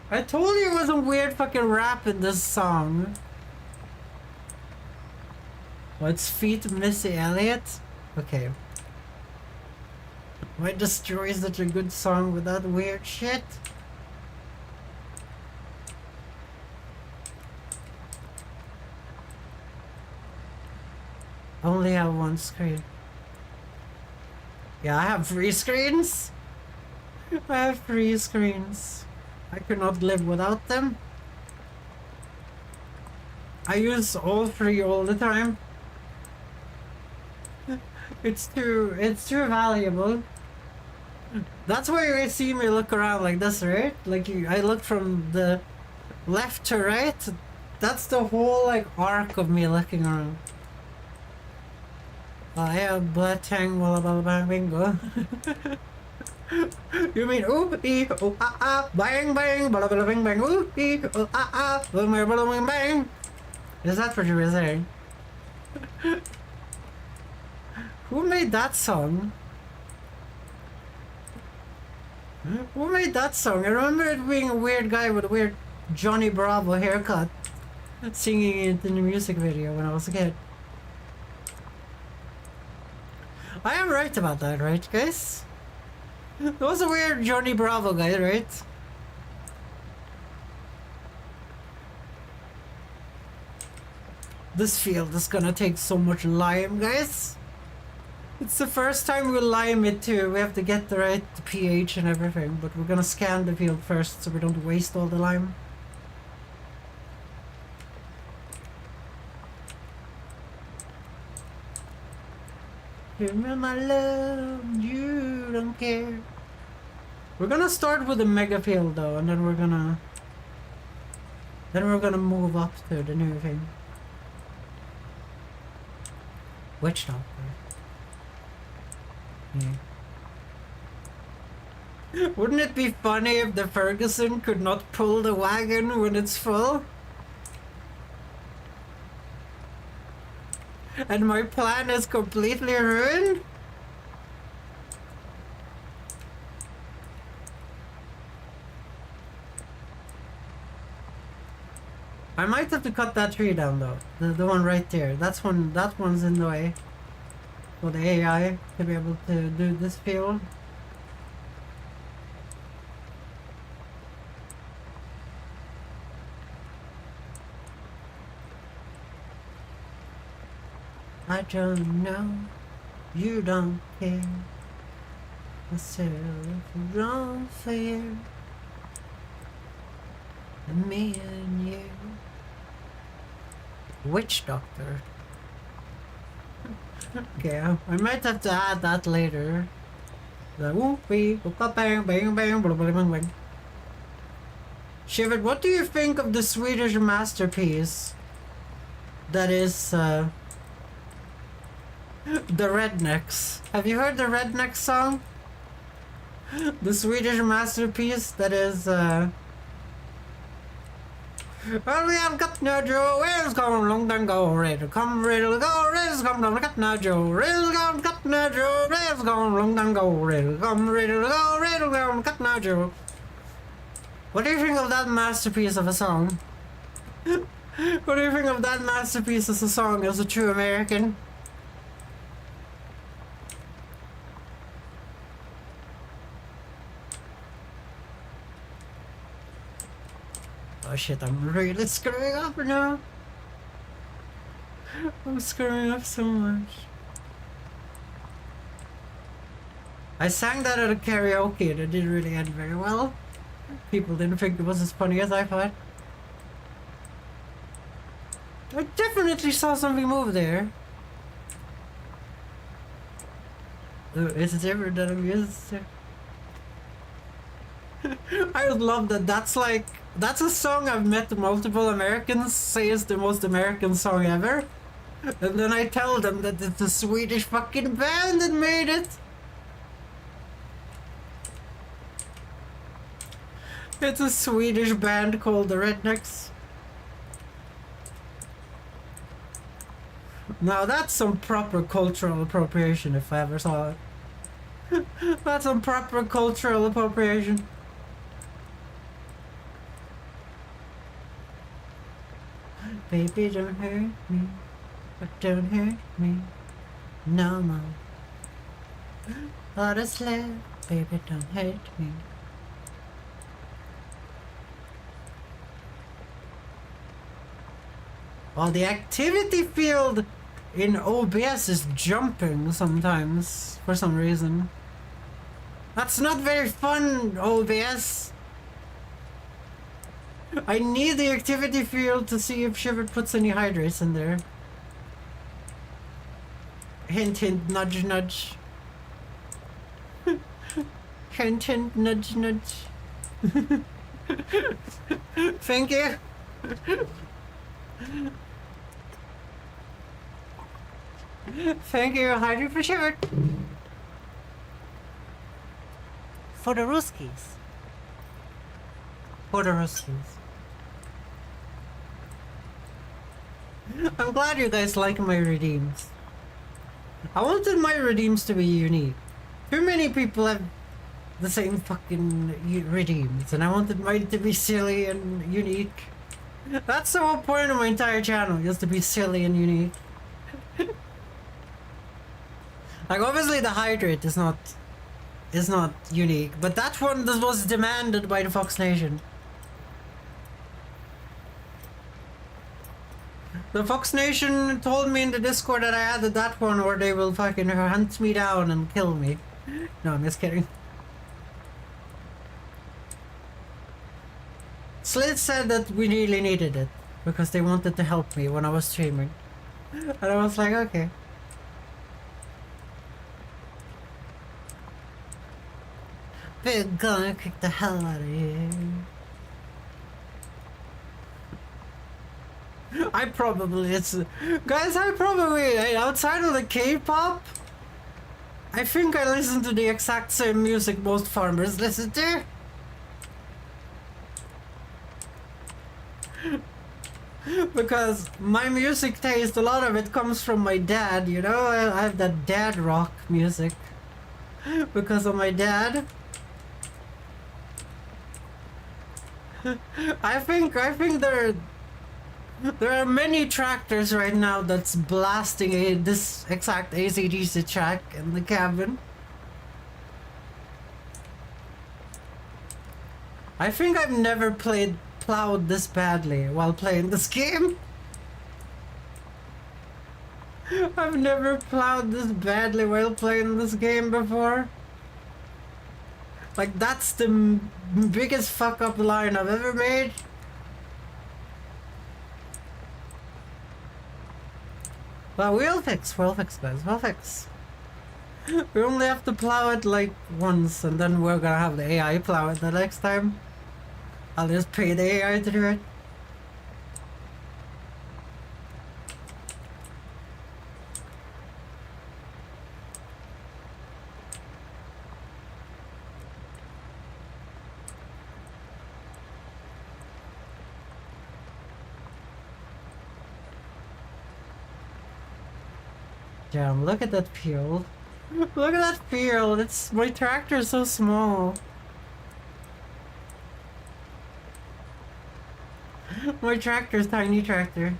S1: I told you it was a weird fucking rap in this song. What's Feet Missy Elliott? Okay. Why destroy such a good song with that weird shit? Only have 1 screen. Yeah, I have 3 screens. I have 3 screens. I could not live without them. I use all 3 all the time. It's too valuable. That's why you see me look around like this, right? Like I look from the left to right. That's the whole like arc of me looking around. I have blood tang walla blah bang bingo. You mean ooh ee oh bang bang blah blah bang bang ooh ee oh blah blah bang bang? Is that what you were saying? Who made that song? Who made that song? I remember it being a weird guy with a weird Johnny Bravo haircut singing it in the music video when I was a kid. I am right about that, right, guys? There was a weird Johnny Bravo guy, right? This field is gonna take so much lime, guys. It's the first time we lime it too. We have to get the right pH and everything, but we're gonna scan the field first so we don't waste all the lime. Give me my love, you don't care. We're gonna start with the mega field though, and then we're gonna move up to the new thing. Witch doctor. Yeah. Wouldn't it be funny if the Ferguson could not pull the wagon when it's full? And my plan is completely ruined? I might have to cut that tree down though. The one right there. That one's in the way. For the AI to be able to do this field. I don't know, you don't care. Myself wrong for you, and me and you. Witch doctor. Okay, I might have to add that later. The whoopee, bang, bang, bang, blah, blah, bang, bang. Shivet, what do you think of the Swedish masterpiece that is the Rednecks? Have you heard the Redneck song? The Swedish masterpiece that is well, we have got no Joe, where's going long time go, ready to come, ready to go, ready to come, got no Joe, ready to go, got no Joe, ready to go, long time go, ready to come, ready to go, ready to go, got no Joe. What do you think of that masterpiece of a song? What do you think of that masterpiece as a song as a true American? Oh shit, I'm really screwing up now. I'm screwing up so much. I sang that at a karaoke and it didn't really end very well. People didn't think it was as funny as I thought. I definitely saw something move there. It's different than I'm used to. I would love that. That's a song I've met multiple Americans say is the most American song ever. And then I tell them that it's a Swedish fucking band that made it. It's a Swedish band called the Rednecks. Now that's some proper cultural appropriation if I ever saw it. That's some proper cultural appropriation. Baby, don't hurt me. Don't hurt me no more. Honestly, baby, don't hurt me. Well, the activity field in OBS is jumping sometimes for some reason. That's not very fun, OBS. I need the activity field to see if Shiver puts any hydrates in there. Hint, hint, nudge, nudge. Hint, hint, nudge, nudge. Thank you. Thank you, hydrate for Shiver.
S2: For the Ruskies.
S1: For the Ruskies. I'm glad you guys like my redeems. I wanted my redeems to be unique. Too many people have the same fucking redeems, and I wanted mine to be silly and unique. That's the whole point of my entire channel, just to be silly and unique. Like, obviously the hydrate is not unique, but that one was demanded by the Fox Nation. The Fox Nation told me in the Discord that I added that one or they will fucking hunt me down and kill me. No, I'm just kidding. Slid said that we really needed it because they wanted to help me when I was streaming. And I was like, okay. We're gonna kick the hell out of here. Guys, outside of the K-pop, I think I listen to the exact same music most farmers listen to. Because my music taste, a lot of it comes from my dad, you know? I have that dad rock music. Because of my dad. I think there are many tractors right now that's blasting this exact AC/DC track in the cabin. I think I've never plowed this badly while playing this game. I've never plowed this badly while playing this game before. Like, that's the biggest fuck up line I've ever made. Well, we'll fix guys, we'll fix. We only have to plow it like once and then we're gonna have the AI plow it the next time. I'll just pay the AI to do it. Damn, look at that field. Look at that field. My tractor is so small. My tractor's tiny tractor.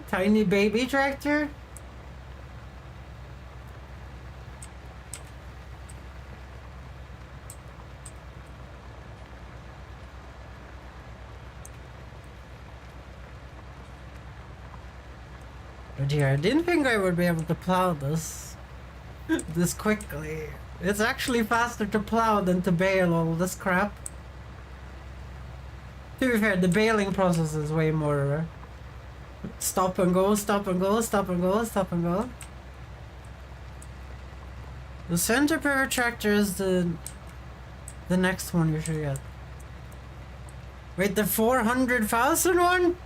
S1: Tiny baby tractor? Oh dear, I didn't think I would be able to plow this this quickly. It's actually faster to plow than to bale all this crap. To be fair, the baling process is way more stop and go, stop and go, stop and go, stop and go. The center pivot tractor is the next one you should get. Wait, the 400,000 one?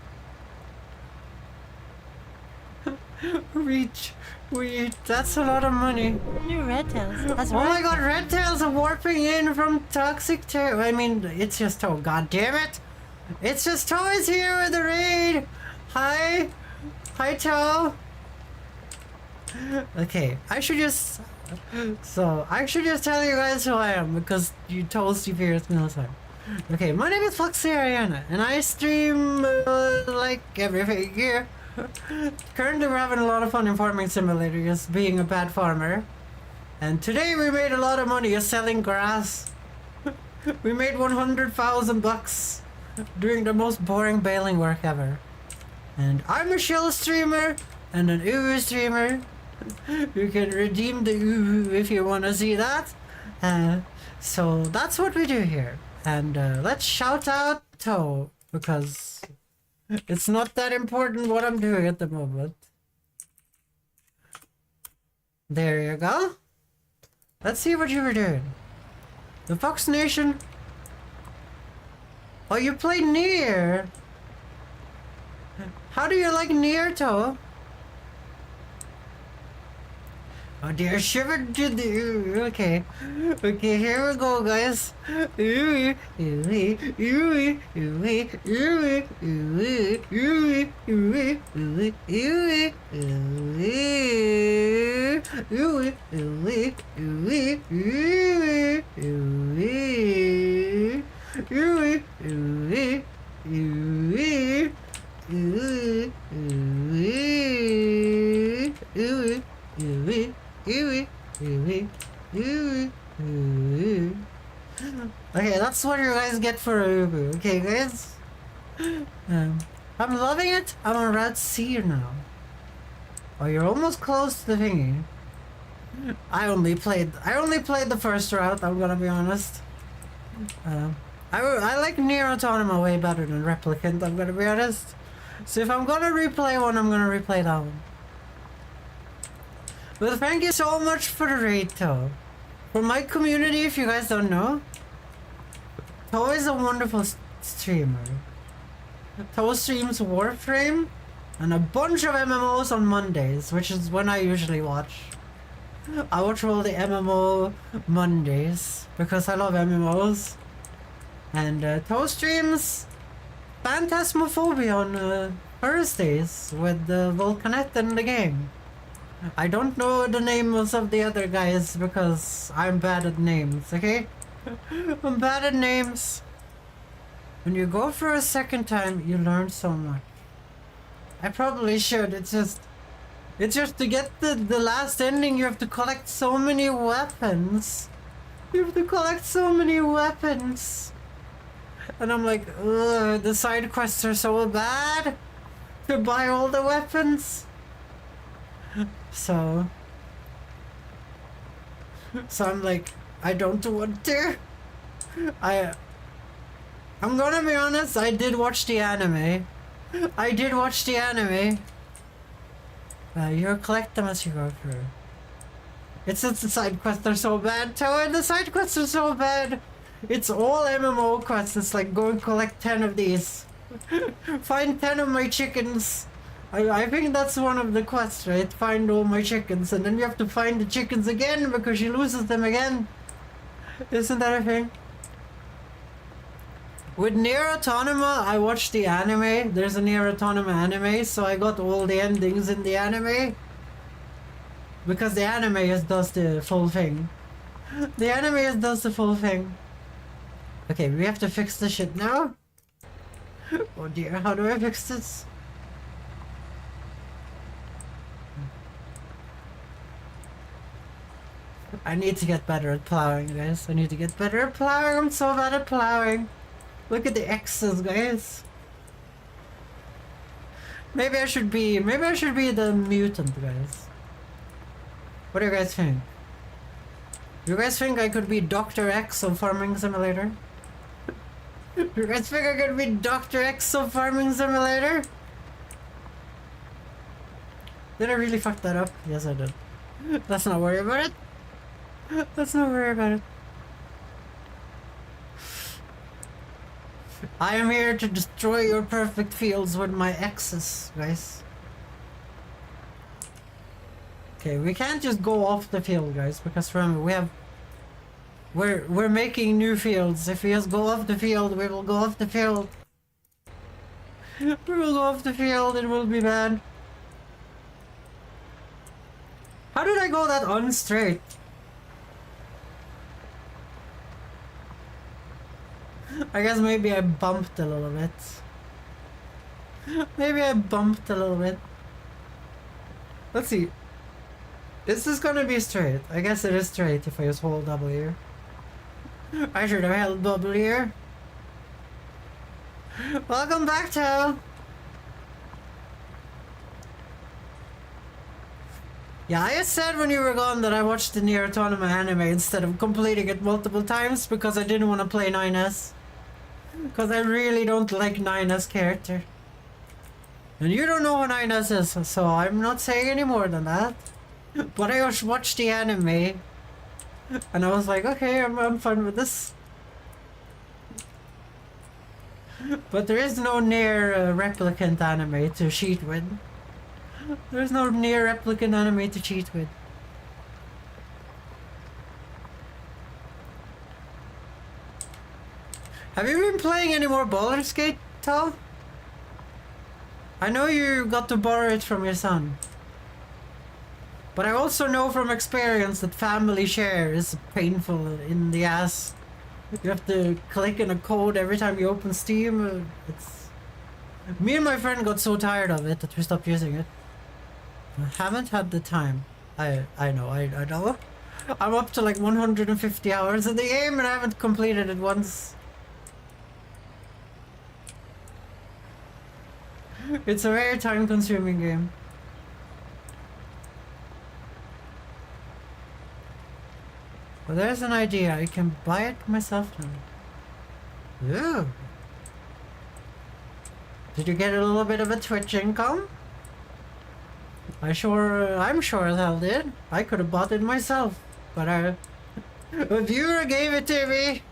S1: Reach, that's a lot of money.
S2: New red tails. That's
S1: Oh
S2: right.
S1: my god, red tails are warping in from toxic I mean, it's just Toe. God damn it! It's just Toe is here with the raid. Hi, Toe. Okay, I should just tell you guys who I am because you told Steve here it's no time. Okay, my name is foxgirl and I stream like everything here. Currently we're having a lot of fun in Farming Simulator, just being a bad farmer. And today we made a lot of money just selling grass. We made 100,000 bucks doing the most boring baling work ever. And I'm a shell streamer and an UwU streamer. You can redeem the UwU if you want to see that. So that's what we do here. And let's shout out Toe because it's not that important what I'm doing at the moment. There you go. Let's see what you were doing. The Fox Nation. Oh, you played Nier. How do you like Nier, Toe? Oh dear, Shiver did the okay. Okay, here we go, guys. Okay, that's what you guys get for UwU. Okay, guys. I'm loving it. I'm on Red Sea now. Oh, you're almost close to the thingy. I only played the first route. I'm gonna be honest. I like Nier Automata way better than Replicant. I'm gonna be honest. So if I'm gonna replay one, I'm gonna replay that one. But thank you so much for the raid, Toe. For my community, if you guys don't know, Toe is a wonderful streamer. Toe streams Warframe and a bunch of MMOs on Mondays, which is when I usually watch. I watch all the MMO Mondays because I love MMOs. And Toe streams Phantasmophobia on Thursdays with Volcanet in the game. I don't know the names of the other guys because I'm bad at names, okay? I'm bad at names. When you go for a second time, you learn so much. I probably should. It's just to get the last ending, you have to collect so many weapons. You have to collect so many weapons. And I'm like, ugh, the side quests are so bad to buy all the weapons. So I'm like, I don't want to. I'm gonna be honest, I did watch the anime. You collect them as you go through. It's just the side quests are so bad, Toe, the side quests are so bad. It's all MMO quests. It's like go and collect 10 of these. Find 10 of my chickens. I think that's one of the quests, right? Find all my chickens, and then you have to find the chickens again because she loses them again. Isn't that a thing? With Nier Automata, I watched the anime. There's a Nier Automata anime, so I got all the endings in the anime. Because the anime just does the full thing. The anime just does the full thing. Okay, we have to fix this shit now. Oh dear, how do I fix this? I need to get better at plowing, guys. I need to get better at plowing. I'm so bad at plowing. Look at the X's, guys. Maybe I should be the mutant, guys. What do you guys think? Do you guys think I could be Dr. X of Farming Simulator? Do you guys think I could be Dr. X of Farming Simulator? Did I really fuck that up? Yes, I did. Let's not worry about it. Let's not worry about it. I am here to destroy your perfect fields with my X's, guys. Okay, we can't just go off the field, guys, because remember we're making new fields. If we just go off the field, we will go off the field. We will go off the field, it will be bad. How did I go that unstraight? I guess maybe I bumped a little bit. Maybe I bumped a little bit. Let's see. Is this gonna be straight? I guess it is straight if I just hold W. I should have held W. Welcome back, Joe. Yeah, I just said when you were gone that I watched the Nier Automata anime instead of completing it multiple times because I didn't want to play 9S. Because I really don't like 9S character. And you don't know what 9S is, so I'm not saying any more than that. But I just watched the anime. And I was like, okay, I'm fine with this. But there is no Nier replicant anime to cheat with. There's no Nier replicant anime to cheat with. Have you been playing any more Baldur's Gate, Tal? I know you got to borrow it from your son. But I also know from experience that family share is painful in the ass. You have to click in a code every time you open Steam. It's... Me and my friend got so tired of it that we stopped using it. I haven't had the time. I know. I'm up to like 150 hours in the game and I haven't completed it once. It's a very time-consuming game. Well, there's an idea. I can buy it myself now. Yeah. Did you get a little bit of a Twitch income? I'm sure as hell did. I could have bought it myself, but a viewer gave it to me.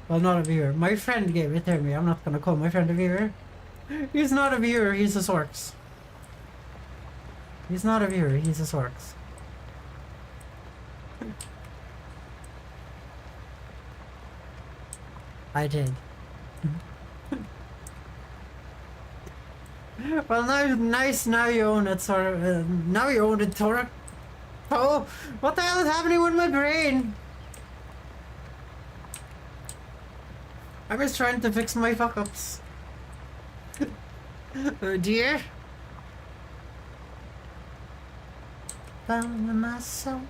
S1: Well, not a viewer. My friend gave it to me. I'm not gonna call my friend a viewer. He's not a viewer. He's a Sorks. He's not a viewer. He's a Sorks. I did. Well, now you own it, sort of. Now you own it, Torque. Oh, what the hell is happening with my brain? I'm just trying to fix my fuck-ups. Oh dear. Found myself.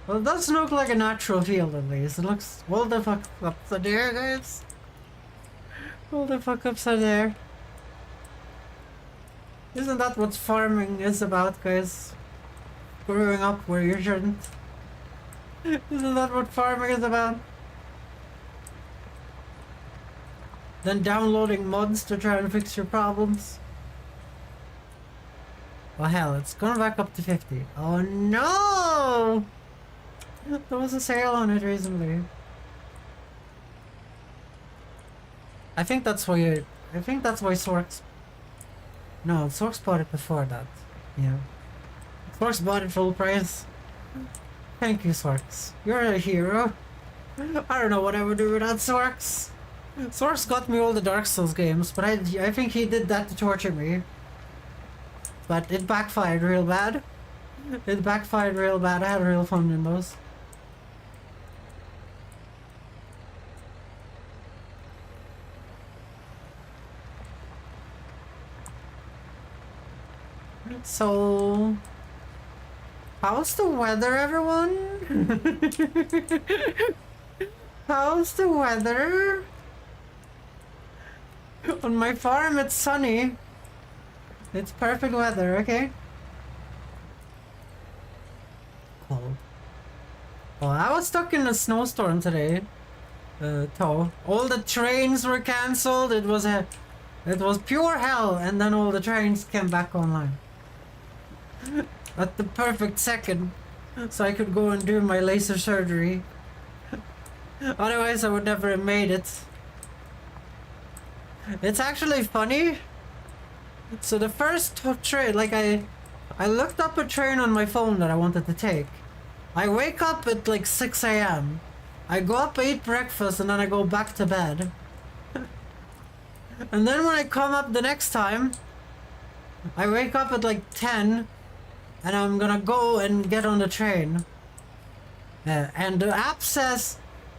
S1: Well, it doesn't look like a natural field at least. It looks... Well, the fuck-ups are there, guys. All the fuck-ups are there. Isn't that what farming is about, guys? Growing up where you shouldn't. Isn't that what farming is about? Then downloading mods to try and fix your problems. Oh hell, it's gone back up to 50. Oh no! There was a sale on it recently. I think that's why Sorks... No, Sorks bought it before that. Yeah. Sorks bought it full price. Thank you, Sorks. You're a hero. I don't know what I would do without Sorks. Sorks got me all the Dark Souls games, but I think he did that to torture me. But it backfired real bad. It backfired real bad. I had real fun in those. So, how's the weather, everyone? How's the weather? On my farm, it's sunny. It's perfect weather, okay? Cold. Well, I was stuck in a snowstorm today. All the trains were cancelled. It was pure hell, and then all the trains came back online. At the perfect second, so I could go and do my laser surgery. Otherwise, I would never have made it. It's actually funny. So the first train, like I looked up a train on my phone that I wanted to take. I wake up at like 6 a.m. I go up, eat breakfast, and then I go back to bed. And then when I come up the next time, I wake up at like 10, and I'm gonna go and get on the train. And the app says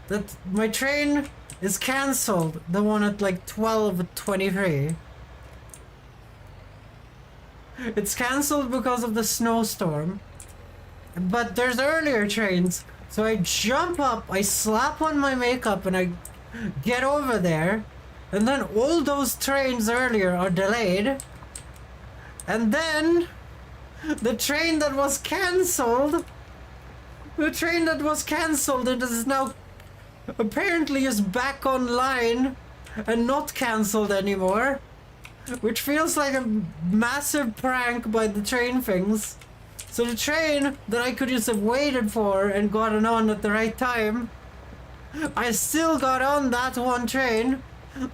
S1: that my train is cancelled, the one at like 12:23. It's cancelled because of the snowstorm. But there's earlier trains, so I jump up, I slap on my makeup, and I get over there. And then all those trains earlier are delayed. And then the train that was cancelled, it is now apparently is back online and not cancelled anymore. Which feels like a massive prank by the train things. So the train that I could just have waited for and gotten on at the right time, I still got on that one train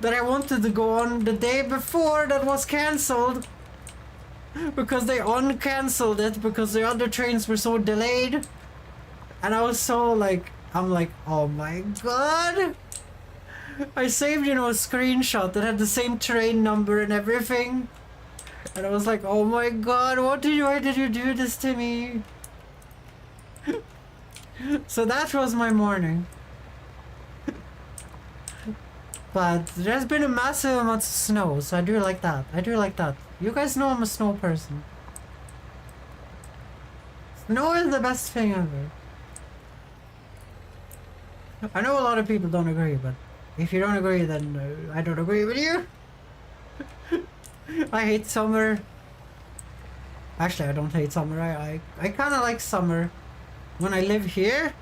S1: that I wanted to go on the day before that was cancelled. Because they uncancelled it because the other trains were so delayed. And I was so like, I'm like, oh my god. I saved, a screenshot that had the same train number and everything. And I was like, oh my god, why did you do this to me? So that was my morning. But there's been a massive amount of snow, so I do like that. You guys know I'm a snow person. Snow is the best thing ever. I know a lot of people don't agree, but if you don't agree, then I don't agree with you. I hate summer. Actually, I don't hate summer. I kind of like summer when I live here.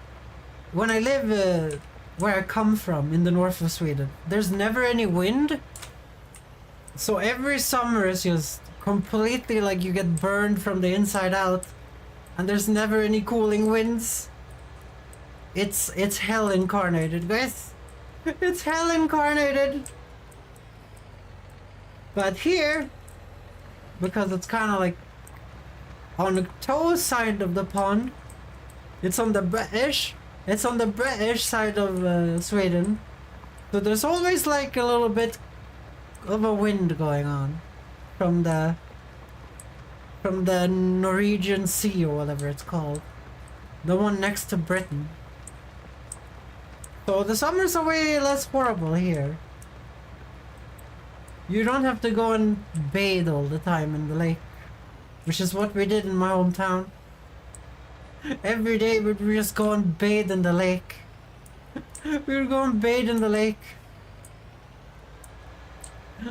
S1: When I live where I come from in the north of Sweden, there's never any wind. So every summer is just completely like you get burned from the inside out. And there's never any cooling winds. It's hell incarnated, guys. It's hell incarnated. But here, because it's kind of like on the toe side of the pond, it's on the British side of Sweden. So there's always like a little bit of a wind going on from the Norwegian Sea or whatever it's called, the one next to Britain. So the summers are way less horrible here. You don't have to go and bathe all the time in the lake, which is what we did in my hometown. Every day we'd just go and bathe in the lake. We would go and bathe in the lake.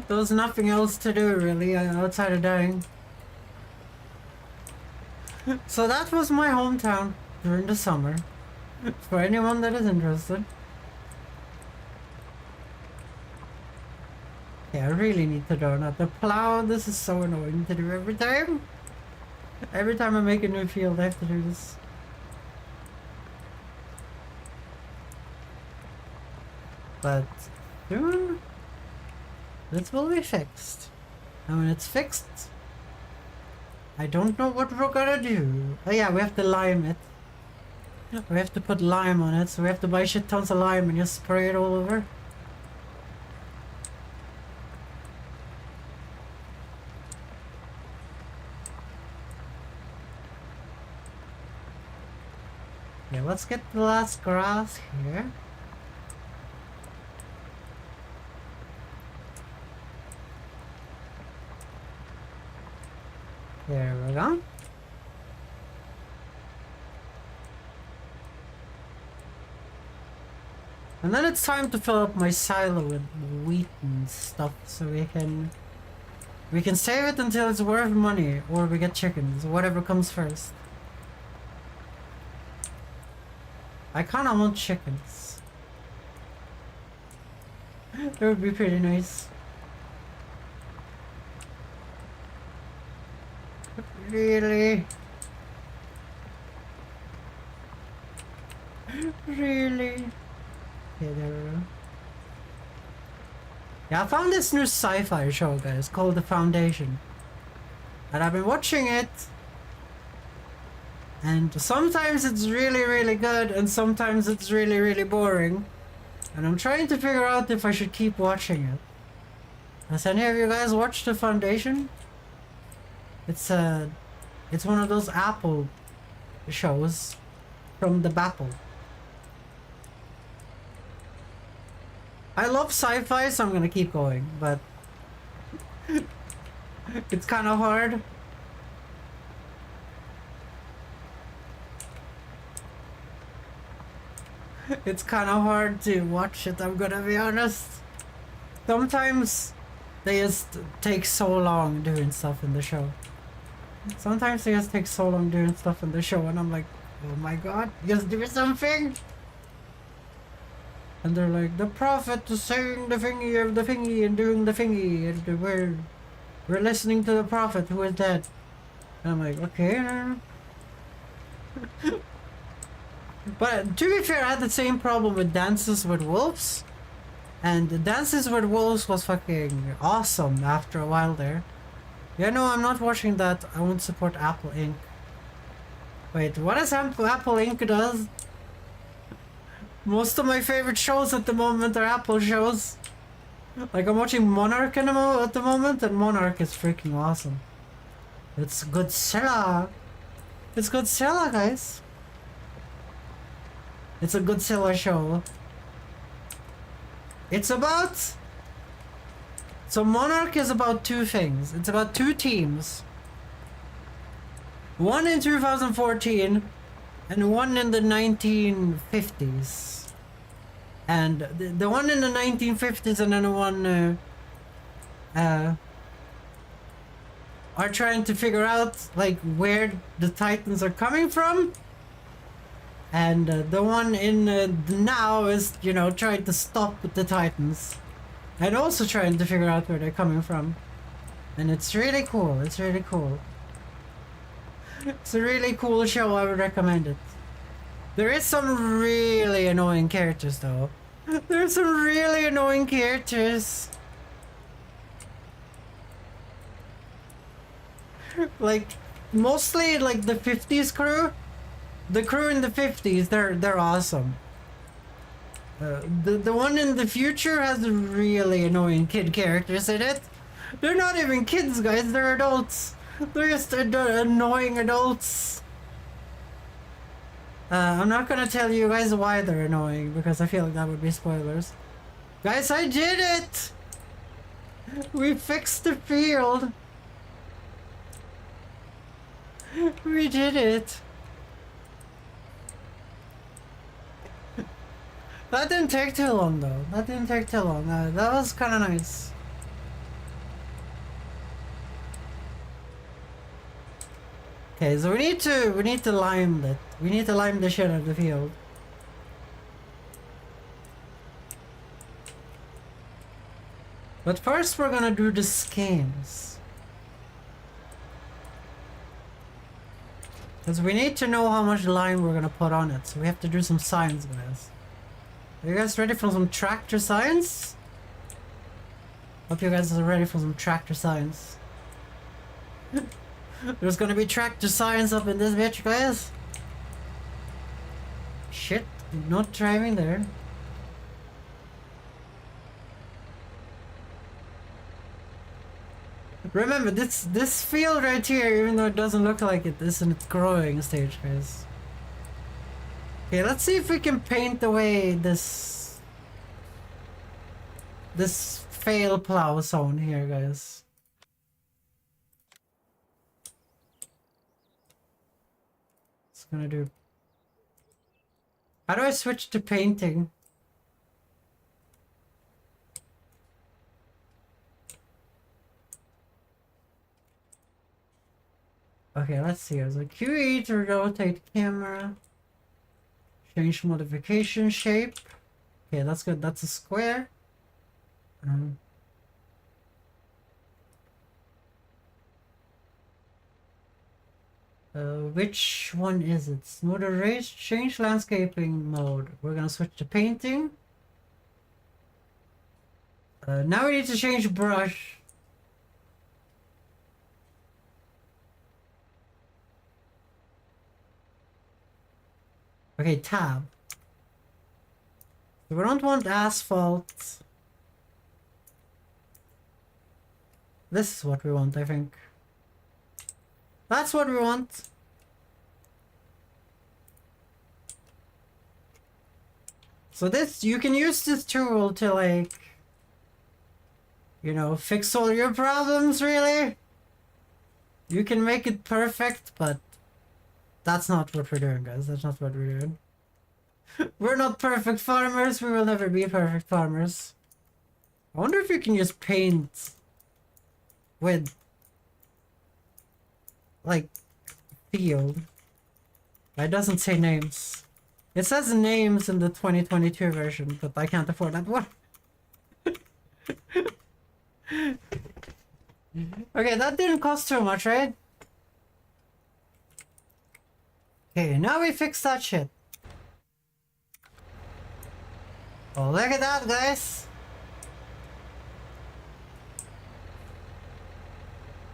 S1: There was nothing else to do really outside of dying. So that was my hometown during the summer, for anyone that is interested. Yeah, I really need to learn how to plow. This is so annoying to do every time. Every time I make a new field, I have to do this. But soon, this will be fixed. And when it's fixed, I don't know what we're gonna do. Oh yeah, we have to lime it. We have to put lime on it, so we have to buy shit tons of lime and just spray it all over. Yeah, let's get the last grass here. There we go. And then it's time to fill up my silo with wheat and stuff so we can save it until it's worth money, or we get chickens, whatever comes first. I kinda want chickens. That would be pretty nice. Really? Really? Okay, there we go. Yeah, I found this new sci-fi show, guys, called The Foundation. And I've been watching it. And sometimes it's really, really good, and sometimes it's really, really boring. And I'm trying to figure out if I should keep watching it. Has any of you guys watched The Foundation? It's one of those Apple shows from the Bapple. I love sci-fi, so I'm gonna keep going, but it's kind of hard. It's kind of hard to watch it, I'm gonna be honest. Sometimes they just take so long doing stuff in the show. Sometimes they just take so long doing stuff in the show, and I'm like, oh my god, just do something! And they're like, the prophet is saying the thingy of the thingy and doing the thingy, and we're listening to the prophet who is dead. And I'm like, okay. But to be fair, I had the same problem with Dances with Wolves. And Dances with Wolves was fucking awesome after a while there. Yeah, no, I'm not watching that. I won't support Apple Inc. Wait, what is Apple Inc. does? Most of my favorite shows at the moment are Apple shows. Like, I'm watching Monarch at the moment, and Monarch is freaking awesome. It's Godzilla. It's Godzilla, guys. It's a Godzilla show. It's about... So Monarch is about two things. It's about two teams. One in 2014 and one in the 1950s. And the one in the 1950s and then the one are trying to figure out like where the Titans are coming from. And the one in now is, you know, trying to stop the Titans. And also trying to figure out where they're coming from. And it's really cool. It's really cool. It's a really cool show. I would recommend it. There is some really annoying characters though. There's some really annoying characters. Like, mostly like the 50s crew. The crew in the 50s, they're awesome. The one in the future has really annoying kid characters in it. They're not even kids, guys. They're adults. They're just annoying adults. I'm not gonna tell you guys why they're annoying because I feel like that would be spoilers. Guys, I did it! We fixed the field. We did it. That didn't take too long though. That didn't take too long. That was kind of nice. Okay, so we need to lime it. We need to lime the shit out of the field. But first we're gonna do the skins. Because we need to know how much lime we're gonna put on it. So we have to do some science, guys. Are you guys ready for some tractor science? Hope you guys are ready for some tractor science. There's gonna be tractor science up in this bitch, guys. Shit, not driving there. Remember, this field right here, even though it doesn't look like it, is in its growing stage, guys. Okay, let's see if we can paint away this fail plow zone here, guys. It's gonna do. How do I switch to painting? Okay, let's see. There's a QE to rotate camera. Change modification shape. Okay, that's good. That's a square. Which one is it? Smooth erase, change landscaping mode. We're gonna switch to painting. Now we need to change brush. Okay, tab. We don't want asphalt. This is what we want, I think. That's what we want. So this, you can use this tool to like, you know, fix all your problems, really. You can make it perfect, but that's not what we're doing, guys. That's not what we're doing. We're not perfect farmers. We will never be perfect farmers. I wonder if you can use paint with, like, field. It doesn't say names. It says names in the 2022 version, but I can't afford that one. Okay, that didn't cost too much, right? Okay, now we fix that shit. Oh, look at that, guys.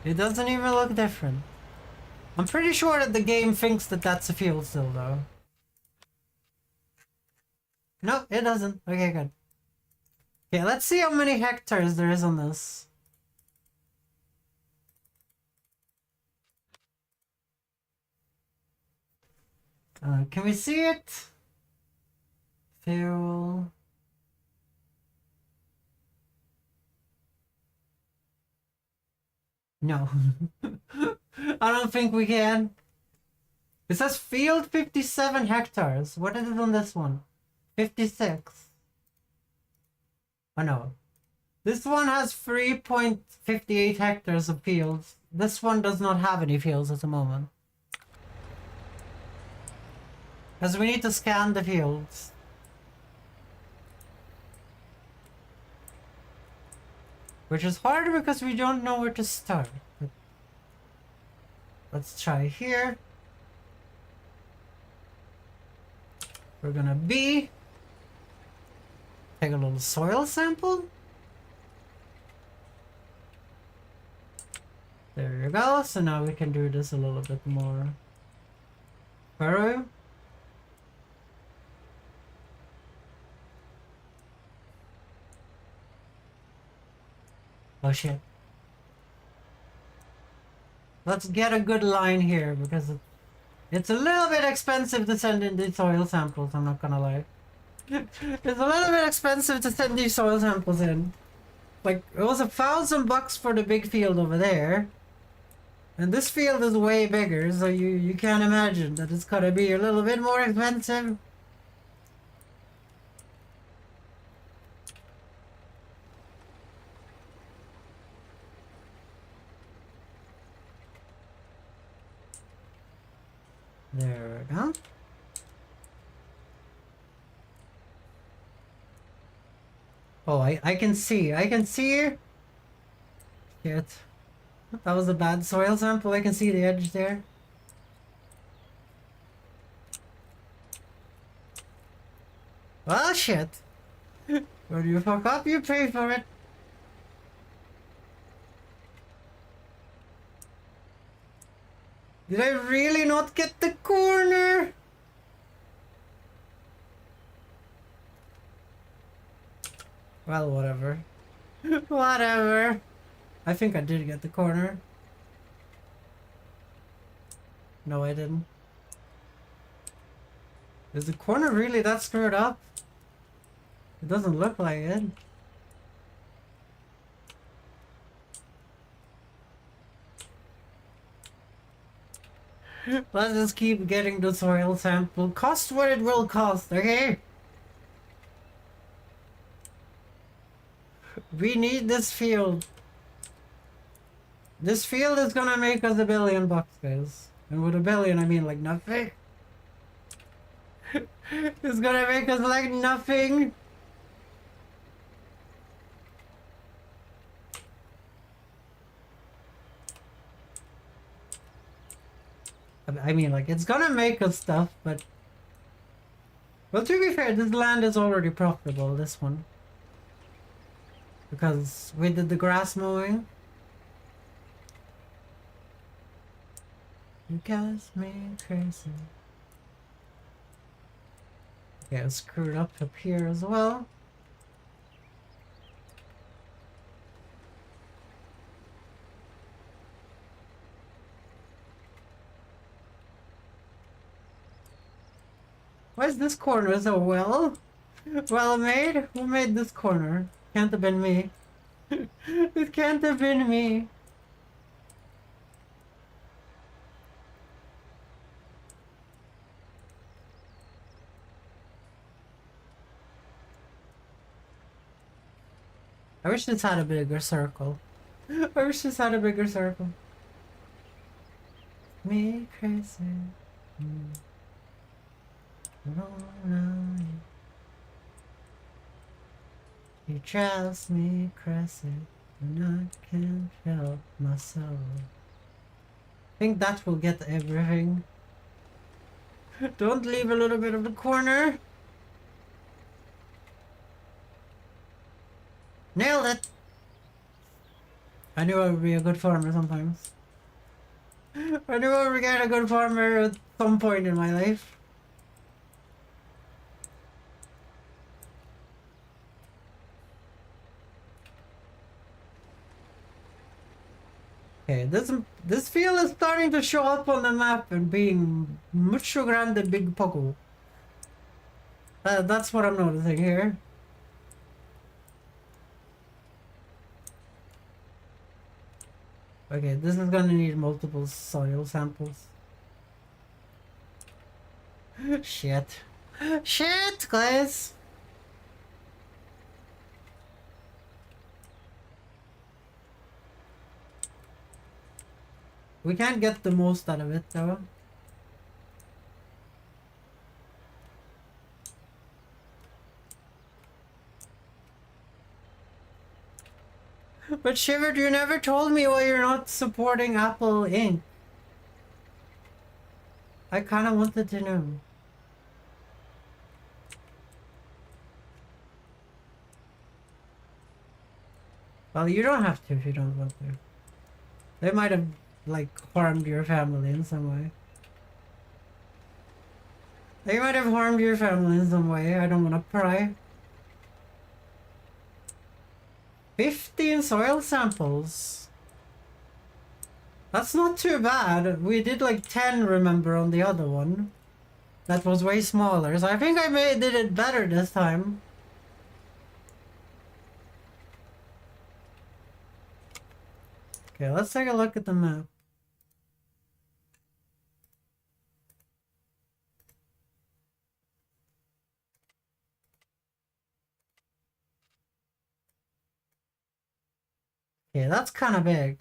S1: It doesn't even look different. I'm pretty sure that the game thinks that that's a field still, though. No, it doesn't. Okay, good. Okay, let's see how many hectares there is on this. Can we see it? Fuel. No. I don't think we can. It says field 57 hectares. What is it on this one? 56. Oh no. This one has 3.58 hectares of fields. This one does not have any fields at the moment. Because we need to scan the fields. Which is hard because we don't know where to start. But let's try here. We're gonna take a little soil sample. There you go. So now we can do this a little bit more thorough. Oh shit. Let's get a good line here because it's a little bit expensive to send in these soil samples, I'm not gonna lie. It's a little bit expensive to send these soil samples in. Like, it was $1,000 for the big field over there. And this field is way bigger, so you can't imagine that it's gonna be a little bit more expensive. There we go. Oh, I can see. I can see. Shit. That was a bad soil sample. I can see the edge there. Well, shit. When you fuck up, you pay for it. Did I really not get the corner? Well, whatever. Whatever. I think I did get the corner. No, I didn't. Is the corner really that screwed up? It doesn't look like it. Let's just keep getting the soil sample. Cost what it will cost, okay? We need this field. This field is gonna make us $1 billion, guys. And with $1 billion, I mean like nothing. It's gonna make us like nothing. I mean, like, it's gonna make us stuff, but... Well, to be fair, this land is already profitable, this one. Because we did the grass mowing. You guys me crazy. Okay, I screwed up here as well. Why is this corner so well made? Who made this corner? Can't have been me. It can't have been me. I wish this had a bigger circle. I wish this had a bigger circle. Me crazy. You drives me crazy and I can't help myself. I think that will get everything. Don't leave a little bit of the corner. Nailed it! I knew I would be a good farmer sometimes. I knew I would get a good farmer at some point in my life. Okay, this field is starting to show up on the map and being mucho grande big poco. That's what I'm noticing here. Okay, this is gonna need multiple soil samples. Shit. Shit, guys! We can't get the most out of it, though. But Shivered, you never told me why you're not supporting Apple Inc. I kinda wanted to know. Well, you don't have to if you don't want to. They might have, like, harmed your family in some way. They might have harmed your family in some way. I don't want to pry. 15 soil samples. That's not too bad. We did like 10, remember, on the other one. That was way smaller. So I think I did it better this time. Okay, let's take a look at the map. Okay, that's kind of big.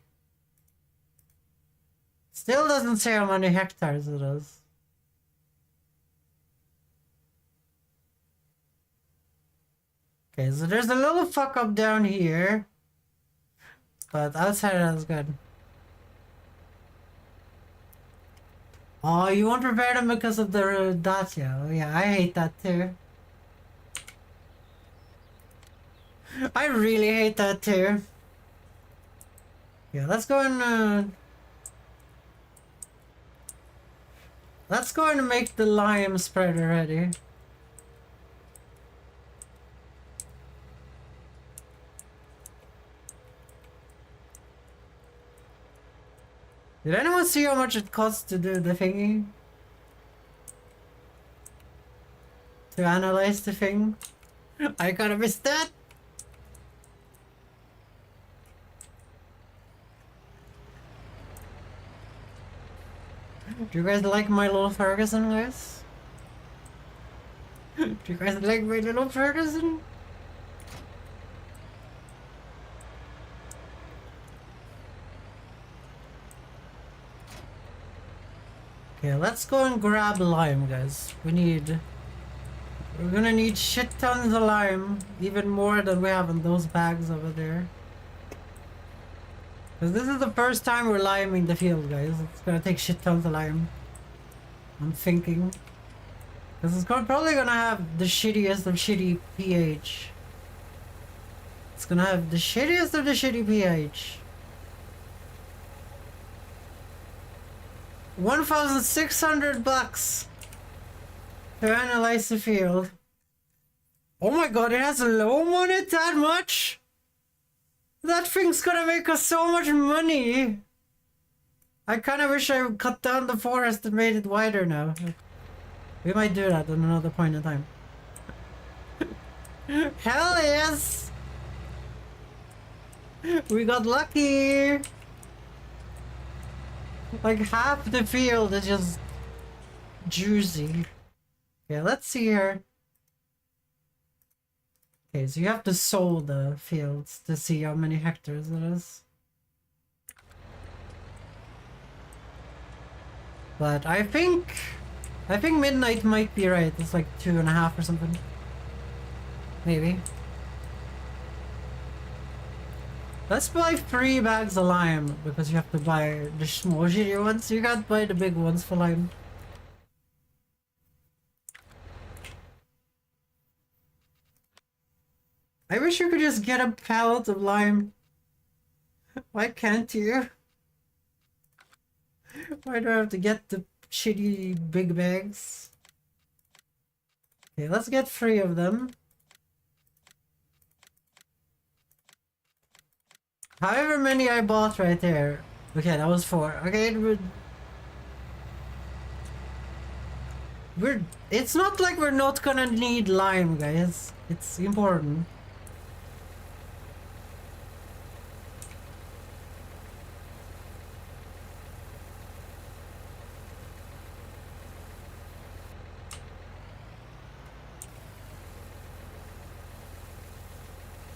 S1: Still doesn't say how many hectares it is. Okay, so there's a little fuck up down here. But outside that's good. Oh, you won't repair them because of the Dacia. Oh yeah, I hate that too. I really hate that too. Yeah, let's go and let's go and make the lime spreader ready. Did anyone see how much it costs to do the thingy? To analyze the thing? I gotta miss that! Do you guys like my little Ferguson, guys? Do you guys like my little Ferguson? Okay, let's go and grab lime, guys. We're gonna need shit tons of lime, even more than we have in those bags over there. Because this is the first time we're liming the field, guys. It's gonna take shit tons of lime. I'm thinking. Because it's probably gonna have the shittiest of shitty pH. It's gonna have the shittiest of the shitty pH. 1,600 bucks to analyze the field. Oh my god, it has a loam on it that much? That thing's gonna make us so much money. I kinda wish I cut down the forest and made it wider now. We might do that at another point in time. Hell yes! We got lucky! Like half the field is just juicy. Okay, let's see here. Okay, so you have to sow the fields to see how many hectares it is. But I think Midnight might be right. It's like 2.5 or something. Maybe. Let's buy 3 bags of lime because you have to buy the small shitty ones. You can't buy the big ones for lime. I wish you could just get a pallet of lime. Why can't you? Why do I have to get the shitty big bags? Okay, let's get 3 of them. However many I bought right there. Okay, that was 4. Okay, it's not like we're not gonna need lime, guys. It's important.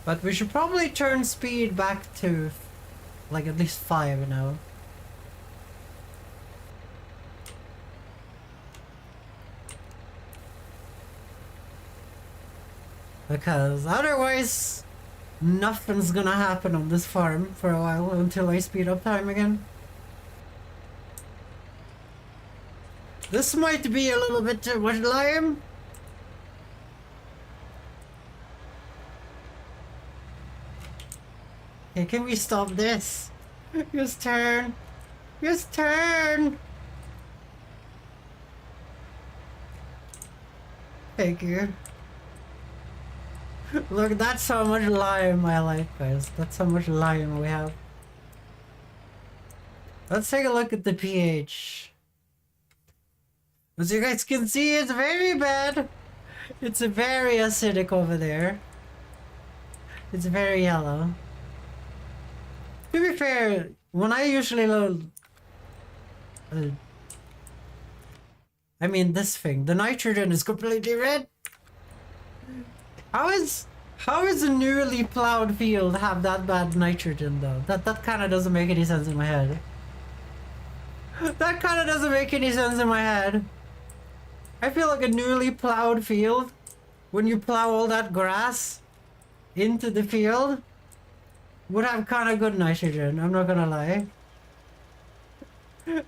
S1: But we should probably turn speed back to like at least 5 now. Because otherwise nothing's gonna happen on this farm for a while until I speed up time again. This might be a little bit too much lime. Okay, can we stop this? Just turn. Just turn. Thank you. Look, that's how much lime I like, guys. That's how much lime we have. Let's take a look at the pH. As you guys can see, it's very bad. It's very acidic over there. It's very yellow. To be fair, when I usually load... I mean this thing, the nitrogen is completely red. How is a newly plowed field have that bad nitrogen though? That kind of doesn't make any sense in my head. That kind of doesn't make any sense in my head. I feel like a newly plowed field, when you plow all that grass into the field, would have kind of good nitrogen, I'm not gonna lie.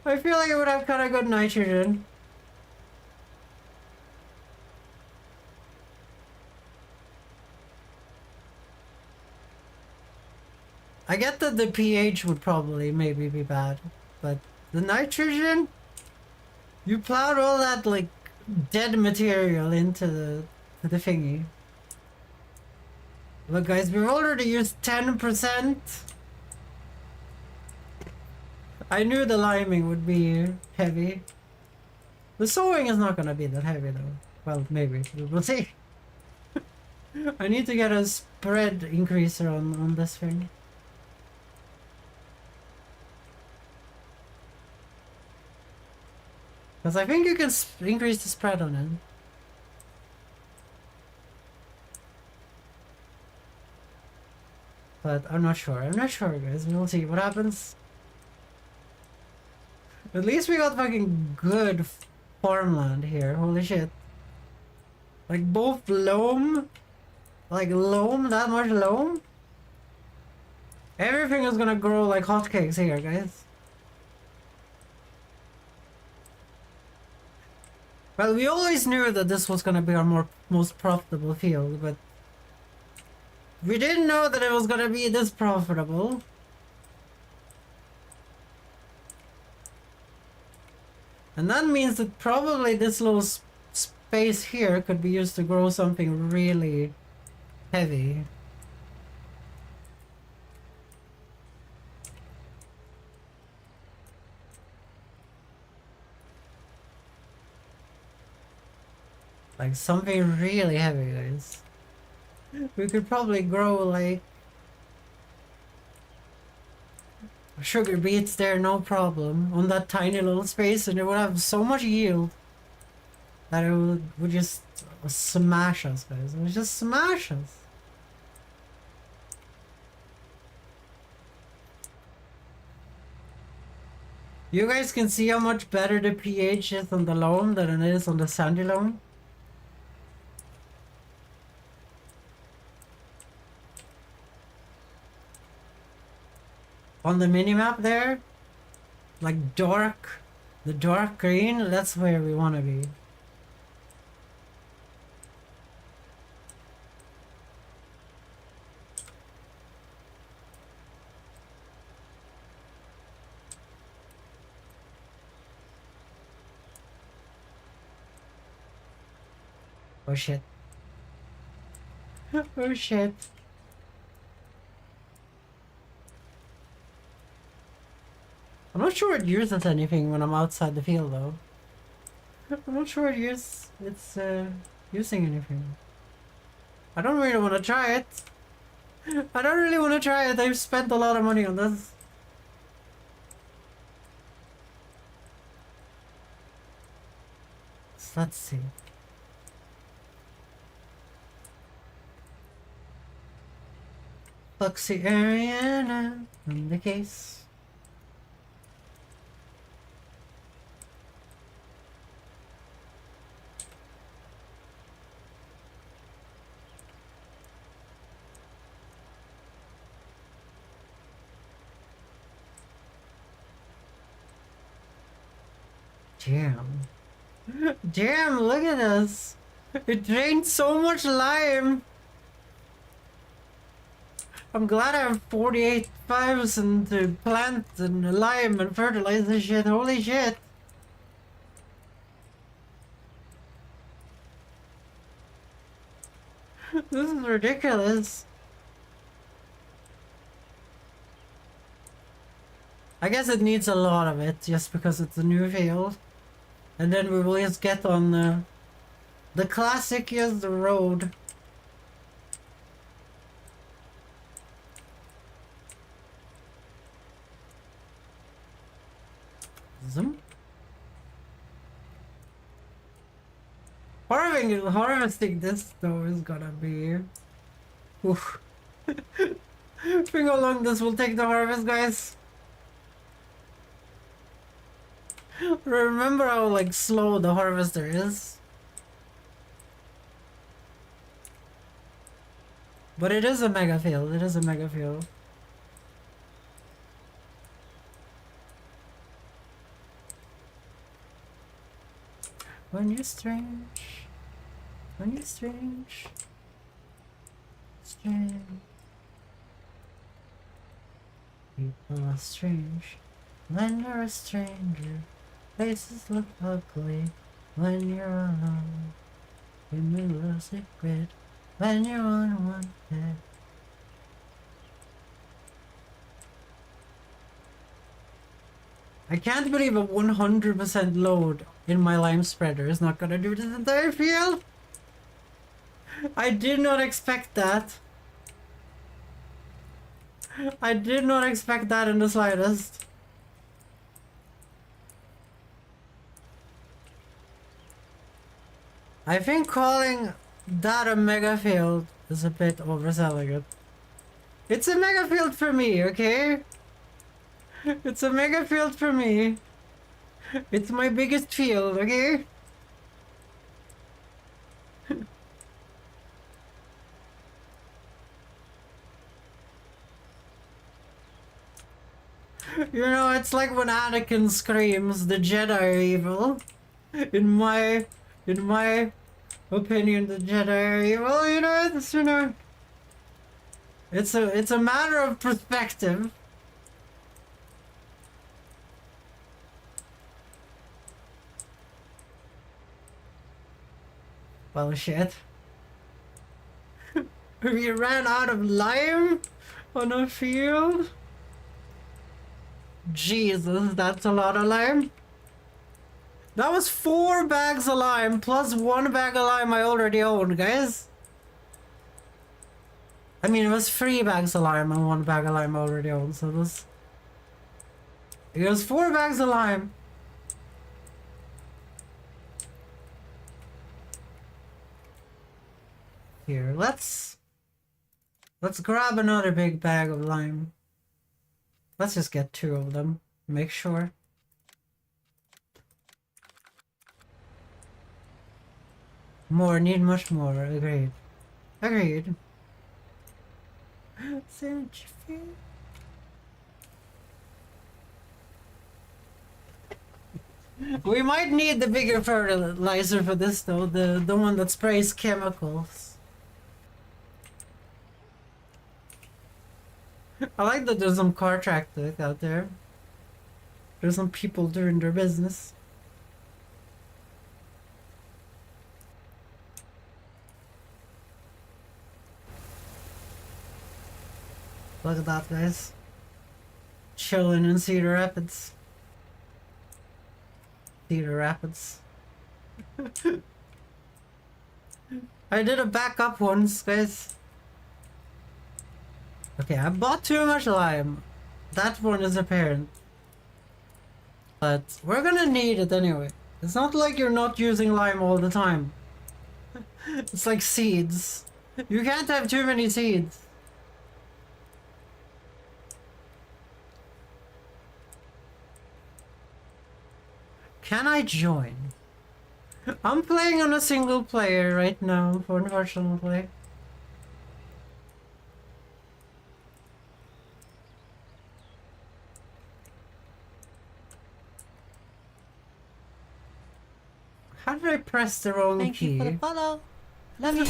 S1: I feel like it would have kind of good nitrogen. I get that the pH would probably maybe be bad, but the nitrogen? You plowed all that like dead material into the thingy. Look guys, we've already used 10%. I knew the liming would be heavy. The sowing is not gonna be that heavy though. Well, maybe. We'll see. I need to get a spread increaser on this thing. Because I think you can increase the spread on it. But I'm not sure. I'm not sure, guys. We'll see what happens. At least we got fucking good farmland here. Holy shit. Like both loam, like loam, that much loam. Everything is gonna grow like hotcakes here, guys. Well, we always knew that this was gonna be our most profitable field, but we didn't know that it was gonna be this profitable. And that means that probably this little space here could be used to grow something really heavy. Like something really heavy, guys. We could probably grow like sugar beets there, no problem, on that tiny little space, and it would have so much yield that it would just smash us, guys. It would just smash us. You guys can see how much better the pH is on the loam than it is on the sandy loam. On the minimap there, like the dark green, that's where we want to be. Oh shit. Oh shit. I'm not sure it uses anything when I'm outside the field though. I'm not sure it's using anything. I don't really want to try it. I don't really want to try it. I've spent a lot of money on this. So let's see. Foxy Ariana in the case. Damn. Damn, look at this. It drained so much lime. I'm glad I have 48,000 to plant and lime and fertilize this shit. Holy shit. This is ridiculous. I guess it needs a lot of it just because it's a new field. And then we will just get on the classic is the road. Zoom. Harvesting this though is gonna be... Oof. Think how long this will take to harvest, guys. Remember how like slow the harvester is? But it is a mega field. It is a mega field. When you're strange, when you're strange, strange. People are strange when you're a stranger. Faces look ugly when you're alone. You move a secret when you're unwanted. I can't believe a 100% load in my lime spreader is not gonna do this entire field. I did not expect that. I did not expect that in the slightest. I think calling that a mega field is a bit overselling it. It's a mega field for me, okay? It's a mega field for me. It's my biggest field, okay? You know, it's like when Anakin screams, "The Jedi are evil." In my opinion, the Jedi are evil. It's a matter of perspective. Well, shit. We ran out of lime on a field. Jesus, that's a lot of lime. That was 4 bags of lime plus 1 bag of lime I already owned, guys. I mean, it was 3 bags of lime and 1 bag of lime I already owned, so it was 4 bags of lime. Here, let's grab another big bag of lime. Let's just get 2 of them. Make sure. More, need much more. Agreed. Agreed. We might need the bigger fertilizer for this though, the one that sprays chemicals. I like that there's some car traffic out there. There's some people doing their business. Look at that, guys. Chilling in Cedar Rapids. Cedar Rapids. I did a backup once, guys. Okay, I bought too much lime. That one is apparent. But we're gonna need it anyway. It's not like you're not using lime all the time. It's like seeds. You can't have too many seeds. Can I join? I'm playing on a single player right now, unfortunately. How did I press the wrong
S2: Thank
S1: key?
S2: you for the follow. Love you.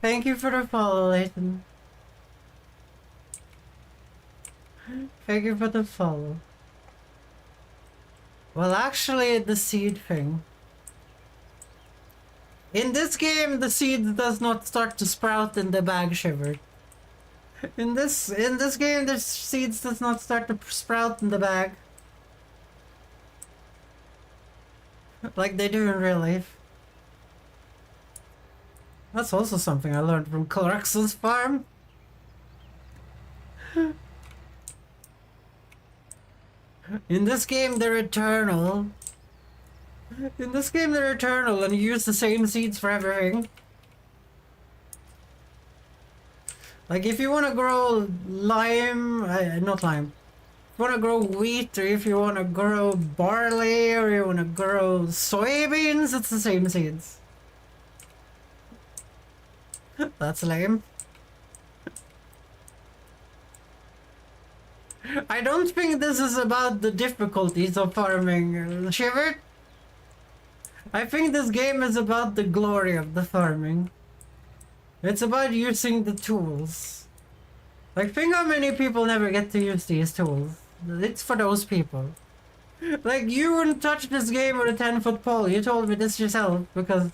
S1: Thank you for the follow, Layton. Thank you for the follow. Well, actually, the seed thing. In this game, the seed does not start to sprout in the bag, Shiver. In this game, the seeds does not start to sprout in the bag. Like they do in real life. That's also something I learned from Clarkson's farm. In this game, they're eternal. In this game, they're eternal and you use the same seeds for everything. Like if you want to grow lime, not lime. If you want to grow wheat, or if you want to grow barley, or you want to grow soybeans, it's the same seeds. That's lame. I don't think this is about the difficulties of farming, Shiver. I think this game is about the glory of the farming. It's about using the tools. Like, think how many people never get to use these tools. It's for those people. Like, you wouldn't touch this game with a 10-foot pole. You told me this yourself because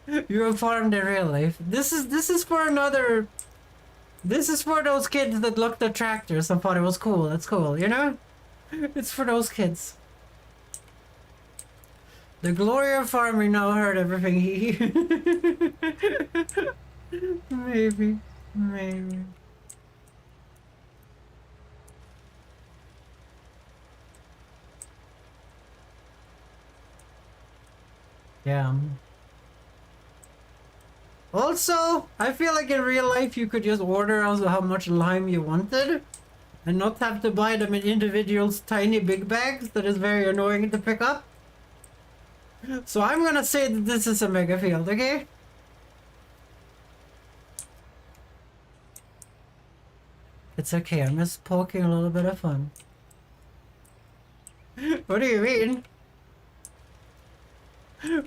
S1: you have farmed in real life. This is for another... This is for those kids that looked at tractors and thought it was cool. It's cool, you know? It's for those kids. The glory of farming now heard everything he... Maybe. Yeah. Also, I feel like in real life you could just order how much lime you wanted. and not have to buy them in individuals tiny big bags that is very annoying to pick up. So I'm gonna say that this is a mega field, okay? It's okay, I'm just poking a little bit of fun. What do you mean?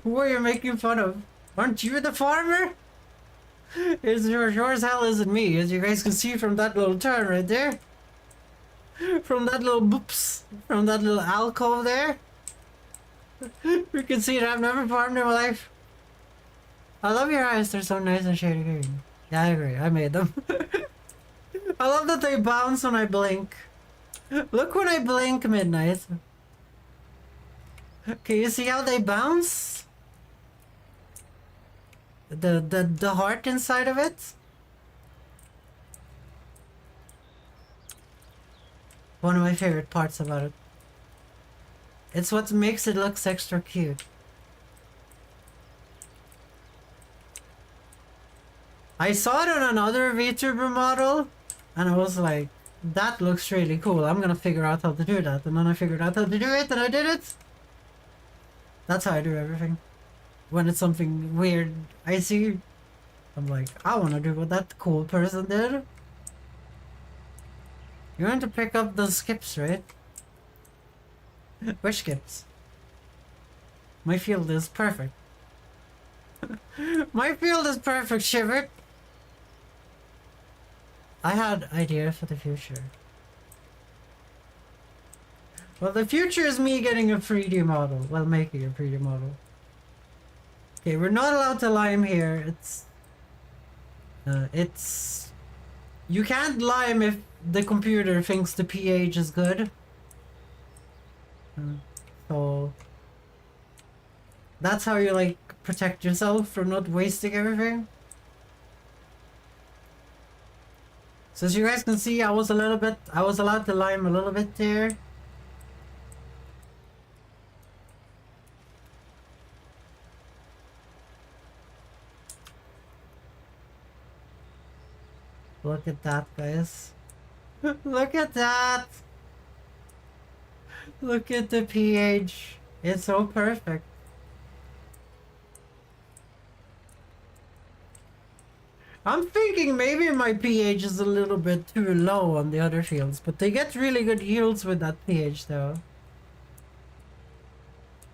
S1: Who are you making fun of? Aren't you the farmer? It's sure as hell isn't me, as you guys can see from that little turn right there. From that little boops, from that little alcove there. You can see that I've never farmed in my life. I love your eyes, they're so nice and shady green. Yeah, I agree, I made them. I love that they bounce when I blink. Look when I blink, Midnight. Can you see how they bounce? The heart inside of it? One of my favorite parts about it. It's what makes it look extra cute. I saw it on another Vtuber model, and I was like, that looks really cool. I'm gonna figure out how to do that. And then I figured out how to do it, and I did it. That's how I do everything. When it's something weird I see, I'm like, I wanna do what that cool person did. You want to pick up the skips, right? Which skips? My field is perfect. My field is perfect, Shiver. I had idea for the future. Well, the future is me getting a 3D model. Well, making a 3D model. Okay, we're not allowed to lime here. It's... You can't lime if the computer thinks the pH is good. So... That's how you, like, protect yourself from not wasting everything. So as you guys can see, I was allowed to lime a little bit there. Look at that, guys. Look at that! Look at the pH. It's so perfect. I'm thinking maybe my pH is a little bit too low on the other fields, but they get really good yields with that pH though.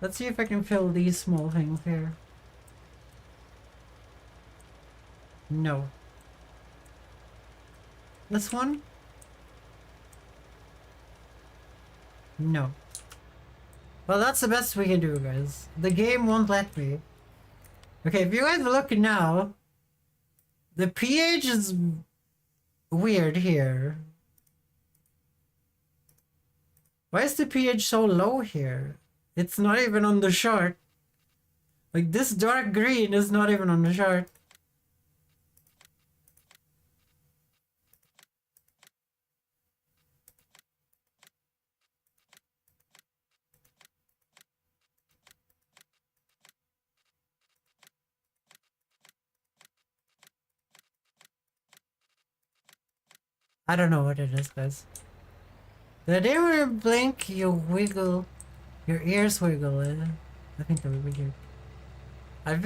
S1: Let's see if I can fill these small things here. No. This one? No. Well, that's the best we can do, guys. The game won't let me. Okay, if you guys look now, the pH is weird here. Why is the pH so low here? It's not even on the chart. Like, this dark green is not even on the chart. I don't know what it is, guys. The day when you blink, you wiggle. Your ears wiggle. I think they were weird. I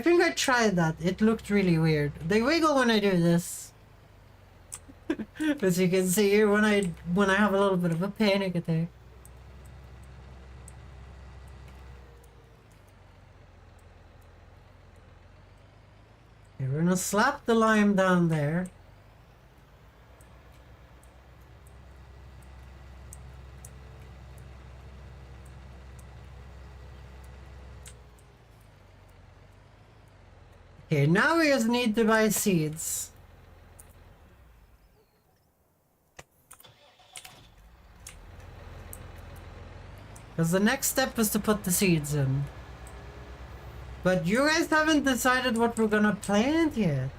S1: think I tried that. It looked really weird. They wiggle when I do this. As you can see, when I have a little bit of a panic attack. Okay, we're gonna slap the lime down there. Okay, now we just need to buy seeds. Because the next step is to put the seeds in. But you guys haven't decided what we're gonna plant yet.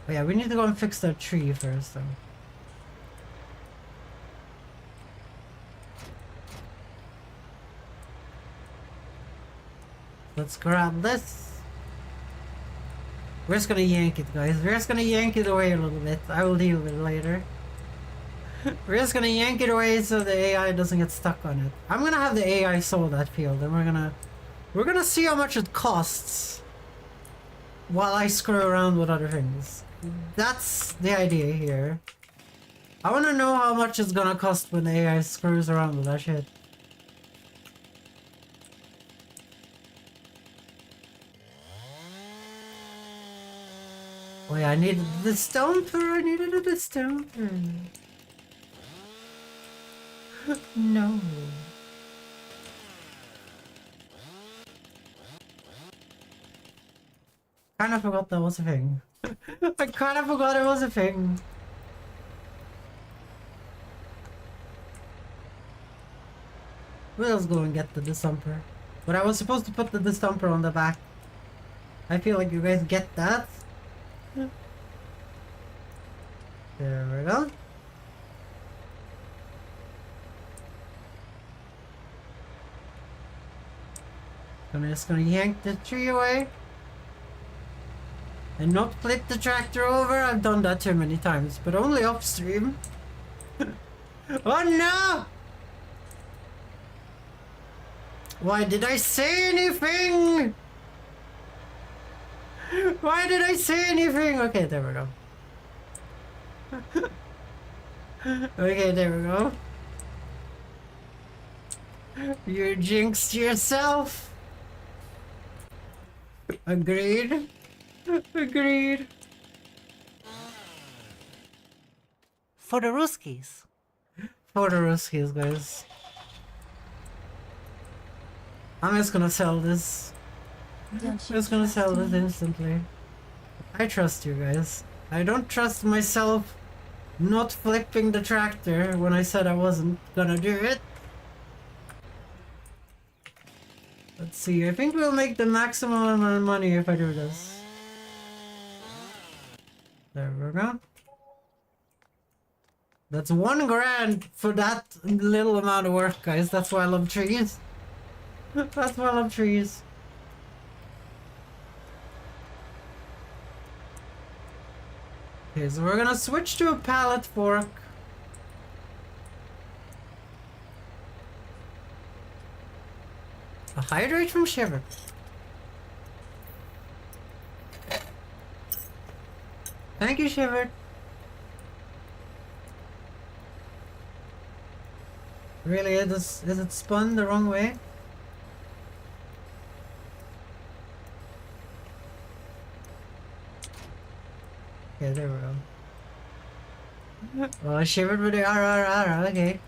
S1: Oh yeah, we need to go and fix that tree first though. Let's grab this. We're just gonna yank it, guys. We're just gonna yank it away a little bit. I will deal with it later. We're just gonna yank it away so the AI doesn't get stuck on it. I'm gonna have the AI sow that field, and we're gonna see how much it costs while I screw around with other things. That's the idea here. I wanna know how much it's gonna cost when the AI screws around with that shit. Oh yeah, I needed the stomper. I needed the stomper. No. Kinda forgot that was a thing. I kinda forgot it was a thing. We'll go and get the distumper. But I was supposed to put the distumper on the back. I feel like you guys get that. There we go. I'm just gonna yank the tree away. And not flip the tractor over. I've done that too many times, but only upstream. Oh no! Why did I say anything? Why did I say anything? Okay, there we go. Okay, there we go. You jinxed yourself. Agreed. Agreed.
S2: For the Ruskies.
S1: For the Ruskies, guys. I'm just gonna sell this. I'm just gonna sell this instantly. I trust you guys. I don't trust myself not flipping the tractor when I said I wasn't gonna do it. Let's see, I think we'll make the maximum amount of money if I do this. There we go. That's 1 grand for that little amount of work, guys. That's why I love trees. That's why I love trees. Okay, so we're gonna switch to a pallet fork. A hydrate from Shiver. Thank you, Shiver. Really, is it spun the wrong way? Okay, there we go. Oh, Shivered with the ara, okay.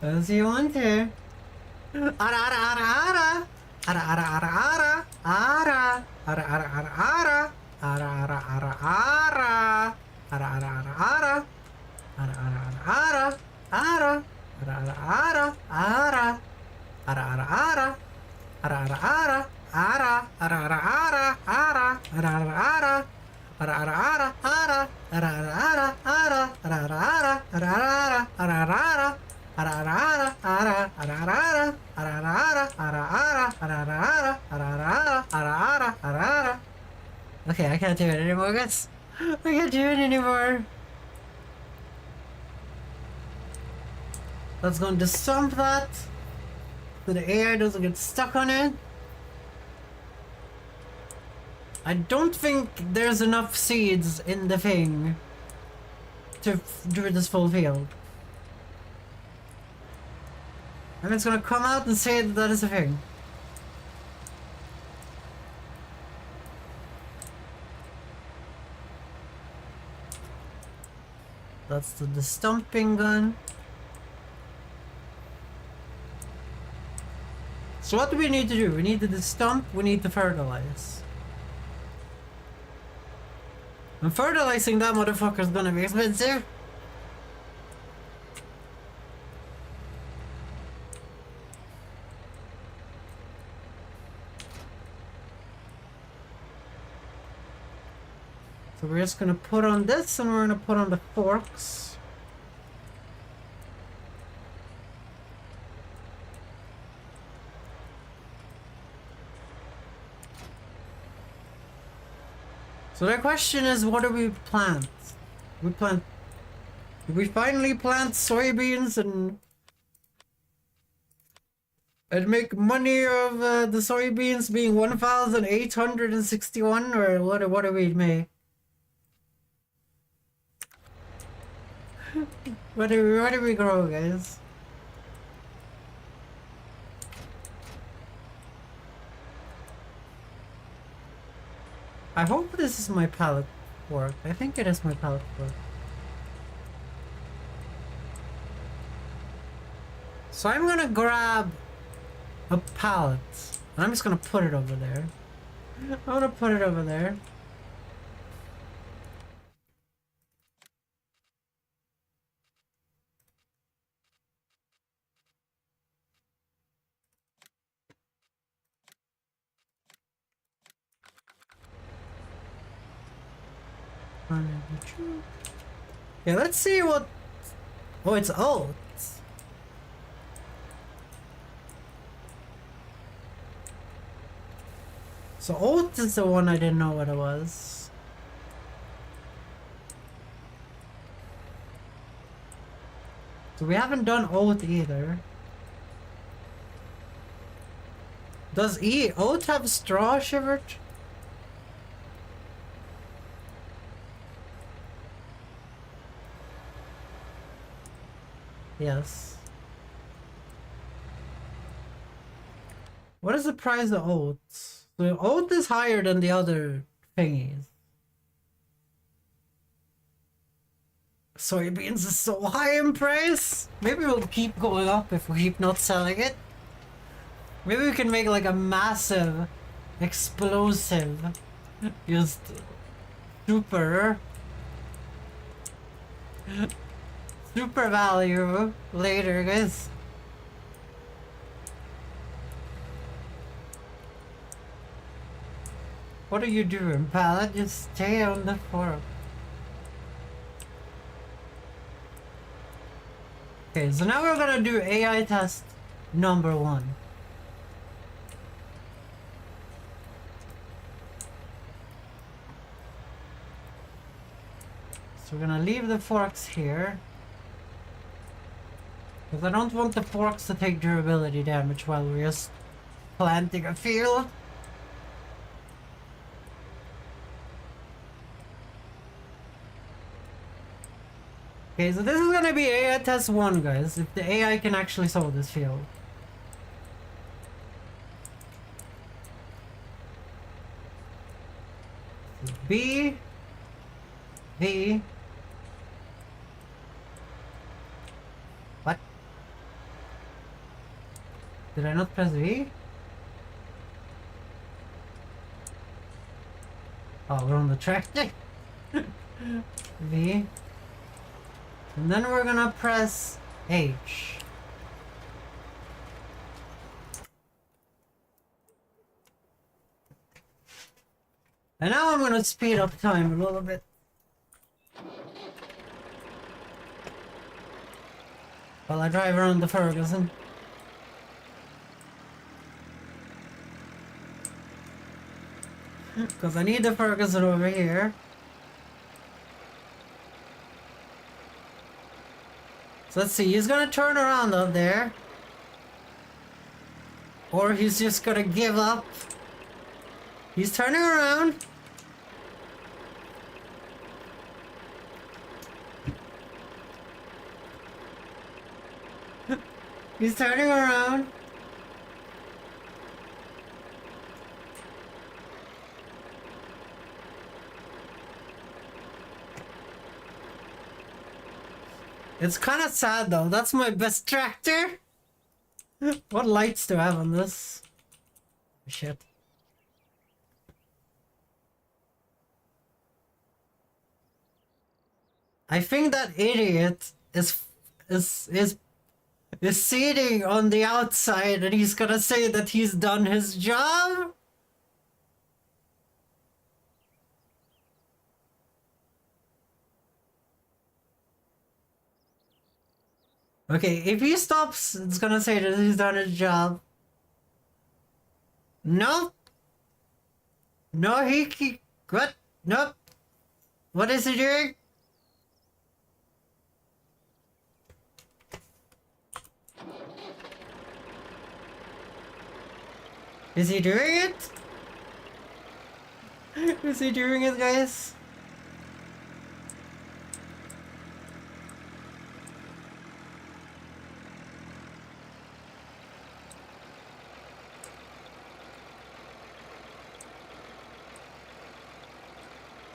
S1: As you want to. Ara ara ara ara. Ara ara ara ara. Ara. Ara ara ara ara. Ara ara ara ara. Ara ara ara ara. Ara ara ara ara. Ara. Ara ara ara. Ara. Ara ara ara. Ara ara ara. Ara. Ara ara ara. Ara. Ara ara ara. Ara ara ara. Ara. Ara ara ara. Ara. Ara ara ara. Ara ara ara. Ara ara ara. Ara ara ara. Ara. Ara ara ara. Ara ara ara. Ara ara. Ara ara ara. Ara ara ara. Ara ara. Ara ara. Okay, I can't do it anymore, guys. I can't do it anymore. Let's go and just stomp that so the AI doesn't get stuck on it. I don't think there's enough seeds in the thing to do this full field. And it's gonna come out and say that that is a thing. That's the stomping gun. So what do we need to do? We need to stump, we need to fertilize. And fertilizing that motherfucker is gonna be expensive. So we're just gonna put on this and we're gonna put on the forks. So the question is, what do we plant? We plant We finally plant soybeans and make money of the soybeans being 1,861, or what do we make? What do we grow, guys? I hope this is my pallet fork. I think it is my pallet fork. So I'm gonna grab a pallet. And I'm just gonna put it over there. I'm gonna put it over there. Yeah, let's see what... Oh, it's oats. So oats is the one I didn't know what it was. So we haven't done oat either. Does oat have straw, Shivert? Yes. What is the price of oats? The oat is higher than the other thingies. Soybeans is so high in price. Maybe we'll keep going up if we keep not selling it. Maybe we can make like a massive, explosive, just super value later, guys. What are you doing, pallet? Just stay on the fork. Okay, so now we're gonna do AI test number 1. So we're gonna leave the forks here. Because I don't want the forks to take durability damage while we're just planting a field. Okay, so this is gonna be AI test 1, guys. If the AI can actually solve this field. B, V. What? Did I not press V? Oh, we're on the tractor. V. And then we're gonna press H. And now I'm gonna speed up time a little bit. While I drive around the Ferguson. Because I need the Ferguson over here. So let's see, he's gonna turn around up there. Or he's just gonna give up. He's turning around. He's turning around. It's kind of sad though. That's my best tractor. What lights do I have on this? Shit. I think that idiot is sitting on the outside and he's gonna say that he's done his job. Okay, if he stops, it's gonna say that he's done his job. Nope. No, what? Nope. What is he doing? Is he doing it? Is he doing it, guys?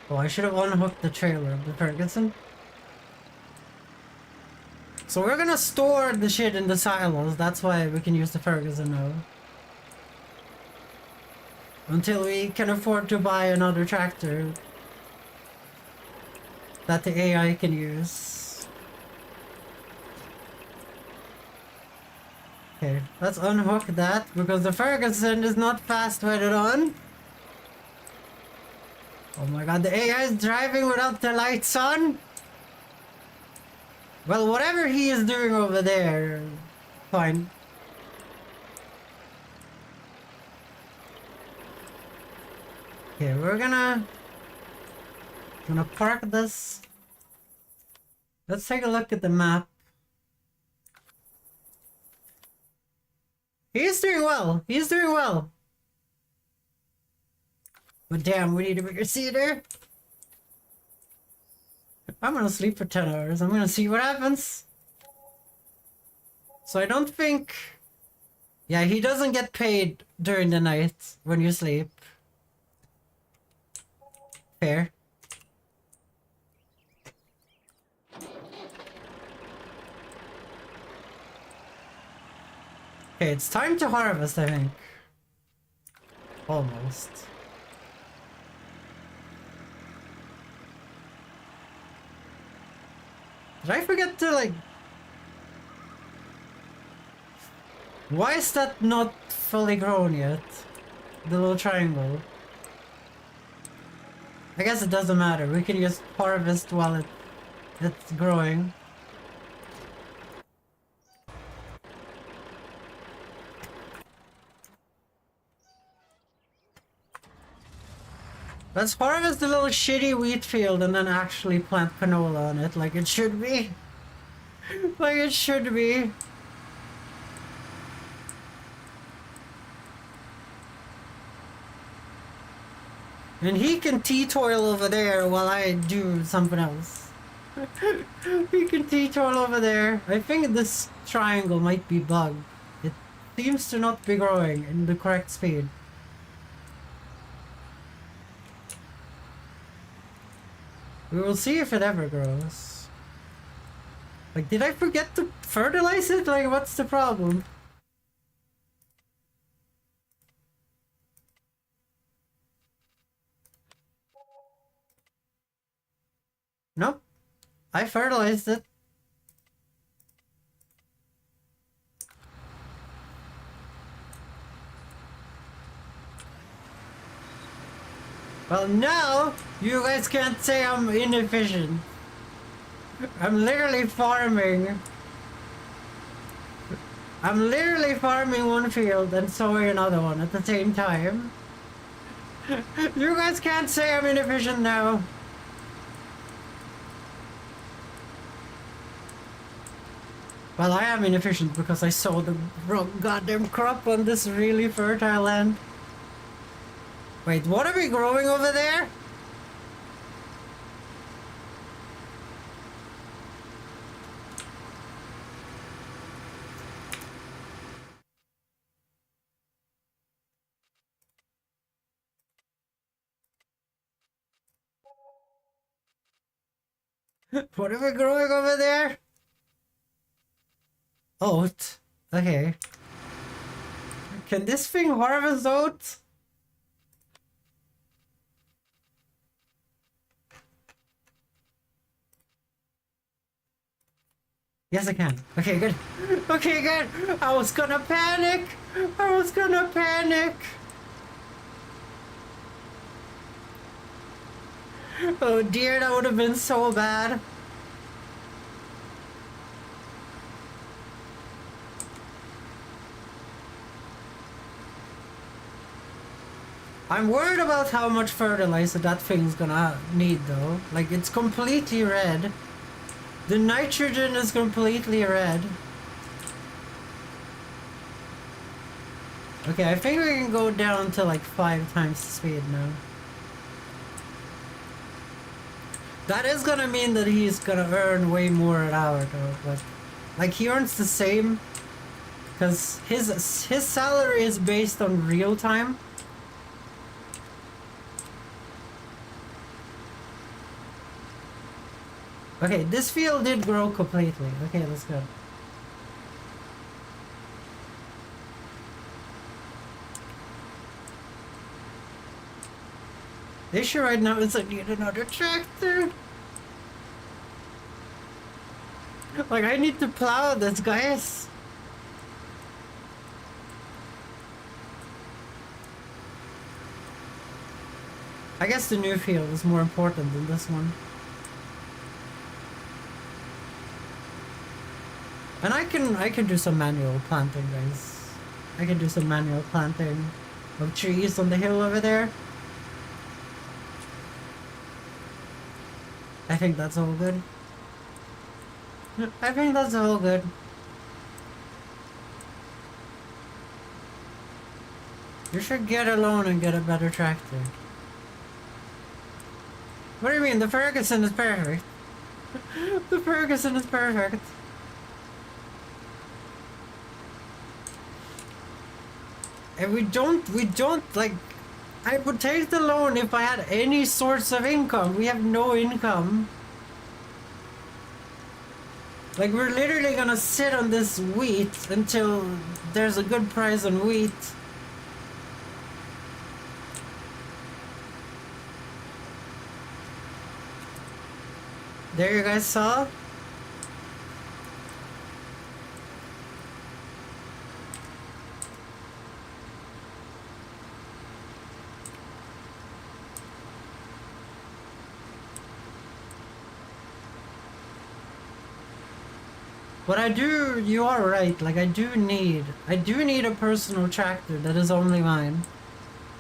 S1: Oh, I should have unhooked the trailer of the Ferguson. So we're gonna store the shit in the silos, that's why we can use the Ferguson now. Until we can afford to buy another tractor that the AI can use. Okay, let's unhook that because the Ferguson is not fast when it on. Oh my god, the AI is driving without the lights on? Well, whatever he is doing over there, fine. Okay, we're gonna park this. Let's take a look at the map. He's doing well. He's doing well. But damn, we need a bigger seater. I'm gonna sleep for 10 hours. I'm gonna see what happens. So I don't think... Yeah, he doesn't get paid during the night when you sleep. Fair. Okay, it's time to harvest, I think. Almost. Did I forget to, like... Why is that not fully grown yet? The little triangle. I guess it doesn't matter. We can just harvest while it's growing. Let's harvest the little shitty wheat field and then actually plant canola on it like it should be. Like it should be. And he can tea-toil over there while I do something else. He can tea-toil over there. I think this triangle might be bugged. It seems to not be growing in the correct speed. We will see if it ever grows. Like, did I forget to fertilize it? Like, what's the problem? Nope. I fertilized it. Well, now you guys can't say I'm inefficient. I'm literally farming. I'm literally farming one field and sowing another one at the same time. You guys can't say I'm inefficient now. Well, I am inefficient because I sowed the wrong goddamn crop on this really fertile land. Wait, what are we growing over there? What are we growing over there? Oat. Okay. Can this thing harvest oat? Yes, I can. Okay, good. Okay, good. I was gonna panic. I was gonna panic. Oh dear, that would have been so bad. I'm worried about how much fertilizer that thing's gonna need though. Like, it's completely red. The nitrogen is completely red. Okay, I think we can go down to like 5 times the speed now. That is gonna mean that he's gonna earn way more an hour though, but like he earns the same because his salary is based on real time. Okay, this field did grow completely. Okay, let's go. The issue right now is I need another tractor. Like, I need to plow this, guys. I guess the new field is more important than this one. And I can do some manual planting, guys. I can do some manual planting of trees on the hill over there. I think that's all good. I think that's all good. You should get a loan and get a better tractor. What do you mean? The Ferguson is perfect. The Ferguson is perfect. And we don't like, I would take the loan if I had any source of income. We have no income. Like, we're literally gonna sit on this wheat until there's a good price on wheat. There you guys saw? But I do, you are right, like I do need a personal tractor that is only mine.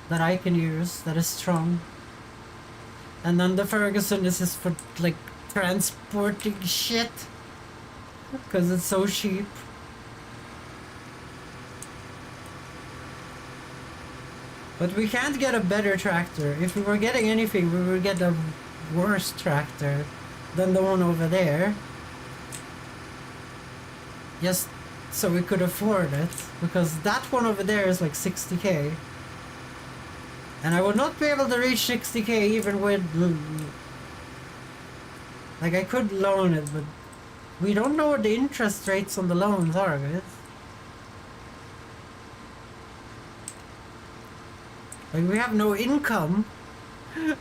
S1: That I can use, that is strong. And then the Ferguson is just for like transporting shit. Because it's so cheap. But we can't get a better tractor. If we were getting anything, we would get a worse tractor than the one over there. Just so we could afford it, because that one over there is like 60k. And I would not be able to reach 60k even with... Like, I could loan it, but we don't know what the interest rates on the loans are, guys. Like, we have no income.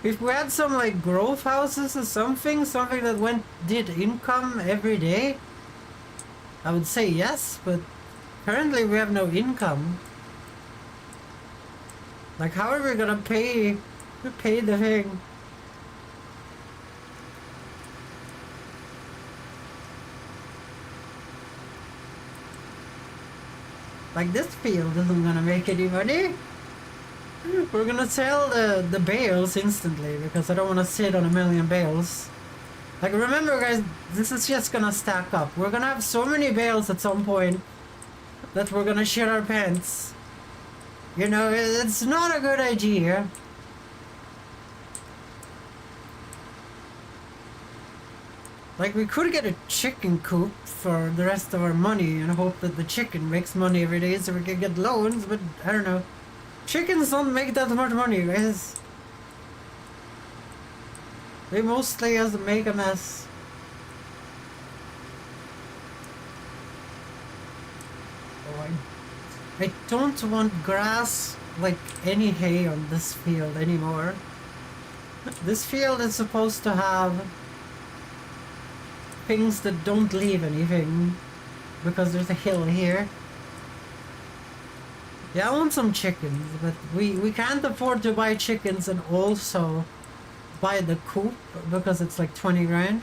S1: If we had some, like, growth houses or something that did income every day, I would say yes, but currently we have no income. Like, how are we gonna pay the thing? Like, this field isn't gonna make any money. We're gonna sell the bales instantly because I don't wanna sit on a million bales. Like, remember guys, this is just gonna stack up. We're gonna have so many bales at some point that we're gonna shit our pants. You know, it's not a good idea. Like, we could get a chicken coop for the rest of our money and hope that the chicken makes money every day so we can get loans, but I don't know. Chickens don't make that much money, guys. They mostly just make a mess. Oh, I don't want grass, like any hay on this field anymore. This field is supposed to have things that don't leave anything because there's a hill here. Yeah, I want some chickens, but we can't afford to buy chickens and also buy the coop because it's like 20 grand.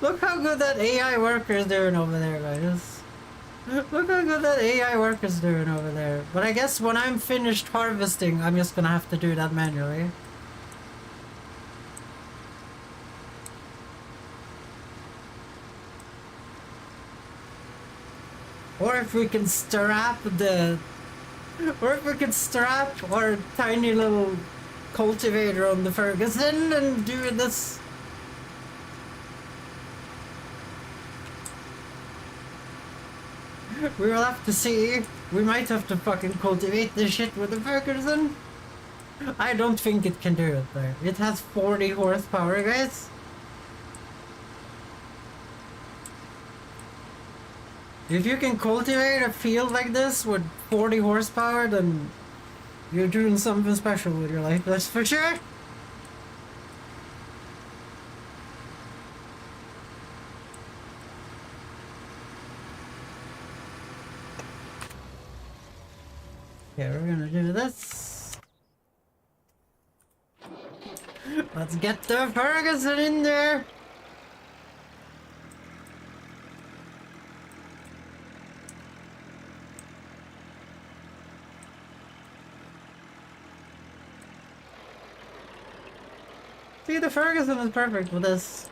S1: Look how good that AI worker is doing over there, guys. Look how good that AI worker is doing over there. But I guess when I'm finished harvesting, I'm just gonna have to do that manually. Or if we can strap the... Or if we can strap our tiny little cultivator on the Ferguson and do this. We will have to see. We might have to fucking cultivate this shit with the Ferguson. I don't think it can do it though. It has 40 horsepower, guys. If you can cultivate a field like this with 40 horsepower, then you're doing something special with your life, that's for sure. Okay, we're gonna do this. Let's get the Ferguson in there. See, the Ferguson is perfect with this.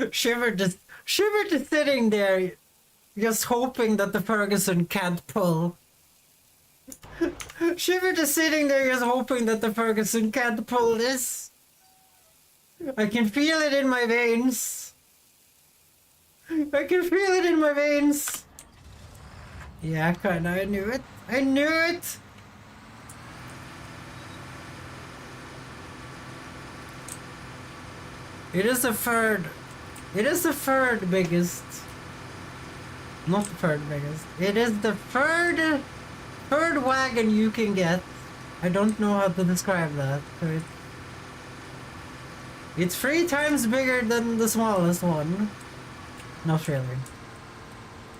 S1: Shiver just sitting there, just hoping that the Ferguson can't pull. Shiver just sitting there, just hoping that the Ferguson can't pull this. I can feel it in my veins. I can feel it in my veins. Yeah, kinda. I knew it. I knew it. It is the third. It is the third biggest. Not the third biggest. It is the third wagon you can get. I don't know how to describe that. So it's 3 times bigger than the smallest one. Not really.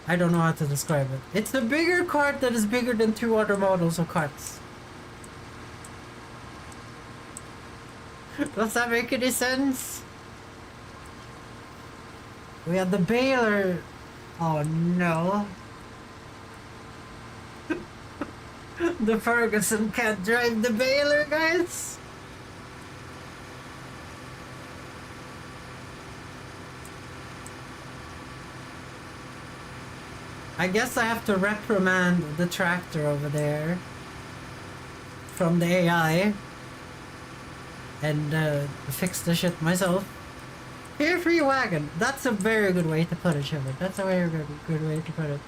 S1: I don't know how to describe it. It's the bigger cart that is bigger than 2 other models of carts. Does that make any sense? We have the baler. Oh no. The Ferguson can't drive the baler, guys. I guess I have to reprimand the tractor over there from the AI and fix the shit myself. Here, free wagon. That's a very good way to put it, Shiver. That's a very good way to put it.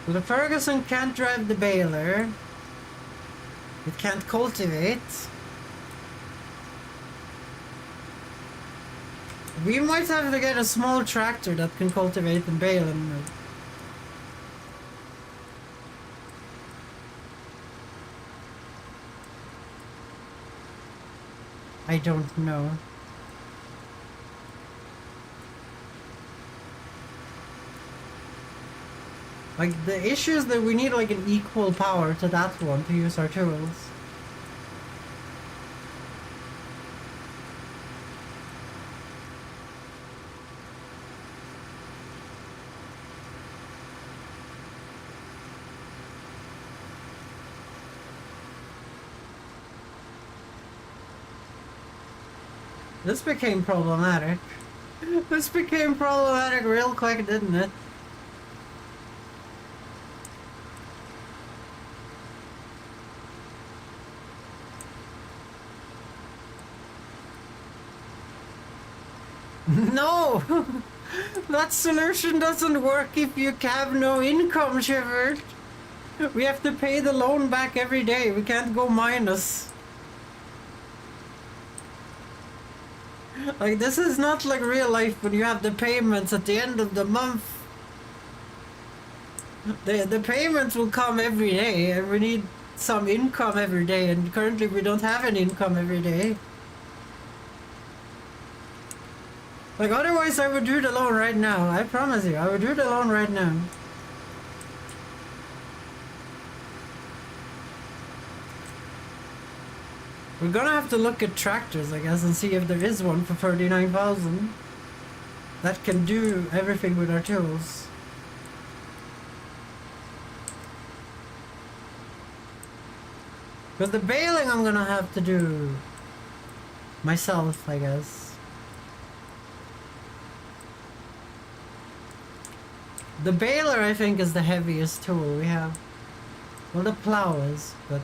S1: The Ferguson can't drive the baler. It can't cultivate. We might have to get a small tractor that can cultivate and bale and... I don't know. Like, the issue is that we need like an equal power to that one to use our tools. This became problematic. This became problematic real quick, didn't it? No! That solution doesn't work if you have no income, Shiver. We have to pay the loan back every day. We can't go minus. Like, this is not like real life when you have the payments at the end of the month. The payments will come every day, and we need some income every day, and currently we don't have an income every day. Like, otherwise I would do the loan right now. I promise you, I would do the loan right now. We're gonna have to look at tractors, I guess, and see if there is one for 39,000 that can do everything with our tools. Because the baling I'm gonna have to do myself, I guess. The baler, I think, is the heaviest tool we have. Well, the plow is, but...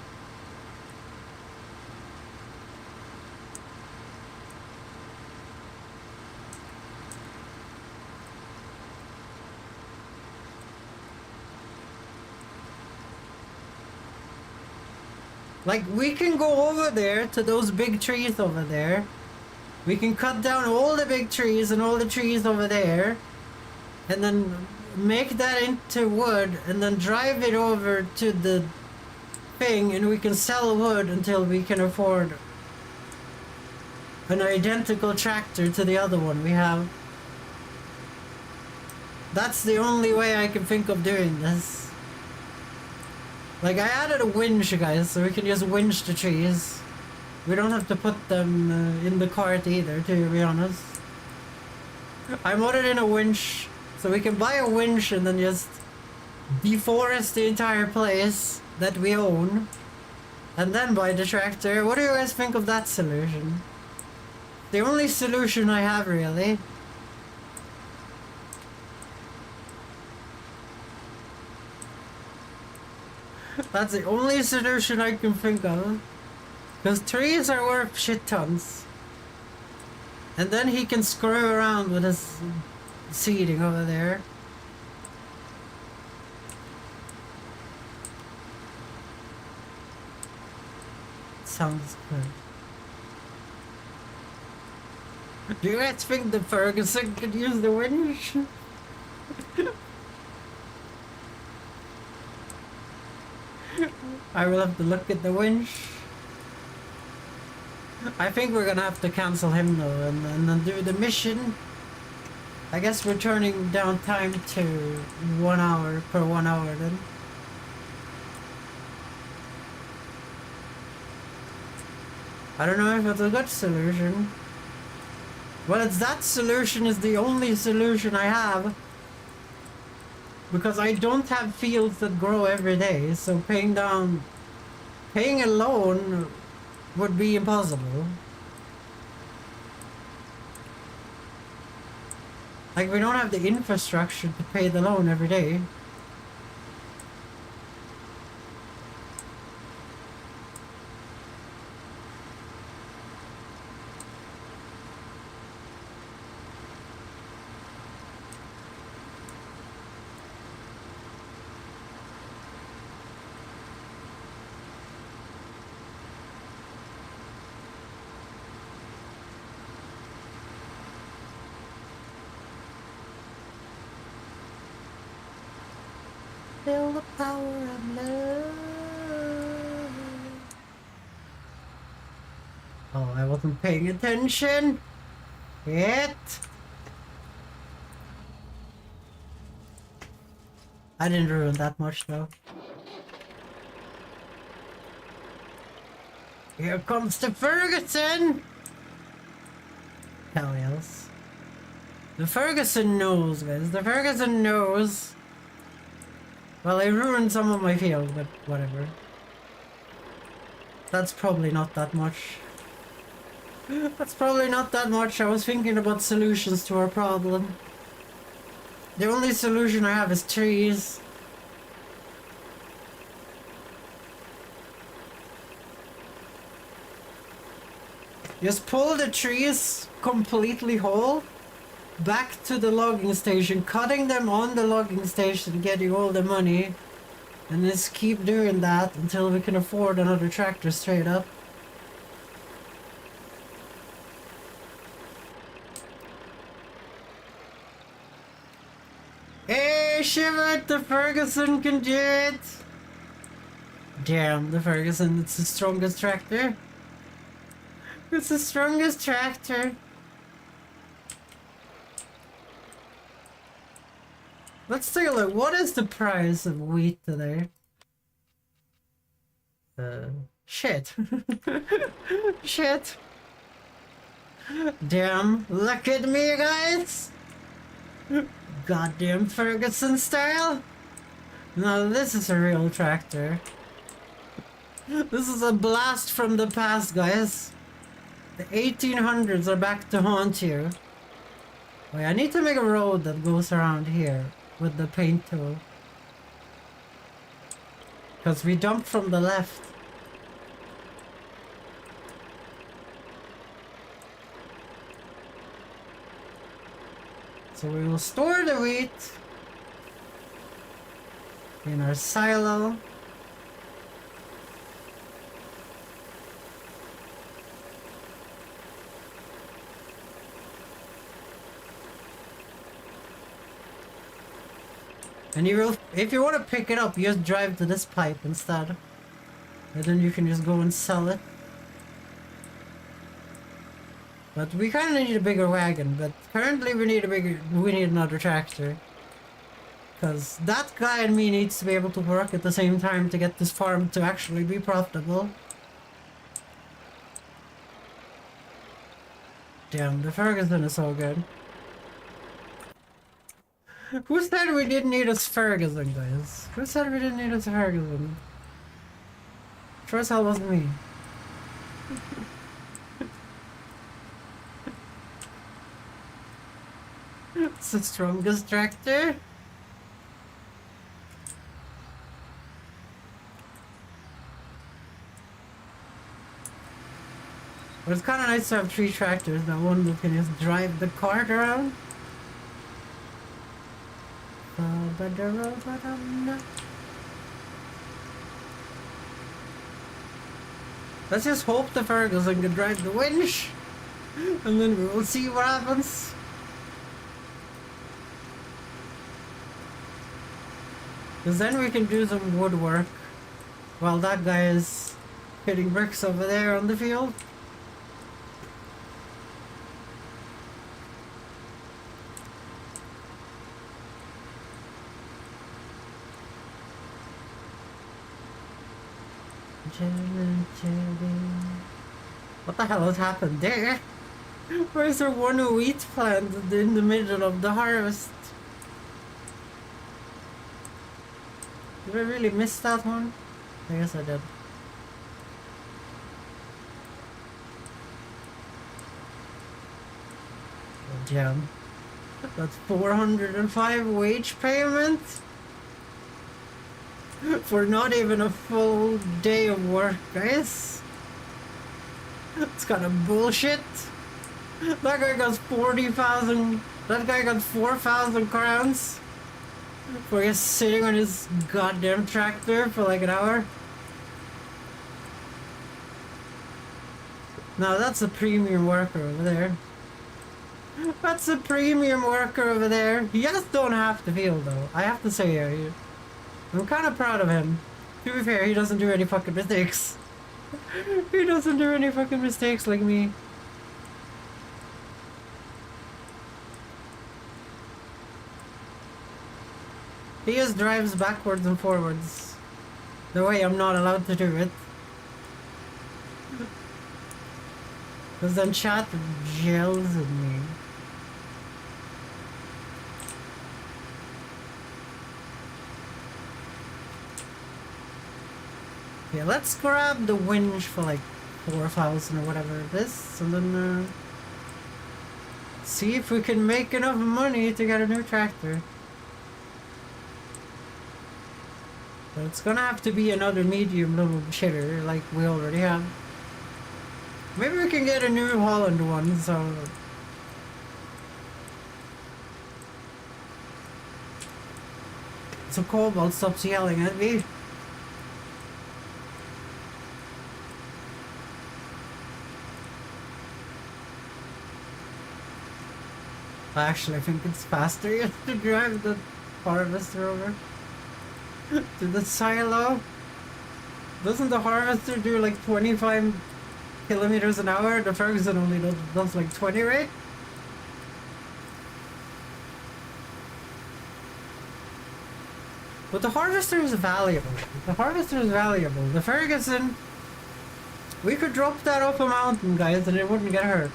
S1: like, we can go over there to those big trees over there. We can cut down all the big trees and all the trees over there. And then make that into wood and then drive it over to the thing, and we can sell wood until we can afford an identical tractor to the other one we have. That's the only way I can think of doing this. Like, I added a winch, guys, so we can just winch the trees. We don't have to put them in the cart either, to be honest. I modded in a winch, so we can buy a winch and then just deforest the entire place that we own. And then buy the tractor. What do you guys think of that solution? The only solution I have, really. That's the only solution I can think of. Because trees are worth shit tons. And then he can screw around with his seeding over there. Sounds good. Do you guys think the Ferguson could use the winch? I will have to look at the winch. I think we're gonna have to cancel him though and then do the mission. I guess we're turning down time to 1 hour per 1 hour then. I don't know if it's a good solution. Well, it's that solution is the only solution I have. Because I don't have fields that grow every day, so paying a loan would be impossible. Like, we don't have the infrastructure to pay the loan every day. Feel the power of love. Oh, I wasn't paying attention. Yet. I didn't ruin that much though. Here comes the Ferguson! Hell yes. The Ferguson knows, guys. The Ferguson knows. Well, I ruined some of my field, but whatever. That's probably not that much. That's probably not that much. I was thinking about solutions to our problem. The only solution I have is trees. Just pull the trees completely whole back to the logging station, cutting them on the logging station, getting all the money, and just keep doing that until we can afford another tractor straight up. Hey, shivered! The Ferguson can do it! Damn, the Ferguson, it's the strongest tractor. It's the strongest tractor. Let's take a look. What is the price of wheat today? Shit. Shit. Damn, look at me, guys! Goddamn Ferguson style! Now this is a real tractor. This is a blast from the past, guys. The 1800s are back to haunt you. Wait, I need to make a road that goes around here with the paint tool. Because we dumped from the left. So we will store the wheat in our silo. And you will, if you want to pick it up, you just drive to this pipe instead. And then you can just go and sell it. But we kind of need a bigger wagon, but currently we need another tractor. Because that guy and me needs to be able to work at the same time to get this farm to actually be profitable. Damn, the Ferguson is so good. Who said we didn't need a Ferguson, guys? Who said we didn't need a Ferguson? Sure as hell wasn't me. It's the strongest tractor. But it's kind of nice to have 3 tractors, that one that can just drive the cart around. Let's just hope the Ferguson can drive the winch, and then we will see what happens. Because then we can do some woodwork while that guy is hitting bricks over there on the field. What the hell has happened there? Why is there one wheat plant in the middle of the harvest? Did I really miss that one? I guess I did. Oh, damn. That's 405 wage payment? For not even a full day of work, guys. It's kind of bullshit. That guy got 40,000. That guy got 4,000 crowns for just sitting on his goddamn tractor for like an hour. Now that's a premium worker over there. That's a premium worker over there. He just don't have to feel though. I have to say, I'm kind of proud of him. To be fair, he doesn't do any fucking mistakes. He doesn't do any fucking mistakes like me. He just drives backwards and forwards. The way I'm not allowed to do it. Because then chat gels with me. Yeah, let's grab the winch for like 4,000 or whatever it is, and then see if we can make enough money to get a new tractor. But it's gonna have to be another medium little shitter like we already have. Maybe we can get a New Holland one, so... So Cobalt stops yelling at me. I actually think it's faster to drive the harvester over to the silo. Doesn't the harvester do like 25 kilometers an hour? The Ferguson only does like 20, right? But the harvester is valuable. The harvester is valuable. The Ferguson, we could drop that off a mountain, guys, and it wouldn't get hurt.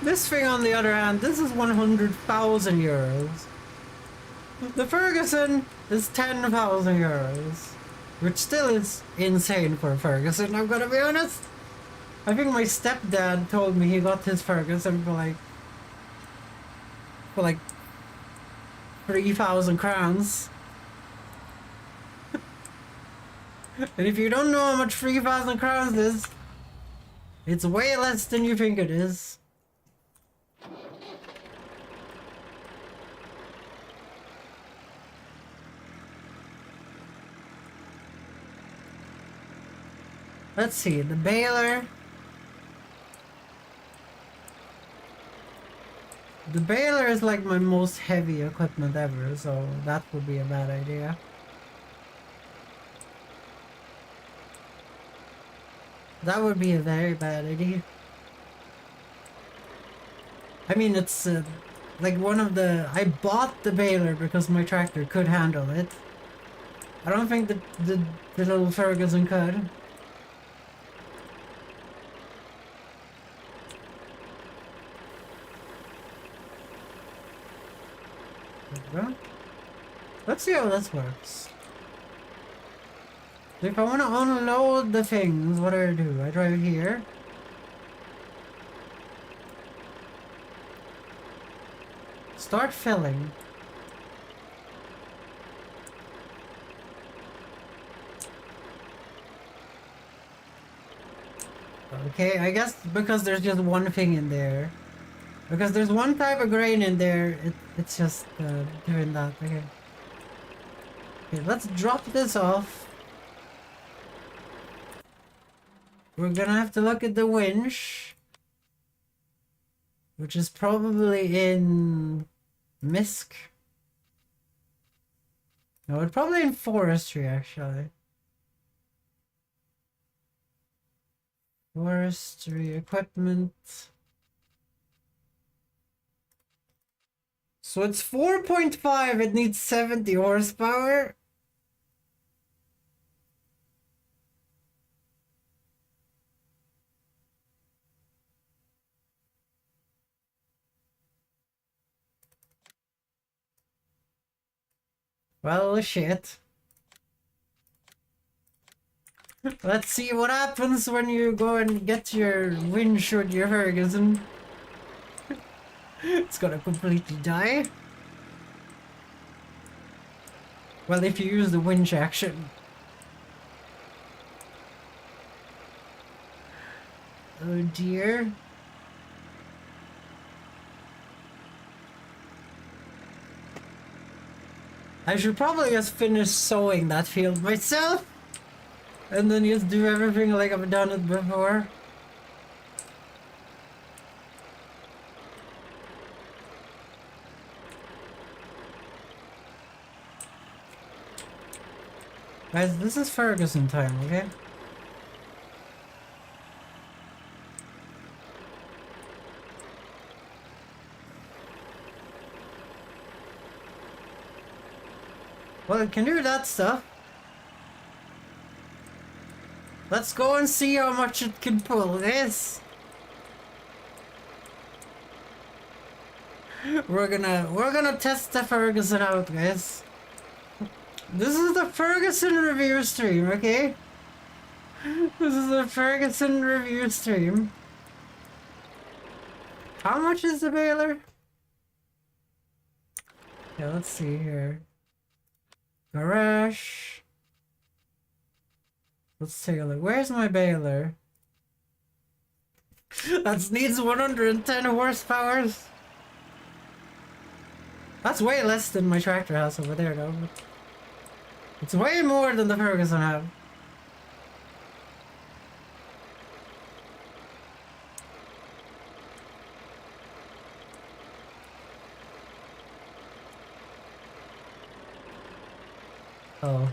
S1: This thing, on the other hand, this is 100,000 euros. The Ferguson is 10,000 euros, which still is insane for a Ferguson, I'm gonna be honest. I think my stepdad told me he got his Ferguson for like 3,000 crowns. And if you don't know how much 3,000 crowns is, it's way less than you think it is. Let's see, the baler. The baler is like my most heavy equipment ever, so that would be a bad idea. That would be a very bad idea. I mean, it's like one of the... I bought the baler because my tractor could handle it. I don't think the little Ferguson could. Let's see how this works. If I want to unload the things, what do? I drive here. Start filling. Okay, I guess because there's just one thing in there. Because there's one type of grain in there, it's just doing that. Okay. Okay, let's drop this off. We're gonna have to look at the winch, which is probably in MISC. No, it's probably in forestry, actually. Forestry equipment. So it's 4.5, it needs 70 horsepower. Well, shit. Let's see what happens when you go and get your winch with your Ferguson. It's gonna completely die. Well, if you use the winch action. Oh dear. I should probably just finish sowing that field myself. And then just do everything like I've done it before. Guys, this is Ferguson time, okay? Well, it can do that stuff. Let's go and see how much it can pull this. We're gonna test the Ferguson out, guys. This is the Ferguson review stream, okay? This is the Ferguson review stream. How much is the baler? Yeah, let's see here. Garage. Let's take a look. Where's my baler? That needs 110 horsepower. That's way less than my tractor has over there, though. It's way more than the Ferguson have. Oh.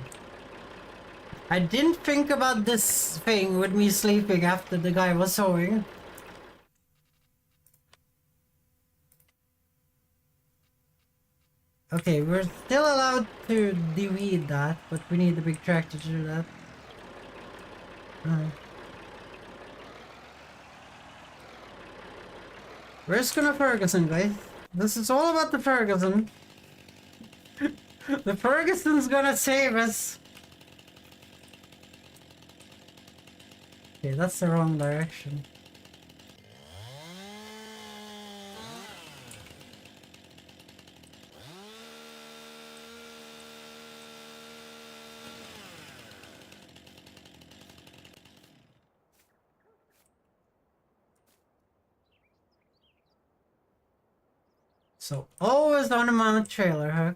S1: I didn't think about this thing with me sleeping after the guy was sewing. Okay, we're still allowed to deweed that, but we need the big tractor to do that. We're just gonna Ferguson, guys. This is all about the Ferguson. The Ferguson's gonna save us. Okay, that's the wrong direction. So, always on a mount trailer hook.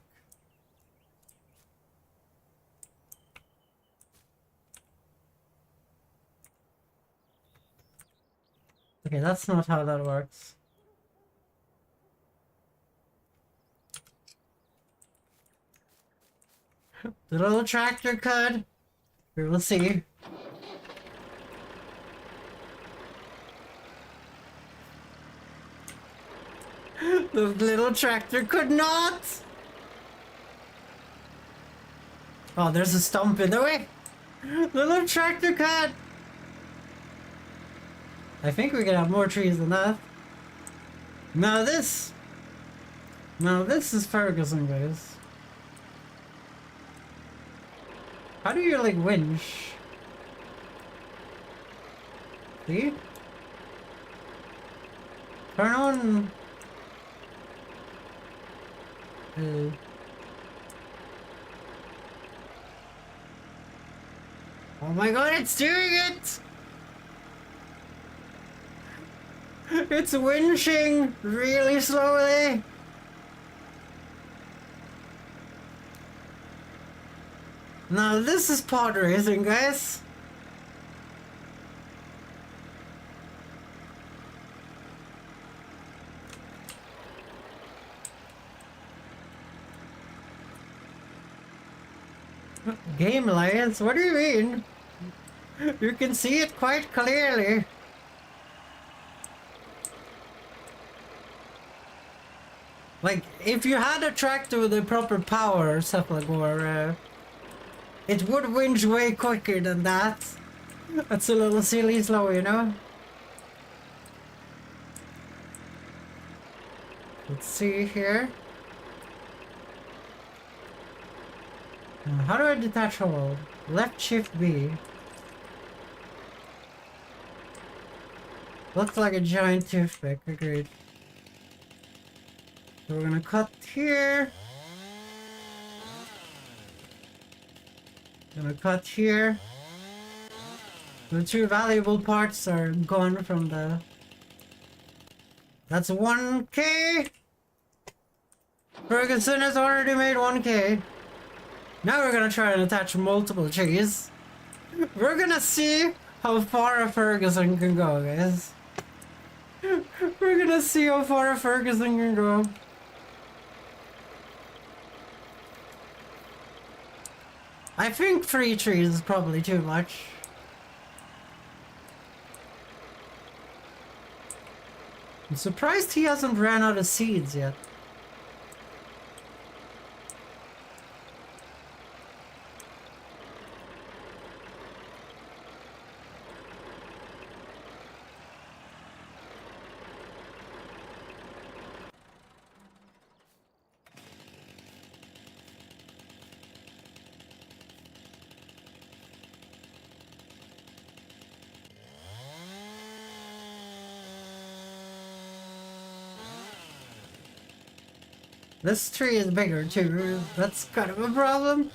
S1: Okay, that's not how that works. The little tractor could. We will see. The little tractor could not! Oh, there's a stump in the way! The little tractor could! I think we can have more trees than that. Now this is Ferguson, guys. How do you, like, winch? See? Turn on... Oh my god, it's doing it! It's winching really slowly. Now this is pod racing, guys. Game Alliance? What do you mean? You can see it quite clearly. Like, if you had a tractor with the proper power or something, or it would winch way quicker than that. That's a little silly slow, you know? Let's see here. How do I detach hold? Left shift B. Looks like a giant toothpick, agreed. So we're gonna cut here. Gonna cut here. The two valuable parts are gone from the... That's 1K! Ferguson has already made 1K. Now we're gonna try and attach multiple trees. We're gonna see how far a Ferguson can go, guys. We're gonna see how far a Ferguson can go. I think 3 trees is probably too much. I'm surprised he hasn't ran out of seeds yet. This tree is bigger too, that's kind of a problem.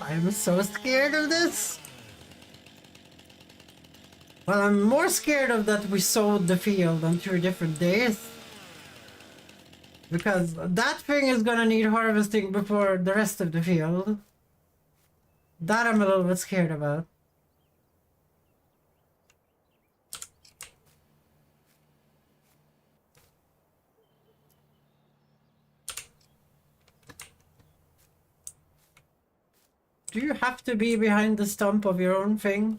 S1: I'm so scared of this. Well, I'm more scared of that we sowed the field on 2 different days. Because that thing is gonna need harvesting before the rest of the field. That I'm a little bit scared about. Do you have to be behind the stump of your own thing?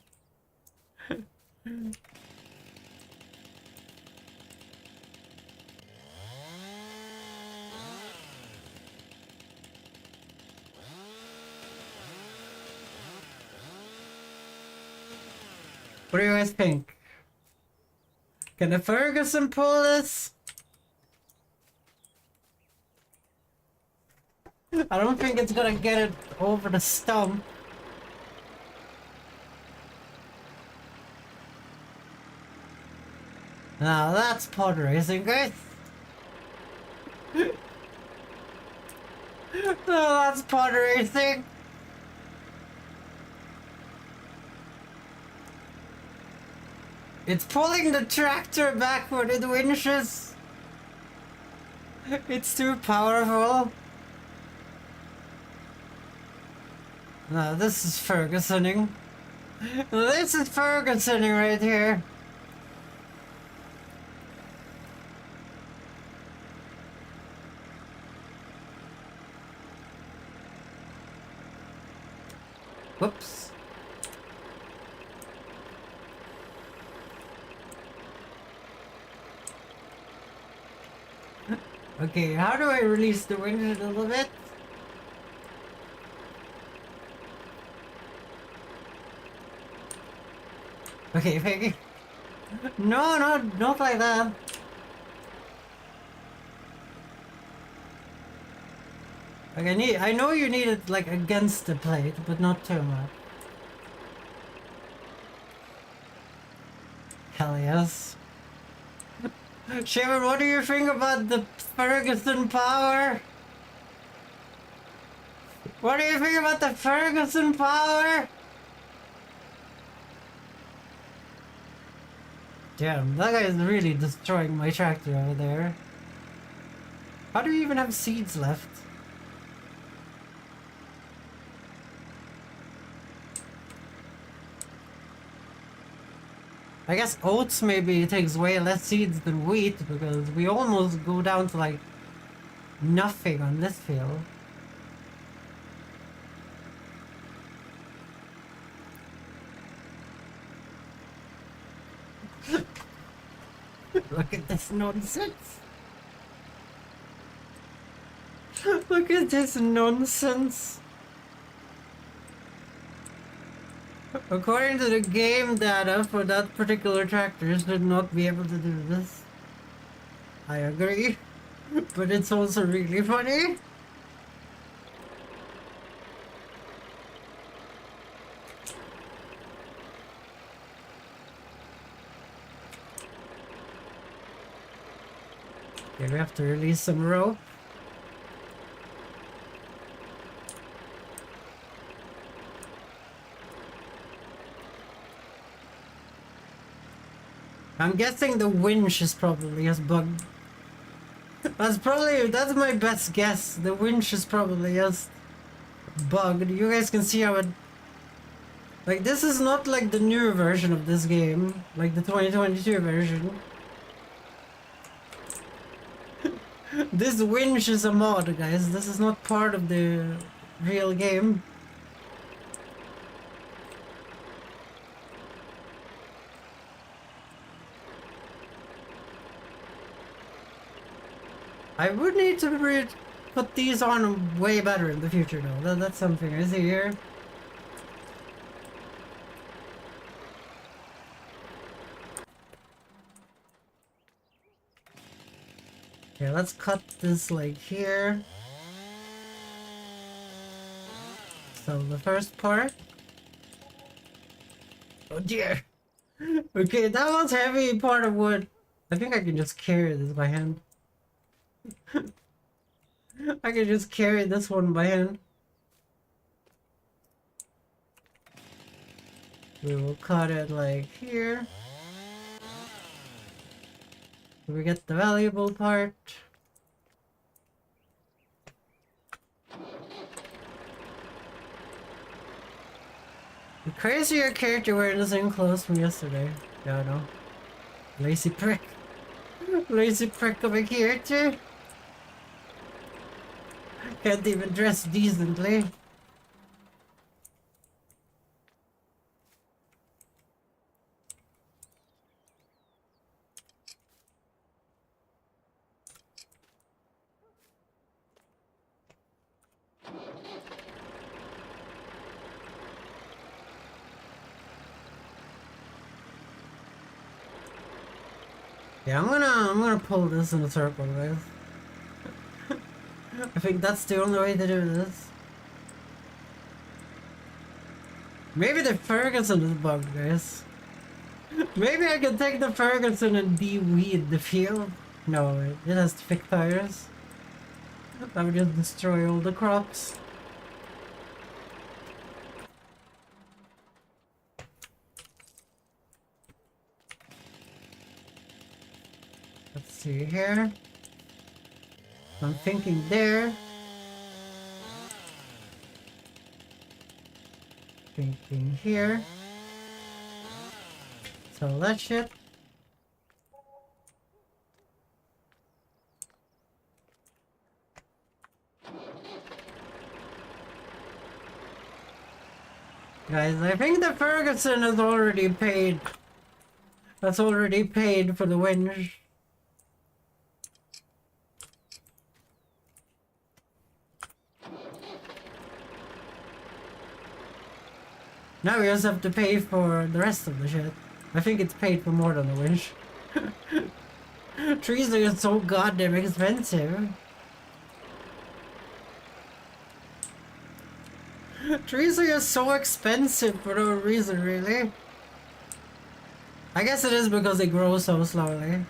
S1: What do you guys think? Can the Ferguson pull this? I don't think it's gonna get it over the stump. Now that's pod racing, guys. Now that's pod racing. It's pulling the tractor backward with winches. It's too powerful. No, this is Fergusoning. This is Fergusoning right here. Whoops. Okay, how do I release the winch a little bit? Okay, Peggy. No, not like that. Like I know you need it like against the plate, but not too much. Hell yes. Shaver, what do you think about the Ferguson power? What do you think about the Ferguson power? Damn, that guy is really destroying my tractor over there. How do you even have seeds left? I guess oats maybe takes way less seeds than wheat because we almost go down to like nothing on this field. Look at this nonsense. Look at this nonsense. According to the game data for that particular tractor, should not be able to do this. I agree, but it's also really funny. Okay, we have to release some rope. I'm guessing the winch is probably just bugged. That's my best guess. The winch is probably just bugged. You guys can see how it... Like, this is not like the new version of this game. Like the 2022 version. This winch is a mod, guys. This is not part of the real game. I would need to put these on way better in the future though. That's something I see here. Okay, let's cut this like here. So the first part. Oh dear. Okay, that was heavy part of wood. I think I can just carry this by hand. I can just carry this one by hand. We will cut it like here. We get the valuable part. Crazy your character wearing the same clothes from yesterday. Yeah, I know. Lazy prick. Lazy prick of a character. Can't even dress decently. Yeah, I'm gonna pull this in a circle, guys. I think that's the only way to do this. Maybe the Ferguson is bugged, guys. Maybe I can take the Ferguson and de-weed the field. No, it has thick tires. That would just destroy all the crops. Let's see here. I'm thinking there. Thinking here. So that shit. Guys, I think the Ferguson is already paid. That's already paid for the winch. Now we just have to pay for the rest of the shit. I think it's paid for more than the winch. Trees are just so goddamn expensive. Trees are just so expensive for no reason, really. I guess it is because they grow so slowly.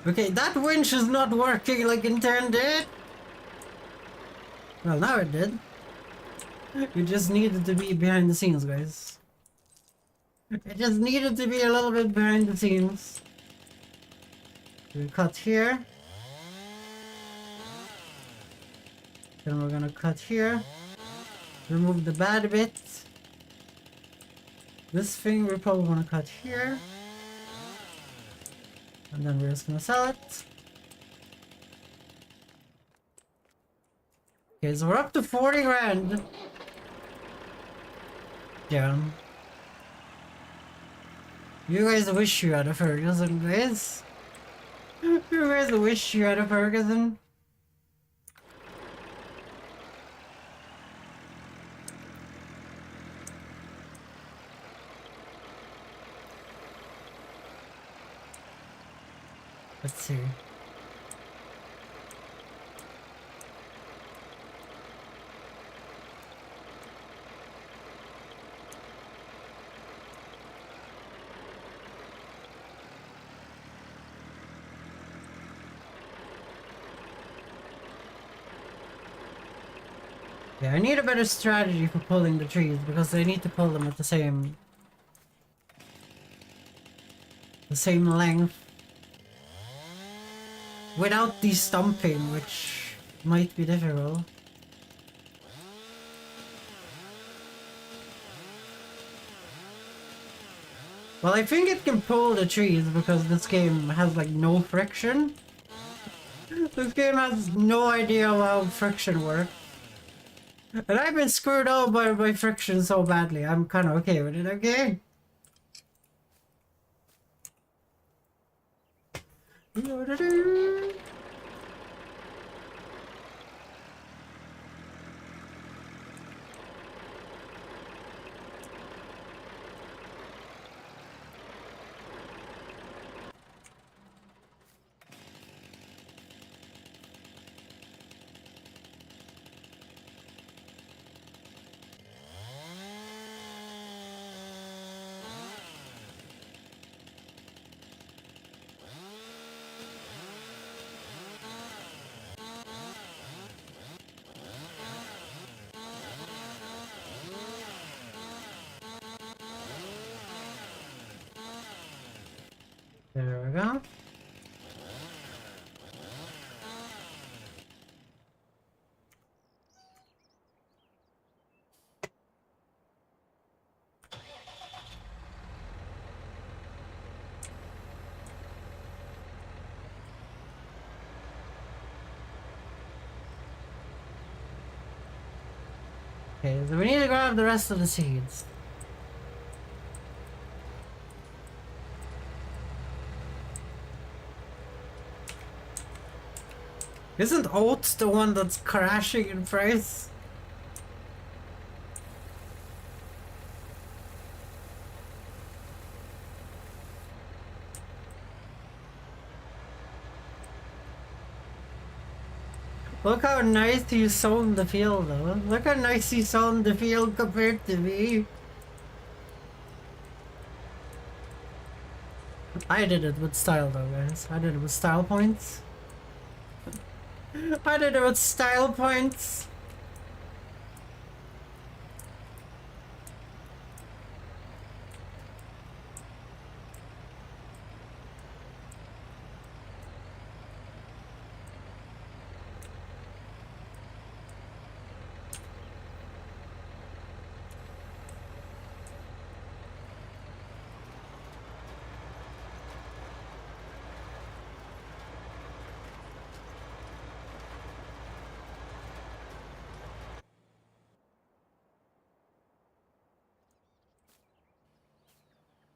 S1: Okay, that winch is not working like intended. Well, now it did. You just needed to be behind the scenes, guys. It just needed to be a little bit behind the scenes. We cut here. Then we're gonna cut here. Remove the bad bit. This thing we're probably gonna cut here. And then we're just gonna sell it. Okay, so we're up to 40 grand. Yeah. You guys wish you had a Ferguson, guys. You guys wish you had a Ferguson. Let's see. Yeah, I need a better strategy for pulling the trees because I need to pull them at the same length without de-stumping, which might be difficult. Well, I think it can pull the trees because this game has like no friction. This game has no idea how friction works. And I've been screwed out by friction so badly, I'm kind of okay with it, okay? There we go. Okay, so we need to grab the rest of the seeds. Isn't oats the one that's crashing in price? Look how nice he's sown the field though. Look how nice he's sown the field compared to me. I did it with style though, guys. I did it with style points. I did it with style points.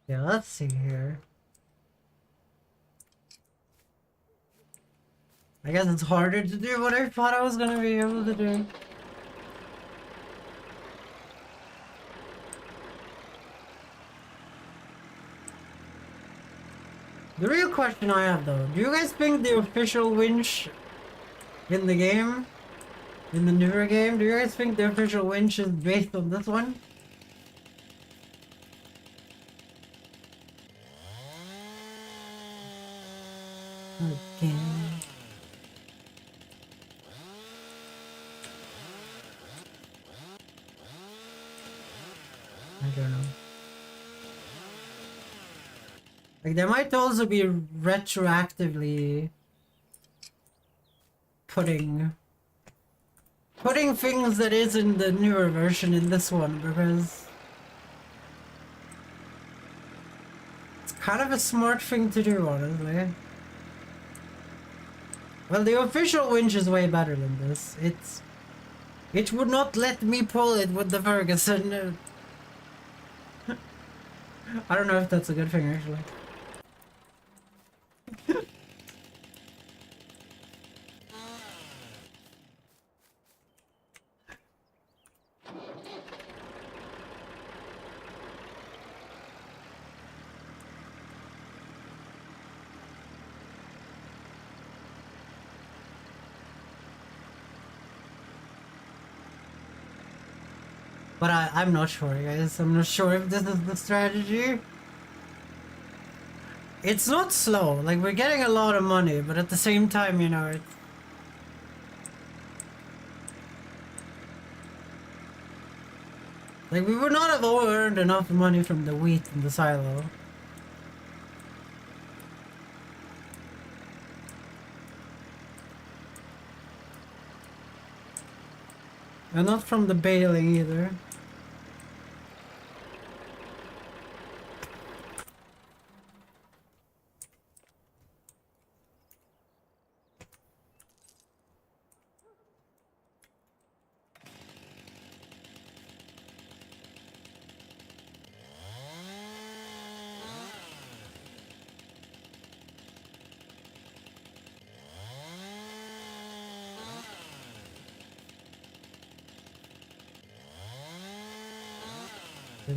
S1: Yeah, let's see here. I guess it's harder to do what I thought I was gonna be able to do. The real question I have though, do you guys think the official winch in the game, in the newer game, do you guys think the official winch is based on this one? Okay. I don't know. Like, there might also be retroactively putting things that is in the newer version in this one, because it's kind of a smart thing to do, honestly. Well, the official winch is way better than this. It would not let me pull it with the Ferguson. I don't know if that's a good thing, actually. But I'm not sure, guys. I'm not sure if this is the strategy. It's not slow. Like, we're getting a lot of money, but at the same time, you know, it's... Like, we would not have earned enough money from the wheat in the silo. And not from the baling either.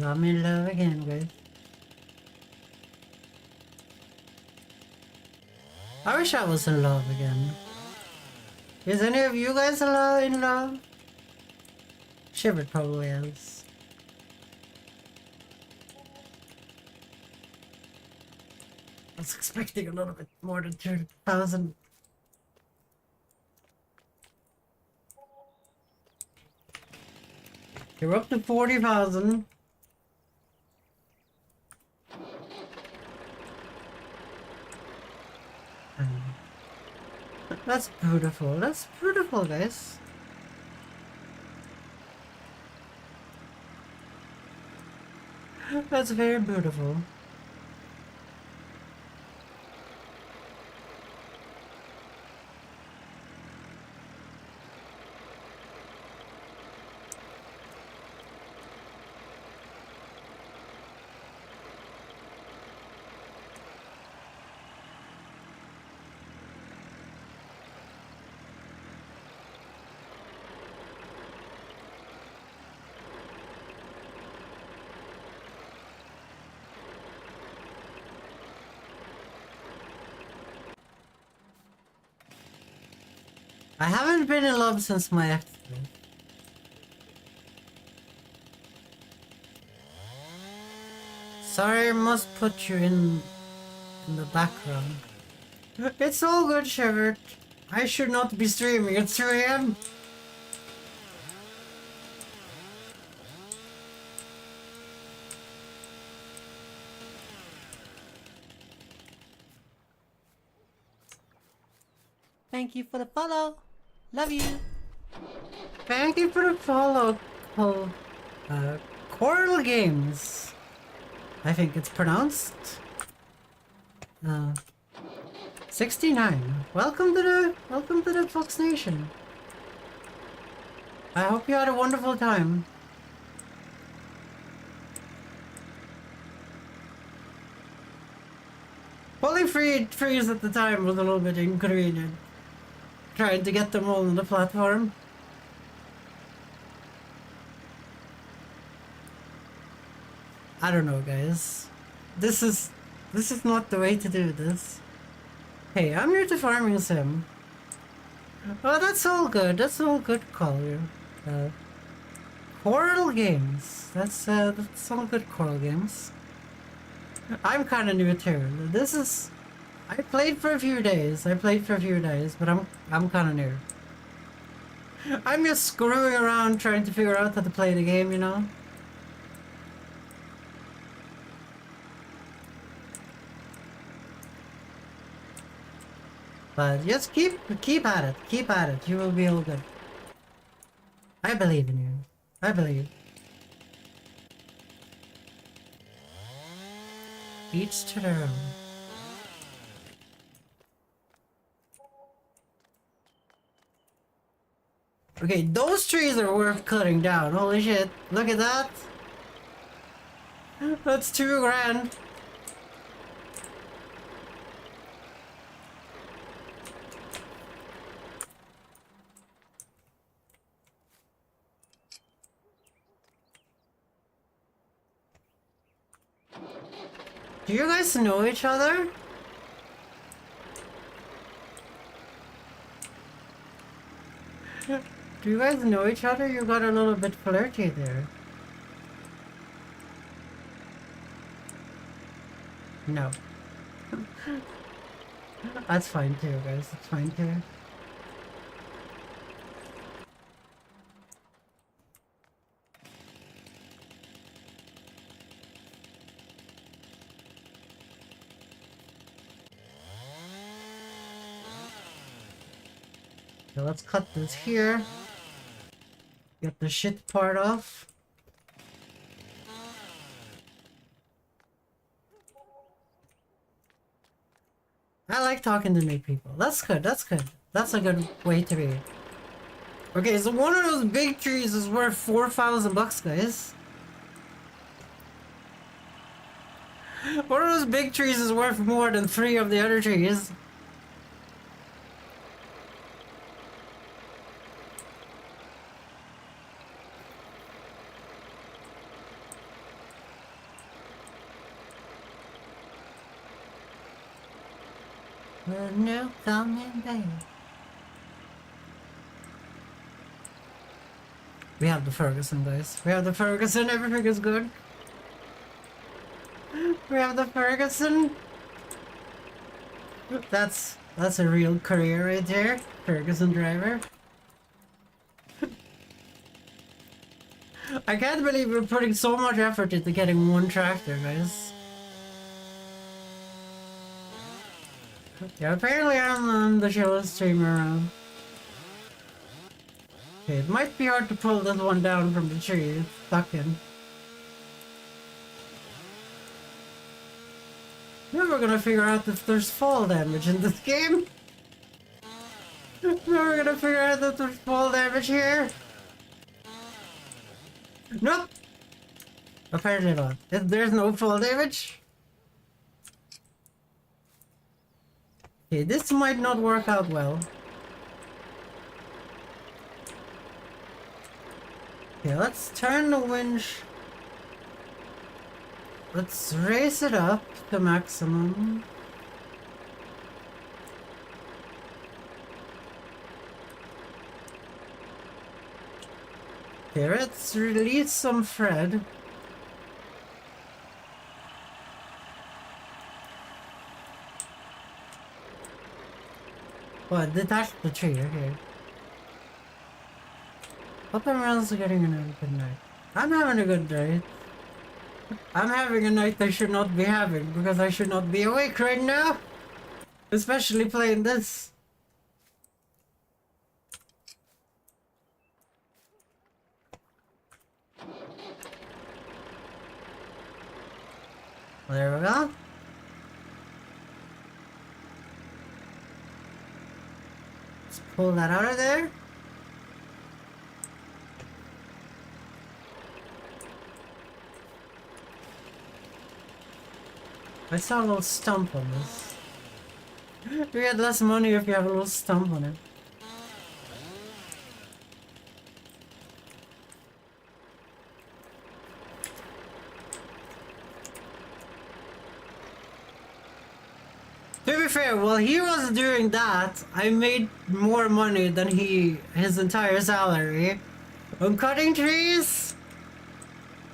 S1: I'm in love again, guys. I wish I was in love again. Is any of you guys in love? Shiver probably is. I was expecting a little bit more than 2,000. You're up to 40,000. That's beautiful. That's beautiful, guys. That's very beautiful. I haven't been in love since my accident. Sorry, I must put you in the background. It's all good, Shevert. I should not be streaming at 3 AM.
S2: Thank you for the follow. Love you.
S1: Thank you for the follow, Coral Games. I think it's pronounced. 69. Welcome to the Fox Nation. I hope you had a wonderful time. Fully freeze at the time was a little bit inconvenient. Trying to get them all on the platform. I don't know, guys. This is not the way to do this. Hey, I'm new to farming sim. Oh, that's all good. That's all good, Collier. Coral Games. That's all good, Coral Games. I'm kind of new too. I played for a few days. But I'm kind of new. I'm just screwing around trying to figure out how to play the game, you know? But just keep at it. Keep at it. You will be all good. I believe in you. I believe. Each to their own. Okay, those trees are worth cutting down. Holy shit. Look at that. That's $2 grand. Do you guys know each other? Do you guys know each other? You got a little bit flirty there. No. That's fine too, guys. That's fine too. So let's cut this here. Get the shit part off. I like talking to new people. That's good, that's good. That's a good way to be. Okay, so one of those big trees is worth 4,000 bucks, guys. One of those big trees is worth more than 3 of the other trees. No coming back. We have the Ferguson, guys. We have the Ferguson. Everything is good. We have the Ferguson. That's a real career right there. Ferguson driver. I can't believe we're putting so much effort into getting one tractor, guys. Yeah, apparently I'm the showest streamer around. Okay, it might be hard to pull this one down from the tree it's stuck in. Now we're gonna figure out if there's fall damage in this game. Now we're gonna figure out if there's fall damage here. Nope! Apparently not. There's no fall damage. Okay, this might not work out well. Okay, let's turn the winch. Let's raise it up to maximum. Okay, let's release some thread. What? Detach the tree, okay. Hope everyone's getting a good night. I'm having a good night. I'm having a night I should not be having because I should not be awake right now. Especially playing this. There we go. Let's pull that out of there. I saw a little stump on this. You get less money if you have a little stump on it. To be fair, while he was doing that, I made more money than his entire salary. On cutting trees,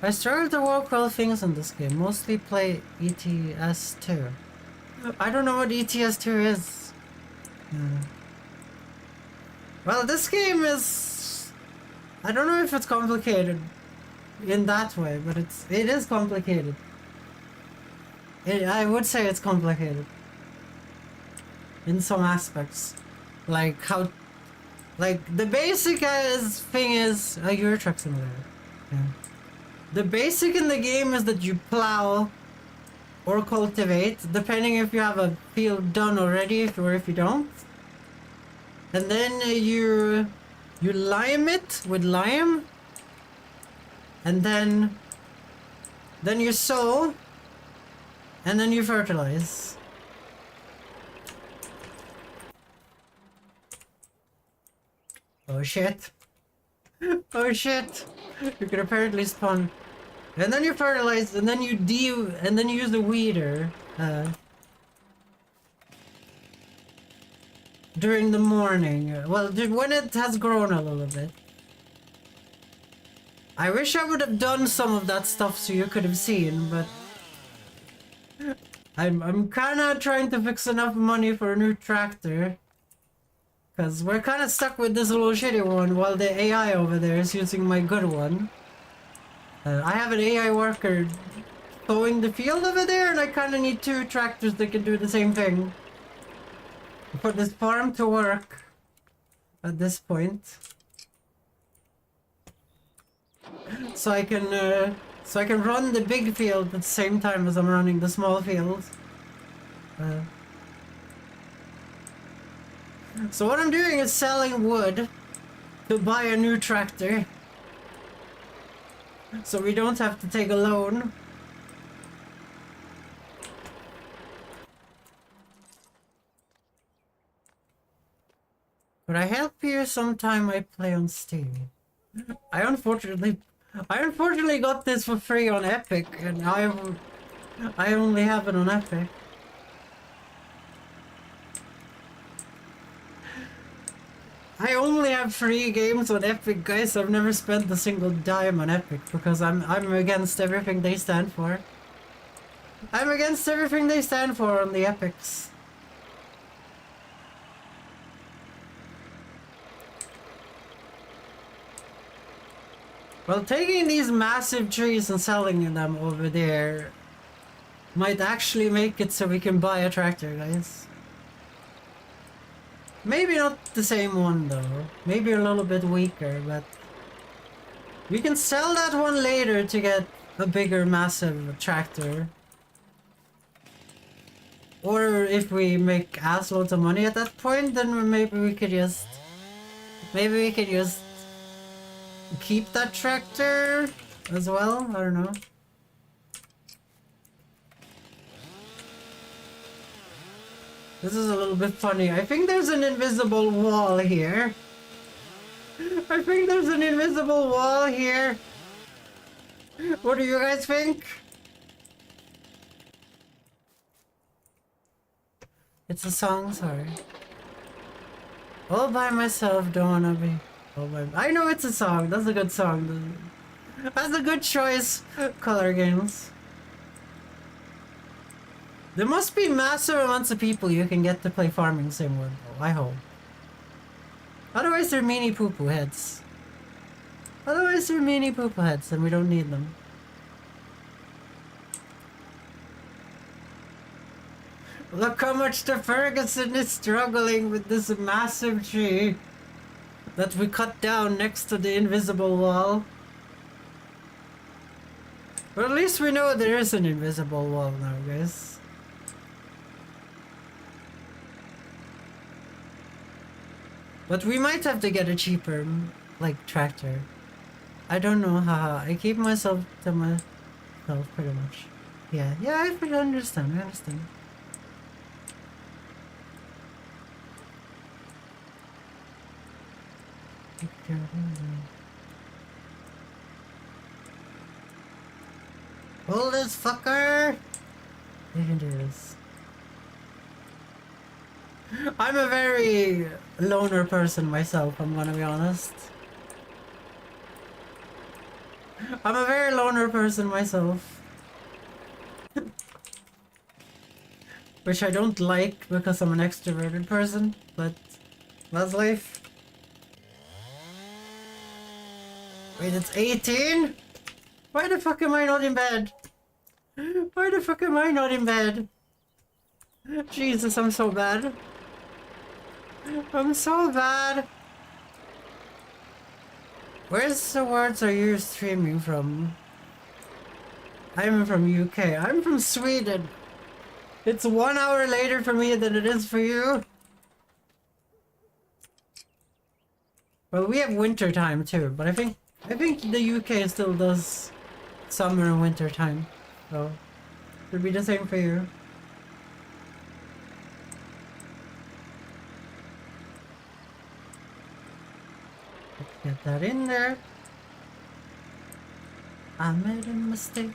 S1: I struggle to work well things in this game. Mostly play ETS2. I don't know what ETS2 is. Well, this game is... I don't know if it's complicated in that way, but it is complicated. I would say it's complicated. In some aspects. Like how... Like, the basic thing is... a Euro Truck Simulator. Yeah. The basic in the game is that you plow or cultivate, depending if you have a field done already or if you don't. And then you lime it with lime. And then you sow. And then you fertilize. Oh shit. Oh shit. You can apparently spawn. And then you fertilize, and then you use the weeder. During the morning. Well, when it has grown a little bit. I wish I would have done some of that stuff so you could have seen, but... I'm kinda trying to fix enough money for a new tractor. Cause we're kinda stuck with this little shitty one while the AI over there is using my good one. I have an AI worker towing the field over there, and I kinda need two tractors that can do the same thing. Put this farm to work at this point. So I can run the big field at the same time as I'm running the small field. So what I'm doing is selling wood to buy a new tractor. So we don't have to take a loan. Could I help you sometime I play on Steam? I unfortunately got this for free on Epic, and I only have it on Epic. I only have free games on Epic, guys. I've never spent a single dime on Epic because I'm against everything they stand for. I'm against everything they stand for on the Epics. Well, taking these massive trees and selling them over there might actually make it so we can buy a tractor, guys. Maybe not the same one though. Maybe a little bit weaker, but we can sell that one later to get a bigger, massive tractor. Or if we make assloads of money at that point, then maybe we could just keep that tractor as well. I don't know. This is a little bit funny. I think there's an invisible wall here. I think there's an invisible wall here. What do you guys think? It's a song, sorry. All by myself, don't wanna be. Oh my, I know it's a song. That's a good song. That's a good choice. Color games. There must be massive amounts of people you can get to play farming sim with, though, I hope. Otherwise they're mini poo-poo heads. Otherwise they're mini poo-poo heads and we don't need them. Look how much the Ferguson is struggling with this massive tree that we cut down next to the invisible wall. But at least we know there is an invisible wall now, guys. But we might have to get a cheaper, like, tractor. I don't know how. I keep myself to myself pretty much. Yeah, I understand, I understand. Hold this fucker! You can do this. I'm a very loner person myself, I'm gonna be honest. I'm a very loner person myself. Which I don't like because I'm an extroverted person, but that's life. Wait, it's 18? Why the fuck am I not in bed? Why the fuck am I not in bed? Jesus, I'm so bad. I'm so bad. Where's the words are you streaming from? I'm from UK. I'm from Sweden. It's 1 hour later for me than it is for you. Well, we have winter time too, but I think the UK still does summer and winter time. So it'll be the same for you. Let's get that in there. I made a mistake.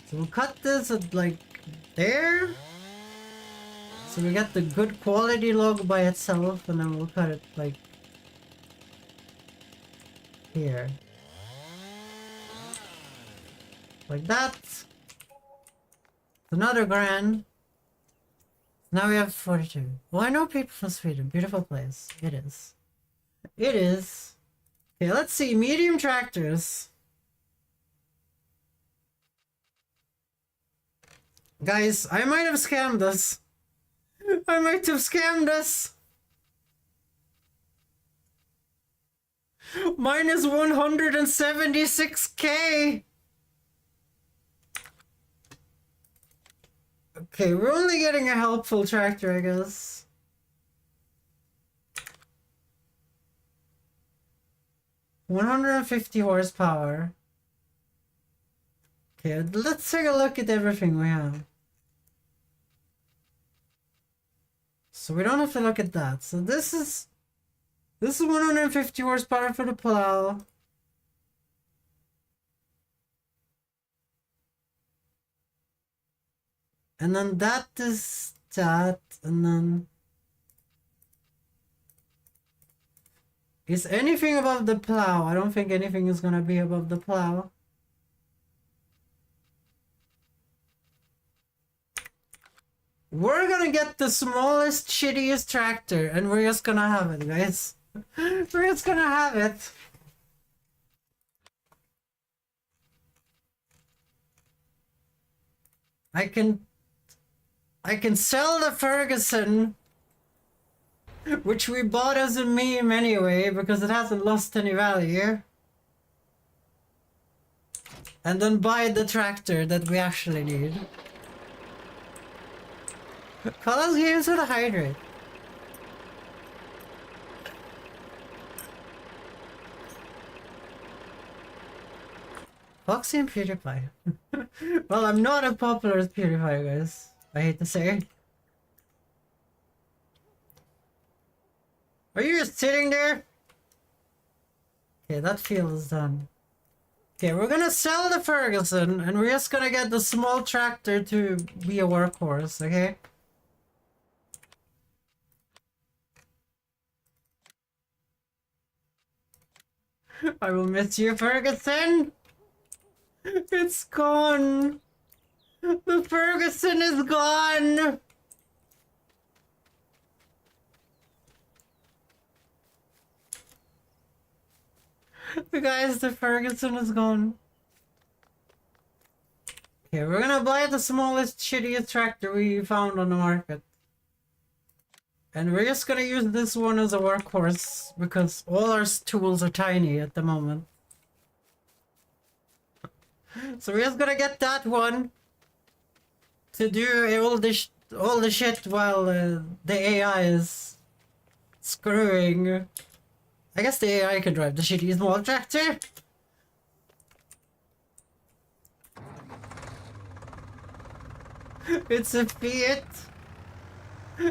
S1: So we'll cut this at like there. So we got the good quality log by itself, and then we'll cut it like here. Like that. Another grand. Now we have 42. Well, I know people from Sweden. Beautiful place. It is. It is. Okay, let's see. Medium tractors. Guys, I might have scammed us. I might have scammed us. Minus 176k. Okay, we're only getting a helpful tractor, I guess. $150 horsepower. Okay, let's take a look at everything we have. So we don't have to look at that. So this is 150 horsepower for the plow. And then that is that, and then is anything above the plow? I don't think anything is gonna be above the plow. We're gonna get the smallest, shittiest tractor, and we're just gonna have it, guys. We're just gonna have it. I can sell the Ferguson, which we bought as a meme anyway, because it hasn't lost any value. And then buy the tractor that we actually need. Call us games with a hydrate. Foxy and PewDiePie. Well, I'm not as popular as PewDiePie, guys. I hate to say. Are you just sitting there? Okay, that field is done. Okay, we're gonna sell the Ferguson, and we're just gonna get the small tractor to be a workhorse, okay? I will miss you, Ferguson. It's gone. The Ferguson is gone. Guys, the Ferguson is gone. Okay, we're gonna buy the smallest, shittiest tractor we found on the market. And we're just gonna use this one as a workhorse, because all our tools are tiny at the moment. So we're just gonna get that one to do all the shit while the AI is screwing. I guess the AI can drive the shitty small tractor. It's a Fiat.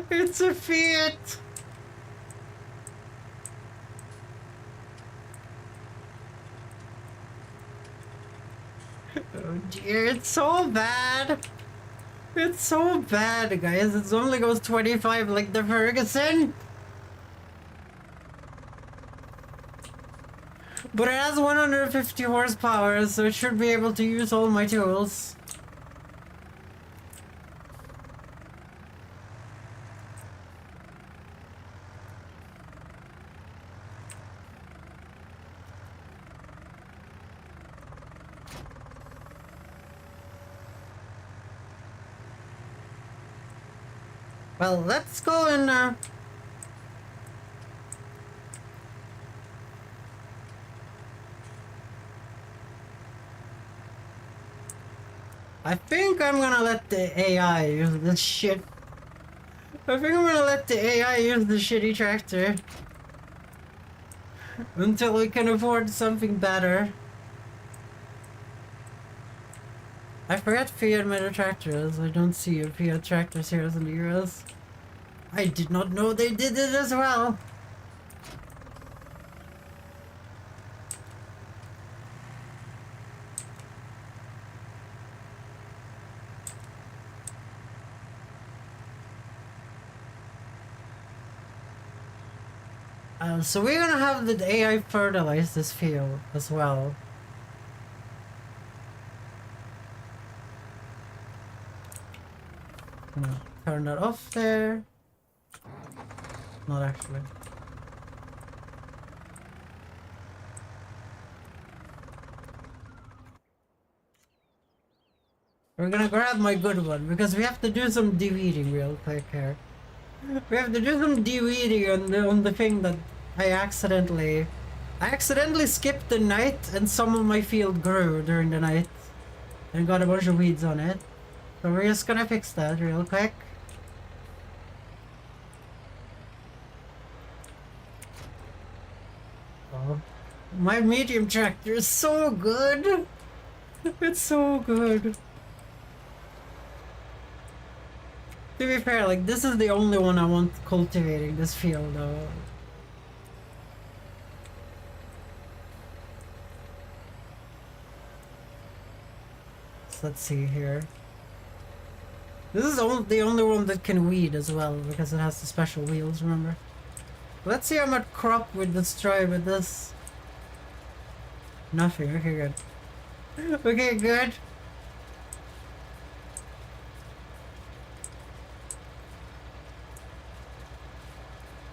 S1: It's a Fiat. Oh dear, it's so bad. It's so bad, guys. It only goes 25 like the Ferguson. But it has 150 horsepower, so it should be able to use all my tools. Well, let's go and I think I'm gonna let the AI use this shit. I think I'm gonna let the AI use the shitty tractor until we can afford something better. I forgot Fiat made a tractor as I don't see a Fiat tractor series in the US. I did not know they did it as well. So we're gonna have the AI fertilize this field as well. Gonna turn that off there. Not actually. We're gonna grab my good one because we have to do some de-weeding real quick here. We have to do some de-weeding on the thing that I accidentally skipped the night and some of my field grew during the night and got a bunch of weeds on it. So we're just gonna fix that real quick. Oh, my medium tractor is so good. It's so good. To be fair, like, this is the only one I want cultivating this field though. So let's see here. This is the only one that can weed as well because it has the special wheels, remember? Let's see how much crop we destroy with this. Nothing, okay good. Okay, good.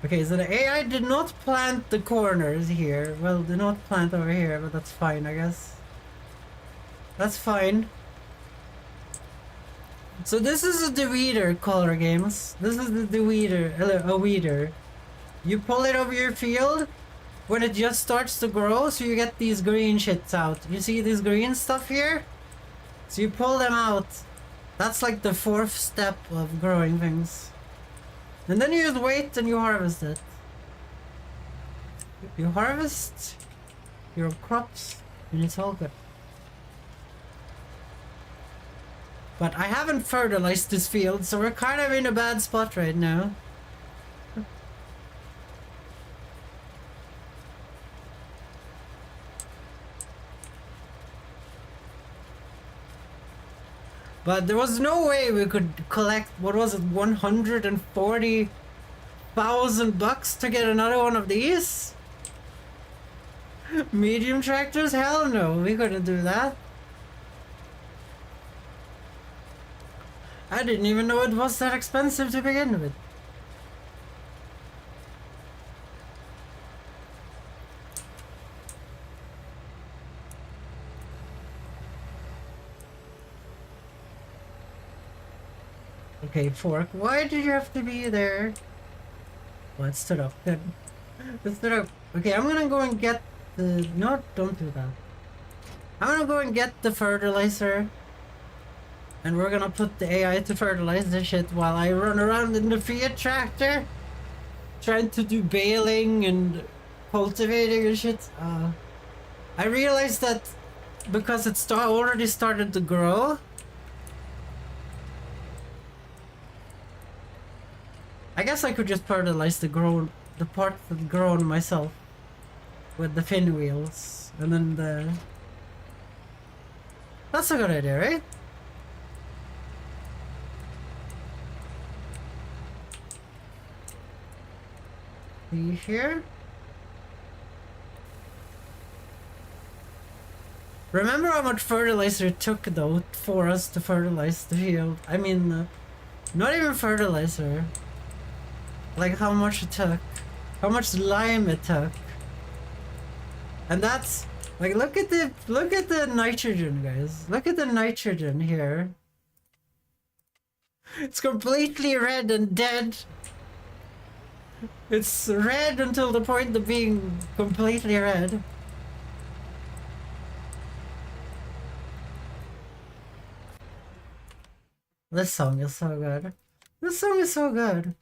S1: Okay, so the AI did not plant the corners here. Well, did not plant over here, but that's fine, I guess. That's fine. So this is a de-weeder, color games. This is the de-weeder, a weeder. You pull it over your field when it just starts to grow, so you get these green shits out. You see this green stuff here? So you pull them out. That's like the 4th step of growing things. And then you just wait and you harvest it. You harvest your crops and it's all good. But I haven't fertilized this field, so we're kind of in a bad spot right now. But there was no way we could collect, what was it, 140,000 bucks to get another one of these? Medium tractors? Hell no, we couldn't do that. I didn't even know it was that expensive to begin with. Okay, fork, why did you have to be there? Well, it stood up. Good. It stood up. Okay, I'm gonna go and get the... No, don't do that. I'm gonna go and get the fertilizer. And we're gonna put the AI to fertilize this shit while I run around in the Fiat tractor. Trying to do baling and cultivating and shit. I realized that because it already started to grow. I guess I could just fertilize the part that grown myself with the fin wheels, and then the... That's a good idea, right? See here? Remember how much fertilizer it took though for us to fertilize the field? I mean, not even fertilizer. Like how much it took, how much lime it took, and that's like look at the nitrogen, guys. Look at the nitrogen here. It's completely red and dead. It's red until the point of being completely red. This song is so good. This song is so good.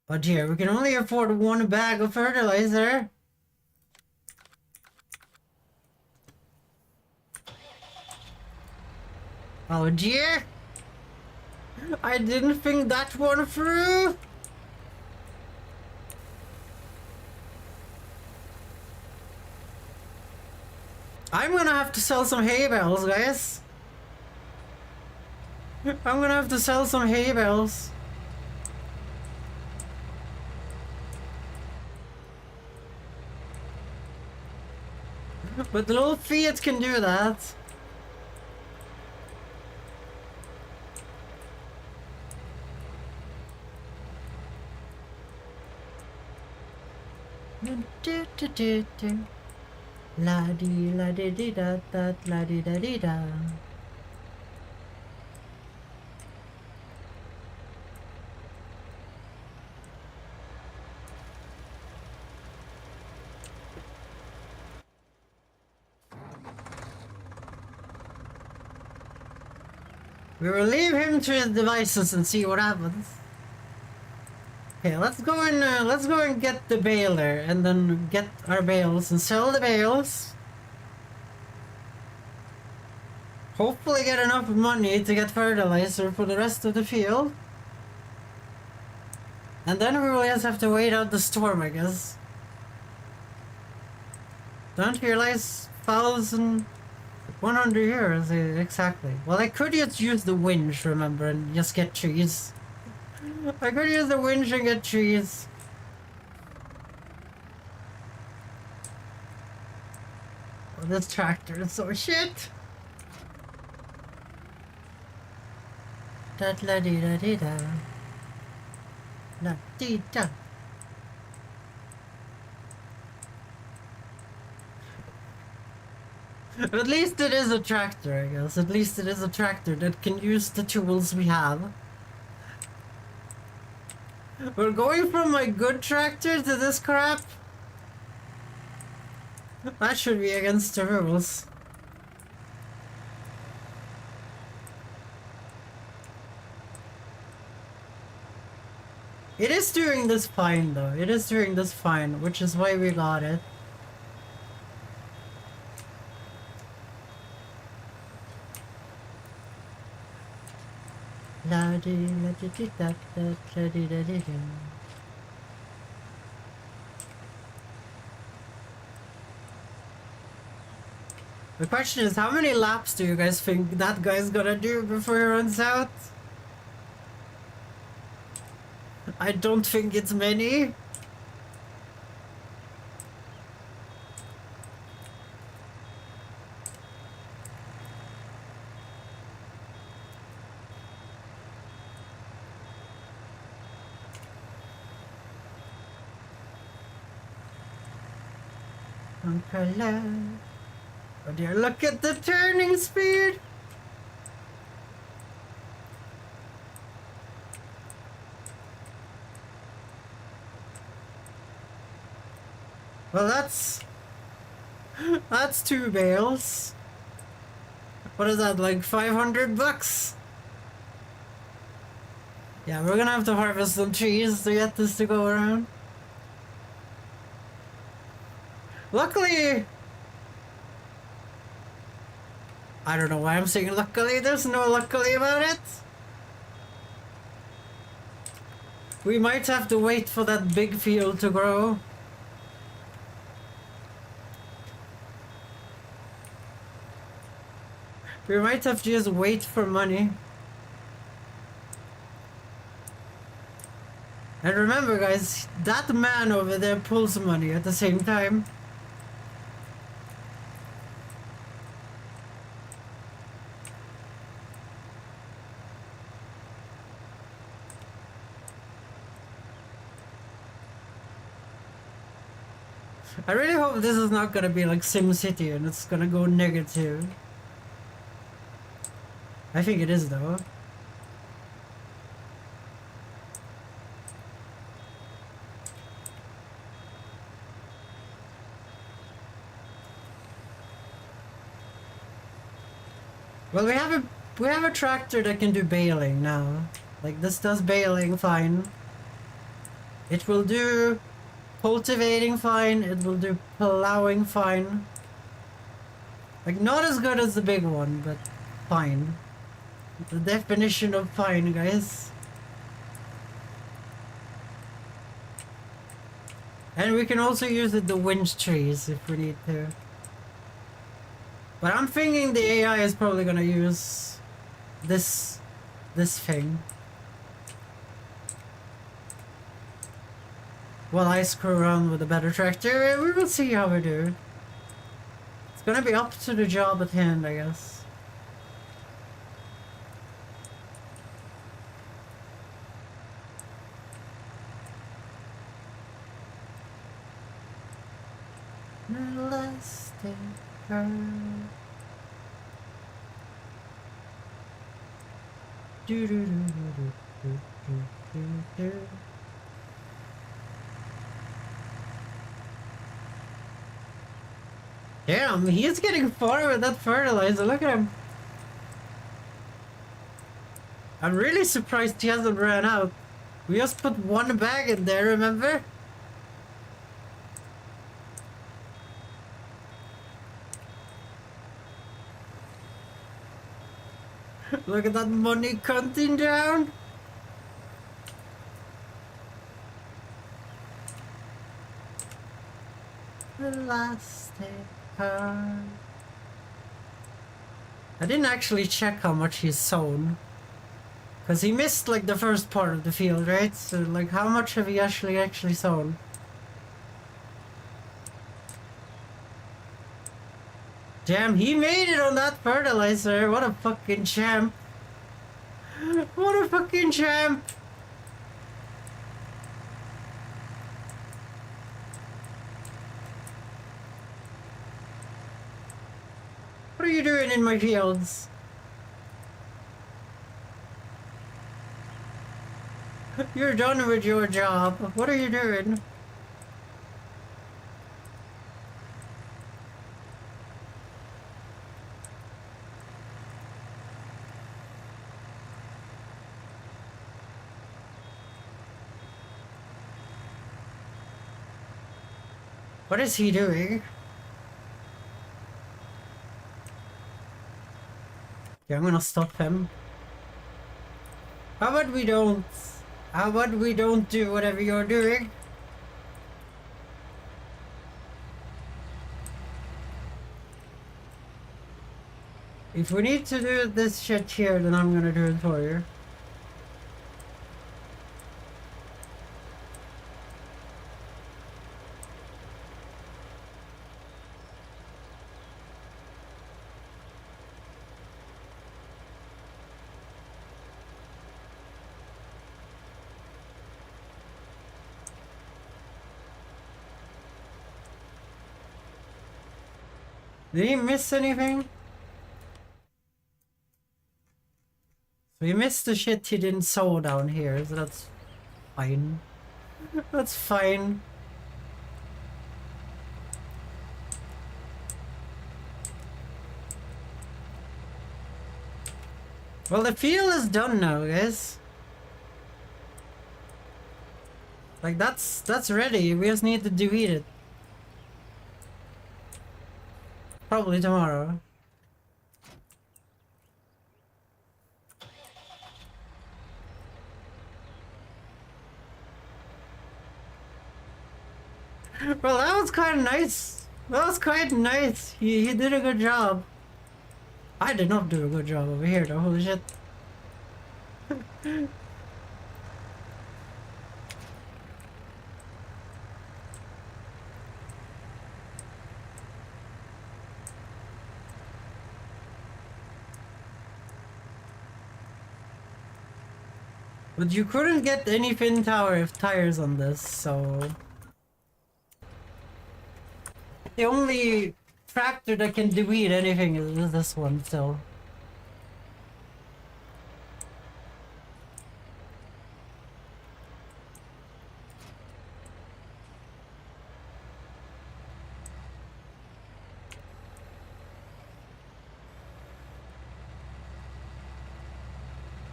S1: Oh dear, we can only afford one bag of fertilizer. Oh dear. I didn't think that one through. I'm gonna have to sell some hay bales, guys. I'm gonna have to sell some hay bales. But the little Fiat can do that. La di la di di da da la di da di da. We will leave him to his devices and see what happens. Okay, let's go and get the baler and then get our bales and sell the bales. Hopefully get enough money to get fertilizer for the rest of the field. And then we will just have to wait out the storm, I guess. Don't realize 1,100 years exactly. Well, I could just use the winch, remember, and just get trees. I could use the winch and get trees. Oh, this tractor is so shit. Da la di da di da. La di da. At least it is a tractor, I guess. At least it is a tractor that can use the tools we have. We're going from my good tractor to this crap? That should be against the rules. It is doing this fine though. It is doing this fine, which is why we got it. La di la di di da da la di da di da. The question is, how many laps do you guys think that guy's gonna do before he runs out? I don't think it's many. Oh dear, look at the turning speed! Well, that's 2 bales. What is that, like 500 bucks? Yeah, we're gonna have to harvest some trees to get this to go around. Luckily, I don't know why I'm saying luckily, there's no luckily about it. We might have to wait for that big field to grow. We might have to just wait for money. And remember guys, that man over there pulls money at the same time. I really hope this is not gonna be like SimCity and it's gonna go negative. I think it is though. Well, we have a tractor that can do baling now. Like this does baling fine. It will do cultivating fine, it will do plowing fine. Like not as good as the big one, but fine. The definition of fine, guys. And we can also use it to winch trees if we need to. But I'm thinking the AI is probably gonna use this thing. While I screw around with a better tractor, we will see how we do. It's gonna be up to the job at hand, I guess. Let's take her. Do do do do do do do do. Damn, he's getting far with that fertilizer. Look at him. I'm really surprised he hasn't ran out. We just put 1 bag in there, remember? Look at that money counting down. The last car. I didn't actually check how much he's sown. Cause he missed like the first part of the field, right? So like how much have he actually sown? Damn, he made it on that fertilizer. What a fucking champ. What a fucking champ. What are you doing in my fields? You're done with your job. What are you doing? What is he doing? Yeah, I'm gonna stop him. How about we don't? How about we don't do whatever you're doing? If we need to do this shit here, then I'm gonna do it for you. Did he miss anything? So he missed the shit he didn't sow down here, so that's fine. That's fine. Well, the field is done now, guys. Like, that's ready. We just need to delete it. Probably tomorrow. Well, that was kind of nice. That was quite nice. He did a good job. I did not do a good job over here though, holy shit. But you couldn't get any fin tower if tires on this, so... The only tractor that can delete anything is this one still.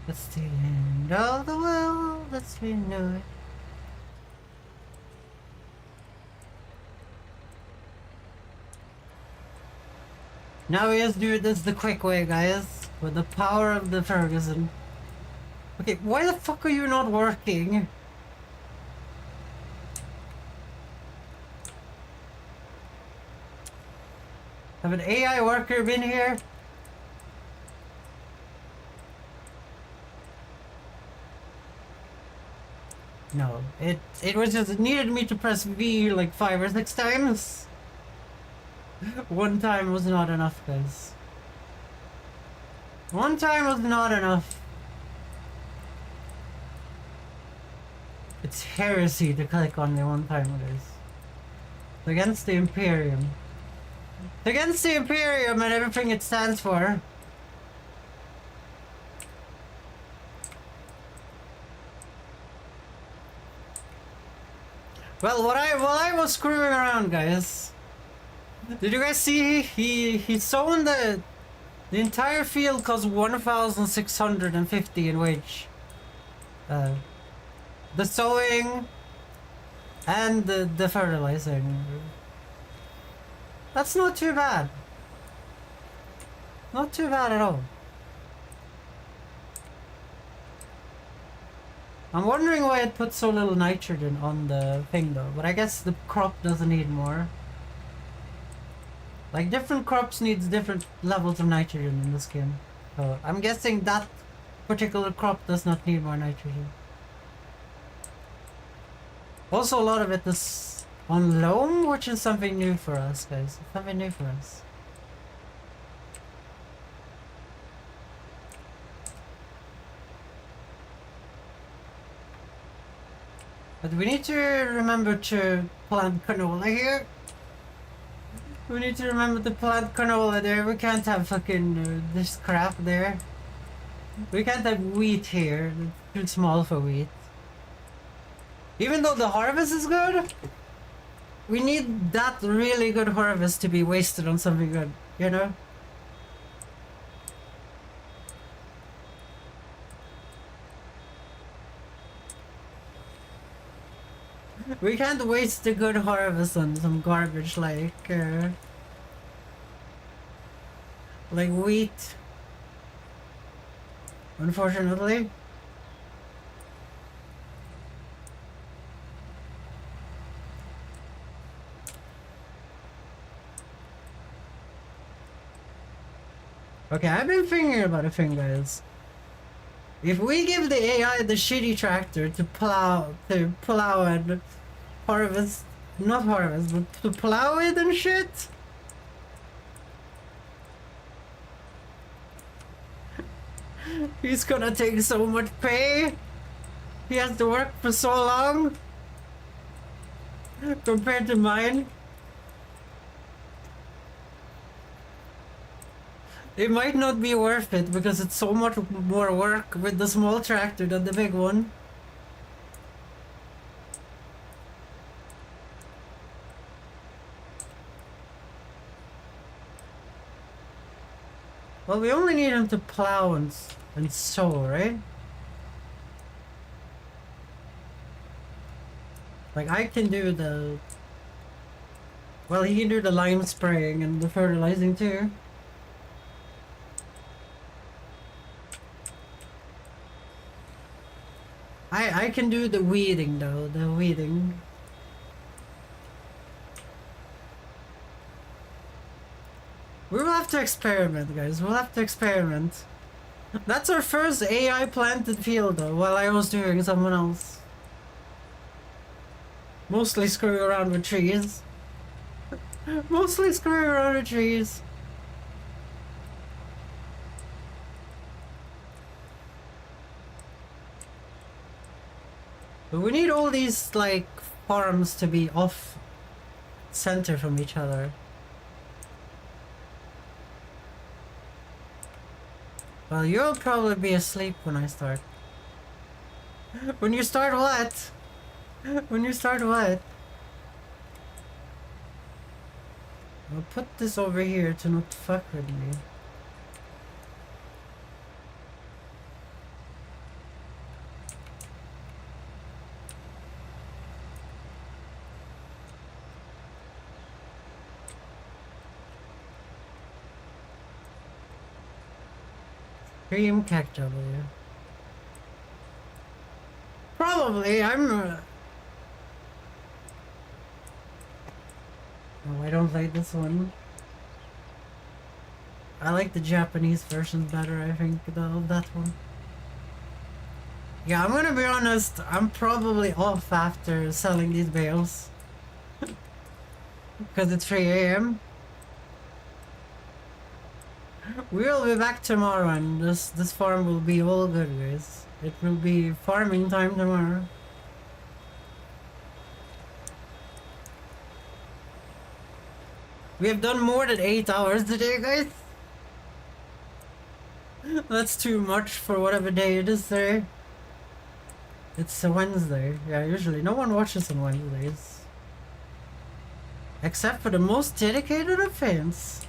S1: It's the end of the world as we know it. Now we just do this the quick way, guys. With the power of the Ferguson. Okay, why the fuck are you not working? Have an AI worker been here? No, it was just, it needed me to press V like 5 or 6 times. One time was not enough, guys. One time was not enough. It's heresy to click on me one time, guys. It's against the Imperium. It's against the Imperium and everything it stands for. Well, while I was screwing around, guys, did you guys see he sown the entire field cost 1,650 in wage. The sowing and the fertilizing. That's not too bad. Not too bad at all. I'm wondering why it put so little nitrogen on the thing though, but I guess the crop doesn't need more. Like, different crops needs different levels of nitrogen in this game. So I'm guessing that particular crop does not need more nitrogen. Also, a lot of it is on loam, which is something new for us, guys. Something new for us. But we need to remember to plant canola here. We need to remember to plant canola there. We can't have fucking this crap there. We can't have wheat here. It's too small for wheat. Even though the harvest is good, we need that really good harvest to be wasted on something good, you know? We can't waste the good harvest on some garbage like wheat. Unfortunately. Okay, I've been thinking about a thing, guys. If we give the AI the shitty tractor to plow and harvest, not harvest, but to plow it and shit. He's gonna take so much pay. He has to work for so long compared to mine. It might not be worth it because it's so much more work with the small tractor than the big one. Well, we only need him to plow and sow, right? Like, I can do the... Well, he can do the lime spraying and the fertilizing too. I can do the weeding though, the weeding. We will have to experiment, guys. We'll have to experiment. That's our first AI planted field though, while I was doing someone else. Mostly screwing around with trees. Mostly screwing around with trees. But we need all these, like, farms to be off center from each other. Well, you'll probably be asleep when I start. When you start what? When you start what? I'll put this over here to not fuck with me. Cream KW. Probably, oh, I don't like this one. I like the Japanese version better, I think, of that one. Yeah, I'm gonna be honest, I'm probably off after selling these bales. Because it's 3 AM. We'll be back tomorrow and this farm will be all good, guys. It will be farming time tomorrow. We have done more than 8 hours today, guys. That's too much for whatever day it is there. It's a Wednesday. Yeah, usually no one watches on Wednesdays. Except for the most dedicated of fans.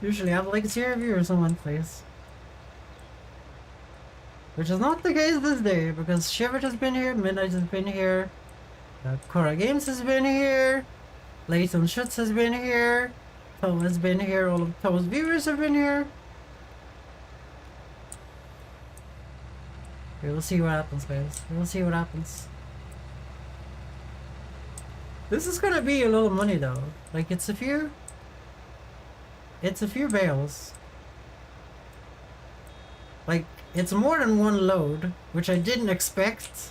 S1: Usually I have like 0 viewers on one place. Which is not the case this day, because Shivet has been here, Midnight has been here, Cora Games has been here, Layton Schutz has been here, Toe has been here, all of Toe's viewers have been here. Okay, we'll see what happens, guys. We'll see what happens. This is gonna be a little money though. Like, it's a few bales. Like, it's more than one load, which I didn't expect.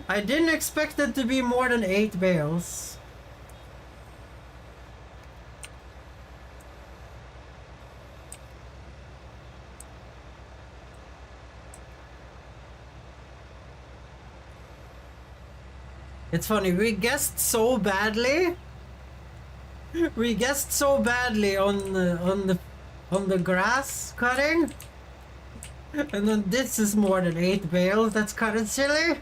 S1: I didn't expect it to be more than 8 bales. It's funny, we guessed so badly. We guessed so badly on the grass cutting. And then this is more than 8 bales. That's kind of silly.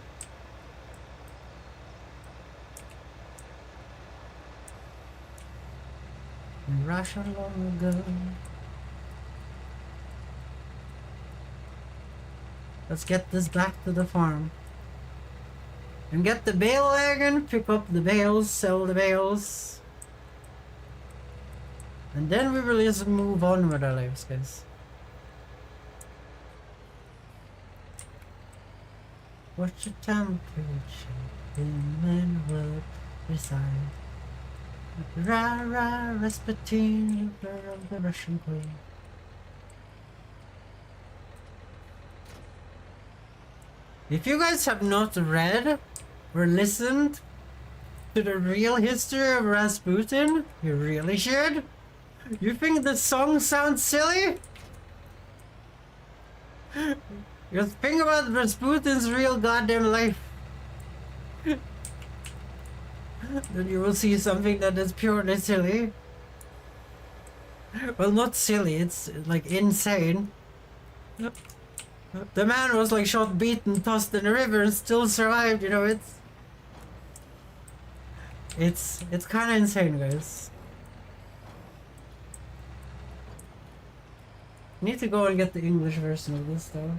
S1: In Russia long ago. Let's get this back to the farm. And get the bale wagon, pick up the bales, sell the bales. And then we will just move on with our lives, guys. What's your temperature in Manwood reside? Ra ra Rasputin, daughter of the Russian queen. If you guys have not read or listened to the real history of Rasputin, you really should. You think the song sounds silly? You think about Rasputin's real goddamn life. Then you will see something that is purely silly. Well, not silly, it's like insane. The man was like shot, beaten, tossed in the river and still survived, you know, it's kind of insane, guys. Need to go and get the English version of this though.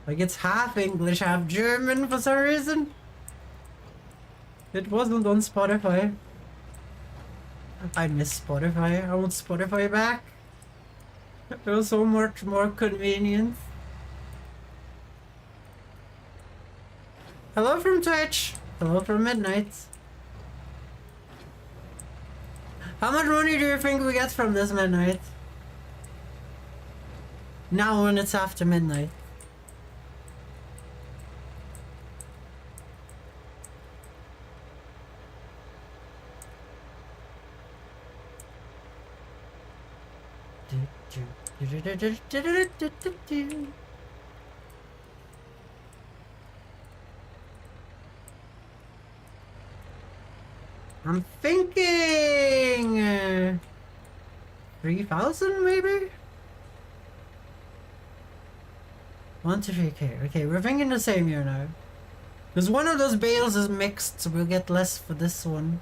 S1: Like it's half English, half German for some reason. It wasn't on Spotify. I miss Spotify. I want Spotify back. It was so much more convenient. Hello from Twitch. Hello from Midnight. How much money do you think we get from this midnight? Now when it's after midnight. I'm thinking 3,000 maybe? 1 to 3k. Okay, we're thinking the same here now. Because one of those bales is mixed, so we'll get less for this one.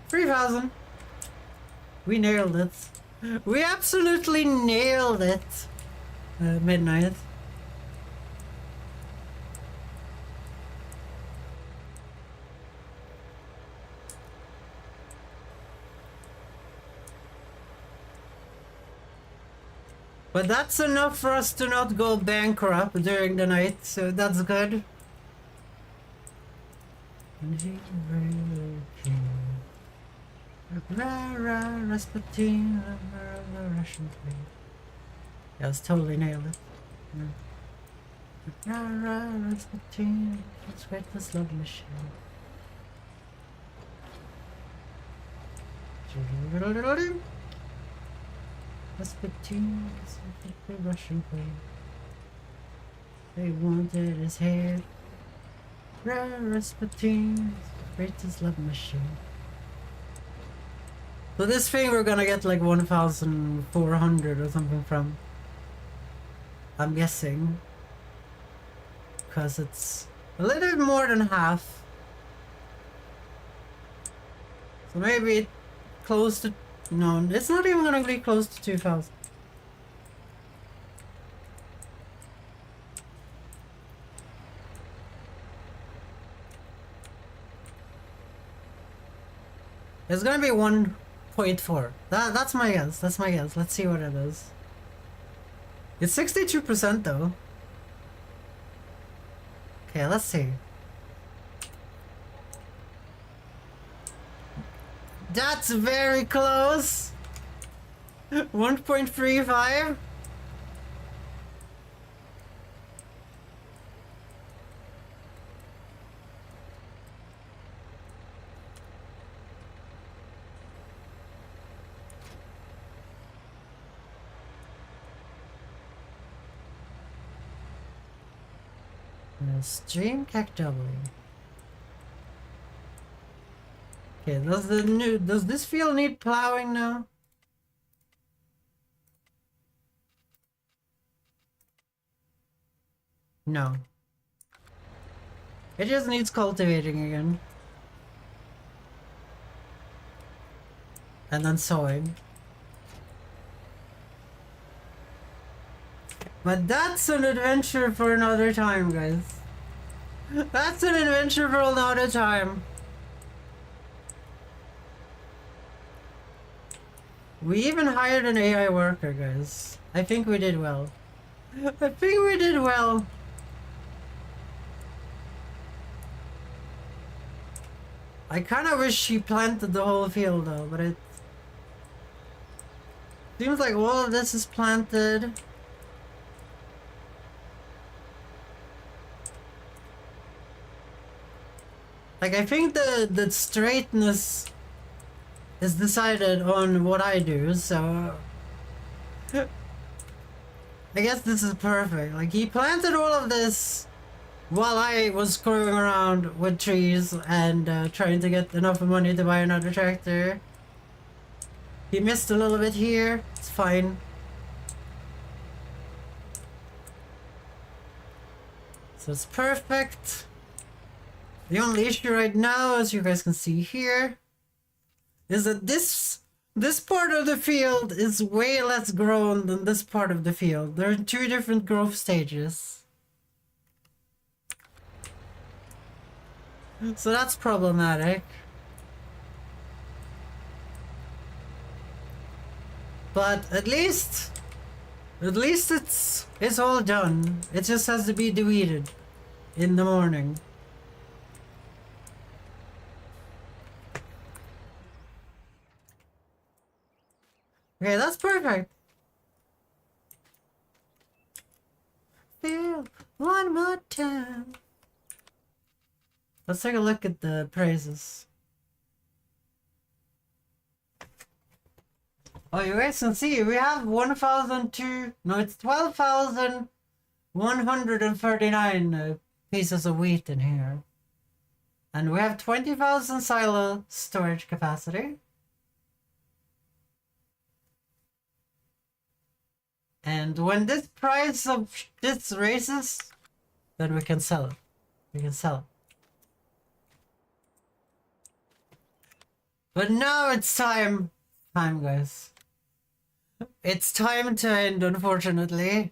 S1: 3,000. We nailed it. We absolutely nailed it. Midnight. But that's enough for us to not go bankrupt during the night, so that's good. Rasputin, Russian queen. Yeah, it's totally nailed it. Rasputin, let's wait this love machine. Rasputin, the Russian queen. They wanted his head. Rasputin, greatest love machine. So this thing we're gonna get like 1,400 or something from. I'm guessing. Because it's a little bit more than half. So maybe close to... No, it's not even gonna be close to 2,000. It's gonna be 1.4. That's my guess. That's my guess. Let's see what it is. It's 62% though. Okay, let's see. That's very close. 1.35. Stream cactually. Okay, does this field need plowing now? No. It just needs cultivating again. And then sowing. But that's an adventure for another time, guys. That's an adventure for another time. We even hired an AI worker, guys. I think we did well. I think we did well. I kind of wish she planted the whole field though, but it seems like all of this is planted. Like, I think the straightness is decided on what I do, so... I guess this is perfect. Like, he planted all of this while I was screwing around with trees and trying to get enough money to buy another tractor. He missed a little bit here. It's fine. So it's perfect. The only issue right now, as you guys can see here, is that this part of the field is way less grown than this part of the field. There are two different growth stages. So that's problematic. But at least it's all done. It just has to be de-weeded in the morning. Okay, that's perfect. Feel one more time. Let's take a look at the praises. Oh, you guys can see we have 12,139 pieces of wheat in here. And we have 20,000 silo storage capacity. And when this price of this raises, then we can sell it. We can sell it. But now it's time, guys. It's time to end, unfortunately.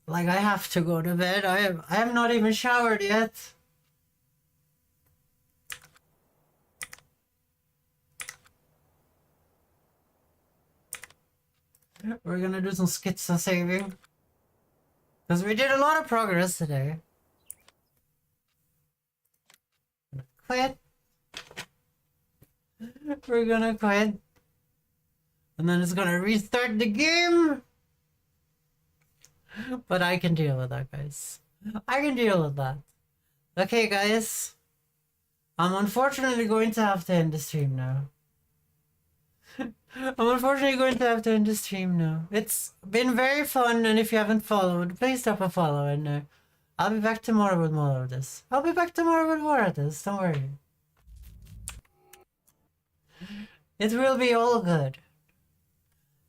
S1: Like, I have to go to bed. I have not even showered yet. We're gonna do some schizo saving. Because we did a lot of progress today. Quit. We're gonna quit. And then it's gonna restart the game. But I can deal with that, guys. I can deal with that. Okay, guys. I'm unfortunately going to have to end the stream now. I'm unfortunately going to have to end the stream now. It's been very fun, and if you haven't followed, please drop a follow, and I'll be back tomorrow with more of this. I'll be back tomorrow with more of this, don't worry. It will be all good.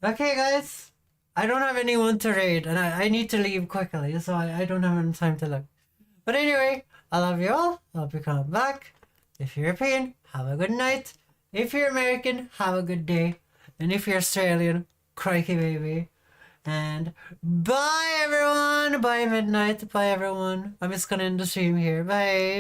S1: Okay, guys. I don't have anyone to raid, and I need to leave quickly, so I don't have any time to look. But anyway, I love you all. I hope you come back. If you're European, have a good night. If you're American, have a good day. And if you're Australian, crikey baby. And bye everyone! Bye midnight, bye everyone. I'm just gonna end the stream here. Bye!